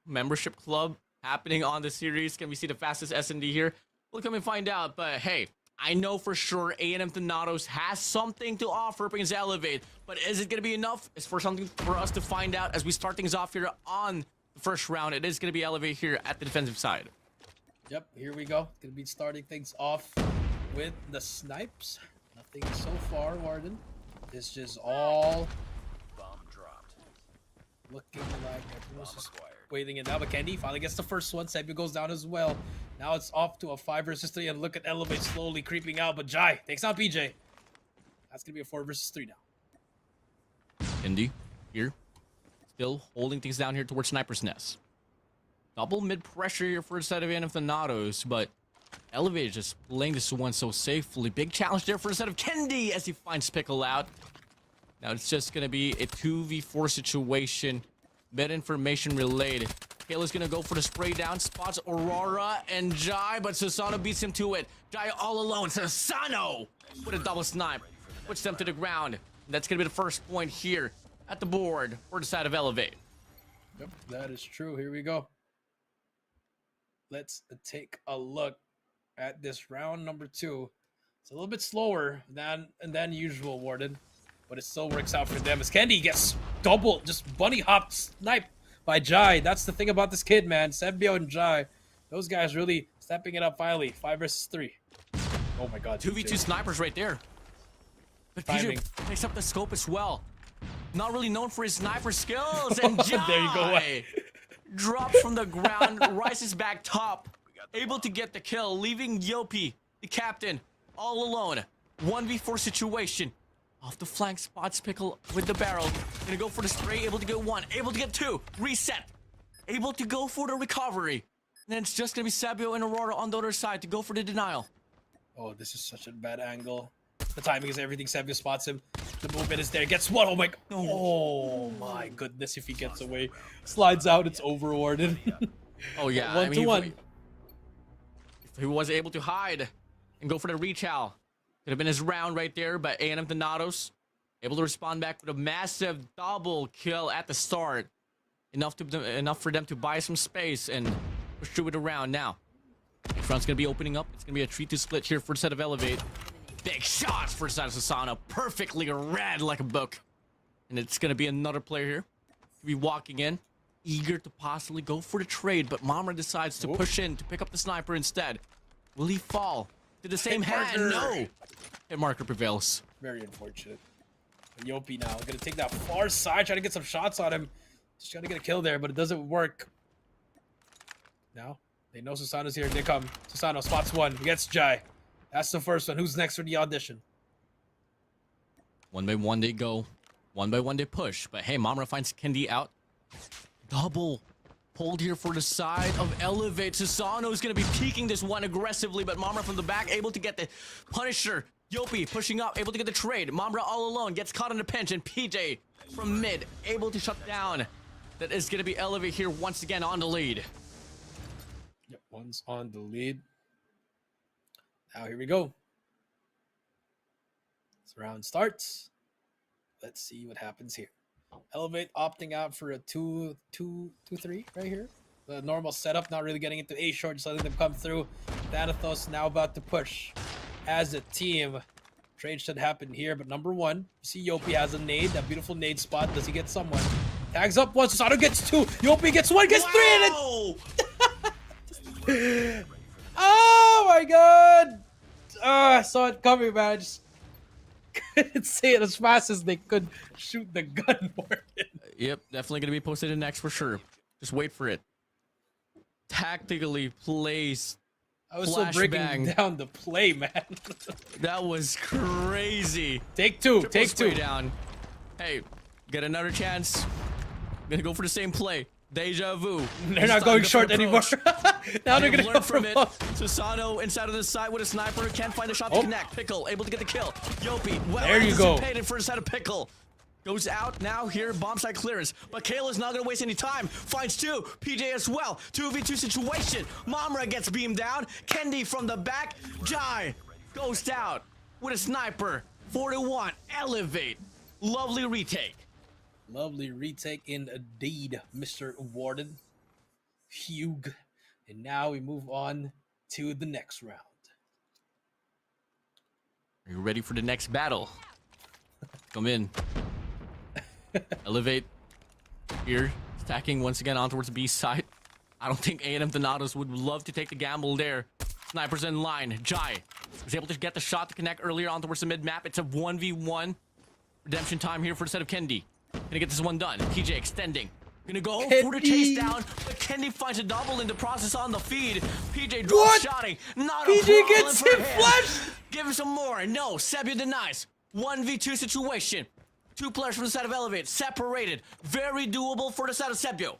Speaker 3: membership club happening on the series. Can we see the fastest S&D here? We'll come and find out, but hey, I know for sure A&M Thanatos has something to offer against Elevate, but is it going to be enough? It's for something for us to find out as we start things off here on the first round. It is going to be Elevate here at the defensive side.
Speaker 4: Yep, here we go. Going to be starting things off with the snipes. Nothing so far, WardeN. It's just all
Speaker 5: Bomb dropped.
Speaker 4: looking like everyone's just waiting it now. But Candy finally gets the first one. Sebio goes down as well. Now it's off to a 5 versus 3, and look at Elevate slowly creeping out. But Jai takes out BJ. That's gonna be a 4 versus 3 now.
Speaker 3: Indy here, still holding things down here towards Sniper's Nest. Double mid pressure here for the side of A&M Thanatos, but Elevate is just playing this one so safely. Big challenge there for the side of Kendi as he finds Pickle out. Now it's just gonna be a 2v4 situation. Bit information relayed. Kayla's gonna go for the spray down, spots Aurora and Jai, but Susano beats him to it. Jai all alone. Susano with a double snipe, puts them to the ground. That's gonna be the first point here at the board for the side of Elevate.
Speaker 4: Yep, that is true. Here we go. Let's take a look at this round number 2. It's a little bit slower than usual, WardeN, but it still works out for them as Kendi gets double, just bunny hop snipe by Jai. That's the thing about this kid, man. Sebio and Jai, those guys really stepping it up finally. 5 versus 3. Oh my god.
Speaker 3: 2v2 snipers right there. But
Speaker 4: Timing.
Speaker 3: PJ picks up the scope as well. Not really known for his sniper skills. And Jai
Speaker 4: There you go.
Speaker 3: drops from the ground, rises back top, able to get the kill, leaving Yopi, the captain, all alone. 1v4 situation. Off the flank, spots Pickle with the barrel. Gonna go for the spray, able to get 1, able to get 2. Reset. Able to go for the recovery. And then it's just gonna be Sabio and Aurora on the other side to go for the denial.
Speaker 4: Oh, this is such a bad angle. The timing is everything. Sebio spots him. The movement is there. Gets one. Oh my. Oh my goodness! If he gets away, slides out. It's over, WardeN.
Speaker 3: Oh yeah,
Speaker 4: 1 to 1.
Speaker 3: If he was able to hide and go for the rechow, could have been his round right there. But A&M Thanatos able to respond back with a massive double kill at the start, enough for them to buy some space and push through it around. Now, Next round's gonna be opening up. It's gonna be a 3-2 split here for the set of Elevate. Big shots for the side of Susano. Perfectly read like a book. And it's gonna be another player here. Be walking in, eager to possibly go for the trade, but Mamra decides to push in to pick up the sniper instead. Will he fall to the same hand? No. Hit marker prevails.
Speaker 4: Very unfortunate. Yopi now gonna take that far side, trying to get some shots on him. Just trying to get a kill there, but it doesn't work. Now they know Susano's here. They come. Susano spots one. He gets Jai. That's the first one. Who's next for the audition?
Speaker 3: One by one they go. One by one they push. But hey, Mamra finds Kendi out. Double pulled here for the side of Elevate. Susano is going to be peeking this one aggressively, but Mamra from the back able to get the Punisher. Yopi pushing up, able to get the trade. Mamra all alone, gets caught in the pinch, and PJ from mid, able to shut down. That is going to be Elevate here once again on the lead.
Speaker 4: Yep, one's on the lead. Now here we go. This round starts. Let's see what happens here. Elevate opting out for a 2-2-3 right here. The normal setup, not really getting into A short, just letting them come through. Thanatos now about to push as a team. Trade should happen here, but number one, you see Yopi has a nade, that beautiful nade spot. Does he get someone? Tags up once, Susano gets two. Yopi gets one, gets three, and it... Oh my god! I saw it coming, man. I just couldn't say it as fast as they could shoot the gun for it.
Speaker 3: Yep, definitely going to be posted in next for sure. Just wait for it. Tactically placed.
Speaker 4: I was so breaking down the play, man.
Speaker 3: That was crazy.
Speaker 4: Take two.
Speaker 3: Triple
Speaker 4: Take
Speaker 3: spray
Speaker 4: two.
Speaker 3: Down. Hey, get another chance. Gonna go for the same play. Deja vu.
Speaker 4: They're not going short anymore. Now they're gonna go
Speaker 3: from
Speaker 4: for
Speaker 3: it.
Speaker 4: both.
Speaker 3: Susano inside of the side with a sniper. Can't find the shot to connect. Pickle able to get the kill. Yopi well
Speaker 4: there you go.
Speaker 3: anticipated for the side of Pickle. Goes out now here, bomb site clearance. But Kayla's not gonna waste any time. Finds two. PJ as well. 2v2 situation. Mamra gets beamed down. Kendi from the back. Jai goes out with a sniper. 4-1. Elevate. Lovely retake.
Speaker 4: Lovely retake indeed, Mr. WardeN. Hugh. And now we move on to the next round.
Speaker 3: Are you ready for the next battle? Come in. Elevate here, stacking once again on towards the B side. I don't think A&M Donatos would love to take the gamble there. Snipers in line. Jai was able to get the shot to connect earlier on towards the mid map. It's a 1v1 redemption time here for the set of Kendi. Gonna get this one done. PJ extending. Gonna go for the chase down, but Kendi finds a double in the process on the feed. PJ drops shotting. Not
Speaker 4: PJ
Speaker 3: a
Speaker 4: gets him flushed.
Speaker 3: Give him some more. No, Sebia denies. 1v2 situation. Two players from the side of Elevate separated. Very doable for the side of Sebio.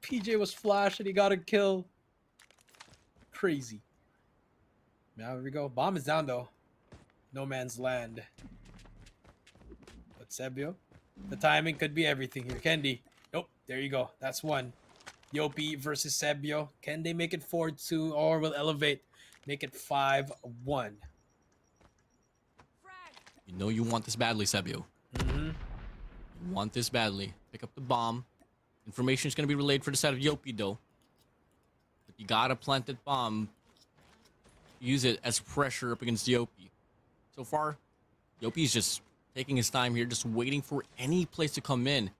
Speaker 4: PJ was flashed and he got a kill. Crazy. Now here we go. Bomb is down though. No man's land. But Sebio, the timing could be everything here. Kendi. Nope. There you go. That's one. Yopi versus Sebio. Can they make it 4-2 or will Elevate make it 5-1?
Speaker 3: You know you want this badly, Sebio. You want this badly. Pick up the bomb. Information is going to be relayed for the side of Yopi, though. But you gotta plant that bomb. Use it as pressure up against Yopi. So far, Yopi's just taking his time here, just waiting for any place to come in.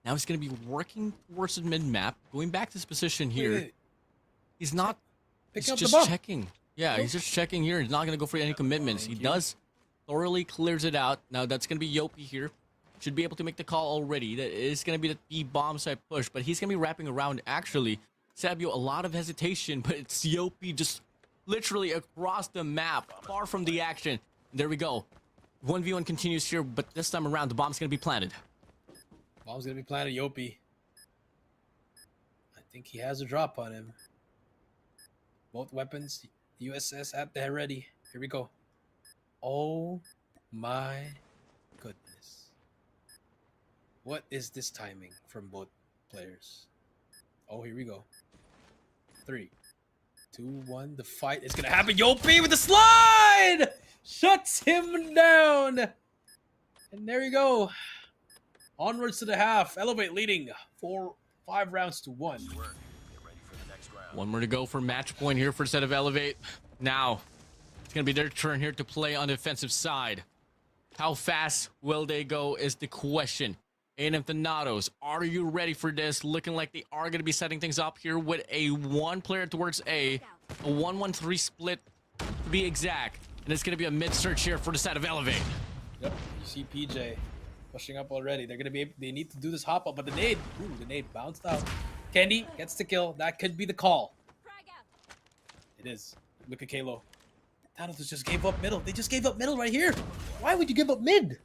Speaker 3: Now he's going to be working towards the mid-map, going back to his position here. He's not... He's just checking. Yeah, he's just checking here. He's not going to go for any commitments. He does thoroughly clears it out. Now that's going to be Yopi here. Should be able to make the call already. That is going to be the B bomb side push, but he's going to be wrapping around. Actually, Sabio, a lot of hesitation, but it's Yopi just literally across the map, far from the action. There we go. 1v1 continues here, but this time around, the bomb's going to be planted.
Speaker 4: Bomb's going to be planted, Yopi. I think he has a drop on him. Both weapons, USS at the ready. Here we go. Oh my goodness. What is this timing from both players? Oh, here we go. 3, 2, 1. The fight is going to happen. Yopi with the slide! Shuts him down. And there you go. Onwards to the half. Elevate leading 5 rounds to 1.
Speaker 5: Get ready for the next round.
Speaker 3: One more to go for match point here for set of Elevate. Now, it's going to be their turn here to play on the offensive side. How fast will they go is the question. A&M Thanatos, are you ready for this? Looking like they are going to be setting things up here with a 1 player towards A 1-1-3 split to be exact. And it's going to be a mid-search here for the side of Elevate.
Speaker 4: Yep, you see PJ pushing up already. They need to do this hop up, but the nade, the nade bounced out. Candy gets the kill. That could be the call. It is. Look at Kalo. Thanatos just gave up middle. They just gave up middle right here. Why would you give up mid?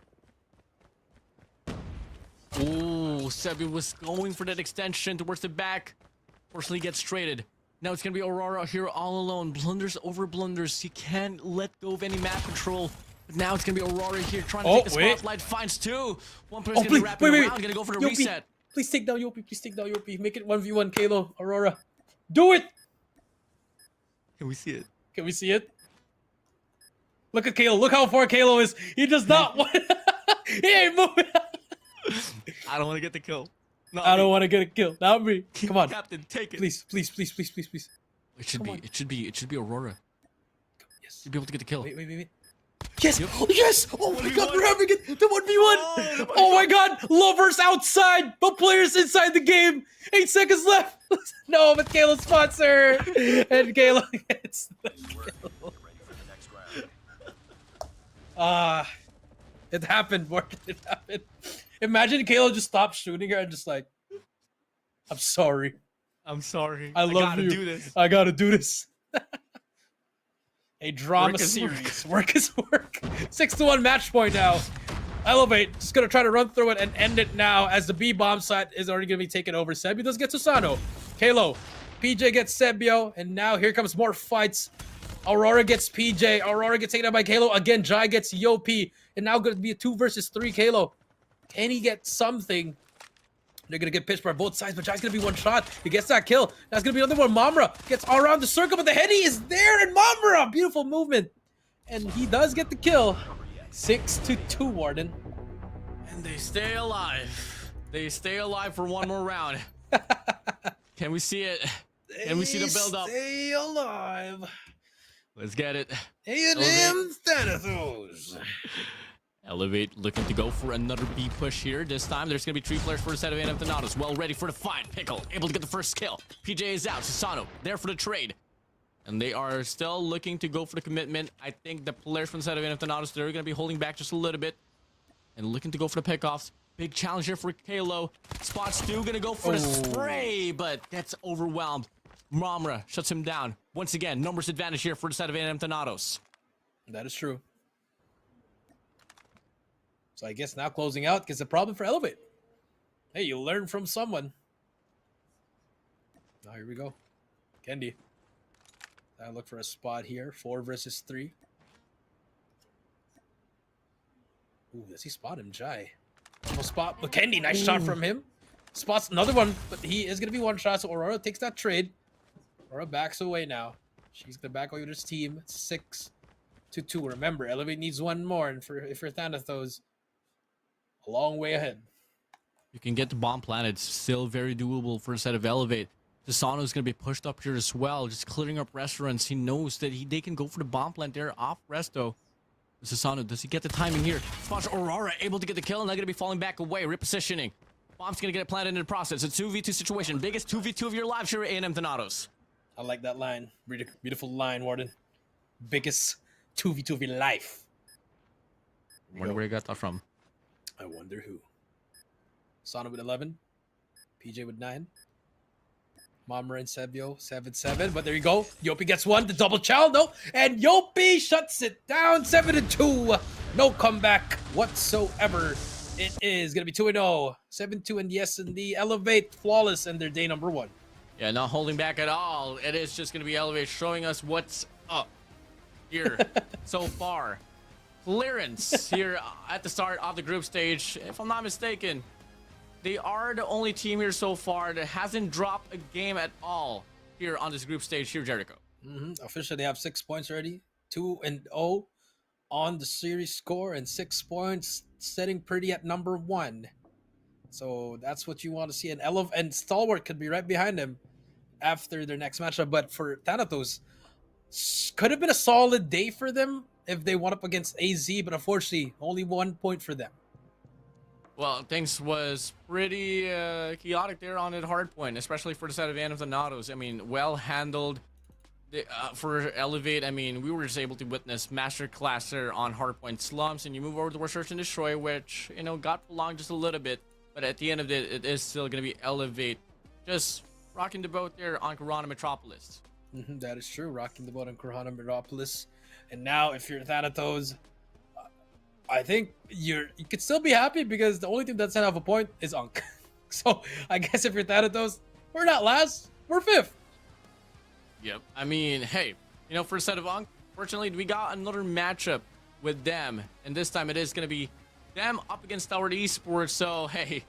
Speaker 3: Ooh, Sebi was going for that extension towards the back. Fortunately gets traded. Now it's going to be Aurora here all alone. Blunders over blunders. He can't let go of any map control. But now it's going to be Aurora here trying to take the spotlight. Finds 2. One person's going to be wrapping around. Going to go for the reset.
Speaker 4: Please take down Yopi. Please take down Yopi. Make it 1v1 Kalo. Aurora. Do it!
Speaker 3: Can we see it?
Speaker 4: Can we see it? Look at Kalo. Look how far Kalo is. He does not want... He ain't moving.
Speaker 3: I don't want to get the kill.
Speaker 4: I don't want to get a kill. Not me. Come on.
Speaker 3: Captain, take it.
Speaker 4: Please.
Speaker 3: It should be Aurora.
Speaker 4: Yes.
Speaker 3: You'll be able to get the kill.
Speaker 4: Wait. Yes!
Speaker 3: Yep.
Speaker 4: Oh, yes! Oh my
Speaker 3: 1v1.
Speaker 4: god, we're having it! The 1v1! Oh my god! Lovers outside, but players inside the game! 8 seconds left! No, but Kalo's sponsor! And Kalo gets the kill. It happened, Morgan. It happened. Imagine Kalo just stopped shooting her and just like, I'm sorry.
Speaker 3: I'm sorry.
Speaker 4: I love you.
Speaker 3: Do this.
Speaker 4: I gotta do this. A drama series. Work is work. 6-1 match point now. Elevate, just gonna try to run through it and end it now as the B bomb site is already gonna be taken over. Sebio does get Susano. Kalo. PJ gets Sebio, and now here comes more fights. Aurora gets PJ. Aurora gets taken out by Kalo. Again, Jai gets Yopi. And now gonna be a 2 versus 3 Kalo. Can he get something? They're gonna get pitched by both sides, but Jai's gonna be one shot. He gets that kill. That's gonna be another one. Mamra gets all around the circle, but the heady is there, and Mamra, beautiful movement, and he does get the kill. 6-2, WardeN.
Speaker 3: And they stay alive. They stay alive for one more round. Can we see it? Can we see the build up?
Speaker 4: Stay alive.
Speaker 3: Let's get it.
Speaker 4: A&M Thanatos.
Speaker 3: Elevate looking to go for another B push here. This time there's going to be 3 players for the set of A&M Thanatos. Well ready for the fight. Pickle able to get the first kill. PJ is out. Susano there for the trade. And they are still looking to go for the commitment. I think the players from the set of A&M Thanatos, they're going to be holding back just a little bit. And looking to go for the pickoffs. Big challenge here for Kalo. Spot Stu going to go for the spray, but that's overwhelmed. Mamra shuts him down. Once again, numbers advantage here for the set of A&M Thanatos.
Speaker 4: That is true. So I guess now closing out gets a problem for Elevate. Hey, you learn from someone. Now here we go. Kendi. I look for a spot here. 4 versus 3. Ooh, does he spot him? Jai. No spot. But Kendi, nice shot from him. Spots another one, but he is going to be one shot. So Aurora takes that trade. Aurora backs away now. She's going to back away with his team. It's 6-2. Remember, Elevate needs one more. And if you're Thanatos, a long way ahead.
Speaker 3: You can get the bomb planted. It's still very doable for a set of Elevate. Susano is going to be pushed up here as well, just clearing up restaurants. He knows that they can go for the bomb plant there off resto. Susano, does he get the timing here? Spots Aurora able to get the kill, and they're going to be falling back away. Repositioning. Bomb's going to get it planted in the process. It's a 2v2 situation. Biggest 2v2 of your lives here at A&M Thanatos.
Speaker 4: I like that line. Beautiful line, WardeN. Biggest 2v2 of your life.
Speaker 3: Wonder where you got that from.
Speaker 4: I wonder who. Sana with 11. PJ with 9. Mamra and Sebio 7-7. But there you go. Yopi gets one. The double chow. No. And Yopi shuts it down. 7-2. No comeback whatsoever. It is going to be 2-0. 7-2 and yes, and the Elevate flawless in their day number 1.
Speaker 3: Yeah, not holding back at all. It is just going to be Elevate showing us what's up here so far. Clearance here at the start of the group stage. If I'm not mistaken, they are the only team here so far that hasn't dropped a game at all here on this group stage here, Jericho.
Speaker 4: Officially, they have 6 points already. 2-0 on the series score and 6 points, sitting pretty at number 1. So that's what you want to see. And Stalwart could be right behind him. after their next matchup. But for Thanatos, could have been a solid day for them if they went up against AZ, but unfortunately, only 1 point for them.
Speaker 3: Well, things was pretty chaotic there on that hard point, especially for the side of Thanatos. I mean, well handled. For Elevate, I mean, we were just able to witness master class there on hardpoint Slums, and you move over to Search and Destroy, which, you know, got prolonged just a little bit, but at the end of it is still going to be Elevate just rocking the boat there on Garena Metropolis.
Speaker 4: That is true, rocking the boat on Garena Metropolis. And now, if you're Thanatos, I think you could still be happy because the only team that's have a point is Unk. So I guess if you're Thanatos, we're not last, we're 5th.
Speaker 3: Yep. I mean, hey, you know, for a set of Unk, fortunately, we got another matchup with them, and this time it is going to be them up against Tower Esports. So, hey,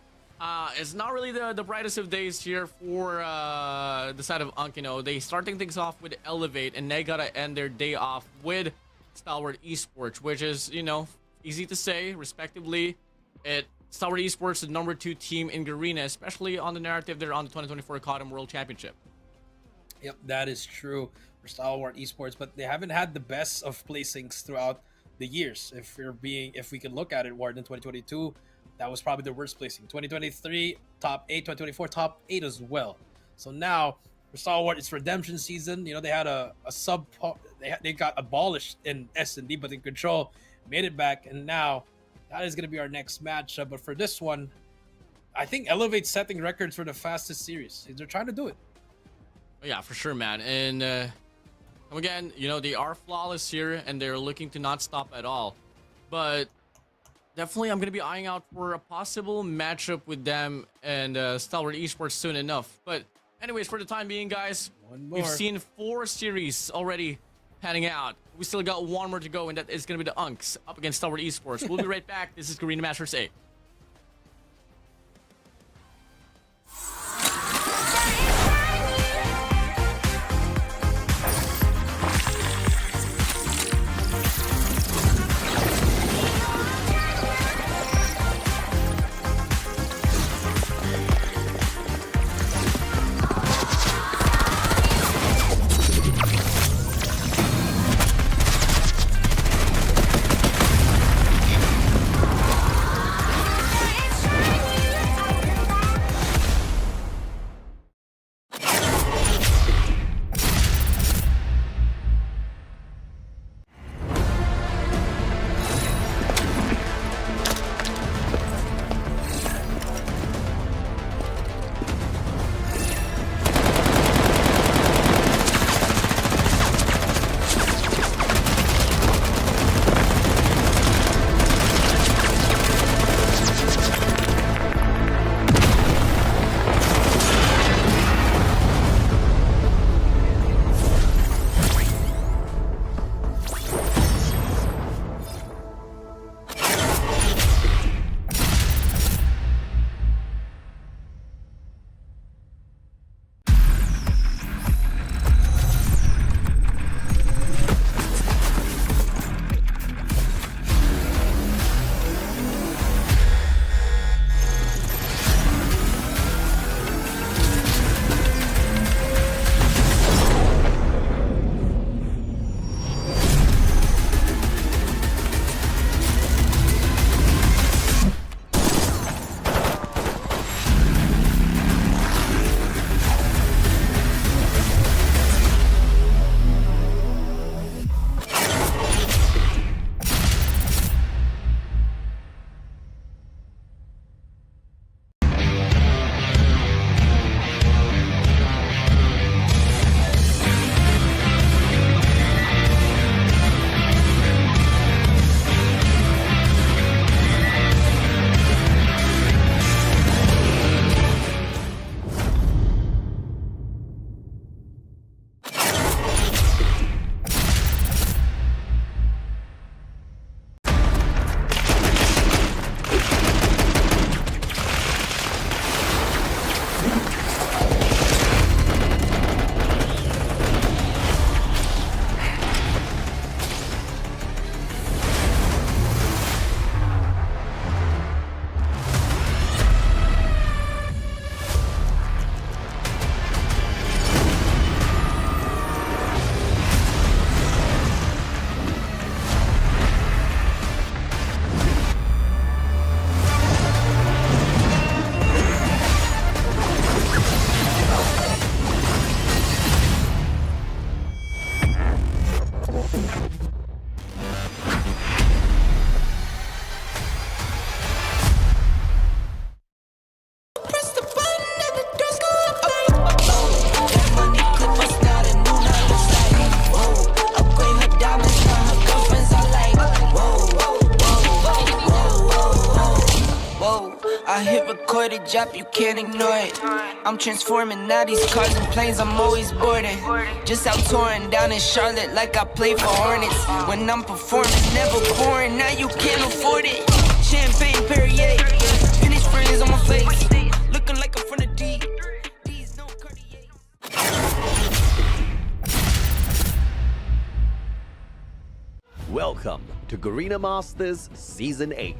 Speaker 3: it's not really the brightest of days here for the side of Unk. You know, they starting things off with Elevate, and they got to end their day off with Stalwart Esports, which is, you know, easy to say, respectively. Stalwart Esports, the number 2 team in Garena, especially on the narrative they're on the 2024 COD World Championship.
Speaker 4: Yep, that is true for Stalwart Esports, but they haven't had the best of placings throughout the years. If we can look at it, WardeN 2022, that was probably the worst placing. 2023, top 8. 2024, top 8 as well. So now for Stalwart, it's redemption season. You know, they had a sub. They got abolished in S&D, but in Control made it back, and now that is going to be our next matchup. But for this one, I think Elevate's setting records for the fastest series. They're trying to do it.
Speaker 3: Yeah, for sure, man. And again, you know, they are flawless here, and they're looking to not stop at all. But definitely, I'm going to be eyeing out for a possible matchup with them and Stalwart Esports soon enough. But anyways, for the time being, guys, we've seen 4 series already panning out. We still got 1 more to go, and that is going to be the Unks up against Stalwart Esports. We'll be right back. This is Garena Masters 8.
Speaker 2: I hit record a drop, you can't ignore it. I'm transforming now these cars and planes, I'm always boarding. Just out touring down in Charlotte like I play for Hornets. When I'm performing, never boring, now you can't afford it. Champagne Perrier, finish friends on my face. Looking like I'm from the D. These no Cartier.
Speaker 1: Welcome to Garena Masters Season 8.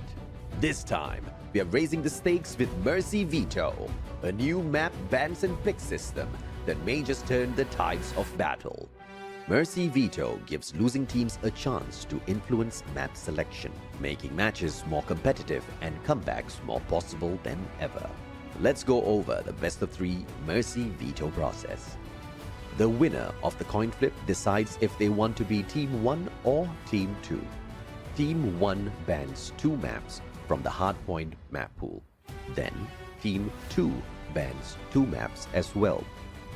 Speaker 1: This time, we are raising the stakes with Mercy Veto, a new map bans and pick system that may just turn the tides of battle. Mercy Veto gives losing teams a chance to influence map selection, making matches more competitive and comebacks more possible than ever. Let's go over the best of 3 Mercy Veto process. The winner of the coin flip decides if they want to be Team 1 or Team 2. Team 1 bans 2 maps from the hardpoint map pool. Then, Team 2 bans 2 maps as well.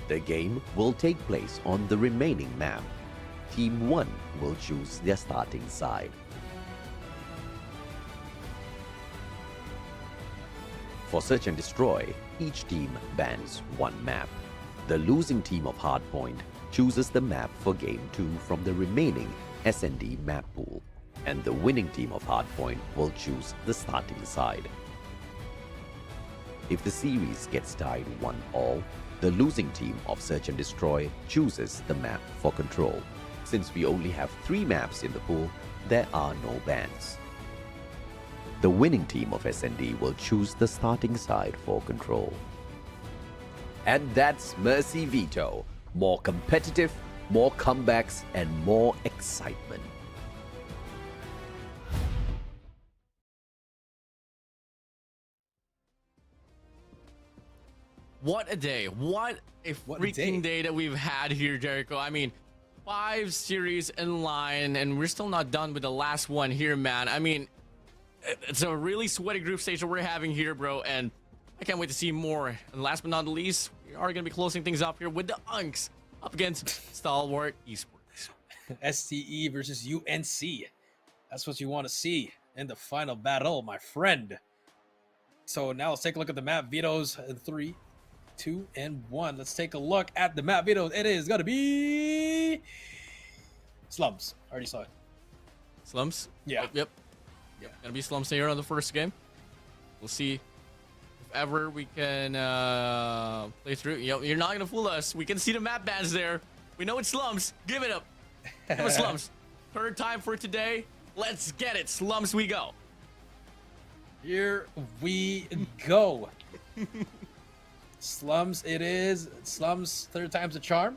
Speaker 1: The game will take place on the remaining map. Team 1 will choose their starting side. For Search and Destroy, each team bans 1 map. The losing team of Hardpoint chooses the map for Game 2 from the remaining Asenda map pool, and the winning team of Hardpoint will choose the starting side. If the series gets tied 1-1, the losing team of Search and Destroy chooses the map for control. Since we only have 3 maps in the pool, there are no bans. The winning team of Asenda will choose the starting side for control. And that's Mercy Veto. More competitive, more comebacks, and more excitement.
Speaker 3: What a day. What a freaking day that we've had here, Jericho. I mean, 5 series in line, and we're still not done with the last one here, man. I mean, it's a really sweaty group stage that we're having here, bro, and I can't wait to see more. And last but not least, we are going to be closing things up here with the Unks up against Stalwart Esports.
Speaker 4: STE versus UNC. That's what you want to see in the final battle, my friend. So now let's take a look at the map vetoes in 3, 2, and 1. Let's take a look at the map vetoes. It is going to be Slums. Already saw it.
Speaker 3: Slums?
Speaker 4: Yeah.
Speaker 3: Yep. Gonna be Slums here on the first game. We'll see if ever we can play through. You're not gonna fool us. We can see the map bans there. We know it's Slums. Give it up. Give us Slums. Third time for today. Let's get it. Slums we go.
Speaker 4: Here we go. Slums it is. Slums, 3rd time's a charm.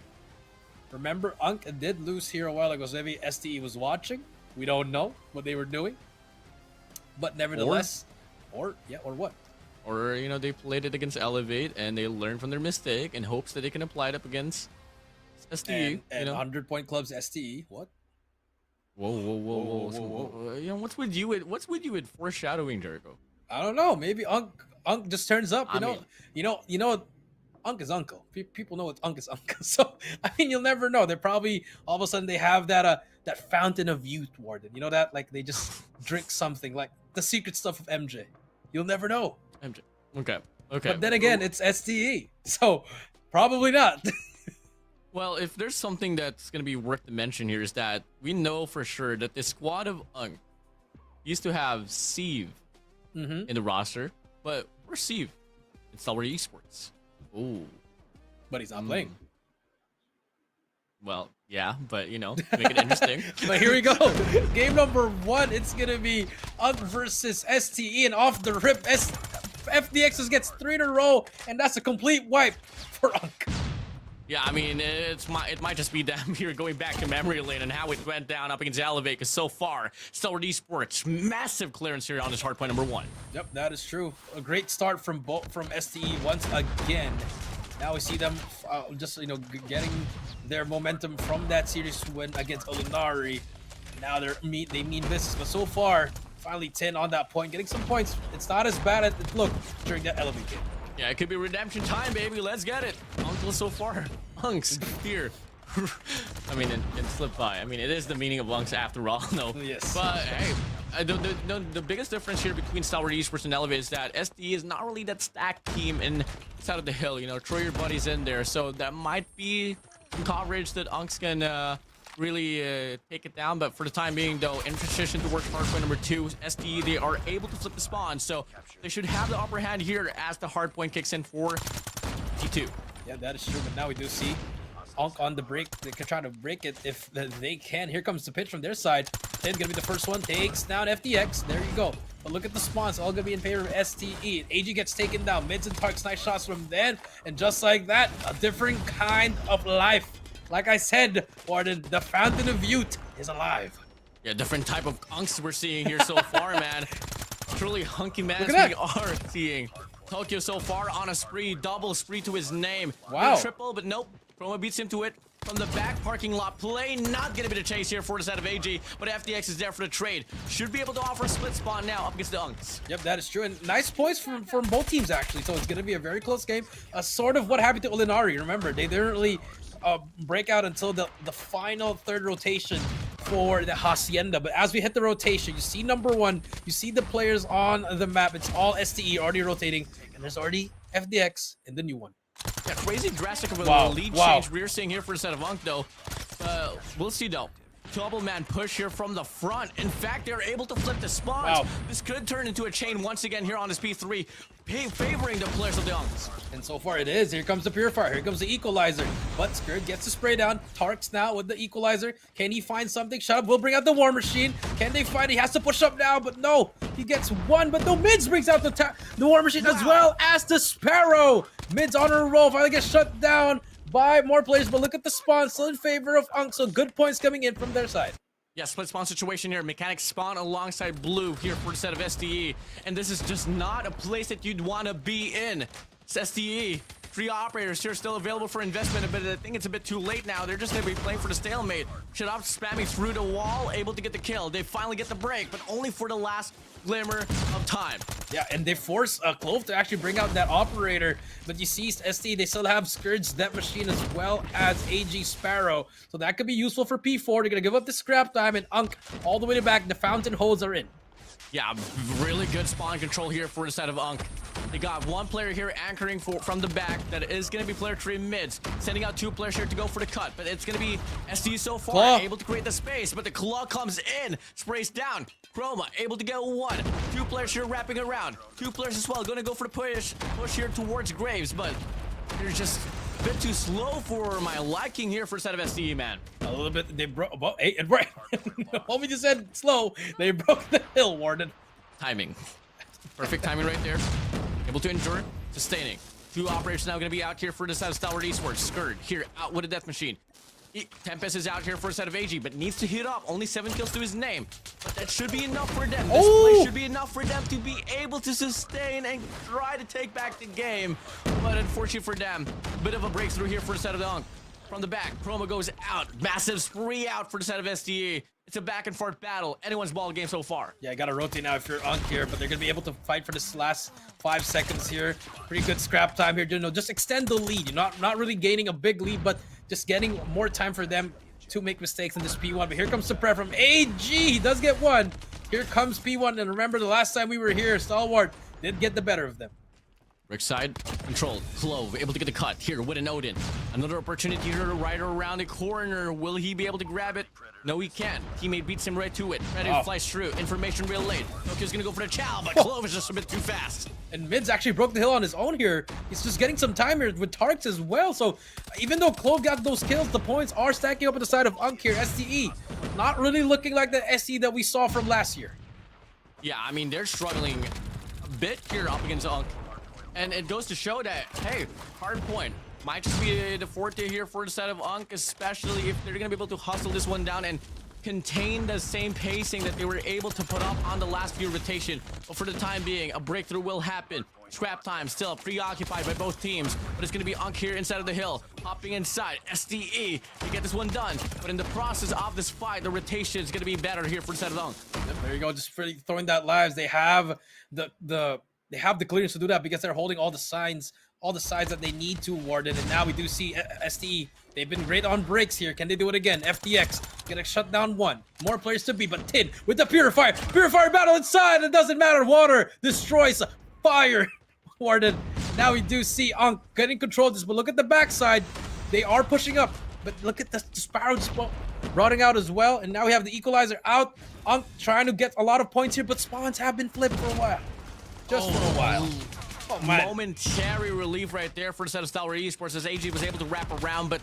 Speaker 4: Remember, Unk did lose here a while ago, so maybe STE was watching. We don't know what they were doing. But nevertheless, or what?
Speaker 3: Or, they played it against Elevate and they learned from their mistake in hopes that they can apply it up against STE.
Speaker 4: And 100-point clubs STE. What?
Speaker 3: Whoa. What's with you with foreshadowing, Jericho?
Speaker 4: I don't know. Maybe Unk just turns up. You know, Unk is uncle. People know it's Unk is uncle. So I mean, you'll never know. They're probably all of a sudden they have that fountain of youth, WardeN. You know that, like they just drink something, like the secret stuff of MJ. You'll never know.
Speaker 3: MJ. Okay.
Speaker 4: But then again, it's STE, so probably not.
Speaker 3: Well, if there's something that's gonna be worth to mention here is that we know for sure that the squad of Unk used to have Sieve in the roster, but where's Sieve? It's Stalwart Esports. Ooh.
Speaker 4: But he's not playing.
Speaker 3: Well, yeah, but make it interesting.
Speaker 4: But here we go. Game number 1. It's gonna be Unk versus STE, and off the rip, FDX gets 3 in a row, and that's a complete wipe for Unk.
Speaker 3: Yeah, I mean, it might just be them here going back to memory lane and how it went down up against Elevate, because so far, Stalwart Esports, massive clearance here on this hardpoint number 1.
Speaker 4: Yep, that is true. A great start from STE once again. Now we see them just getting their momentum from that series win against Olinari. Now they mean business, but so far, finally 10 on that point, getting some points. It's not as bad as it looked during that Elevate game.
Speaker 3: Yeah, it could be redemption time, baby. Let's get it. Uncle so far. Unks here. I mean, and slip by. I mean, it is the meaning of Unks after all, no.
Speaker 4: Yes.
Speaker 3: But hey, The biggest difference here between Stalwart Esports and Elevate is that SDE is not really that stacked team inside of the hill. You know, throw your buddies in there, so that might be some coverage that Unks can really take it down. But for the time being, though, in position to work hardpoint number 2, SDE, they are able to flip the spawn, so they should have the upper hand here as the hardpoint kicks in for T2.
Speaker 4: Yeah, that is true, but now we do see Unk on the break. They can try to break it if they can. Here comes the pitch from their side. Then gonna be the first one. Takes down FDX. There you go. But look at the spawns. All gonna be in favor of STE. AG gets taken down. Mids and Tarks, nice shots from then. And just like that, a different kind of life. Like I said, WardeN, the Fountain of Youth is alive.
Speaker 3: Yeah, different type of Unks we're seeing here so far, man. Truly hunky man we are seeing. Tokyo so far on a spree, double spree to his name.
Speaker 4: Wow.
Speaker 3: Triple, but nope. Chroma beats him to it from the back parking lot. Play not gonna be the chase here for the side of AG, but FDX is there for the trade. Should be able to offer a split spawn now up against the Unks.
Speaker 4: Yep, that is true. And nice points from both teams, actually. So it's gonna be a very close game. Sort of what happened to Ulinari. Remember, they didn't really break out until the final third rotation for the Hacienda. But as we hit the rotation, you see number 1, you see the players on the map. It's all STE already rotating, and there's already FDX in the new one.
Speaker 3: Yeah, crazy drastic of a lead change we're seeing here for the set of Unk, though. We'll see, though. Double man push here from the front. In fact, they're able to flip the spawns.
Speaker 4: Wow.
Speaker 3: This could turn into a chain once again here on this P3, favoring the players of the Unks.
Speaker 4: And so far it is. Here comes the Purifier. Here comes the Equalizer. But Skurd gets the spray down. Tarks now with the Equalizer. Can he find something? Shut up. Will bring out the War Machine. Can they find? He has to push up now, but no. He gets one, but no. Mids brings out the War Machine as well as the Sparrow. Mids on a roll. Finally gets shut down by more players, but look at the spawn, still in favor of Unk, so good points coming in from their side.
Speaker 3: Yeah, split spawn situation here. Mechanic spawn alongside Blue here for the set of SDE, and this is just not a place that you'd want to be in. It's SDE. 3 operators here still available for investment, but I think it's a bit too late now. They're just going to be playing for the stalemate. Shut up, spamming through the wall, able to get the kill. They finally get the break, but only for the last glimmer of time.
Speaker 4: Yeah, and they force Clove to actually bring out that operator, but you see ST, they still have Scourge's Death Machine as well as AG Sparrow, so that could be useful for P4. They're gonna give up the scrap time, and Unk all the way to back. The fountain holds are in.
Speaker 3: Yeah, really good spawn control here for the side of Unk. They got 1 player here anchoring from the back. That is going to be player 3 mids. Sending out 2 players here to go for the cut. But it's going to be SD so far,
Speaker 4: Claw.
Speaker 3: able to create the space. But the Claw comes in, sprays down. Chroma able to get 1. 2 players here wrapping around. 2 players as well. Going to go for the push here towards Graves. But they're just a bit too slow for my liking here for the side of SDE, man.
Speaker 4: A little bit, they broke, well, hey, right. Homie just said slow. They broke the hill, WardeN.
Speaker 3: Timing. Perfect timing right there. Able to endure, sustaining. 2 operators now going to be out here for the side of Stalwart Esports. Skurd here out with a Death Machine. Tempest is out here for a set of AG, but needs to hit up. Only 7 kills to his name. But that should be enough for them. This play should be enough for them to be able to sustain and try to take back the game. But unfortunately for them, bit of a breakthrough here for the set of the Unk. From the back, Chroma goes out. Massive spree out for the set of SDE. It's a back and forth battle. Anyone's ball game so far.
Speaker 4: Yeah, I gotta rotate now if you're Unk here, but they're gonna be able to fight for this last 5 seconds here. Pretty good scrap time here. You know, just extend the lead. You're not really gaining a big lead, but just getting more time for them to make mistakes in this P1. But here comes the prep from AG. He does get 1. Here comes P1, and remember the last time we were here, Stalwart did get the better of them.
Speaker 3: Rick side, controlled. Clove, able to get the cut here with an Odin. Another opportunity here to ride around the corner. Will he be able to grab it? No, he can't. Teammate beats him right to it. Predator flies through. Information real late. Tokyo's gonna go for the chow, but Clove is just a bit too fast.
Speaker 4: And Mids actually broke the hill on his own here. He's just getting some time here with Tarks as well. So even though Clove got those kills, the points are stacking up on the side of Unk here. STE, not really looking like the STE that we saw from last year.
Speaker 3: Yeah, I mean, they're struggling a bit here up against Unk. And it goes to show that, hey, hardpoint might just be the forte here for the side of Unk, especially if they're going to be able to hustle this one down and contain the same pacing that they were able to put up on the last few rotation. But for the time being, a breakthrough will happen. Scrap time still preoccupied by both teams, but it's going to be Unk here inside of the hill, hopping inside. SDE to get this one done, but in the process of this fight, the rotation is going to be better here for the side of Unk.
Speaker 4: Yep, there you go, just really throwing that lives. They have the clearance to do that because they're holding all the signs all the sides that they need to, WardeN. And now we do see STE. They've been great on breaks here. Can they do it again? FDX gonna shut down one. More players to beat, but Tin with the Purifier. Purifier battle inside. It doesn't matter. Water destroys fire. WardeN. Now we do see Unk getting control of this, but look at the backside. They are pushing up, but look at the Sparrow rotting out as well. And now we have the Equalizer out. Unk trying to get a lot of points here, but spawns have been flipped for a while. Just for a while. Oh, man.
Speaker 3: Momentary relief right there for the set of Stalwart Esports as AG was able to wrap around, but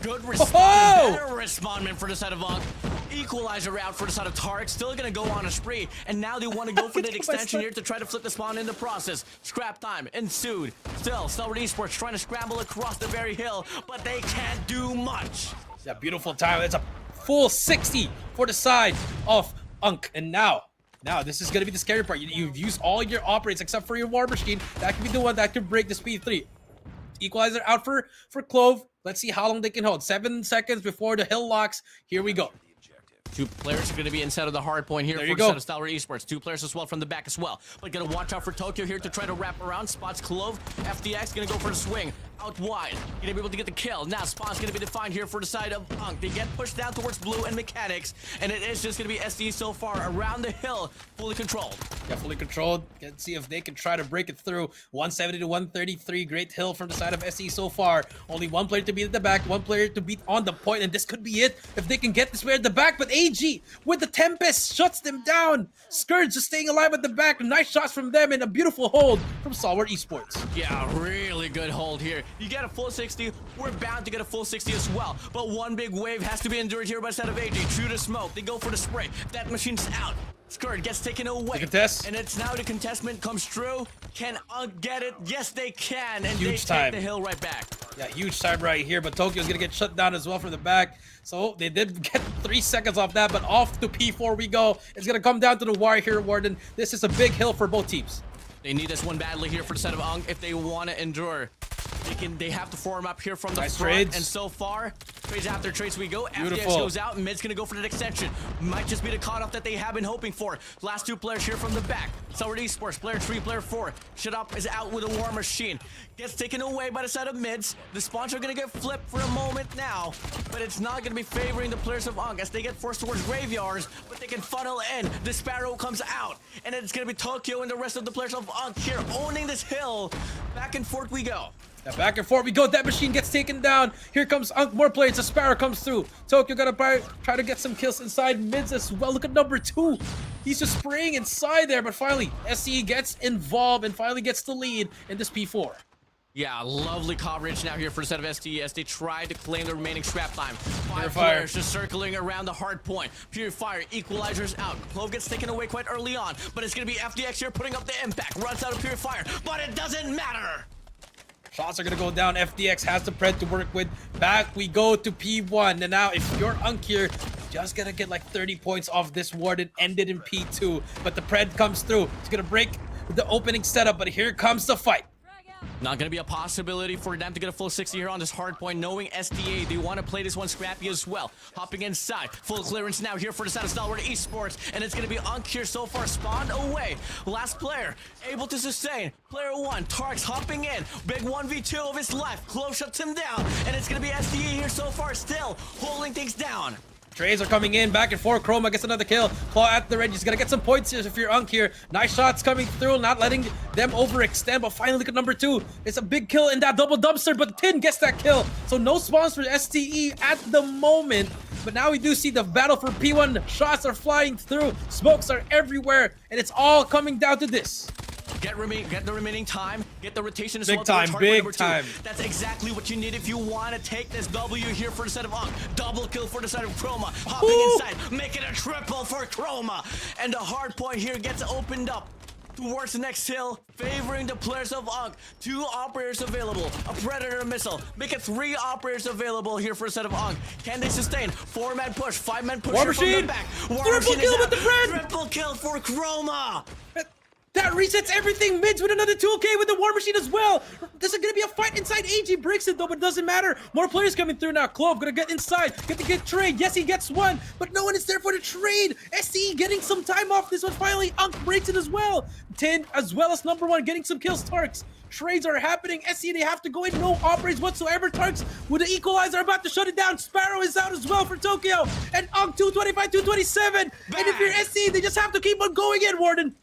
Speaker 3: good respawn, better respondment for the set of Unk. Equalizer out for the side of Tarek, still gonna go on a spree, and now they want to go for the extension here to try to flip the spawn in the process. Scrap time ensued. Still, Stalwart Esports trying to scramble across the very hill, but they can't do much.
Speaker 4: Yeah, beautiful time. It's a full 60 for the side of Unk, and now this is gonna be the scary part. You've used all your operates except for your War Machine. That could be the one that could break the speed 3. Equalizer out for Clove. Let's see how long they can hold. 7 seconds before the hill locks. Here we go.
Speaker 3: 2 players are going to be inside of the hard point here for the set of Stalwart Esports. 2 players as well from the back as well. But going to watch out for Tokyo here to try to wrap around. Spots Clove. FDX going to go for the swing. Out wide. Going to be able to get the kill. Now Spawn's going to be defined here for the side of Unk. They get pushed down towards Blue and Mechanics. And it is just going to be SDE so far around the hill. Fully controlled.
Speaker 4: Yeah, fully controlled. Let's see if they can try to break it through. 170 to 133. Great hill from the side of SE so far. Only 1 player to beat at the back. 1 player to beat on the point. And this could be it if they can get this player at the back. But AG with the Tempest shuts them down. Scourge just staying alive at the back. Nice shots from them and a beautiful hold from Stalwart Esports.
Speaker 3: Yeah, really good hold here. You get a full 60. We're bound to get a full 60 as well. But one big wave has to be endured here by the side of AG. True to smoke. They go for the spray. That machine's out. Scourge gets taken away.
Speaker 4: The contest.
Speaker 3: And it's now the contestment comes true. Can Unk get it? Yes, they can. And
Speaker 4: huge
Speaker 3: they
Speaker 4: time.
Speaker 3: take the hill right back.
Speaker 4: Yeah, huge time right here. But Tokyo's going to get shut down as well from the back. So they did get 3 seconds off that. But off to P4 we go. It's going to come down to the wire here, WardeN. This is a big hill for both teams.
Speaker 3: They need this one badly here for the set of Unk if they want to endure. They have to form up here from the
Speaker 4: nice
Speaker 3: front,
Speaker 4: trades.
Speaker 3: and so far, trades after trades we go.
Speaker 4: Beautiful.
Speaker 3: FDX goes out, and Mid's gonna go for the extension. Might just be the cutoff that they have been hoping for. Last 2 players here from the back. Stalwart Esports, player 3, player 4. Shut up is out with a War Machine. Gets taken away by the side of Mids. The spawns are gonna get flipped for a moment now, but it's not gonna be favoring the players of Unk as they get forced towards graveyards, but they can funnel in. The Sparrow comes out, and it's gonna be Tokyo and the rest of the players of Unk here owning this hill. Back and forth we go.
Speaker 4: Yeah, back and forth we go. That machine gets taken down. Here comes Unk. More players. The Sparrow comes through. Tokyo gonna try to get some kills inside Mids as well. Look at number 2. He's just spraying inside there, but finally SE gets involved and finally gets the lead in this P4.
Speaker 3: Yeah, lovely coverage now here for the set of STE as they try to claim the remaining scrap time. 5
Speaker 4: Purifier.
Speaker 3: players just circling around the hard point. Purifier, Equalizer's out. Clove gets taken away quite early on, but it's going to be FDX here putting up the impact. Runs out of Purifier, but it doesn't matter.
Speaker 4: Shots are gonna go down. FDX has the Pred to work with. Back we go to P1. And now if you're Unk here, just gonna get like 30 points off this WardeN. Ended in P2. But the Pred comes through. It's gonna break the opening setup, but here comes the fight.
Speaker 3: Not going to be a possibility for them to get a full 60 here on this hard point, knowing SDA, they want to play this one scrappy as well. Hopping inside, full clearance now here for the side of Stalwart Esports, and it's going to be Unk here so far, spawned away. Last player, able to sustain. Player 1, Tarks hopping in, big 1v2 of his life, Clove shuts him down, and it's going to be SDA here so far, still holding things down.
Speaker 4: Trades are coming in, back and forth. Chroma gets another kill. Claw at the red. He's gonna get some points here if you're Unk here. Nice shots coming through, not letting them overextend. But finally, look at number 2. It's a big kill in that double dumpster, but Tin gets that kill. So no spawns for STE at the moment. But now we do see the battle for P1. Shots are flying through. Smokes are everywhere. And it's all coming down to this.
Speaker 3: Get the remaining time, get the rotation as
Speaker 4: big
Speaker 3: well.
Speaker 4: Time, big time.
Speaker 3: That's exactly what you need if you want to take this W here for the side of Unk. Double kill for the side of Chroma. Hopping inside, make it a triple for Chroma. And the hard point here gets opened up towards the next hill, favoring the players of Unk. 2 operators available, a Predator missile. Make it 3 operators available here for a set of Unk. Can they sustain? 4-man push, 5-man push
Speaker 4: War
Speaker 3: here from
Speaker 4: Machine.
Speaker 3: the back. War
Speaker 4: Triple
Speaker 3: Machine
Speaker 4: kill
Speaker 3: is
Speaker 4: with the
Speaker 3: out.
Speaker 4: Pred.
Speaker 3: Triple kill for Chroma.
Speaker 4: That resets everything. Mids with another 2K with the War Machine as well. There's gonna be a fight inside. AG breaks it though, but it doesn't matter. More players coming through now. Clove gonna get inside. Get to get trade. Yes, he gets one, but no one is there for the trade. SE getting some time off this one. Finally, Unk breaks it as well. 10 as well as number 1 getting some kills. Tarks. Trades are happening. SE, they have to go in. No operates whatsoever. Tarks with the equalizer about to shut it down. Sparrow is out as well for Tokyo. And Unk 225, 227. And if you're SE, they just have to keep on going in, WardeN.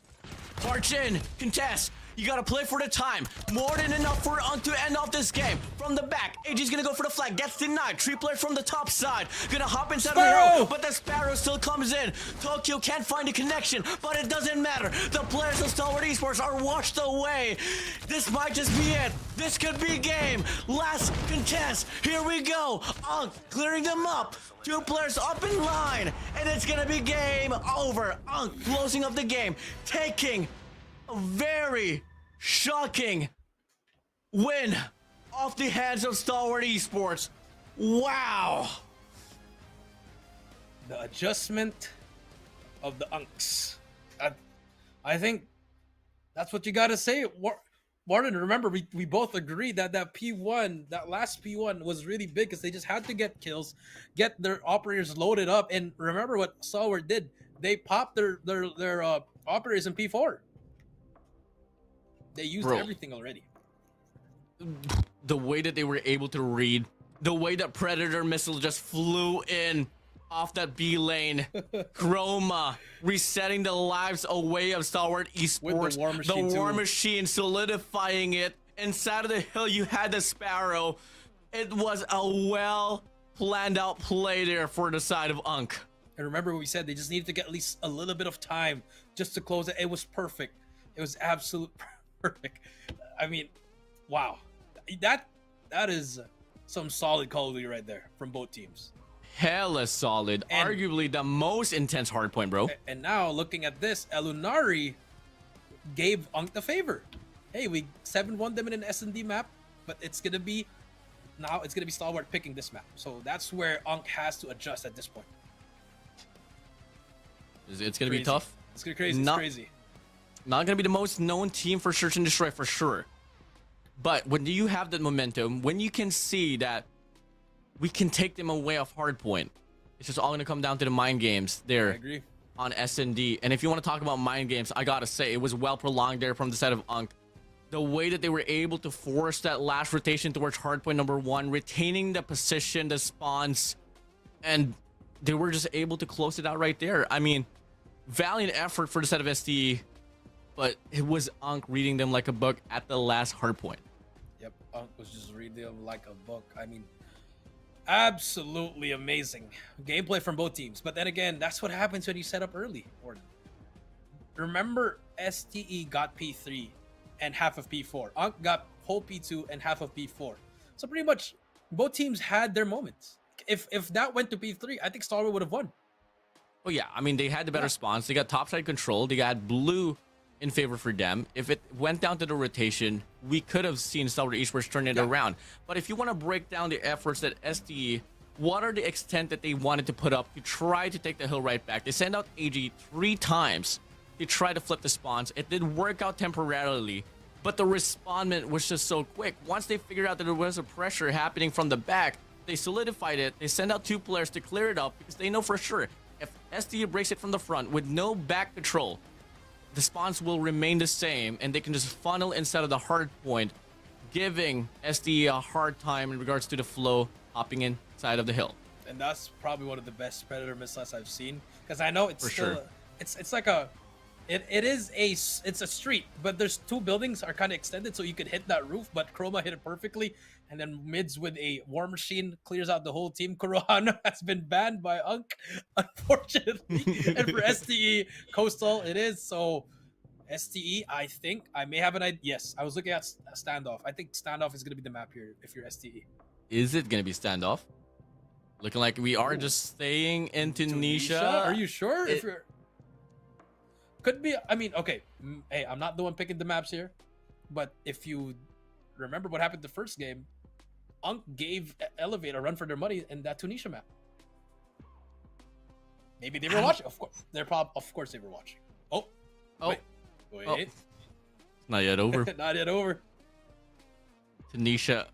Speaker 5: March in, contest. You gotta play for the time. More than enough for Unk to end off this game. From the back, AG's gonna go for the flag. Gets denied. 3 players from the top side. Gonna hop inside of the hole, but the Sparrow still comes in. Tokyo can't find a connection, but it doesn't matter. The players of Stalwart Esports are washed away. This might just be it. This could be game. Last contest. Here we go. Unk clearing them up. 2 players up in line, and it's gonna be game over. Unk closing up the game, taking a very shocking win off the hands of Stalwart Esports. Wow.
Speaker 4: The adjustment of the Unks. I think that's what you gotta say. WardeN, remember, we both agreed that P1, that last P1 was really big because they just had to get kills, get their operators loaded up. And remember what Stalwart did. They popped their operators in P4. They used everything already.
Speaker 5: The way that they were able to read, the way that Predator missile just flew in off that B lane, Chroma resetting the lives away of Stalwart Esports,
Speaker 4: with the War Machine
Speaker 5: solidifying it. Inside of the hill, you had the Sparrow. It was a well planned out play there for the side of Unk.
Speaker 4: And remember what we said, they just needed to get at least a little bit of time just to close it. It was perfect. It was absolute perfect. I mean, wow. That is some solid Call of Duty right there from both teams.
Speaker 5: Hella solid. And arguably the most intense hardpoint, bro.
Speaker 4: And now looking at this, Elunari gave Unk the favor. Hey, we 7-1 them in an S&D map, but it's gonna be Stalwart picking this map. So that's where Unk has to adjust at this point.
Speaker 5: It's gonna be tough.
Speaker 4: It's gonna be crazy. It's crazy.
Speaker 5: Not gonna be the most known team for Search and Destroy for sure. But when you have that momentum, when you can see that we can take them away off hardpoint, it's just all gonna come down to the mind games there.
Speaker 4: I agree.
Speaker 5: On S&D. And if you want to talk about mind games, I gotta say it was well prolonged there from the side of Unk. The way that they were able to force that last rotation towards hardpoint number 1, retaining the position, the spawns, and they were just able to close it out right there. I mean, valiant effort for the side of SDE, but it was Unk reading them like a book at the last hardpoint.
Speaker 4: Yep, Unk was just reading them like a book. I mean, absolutely amazing gameplay from both teams. But then again, that's what happens when you set up early, WardeN. Remember, STE got P3 and half of P4. Unk got whole P2 and half of P4. So pretty much both teams had their moments. If that went to P3, I think Stalwart would have won.
Speaker 5: Oh yeah, I mean, they had the better spawns. They got topside control. They got blue in favor for them. If it went down to the rotation, we could have seen Stalwart Esports turn it around. But if you want to break down the efforts that SDE, what are the extent that they wanted to put up to try to take the hill right back? They sent out AG 3 times to try to flip the spawns. It did work out temporarily, but the respondment was just so quick. Once they figured out that there was a pressure happening from the back, they solidified it. They send out 2 players to clear it up because they know for sure if SDE breaks it from the front with no back control, the spawns will remain the same and they can just funnel inside of the hard point, giving SDE a hard time in regards to the flow hopping inside of the hill.
Speaker 4: And that's probably one of the best Predator missiles I've seen, because I know it's
Speaker 5: for
Speaker 4: still
Speaker 5: sure.
Speaker 4: It's like a it's a street, but there's 2 buildings are kind of extended, so you could hit that roof. But Chroma hit it perfectly, and then mids with a War Machine clears out the whole team. Kurohana has been banned by Unk, unfortunately, and for STE Coastal it is. So STE, I think I may have an idea. Yes, I was looking at Standoff. I think Standoff is going to be the map here if you're STE.
Speaker 5: Is it going to be Standoff? Looking like we are just staying in Tunisha.
Speaker 4: Are you sure? If you're could be. I mean, okay. Hey, I'm not the one picking the maps here, but if you remember what happened the first game, Unk gave Elevate a run for their money in that Tunisha map. Maybe they were watching. Of course, of course they were watching. Oh, wait. Wait.
Speaker 5: Not yet over.
Speaker 4: Not yet over.
Speaker 5: Tunisha.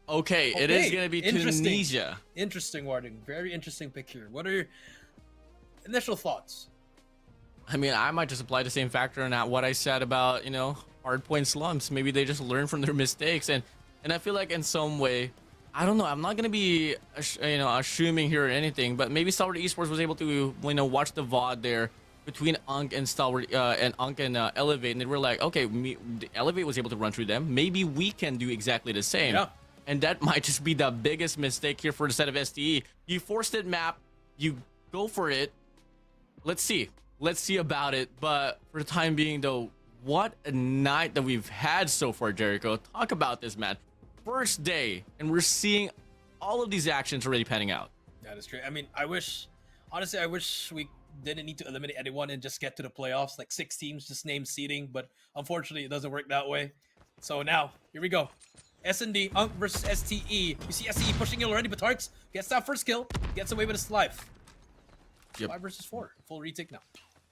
Speaker 5: Okay, it is going to be Tunisia.
Speaker 4: Interesting, WardeN. Very interesting pick here. What are your initial thoughts?
Speaker 5: I mean, I might just apply the same factor on what I said about, hardpoint slums. Maybe they just learn from their mistakes. And I feel like in some way, I don't know, I'm not going to be, assuming here or anything, but maybe Stalwart Esports was able to, watch the VOD there between Unk and Stalwart, and Unk and Elevate. And they were like, okay, Elevate was able to run through them. Maybe we can do exactly the same.
Speaker 4: Yeah.
Speaker 5: And that might just be the biggest mistake here for the set of STE. You forced it map, you go for it. Let's see about it. But for the time being, though, what a night that we've had so far, Jericho. Talk about this, man. First day, and we're seeing all of these actions already panning out.
Speaker 4: That is great. I mean, honestly, I wish we didn't need to eliminate anyone and just get to the playoffs. Like 6 teams, just name seeding. But unfortunately, it doesn't work that way. So now, here we go. S&D, Unk versus STE. You see STE pushing it already, but Tarks gets that first kill, gets away with his life.
Speaker 5: Yep.
Speaker 4: 5 versus 4. Full retake now.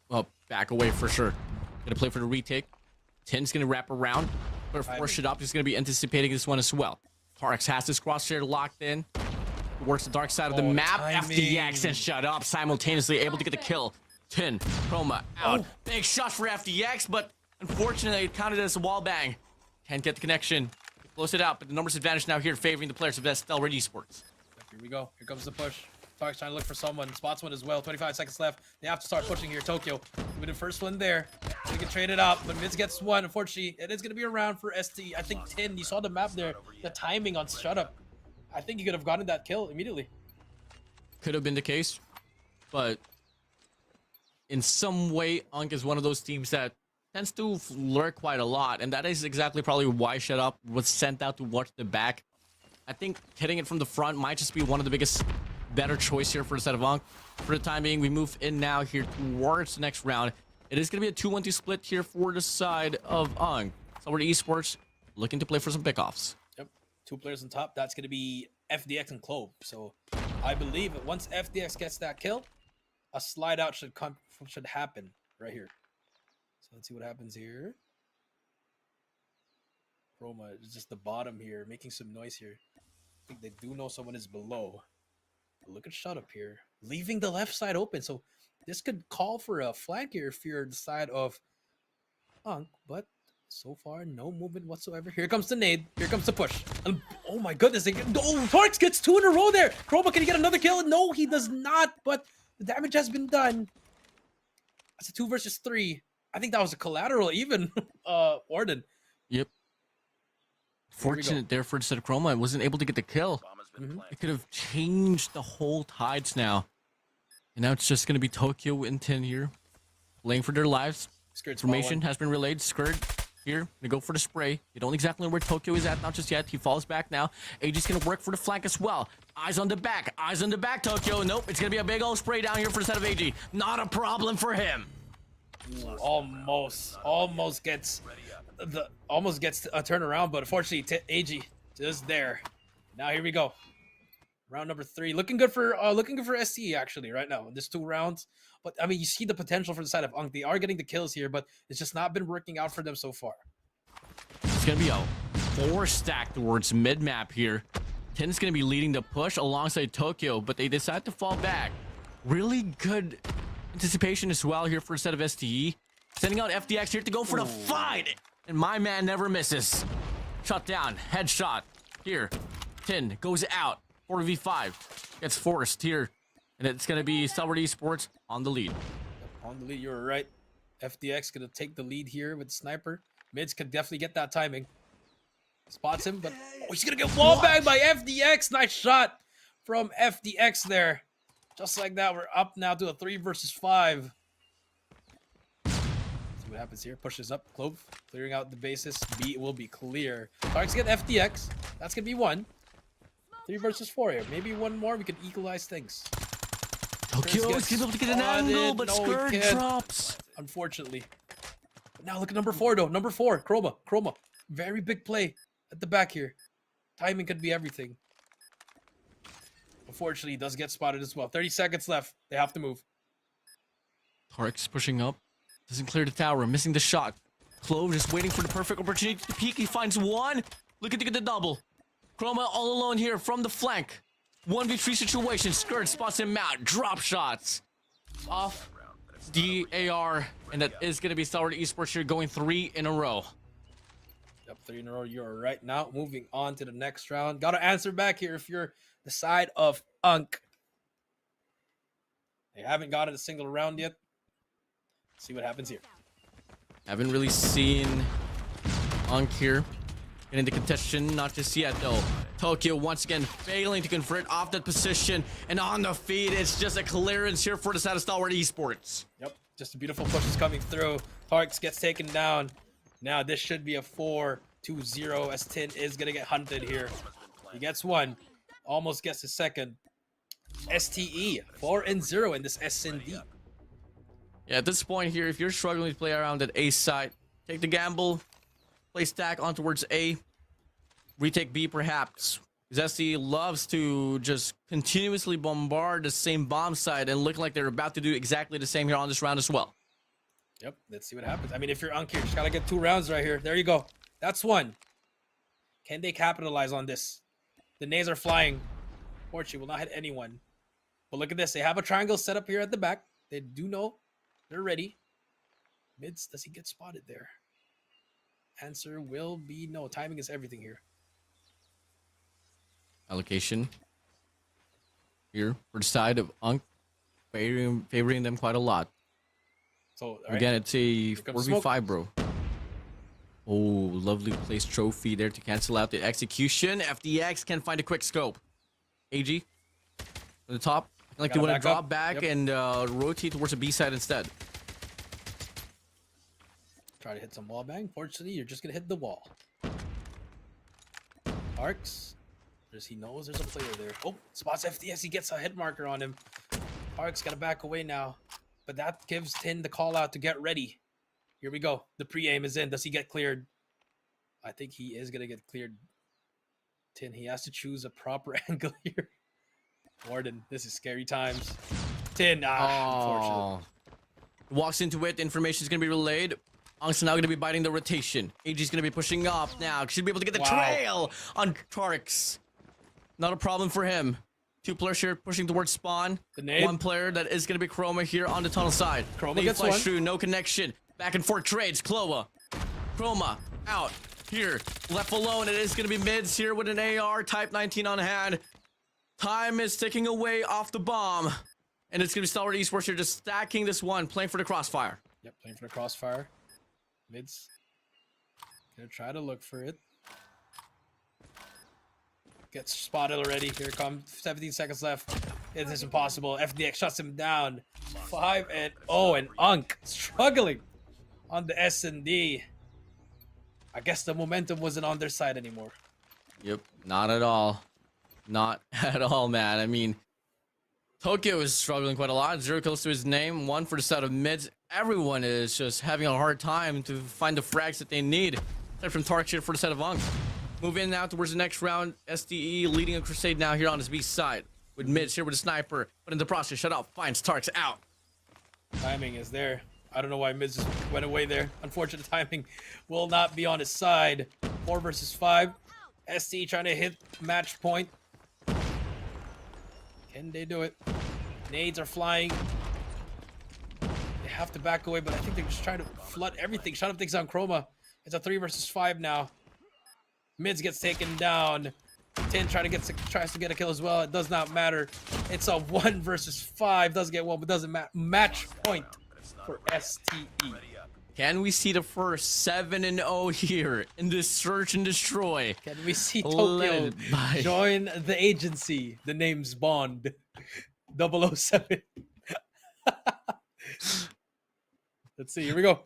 Speaker 5: Well, back away for sure. Gonna play for the retake. 10's gonna wrap around. But force it up. He's gonna be anticipating this one as well. Tarks has his crosshair locked in. Works the dark side of the map. FDX and shut up. Simultaneously able to get the kill. 10, Chroma out. Big shot for FDX, but unfortunately it counted as a wall bang. Can't get the connection. Close it out, but the numbers advantage now here favoring the players of Stalwart Esports.
Speaker 4: Here we go. Here comes the push. Tark's trying to look for someone. Spots one as well. 25 seconds left. They have to start pushing here. Tokyo with the first one there. They can trade it up, but Miz gets one. Unfortunately, it is going to be a round for ST. I think 10. You saw the map there. The timing on shut up. I think he could have gotten that kill immediately.
Speaker 5: Could have been the case, but in some way, Unk is one of those teams that tends to lurk quite a lot, and that is exactly probably why Shut Up was sent out to watch the back. I think hitting it from the front might just be one of the biggest, better choice here for the set of Unk. For the time being, we move in now here towards the next round. It is going to be a 2-1-2 split here for the side of Unk. Stalwart Esports looking to play for some pickoffs.
Speaker 4: Yep, 2 players on top. That's going to be FDX and Clove. So I believe that once FDX gets that kill, a slide out should happen right here. So let's see what happens here. Chroma is just the bottom here, making some noise here. I think they do know someone is below. But look at Shut Up here, leaving the left side open. So this could call for a flank here if you're the side of Unk, but so far no movement whatsoever. Here comes the nade. Here comes the push. And, oh my goodness! Tarks gets 2 in a row there. Chroma, can he get another kill? No, he does not. But the damage has been done. That's a 2 versus 3. I think that was a collateral even, WardeN.
Speaker 5: Yep. Fortunate there for the set of Chroma. I wasn't able to get the kill. It could have changed the whole tides now. And now it's just going to be Tokyo and 10 here. Playing for their lives. Information has been relayed. Skirt here. Gonna go for the spray. You don't exactly know where Tokyo is at, not just yet. He falls back now. AG's gonna work for the flank as well. Eyes on the back. Eyes on the back, Tokyo. Nope. It's gonna be a big old spray down here for the set of AG. Not a problem for him.
Speaker 4: Ooh, almost gets a turnaround, but unfortunately AG just there. Now here we go, round number 3, looking good for STE actually right now in this 2 rounds. But I mean, you see the potential for the side of Unk. They are getting the kills here, but it's just not been working out for them so far.
Speaker 5: It's gonna be a 4 stack towards mid map here. 10 is gonna be leading the push alongside Tokyo, but they decide to fall back. Really good anticipation as well here for a set of STE. Sending out FDX here to go for the fight. And my man never misses. Shot down. Headshot. Here. 10 goes out. 4v5. Gets forced here. And it's going to be Stalwart Esports on the lead.
Speaker 4: On the lead, you're right. FDX going to take the lead here with the sniper. Mids could definitely get that timing. Spots him, but he's going to get wall banged by FDX. Nice shot from FDX there. Just like that, we're up now to a 3 versus 5. See what happens here. Pushes up. Clove clearing out the bases. B will be clear. Tarks get FDX. That's going to be 1. 3 versus 4 here. Maybe 1 more. We could equalize things.
Speaker 5: Tokyo is able to get an angle, but Skirt drops.
Speaker 4: Unfortunately. But now look at number 4 though. Number 4. Chroma. Very big play at the back here. Timing could be everything. Unfortunately, he does get spotted as well. 30 seconds left. They have to move.
Speaker 5: Tarks pushing up. Doesn't clear the tower, missing the shot. Clove just waiting for the perfect opportunity to peek. He finds one. Looking to get the double. Chroma all alone here from the flank. 1v3 situation. Skirt spots him out. Drop shots off the AR. And that is going to be Stalwart Esports here going 3 in a row.
Speaker 4: Yep, 3 in a row. You're right. Now moving on to the next round. Got to answer back here if you're the side of Unk. They haven't gotten a single round yet. See what happens here.
Speaker 5: Haven't really seen Unk here get into contention, not just yet though. Tokyo once again failing to convert off that position, and on the feed it's just a clearance here for the side of Stalwart Esports.
Speaker 4: Yep, just a beautiful push is coming through. Tarks gets taken down. Now this should be a 4-2-0 as Tin is gonna get hunted here. He gets one, almost gets the second. STE 4-0 in this SND.
Speaker 5: Yeah, at this point here, if you're struggling to play around at A side, take the gamble, play stack on towards A, retake B perhaps. Because SC loves to just continuously bombard the same bomb side and look like they're about to do exactly the same here on this round as well.
Speaker 4: Yep, let's see what happens. I mean, if you're Unk here, just gotta get 2 rounds right here. There you go. That's one. Can they capitalize on this? The nades are flying. Fortunately, will not hit anyone. But look at this. They have a triangle set up here at the back. They do know they're ready. Mids, does he get spotted there? Answer will be no. Timing is everything here.
Speaker 5: Allocation here for the side of Unk, favoring them quite a lot.
Speaker 4: So right.
Speaker 5: Again, it's a
Speaker 4: comes
Speaker 5: 4v5, bro. Oh, lovely placed trophy there to cancel out the execution. FDX can find a quick scope. AG on the top. Like they want to drop back and rotate towards the B side instead.
Speaker 4: Try to hit some wall bang. Fortunately, you're just gonna hit the wall. Arcs. He knows there's a player there. Oh, spots FDS. He gets a hit marker on him. Arcs gotta back away now. But that gives Tin the call out to get ready. Here we go. The pre-aim is in. Does he get cleared? I think he is gonna get cleared. Tin, he has to choose a proper angle here. WardeN, this is scary times. Tin, unfortunately.
Speaker 5: Walks into it. Information is going to be relayed. Unk's now going to be biting the rotation. AG's going to be pushing up now. Should be able to get the trail on Tarks. Not a problem for him. 2 players here pushing towards spawn. 1 player that is going to be Chroma here on the tunnel side.
Speaker 4: Chroma gets one.
Speaker 5: Through, no connection. Back and forth trades. Chroma out here. Left alone. It is going to be mids here with an AR. Type 19 on hand. Time is ticking away off the bomb. And it's going to be Stalwart Esports here just stacking this one, playing for the Crossfire.
Speaker 4: Yep, playing for the Crossfire. Mids. Gonna try to look for it. Gets spotted already. Here it comes. 17 seconds left. It is impossible. FDX shuts him down. 5-0. And Unk struggling on the S&D. I guess the momentum wasn't on their side anymore.
Speaker 5: Yep, not at all. Not at all, man. I mean, Tokyo is struggling quite a lot. 0 kills to his name. 1 for the side of mids. Everyone is just having a hard time to find the frags that they need. Except from Tarks here for the side of Unk. Move in now towards the next round. SDE leading a crusade now here on his B side. With mids here with a sniper. But in the process, shut off. Finds Tarks out.
Speaker 4: Timing is there. I don't know why mids just went away there. Unfortunate timing will not be on his side. 4 versus 5. SDE trying to hit match point. Can they do it? Nades are flying. They have to back away, but I think they're just trying to flood everything. Shut up things on Chroma. It's a 3 versus 5 now. Mids gets taken down. Tin tries to get a kill as well. It does not matter. It's a 1 versus 5. Does get one, but doesn't matter. Match point for STE.
Speaker 5: Can we see the first 7-0 here in this search and destroy?
Speaker 4: Can we see Tokyo join the agency? The name's Bond. 007. Let's see. Here we go.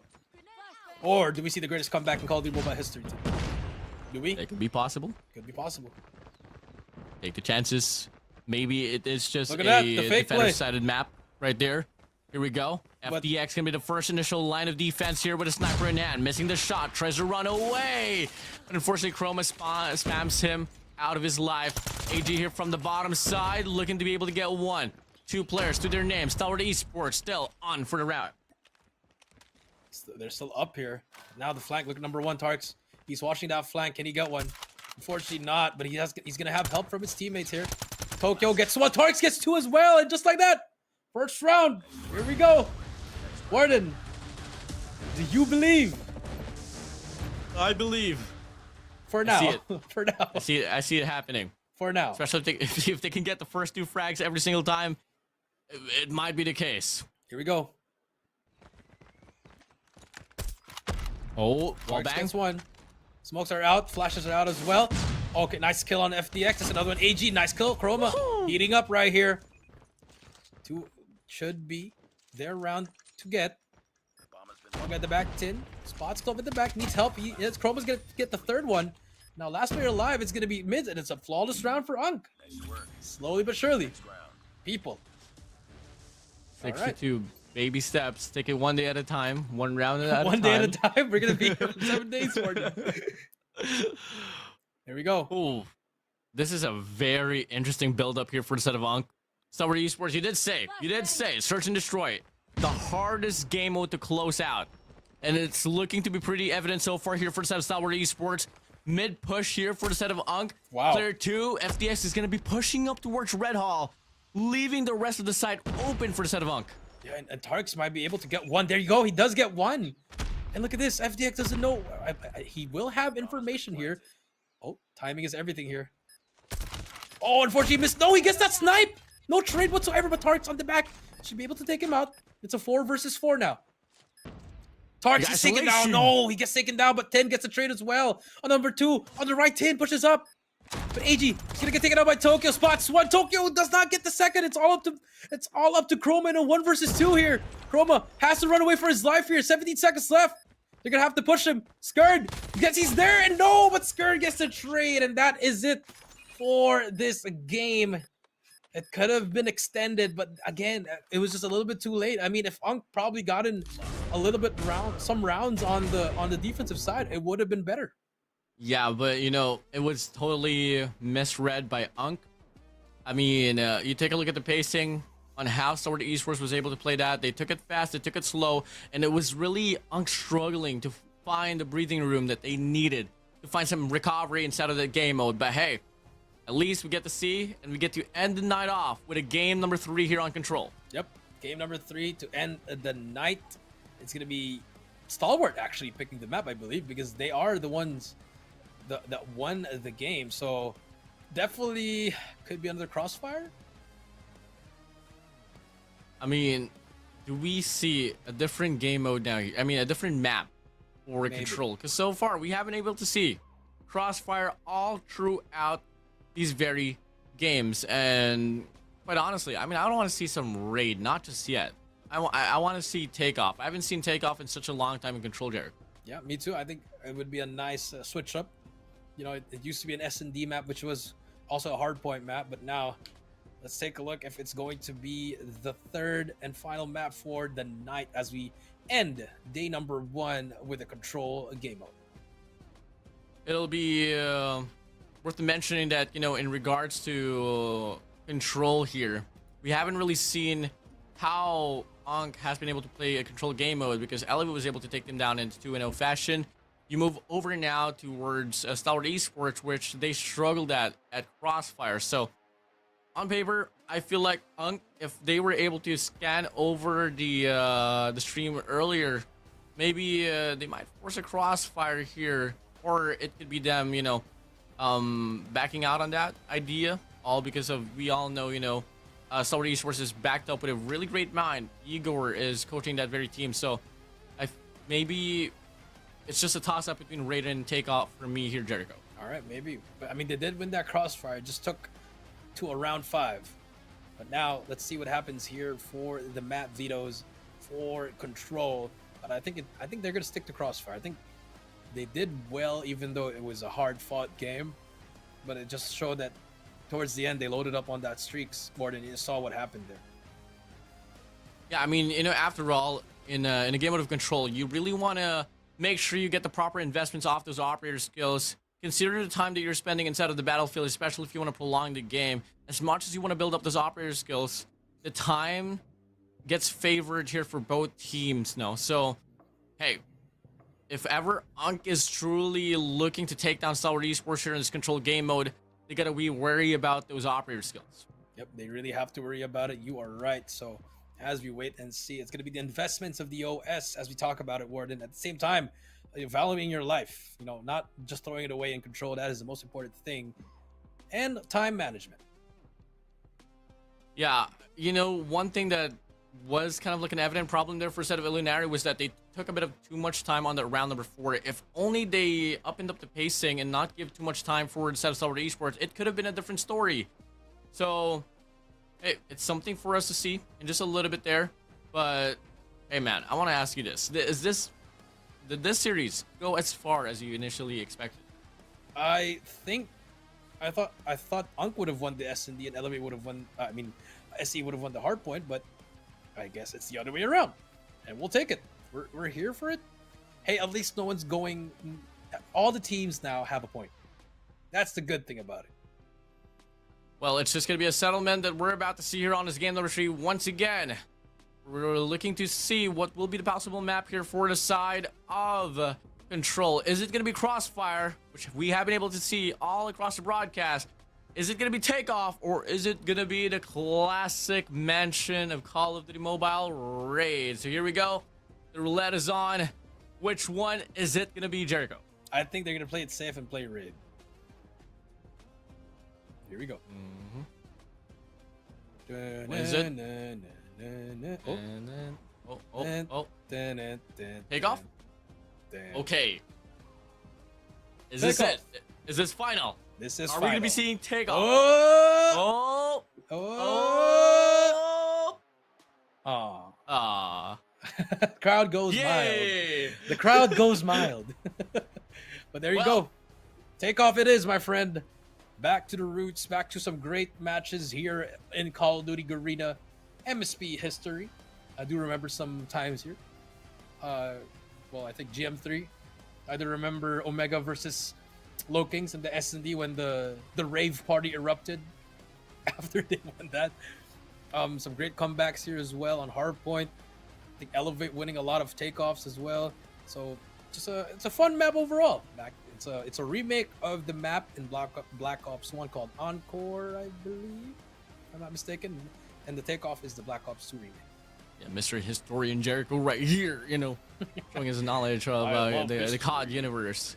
Speaker 4: Or do we see the greatest comeback in Call of Duty Mobile history? Do we?
Speaker 5: It could be possible.
Speaker 4: Could be possible.
Speaker 5: Take the chances. Maybe it is just
Speaker 4: Look at that,
Speaker 5: a
Speaker 4: the fake
Speaker 5: defender-sided map right there. Here we go. FDX gonna be the first initial line of defense here with a sniper in hand. Missing the shot. Tries to run away. But unfortunately, Chroma spams him out of his life. AG here from the bottom side, looking to be able to get 1. 2 players to their names. Stalwart Esports still on for the route.
Speaker 4: They're still up here. Now the flank. Look at number 1, Tarks. He's watching that flank. Can he get one? Unfortunately not, but he's gonna have help from his teammates here. Tokyo gets 1. Tarks gets 2 as well, and just like that, first round. Here we go. WardeN, do you believe?
Speaker 5: I believe.
Speaker 4: For now.
Speaker 5: see it.
Speaker 4: For now.
Speaker 5: I see it happening.
Speaker 4: For now.
Speaker 5: Especially if they can get the first 2 frags every single time, it might be the case.
Speaker 4: Here we go.
Speaker 5: Oh, well,
Speaker 4: Tarks
Speaker 5: bang.
Speaker 4: gets 1. Smokes are out. Flashes are out as well. Okay, nice kill on FDX. That's another one. AG, nice kill. Chroma heating up right here. 2 should be their round to get. Look at the back, Tin. Spot's club at the back. Needs help. Chroma's going to get the 3rd one. Now, last player alive, it's going to be mid, and it's a flawless round for Unk. Slowly but surely. People.
Speaker 5: 62 baby steps. Take it one day at a time. One round at a time.
Speaker 4: One day at a time. We're going to be here for 7 days for you. Here we go.
Speaker 5: Ooh, this is a very interesting build-up here for the set of Unk. Star Wars Esports, you did say, search and destroy. The hardest game mode to close out. And it's looking to be pretty evident so far here for the set of Star Wars Esports. Mid push here for the set of Unk.
Speaker 4: Wow.
Speaker 5: Player 2, FDX is going to be pushing up towards Red Hall, leaving the rest of the side open for the set of Unk.
Speaker 4: Yeah, and Tarks might be able to get 1. There you go. He does get 1. And look at this. FDX doesn't know. He will have information here. Oh, timing is everything here. Oh, unfortunately, he missed. No, he gets that snipe. No trade whatsoever, but Tarks on the back should be able to take him out. It's a 4 versus 4 now. Tarks is taken down. No, he gets taken down, but 10 gets a trade as well. On number 2, on the right, 10 pushes up. But AG is gonna get taken out by Tokyo. Spots 1. Tokyo does not get the 2nd. It's all up to Chroma in a 1 versus 2 here. Chroma has to run away for his life here. 17 seconds left. They're gonna have to push him. Skurd gets he's there, and no, but Skurd gets the trade, and that is it for this game. It could have been extended, but again, it was just a little bit too late. I mean, if Unk probably gotten a little bit some rounds on the defensive side, it would have been better.
Speaker 5: Yeah, but you know, it was totally misread by Unk. I mean, you take a look at the pacing on how Star Wars Esports was able to play that. They took it fast, they took it slow, and it was really Unk struggling to find the breathing room that they needed to find some recovery inside of the game mode. But hey, at least we get to see and we get to end the night off with a game number 3 here on Control.
Speaker 4: Yep, game number 3 to end the night. It's gonna be Stalwart actually picking the map, I believe, because they are the ones that won the game. So definitely could be under Crossfire.
Speaker 5: I mean, do we see a different game mode now? I mean, a different map for
Speaker 4: Maybe.
Speaker 5: Control? Because so far, we haven't been able to see Crossfire all throughout these very games. And quite honestly, I mean, I don't want to see some raid, not just yet. I want to see Takeoff. I haven't seen Takeoff in such a long time in Control, Jared.
Speaker 4: Yeah, me too. I think it would be a nice switch up. You know, it used to be an S&D map, which was also a hardpoint map, but now let's take a look if it's going to be the 3rd and final map for the night as we end day number 1 with a Control game mode.
Speaker 5: It'll be worth mentioning that, you know, in regards to Control here, we haven't really seen how Unk has been able to play a Control game mode, because Elevate was able to take them down into 2-0 fashion. You move over now towards Star Wars Esports, which they struggled at Crossfire. So on paper, I feel like Unk, if they were able to scan over the stream earlier, maybe they might force a Crossfire here, or it could be them, you know, backing out on that idea, all because of, we all know, you know, Star Wars Esports is backed up with a really great mind. Igor is coaching that very team, so maybe it's just a toss-up between Raiden and Takeoff for me here, Jericho.
Speaker 4: All right, maybe. But I mean, they did win that Crossfire. It just took to a round 5. But now let's see what happens here for the map vetoes for Control. But I think they're gonna stick to Crossfire. I think they did well, even though it was a hard-fought game. But it just showed that towards the end they loaded up on that streaks more than you saw what happened there.
Speaker 5: Yeah, I mean, you know, after all, in a game mode of Control, you really want to make sure you get the proper investments off those operator skills. Consider the time that you're spending inside of the battlefield, especially if you want to prolong the game. As much as you want to build up those operator skills, the time gets favored here for both teams now. So hey, if ever Unk is truly looking to take down Stalwart Esports here in this controlled game mode, they gotta be wary about those operator skills.
Speaker 4: Yep, they really have to worry about it. You are right. So as we wait and see, it's going to be the investments of the OS as we talk about it, WardeN. At the same time, valuing your life, not just throwing it away in control. That is the most important thing. And time management.
Speaker 5: Yeah, one thing that was kind of like an evident problem there for a set of Illuminari was that they took a bit of too much time on the round number 4. If only they upend up the pacing and not give too much time for the set of Stalwart Esports, it could have been a different story. So, hey, it's something for us to see in just a little bit there. But, hey, man, I want to ask you this. Did this series go as far as you initially expected?
Speaker 4: I thought Unk would have won the S&D and Elevate would have won, SE would have won the hardpoint, but I guess it's the other way around. And we'll take it. We're here for it. Hey, at least no one's going... All the teams now have a point. That's the good thing about it.
Speaker 5: Well, it's just going to be a settlement that we're about to see here on this game number 3 once again. We're looking to see what will be the possible map here for the side of Control. Is it going to be Crossfire, which we have been able to see all across the broadcast? Is it going to be Takeoff, or is it going to be the classic mansion of Call of Duty Mobile Raid? So here we go. The roulette is on. Which one is it going to be, Jericho?
Speaker 4: I think they're going to play it safe and play Raid. Here we go.
Speaker 5: What is it? Takeoff? Okay. Is this it? Is this final?
Speaker 4: This is
Speaker 5: Are
Speaker 4: final.
Speaker 5: we going to be seeing Takeoff?
Speaker 4: Oh!
Speaker 5: Oh!
Speaker 4: Oh!
Speaker 5: Ah.
Speaker 4: Crowd goes
Speaker 5: Yay!
Speaker 4: mild. The crowd goes mild. But there you go. Takeoff it is, my friend. Back to the roots, back to some great matches here in Call of Duty Garena MSP history. I do remember some times here. Well, I think GM3. I do remember Omega versus Lokings in the S&D when the rave party erupted after they won that. Some great comebacks here as well on hardpoint. I think Elevate winning a lot of takeoffs as well. So it's a fun map overall. It's a remake of the map in Black Ops 1 called Encore, I believe, if I'm not mistaken. And the Takeoff is the Black Ops 2 remake.
Speaker 5: Yeah, Mr. Historian Jericho right here, showing his knowledge of the COD universe.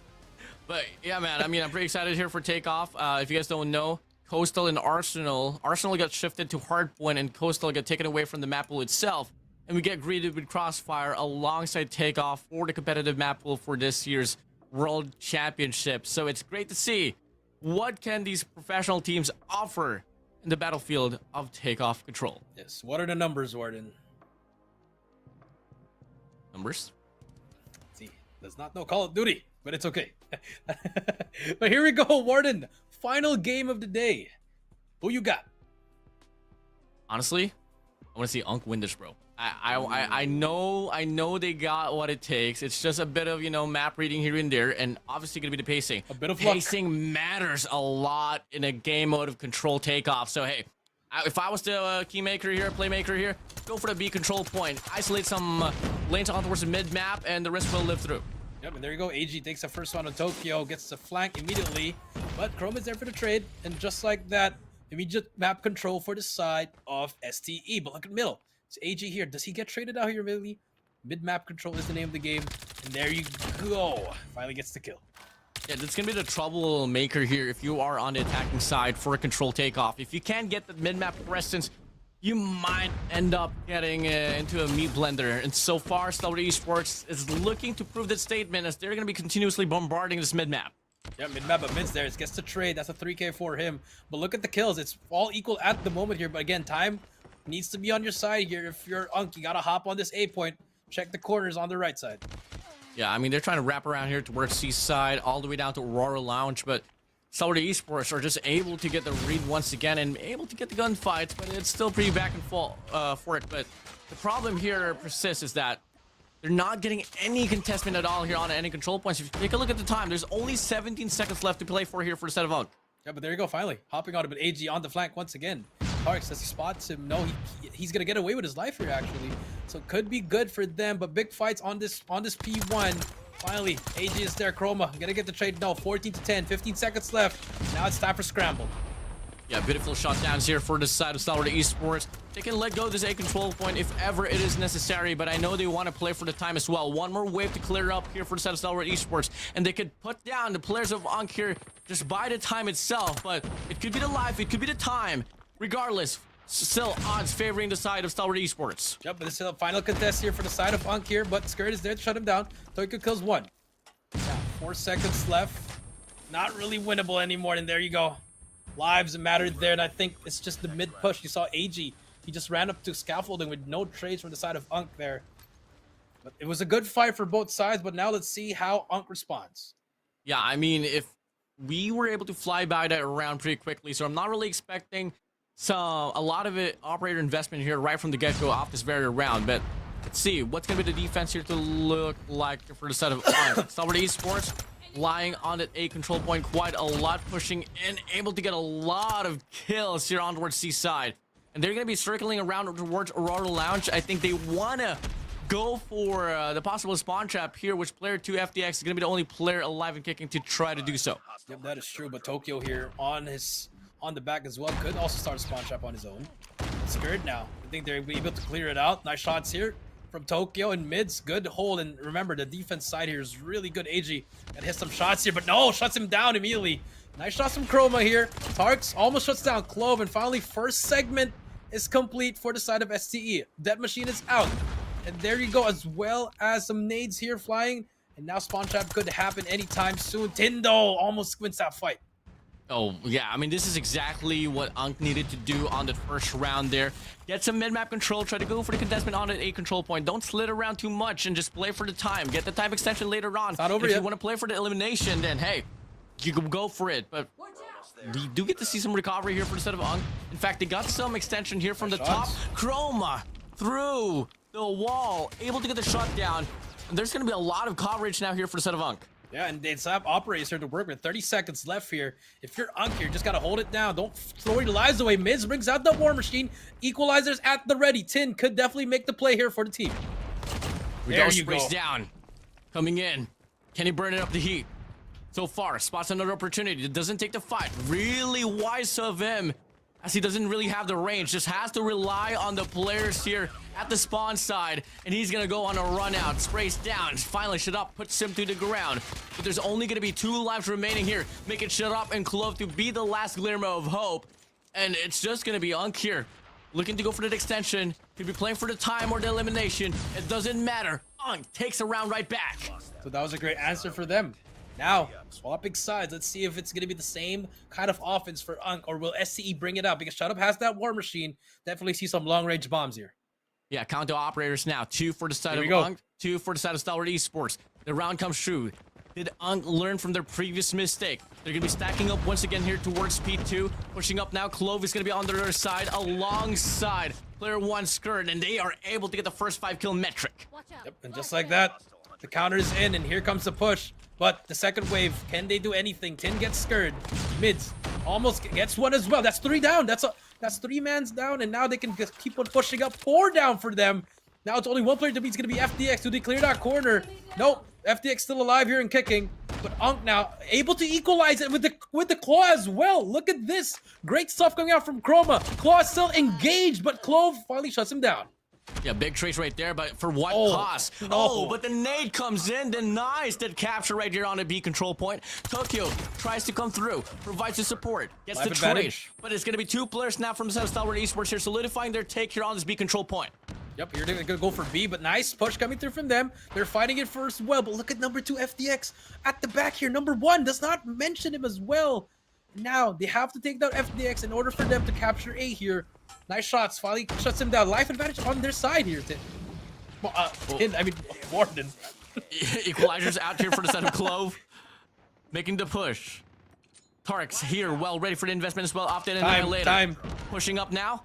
Speaker 5: But yeah, man, I'm pretty excited here for Takeoff. If you guys don't know, Coastal and Arsenal got shifted to Hardpoint, and Coastal got taken away from the map pool itself. And we get greeted with Crossfire alongside Takeoff for the competitive map pool for this year's World Championship. So it's great to see what can these professional teams offer in the battlefield of Takeoff Control.
Speaker 4: Yes. What are the numbers, WardeN?
Speaker 5: Numbers?
Speaker 4: See, does not know Call of Duty, but it's okay. But here we go, WardeN. Final game of the day. Who you got?
Speaker 5: Honestly, I want to see Unk win this, bro. I know they got what it takes. It's just a bit of, map reading here and there, and obviously gonna be the pacing.
Speaker 4: A bit of luck.
Speaker 5: Pacing matters a lot in a game mode of Control Takeoff. So hey, if I was the keymaker here, playmaker here, go for the B control point, isolate some lanes on towards the mid map, and the rest will live through.
Speaker 4: Yep, and there you go. AG takes the first one on Tokyo, gets the flank immediately, but Chrome is there for the trade, and just like that, immediate map control for the side of STE. But look at middle. It's AG here. Does he get traded out here, really? Mid-map control is the name of the game. And there you go. Finally gets the kill.
Speaker 5: Yeah, that's going to be the troublemaker here if you are on the attacking side for a Control Takeoff. If you can't get the mid-map presence, you might end up getting into a meat blender. And so far, Stalwart Esports is looking to prove that statement as they're going to be continuously bombarding this mid-map.
Speaker 4: Yeah, mid-map, but mid's there. It gets the trade. That's a 3K for him. But look at the kills. It's all equal at the moment here. But again, time needs to be on your side here. If you're Unk, you got to hop on this A point. Check the corners on the right side.
Speaker 5: Yeah, they're trying to wrap around here towards Seaside, all the way down to Aurora Lounge, but Stalwart Esports are just able to get the read once again and able to get the gunfights, but it's still pretty back and forth for it. But the problem here persists is that they're not getting any contestment at all here on any control points. If you take a look at the time, there's only 17 seconds left to play for here for the set of Unk.
Speaker 4: Yeah, but there you go, finally. Hopping on it, but AG on the flank once again. Tarks, as he spots him, no, he's gonna get away with his life here actually. So it could be good for them, but big fights on this P1. Finally, AG is there. Chroma gonna get the trade. No, 14 to 10, 15 seconds left. Now it's time for scramble.
Speaker 5: Yeah, beautiful shutdowns here for the side of Stalwart Esports. They can let go of this A control point if ever it is necessary, but I know they want to play for the time as well. One more wave to clear up here for the side of Stalwart Esports, and they could put down the players of Unk here just by the time itself, but it could be the life, it could be the time. Regardless, still odds favoring the side of Stalwart Esports.
Speaker 4: Yep, but this is a final contest here for the side of Unk here, but Skirt is there to shut him down. Tokyo kills one. Now, 4 seconds left. Not really winnable anymore, and there you go. Lives mattered there, and I think it's just the mid push. You saw AG. He just ran up to scaffolding with no trades from the side of Unk there. But it was a good fight for both sides, but now let's see how Unk responds.
Speaker 5: Yeah, I mean, if we were able to fly by that round pretty quickly, so I'm not really expecting a lot of it operator investment here right from the get-go off this very round, but let's see what's gonna be the defense here to look like for the set of Stalwart Esports lying on that A control point quite a lot, pushing in, able to get a lot of kills here on towards C side, and they're gonna be circling around towards Aurora Lounge. I think they wanna go for the possible spawn trap here, which player 2 FDX is gonna be the only player alive and kicking to try to do so.
Speaker 4: Yep, that is true, but Tokyo here on the back as well could also start a spawn trap on his own. Scared now. I think they're able to clear it out. Nice shots here from Tokyo and mids. Good hold, and remember the defense side here is really good. AG and hit some shots here, but no, shuts him down immediately. Nice shots from Chroma here. Tarks almost shuts down Clove, and finally first segment is complete for the side of STE. Dead Machine is out, and there you go, as well as some nades here flying, and now spawn trap could happen anytime soon. Tindo almost wins that fight.
Speaker 5: Oh, yeah, I mean, this is exactly what Unk needed to do on the first round there. Get some mid-map control, try to go for the contestment on an A control point. Don't slit around too much and just play for the time. Get the time extension later on.
Speaker 4: It's not over
Speaker 5: if
Speaker 4: yet.
Speaker 5: you want to play for the elimination, then hey, you can go for it. But we do get to see some recovery here for the set of Unk. In fact, they got some extension here from the top. Chroma through the wall, able to get the shot down. And there's going to be a lot of coverage now here for the set of Unk.
Speaker 4: Yeah, and they have operators here to work with. 30 seconds left here. If you're Unk here, just gotta hold it down. Don't throw your lives away. Miz brings out the War Machine. Equalizers at the ready. Tin could definitely make the play here for the team. There you go.
Speaker 5: Down. Coming in. Can he burn it up the heat? So far, spots another opportunity. It doesn't take the fight. Really wise of him, as he doesn't really have the range. Just has to rely on the players here at the spawn side, and he's gonna go on a run out. Sprays down, finally shut up, puts him to the ground. But there's only gonna be 2 lives remaining here. Make it shut up and Clove to be the last glimmer of hope. And it's just gonna be Unk here, looking to go for the extension. Could be playing for the time or the elimination. It doesn't matter. Unk takes a round right back.
Speaker 4: So that was a great answer for them. Now, swapping sides. Let's see if it's going to be the same kind of offense for Unk, or will SCE bring it out? Because Shut Up has that War Machine. Definitely see some long-range bombs here.
Speaker 5: Yeah, count to operators now. 2 for the side of
Speaker 4: go.
Speaker 5: Unk, 2 for the side of Stalwart Esports. The round comes true. Did Unk learn from their previous mistake? They're going to be stacking up once again here towards P2. Pushing up now. Clove is going to be on the other side alongside player 1 Skirt, and they are able to get the first 5-kill metric.
Speaker 4: Yep, and just like that, the counter is in, and here comes the push. But the second wave, can they do anything? Tin gets scared. Mids almost gets one as well. That's 3 down. That's 3 mans down, and now they can just keep on pushing up. 4 down for them. Now it's only 1 player to beat. It's going to be FDX. Do they clear that corner? Nope. FDX still alive here and kicking. But Unk now able to equalize it with the claw as well. Look at this. Great stuff coming out from Chroma. Claw is still engaged, but Clove finally shuts him down.
Speaker 5: Yeah, big trace right there, but for what cost?
Speaker 4: No.
Speaker 5: Oh, but the nade comes in, denies that capture right here on a B control point. Tokyo tries to come through, provides the support, gets
Speaker 4: Life
Speaker 5: the trade.
Speaker 4: advantage.
Speaker 5: But it's going to be 2 players now from Stalwart Esports here, solidifying their take here on this B control point.
Speaker 4: Yep, you're gonna go for B, but nice push coming through from them. They're fighting it first as well, but look at number 2 FDX at the back here. Number 1 does not mention him as well. Now, they have to take down FDX in order for them to capture A here. Nice shots, finally shuts him down. Life advantage on their side here. WardeN.
Speaker 5: Equalizers out here for the side of Clove, making the push. Tarks here, well ready for the investment as well. Opted in later.
Speaker 4: Time.
Speaker 5: Pushing up now.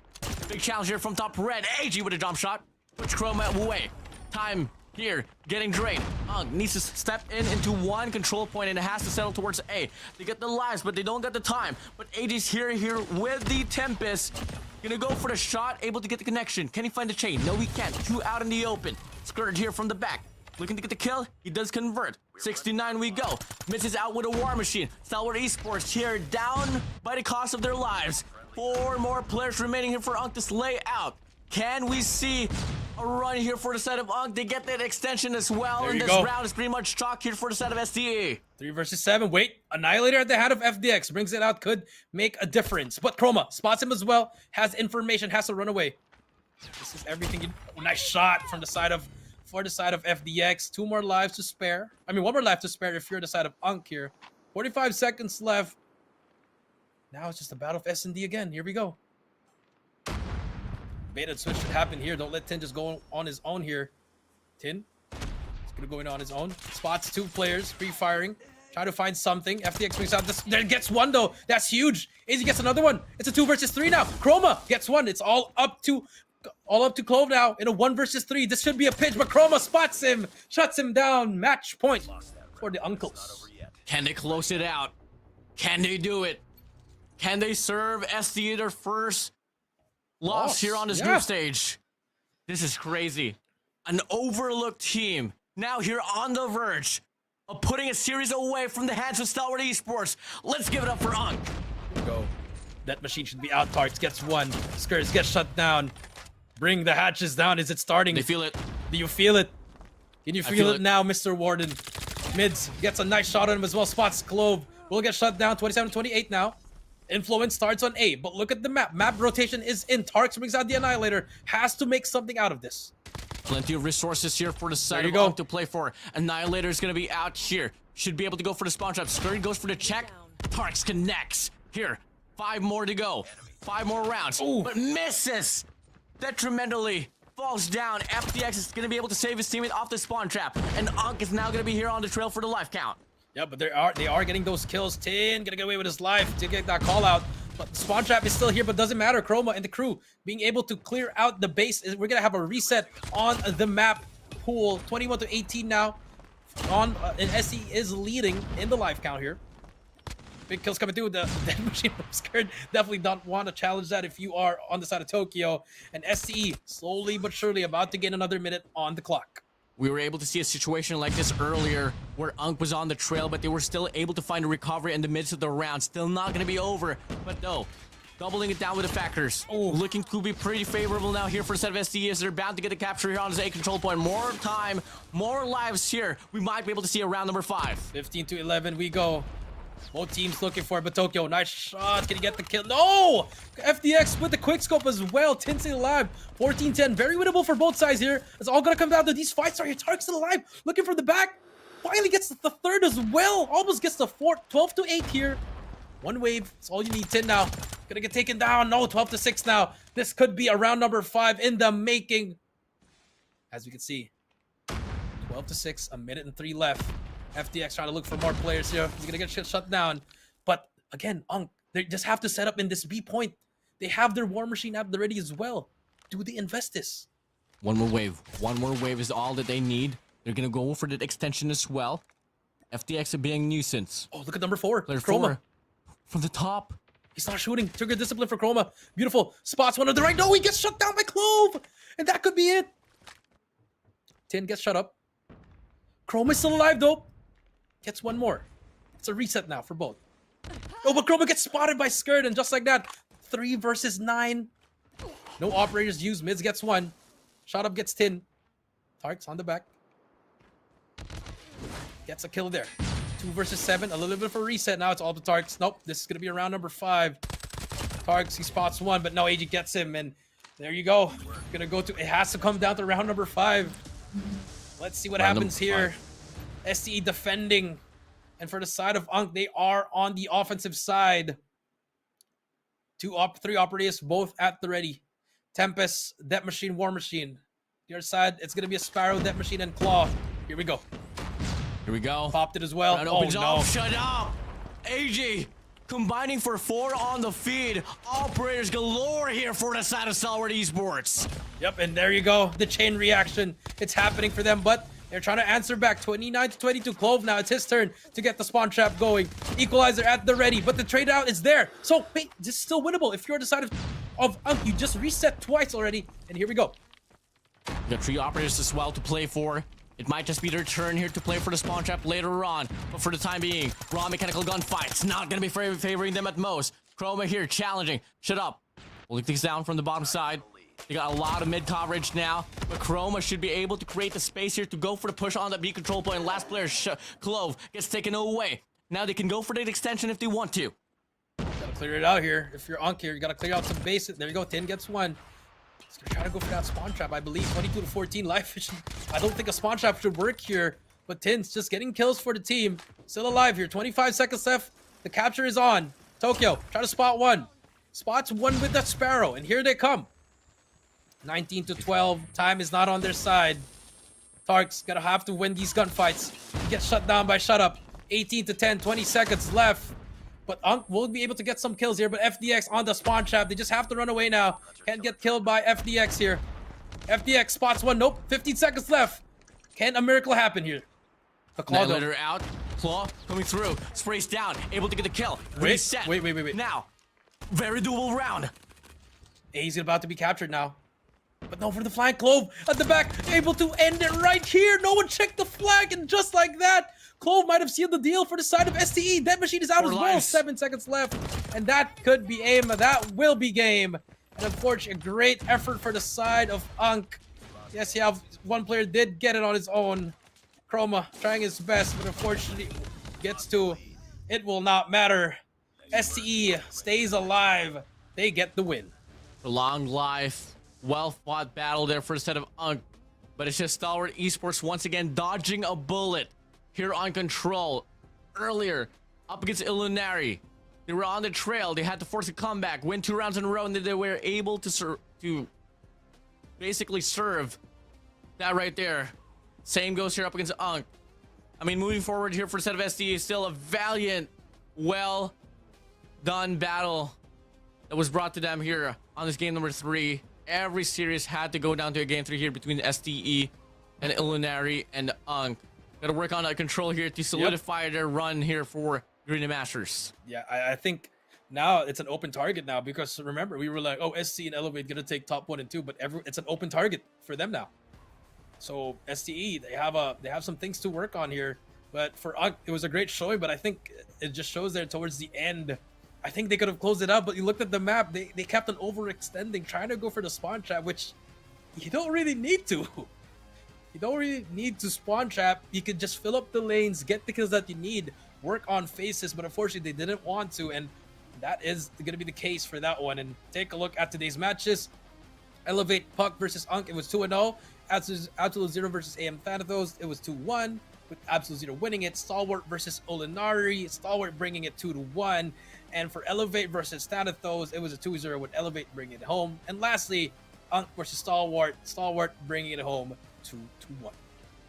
Speaker 5: Big challenge here from top red. AG with a jump shot. Push Chroma away. Time here, getting drained. Needs to step into one control point, and it has to settle towards A. They get the lives, but they don't get the time. But AJ's here with the Tempest. Gonna go for the shot, able to get the connection. Can he find the chain? No, he can't. Two out in the open. Scourge here from the back. Looking to get the kill. He does convert. 69 we go. Misses out with a war machine. Stalwart Esports here down by the cost of their lives. 4 more players remaining here for Unk to slay out. Can we see a run here for the side of Unk? They get that extension as well.
Speaker 4: There
Speaker 5: And
Speaker 4: you
Speaker 5: this
Speaker 4: go.
Speaker 5: round is pretty much chalk here for the side of STE.
Speaker 4: 3 versus 7. Wait, Annihilator at the head of FDX brings it out. Could make a difference. But Chroma spots him as well. Has information. Has to run away. This is everything. Nice shot from the side of FDX. 2 more lives to spare. I mean, 1 more life to spare if you're the side of Unk here. 45 seconds left. Now it's just a battle of S&D again. Here we go. Bait and switch should happen here. Don't let Tin just go on his own here. Tin. He's gonna go in on his own. Spots 2 players. Free-firing. Try to find something. FDX brings out this. There gets 1 though. That's huge. AZ gets another one. It's a 2 versus 3 now. Chroma gets 1. It's all up to Clove now in a 1 versus 3. This should be a pitch, but Chroma spots him. Shuts him down. Match point for the uncles.
Speaker 5: Can they close it out? Can they do it? Can they serve STE their first loss here on this group stage? This is crazy. An overlooked team now here on the verge of putting a series away from the hands of Stalwart Esports. Let's give it up for Unk.
Speaker 4: Go. That machine should be out. Tarks gets 1. Skirts gets shut down. Bring the hatches down. Is it starting?
Speaker 5: They feel it.
Speaker 4: Do you feel it? Can you feel it now, Mr. WardeN? Mids gets a nice shot on him as well. Spots Clove. Will get shut down. 27-28 now. Influence starts on A, but look at the map. Map rotation is in. Tarks brings out the Annihilator. Has to make something out of this.
Speaker 5: Plenty of resources here for the side
Speaker 4: There
Speaker 5: of
Speaker 4: you go.
Speaker 5: Unk to play for. Annihilator is going to be out here. Should be able to go for the spawn trap. Scurry goes for the check. Tarks connects. Here, 5 more to go. 5 more rounds.
Speaker 4: Ooh.
Speaker 5: But misses. Detrimentally falls down. FDX is going to be able to save his teammate off the spawn trap. And Unk is now going to be here on the trail for the life count.
Speaker 4: Yeah, but they are getting those kills. Tin gonna get away with his life to get that call out. But the spawn trap is still here, but doesn't matter. Chroma and the crew being able to clear out the base. We're gonna have a reset on the map pool. 21-18 now. And SE is leading in the life count here. Big kills coming through. The dead machine from Scared definitely don't want to challenge that if you are on the side of Tokyo. And SE slowly but surely about to gain another minute on the clock.
Speaker 5: We were able to see a situation like this earlier where Unk was on the trail, but they were still able to find a recovery in the midst of the round. Still not going to be over, but no. Doubling it down with the factors. Looking to be pretty favorable now here for the set of STE as they're bound to get a capture here on this A control point. More time, more lives here. We might be able to see a round number 5.
Speaker 4: 15-11 we go. Both teams looking for it, but Tokyo, nice shot. Can he get the kill? No! FDX with the quickscope as well. Tin still alive. 14-10. Very winnable for both sides here. It's all gonna come down to these fights right here. Tark still alive. Looking for the back. Finally gets the 3rd as well. Almost gets the 4th. 12-8 here. 1 wave. That's all you need. Tin now. Gonna get taken down. No, 12-6 now. This could be a round number 5 in the making. As we can see. 12-6. 1 minute and 3 left. FDX trying to look for more players here. He's gonna get shut down. But again, Unk, they just have to set up in this B point. They have their war machine app ready as well. Do they invest this?
Speaker 5: 1 more wave. 1 more wave is all that they need. They're going to go for the extension as well. FDX being nuisance.
Speaker 4: Oh, look at number 4.
Speaker 5: Player
Speaker 4: Chroma.
Speaker 5: 4 from the top.
Speaker 4: He's not shooting. Trigger discipline for Chroma. Beautiful. Spots one on the right. No, he gets shut down by Clove. And that could be it. Tin gets shut up. Chroma's still alive though. Gets 1 more. It's a reset now for both. Oh, but Chroma gets spotted by Skirt, and just like that, 3 versus 9. No operators used. Mids gets 1. Shot up gets Tin. Tarks on the back. Gets a kill there. 2 versus 7. A little bit of a reset. Now it's all the Tarks. Nope. This is going to be a round number 5. Tarks, he spots 1, but no, AG gets him. And there you go. Gonna go to, it has to come down to round number 5. Let's see what happens here. STE defending. And for the side of Unk, they are on the offensive side. 3 operatives, both at the ready. Tempest, Death Machine, War Machine. The other side, it's going to be a Sparrow, Death Machine, and Claw. Here we go.
Speaker 5: Here we go.
Speaker 4: Popped it as well.
Speaker 5: Round
Speaker 4: Oh,
Speaker 5: opens
Speaker 4: no.
Speaker 5: up. Shut up. AG combining for 4 on the feed. Operators galore here for the side of Stalwart Esports.
Speaker 4: Yep, and there you go. The chain reaction. It's happening for them, but they're trying to answer back. 29 to 22. Clove now. It's his turn to get the spawn trap going. Equalizer at the ready, but the trade out is there. So, wait, this is still winnable. If you're on the side of Unk, you just reset twice already. And here we go.
Speaker 5: We got 3 operators as well to play for. It might just be their turn here to play for the spawn trap later on. But for the time being, raw mechanical gunfights not going to be favoring them at most. Chroma here challenging. Shut up. Pulling things down from the bottom side. They got a lot of mid coverage now, but Chroma should be able to create the space here to go for the push on that B control point. Last player, Clove, gets taken away. Now they can go for the extension if they want to.
Speaker 4: Gotta clear it out here. If you're Unk here, you gotta clear out some base. There you go. 10 gets 1. They're trying to go for that spawn trap, I believe. 22 to 14 life vision. I don't think a spawn trap should work here, but Tin's just getting kills for the team. Still alive here. 25 seconds left. The capture is on. Tokyo, try to spot 1. Spots 1 with the Sparrow, and here they come. 19 to 12. Time is not on their side. Tarks gonna have to win these gunfights. He gets shut down by Shut Up. 18 to 10. 20 seconds left. But Unk will be able to get some kills here. But FDX on the spawn trap. They just have to run away now. Can't get killed by FDX here. FDX spots 1. Nope. 15 seconds left. Can a miracle happen here? The Claw
Speaker 5: Litter out. Claw coming through. Sprays down. Able to get the kill. Reset.
Speaker 4: Wait.
Speaker 5: Now, very doable round.
Speaker 4: He's about to be captured now. But no, for the flank. Clove at the back, able to end it right here. No one checked the flag, and just like that, Clove might have sealed the deal for the side of STE. Dead Machine is out as well. 7 seconds left, and that could be aim. That will be game. And unfortunately, a great effort for the side of Unk. Yes, yeah, one player did get it on his own. Chroma trying his best, but unfortunately gets to. It will not matter. STE stays alive. They get the win.
Speaker 5: Long life. Well-fought battle there for the set of Unk. But it's just Stalwart Esports once again dodging a bullet here on control. Earlier, up against Illuminari. They were on the trail. They had to force a comeback. Win 2 rounds in a row, and they were able to basically serve that right there. Same goes here up against Unk. I mean, moving forward here for the set of SD is still a valiant, well-done battle that was brought to them here on this game number 3. Every series had to go down to a game 3 here between STE and Illuminari and Unk. Got to work on that control here to solidify their run here for Garena Masters.
Speaker 4: Yeah, I think now it's an open target now, because remember, we were like, oh, SC and Elevate gonna take top 1 and 2, but it's an open target for them now. So STE, they have some things to work on here. But for Unk, it was a great showing, but I think it just shows there towards the end. I think they could have closed it out, but you looked at the map, they kept on overextending, trying to go for the spawn trap, which you don't really need to. You don't really need to spawn trap. You could just fill up the lanes, get the kills that you need, work on faces, but unfortunately they didn't want to, and that is going to be the case for that one. And take a look at today's matches. Elevate Puck versus Unk, it was 2-0. Absolute Zero versus AM Thanatos, it was 2-1, with Absolute Zero winning it. Stalwart versus Olinari, Stalwart bringing it 2-1. And for Elevate versus Thanatos, it was a 2-0 with Elevate bringing it home. And lastly, Unk versus Stalwart, Stalwart bringing it home 2-1.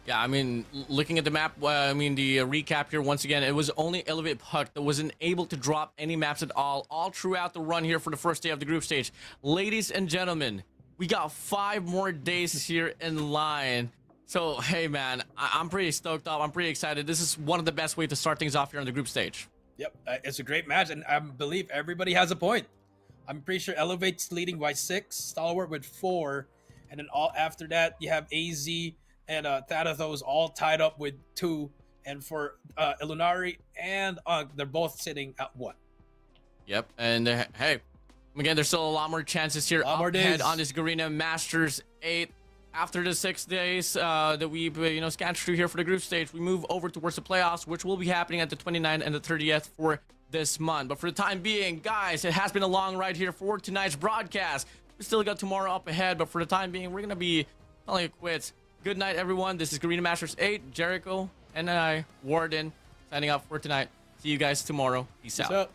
Speaker 5: Yeah, I mean, looking at the map, the recap here, once again, it was only Elevate Puck that wasn't able to drop any maps at all throughout the run here for the first day of the group stage. Ladies and gentlemen, we got 5 more days here in line. So, hey, man, I'm pretty stoked up. I'm pretty excited. This is one of the best ways to start things off here on the group stage. Yep,
Speaker 4: it's a great match, and I believe everybody has a point. I'm pretty sure Elevate's leading by 6, Stalwart with 4, and then all after that, you have AZ and Thanatos all tied up with 2, and for Illuminari and Unk, they're both sitting at 1.
Speaker 5: Yep, and hey, again, there's still a lot more chances here up ahead on this Garena Masters 8. After the 6 days that we scanned through here for the group stage, we move over towards the playoffs, which will be happening at the 29th and the 30th for this month. But for the time being, guys, it has been a long ride here for tonight's broadcast. We still got tomorrow up ahead, but for the time being, we're going to be calling it quits. Good night, everyone. This is Garena Masters 8, Jericho and I, WardeN, signing off for tonight. See you guys tomorrow. Peace out.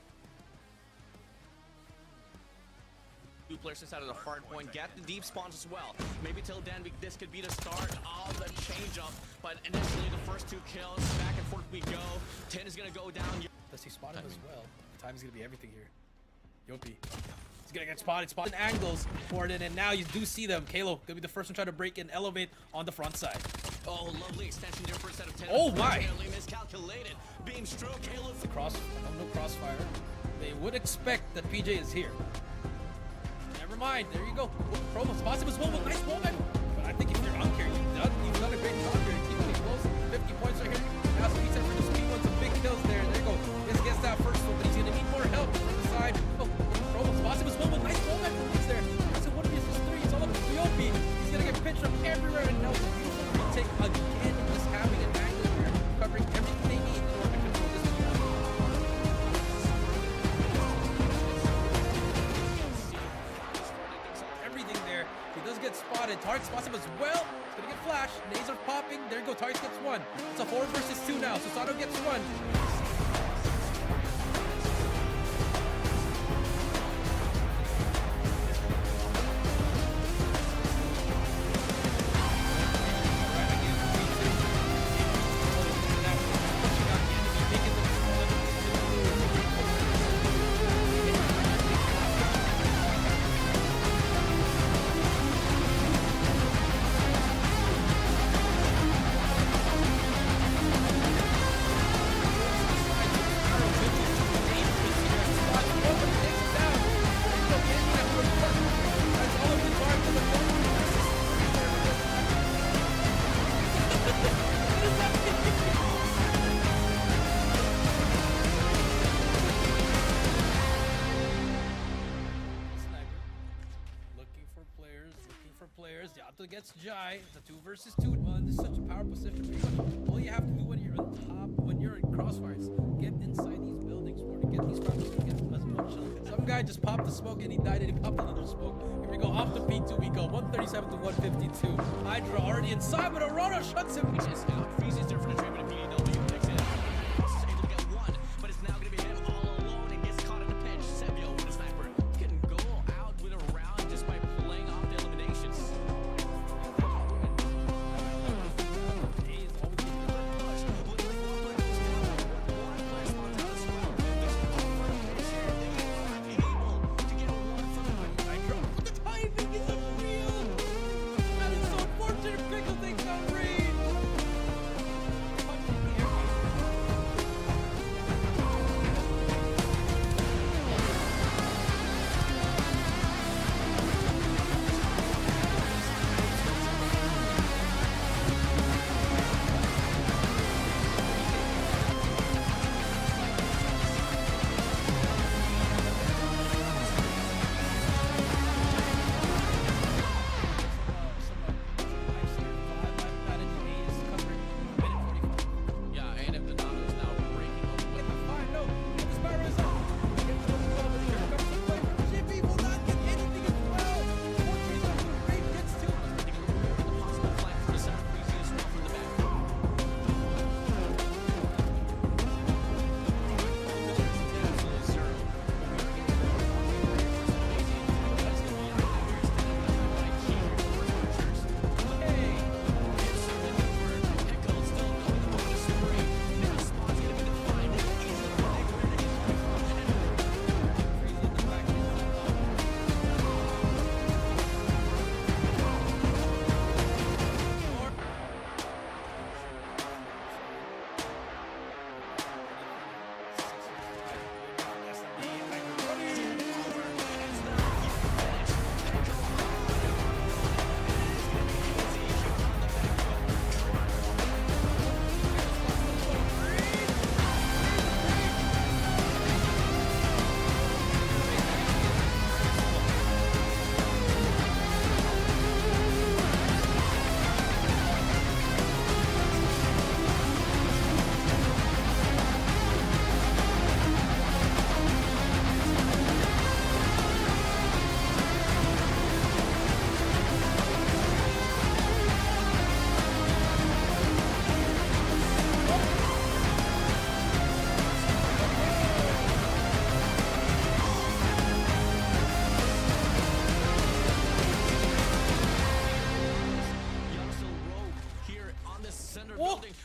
Speaker 5: 2 players inside of the hard point. Get the deep spawns as well. Maybe till then, this could be the start of the change-up. But initially, the first 2 kills, back and forth we go. 10 is going to go down.
Speaker 4: Does he spot him as well? Time's gonna be everything here. Yopi. He's gonna get spotted angles for it, and now you do see them. Kalo gonna be the first one trying to break and elevate on the front side.
Speaker 5: Oh, lovely extension there for a set of 10.
Speaker 4: Oh my!
Speaker 5: Narrowly miscalculated. Beam stroke, Kalo.
Speaker 4: No crossfire. They would expect that PJ is here. Never mind. There you go. Promo spots him as well with nice moment. But I think if you're Unk here, you've done a great job here. Keeping it close. 50 points right here. Now so he said for the speed ones, some big kills there. There you go. This gets that first one, but he's gonna need more help from the side. Oh, Promo spots him as well with nice moment. He's there. That's a 1v3. It's all up to Yopi. He's gonna get pinched from everywhere, and now it's a beautiful retake again. Just having an angle here, covering everything they need in order to control this team. Everything there. He does get spotted. Tark spots him as well. He's gonna get flashed. Nades are popping. There you go. Tark gets one. It's a 4 versus 2 now. So Sato gets one. Yato gets Jai. It's a 2 versus 2. Well, in this such a power position, pretty much all you have to do when you're on top, when you're in crossfires, get inside these buildings or to get these crossfires, get as much. Some guy just popped the smoke and he died and he popped another smoke. Here we go, off the P2 we go, 137 to 152. Hydra already inside, but Aurora shuts him.
Speaker 5: Just out. Freezy's there for the trade, but a PDW picks it. Cross is able to get one, but it's now going to be him all alone and gets caught at the pinch. Sebio with a sniper can go out with a round just by playing off the eliminations.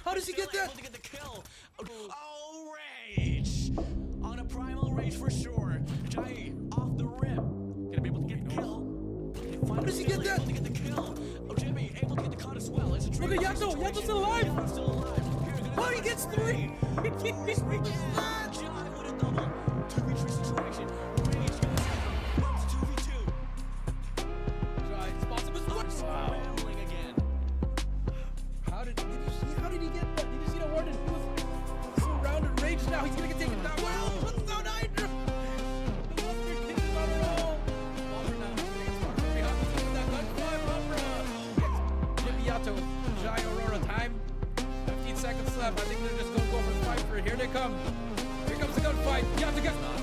Speaker 4: How does he get that?
Speaker 5: To get the kill. Oh, rage! On a primal rage. reach for sure. Jai off the rim. Gonna be able to get the kill.
Speaker 4: How does he get that?
Speaker 5: Able to get the kill. Oh, Jimmy able to get the COD as well. It's a
Speaker 4: Look at Yato. Yato's still alive.
Speaker 5: Yato's still alive. Here, gonna
Speaker 4: Oh, he gets 3.
Speaker 5: Jai with a double. 2v3 situation. Rage goes up to 2v2.
Speaker 4: Jai spots him as well. Wow.
Speaker 5: Rambling again.
Speaker 4: How did you see? How did he get that? Did you see the WardeN? He was surrounded. Rage now. He's gonna get taken down. Well, puts down Hydra. The Wonder Kid is on a roll. Wonder now. Behind that gunfire. Wonder. Jimmy Yato. Jai Aurora. Time. 15 seconds left. I think they're just gonna go for the fight for it. Here they come. Here comes the gunfight. Yato gets.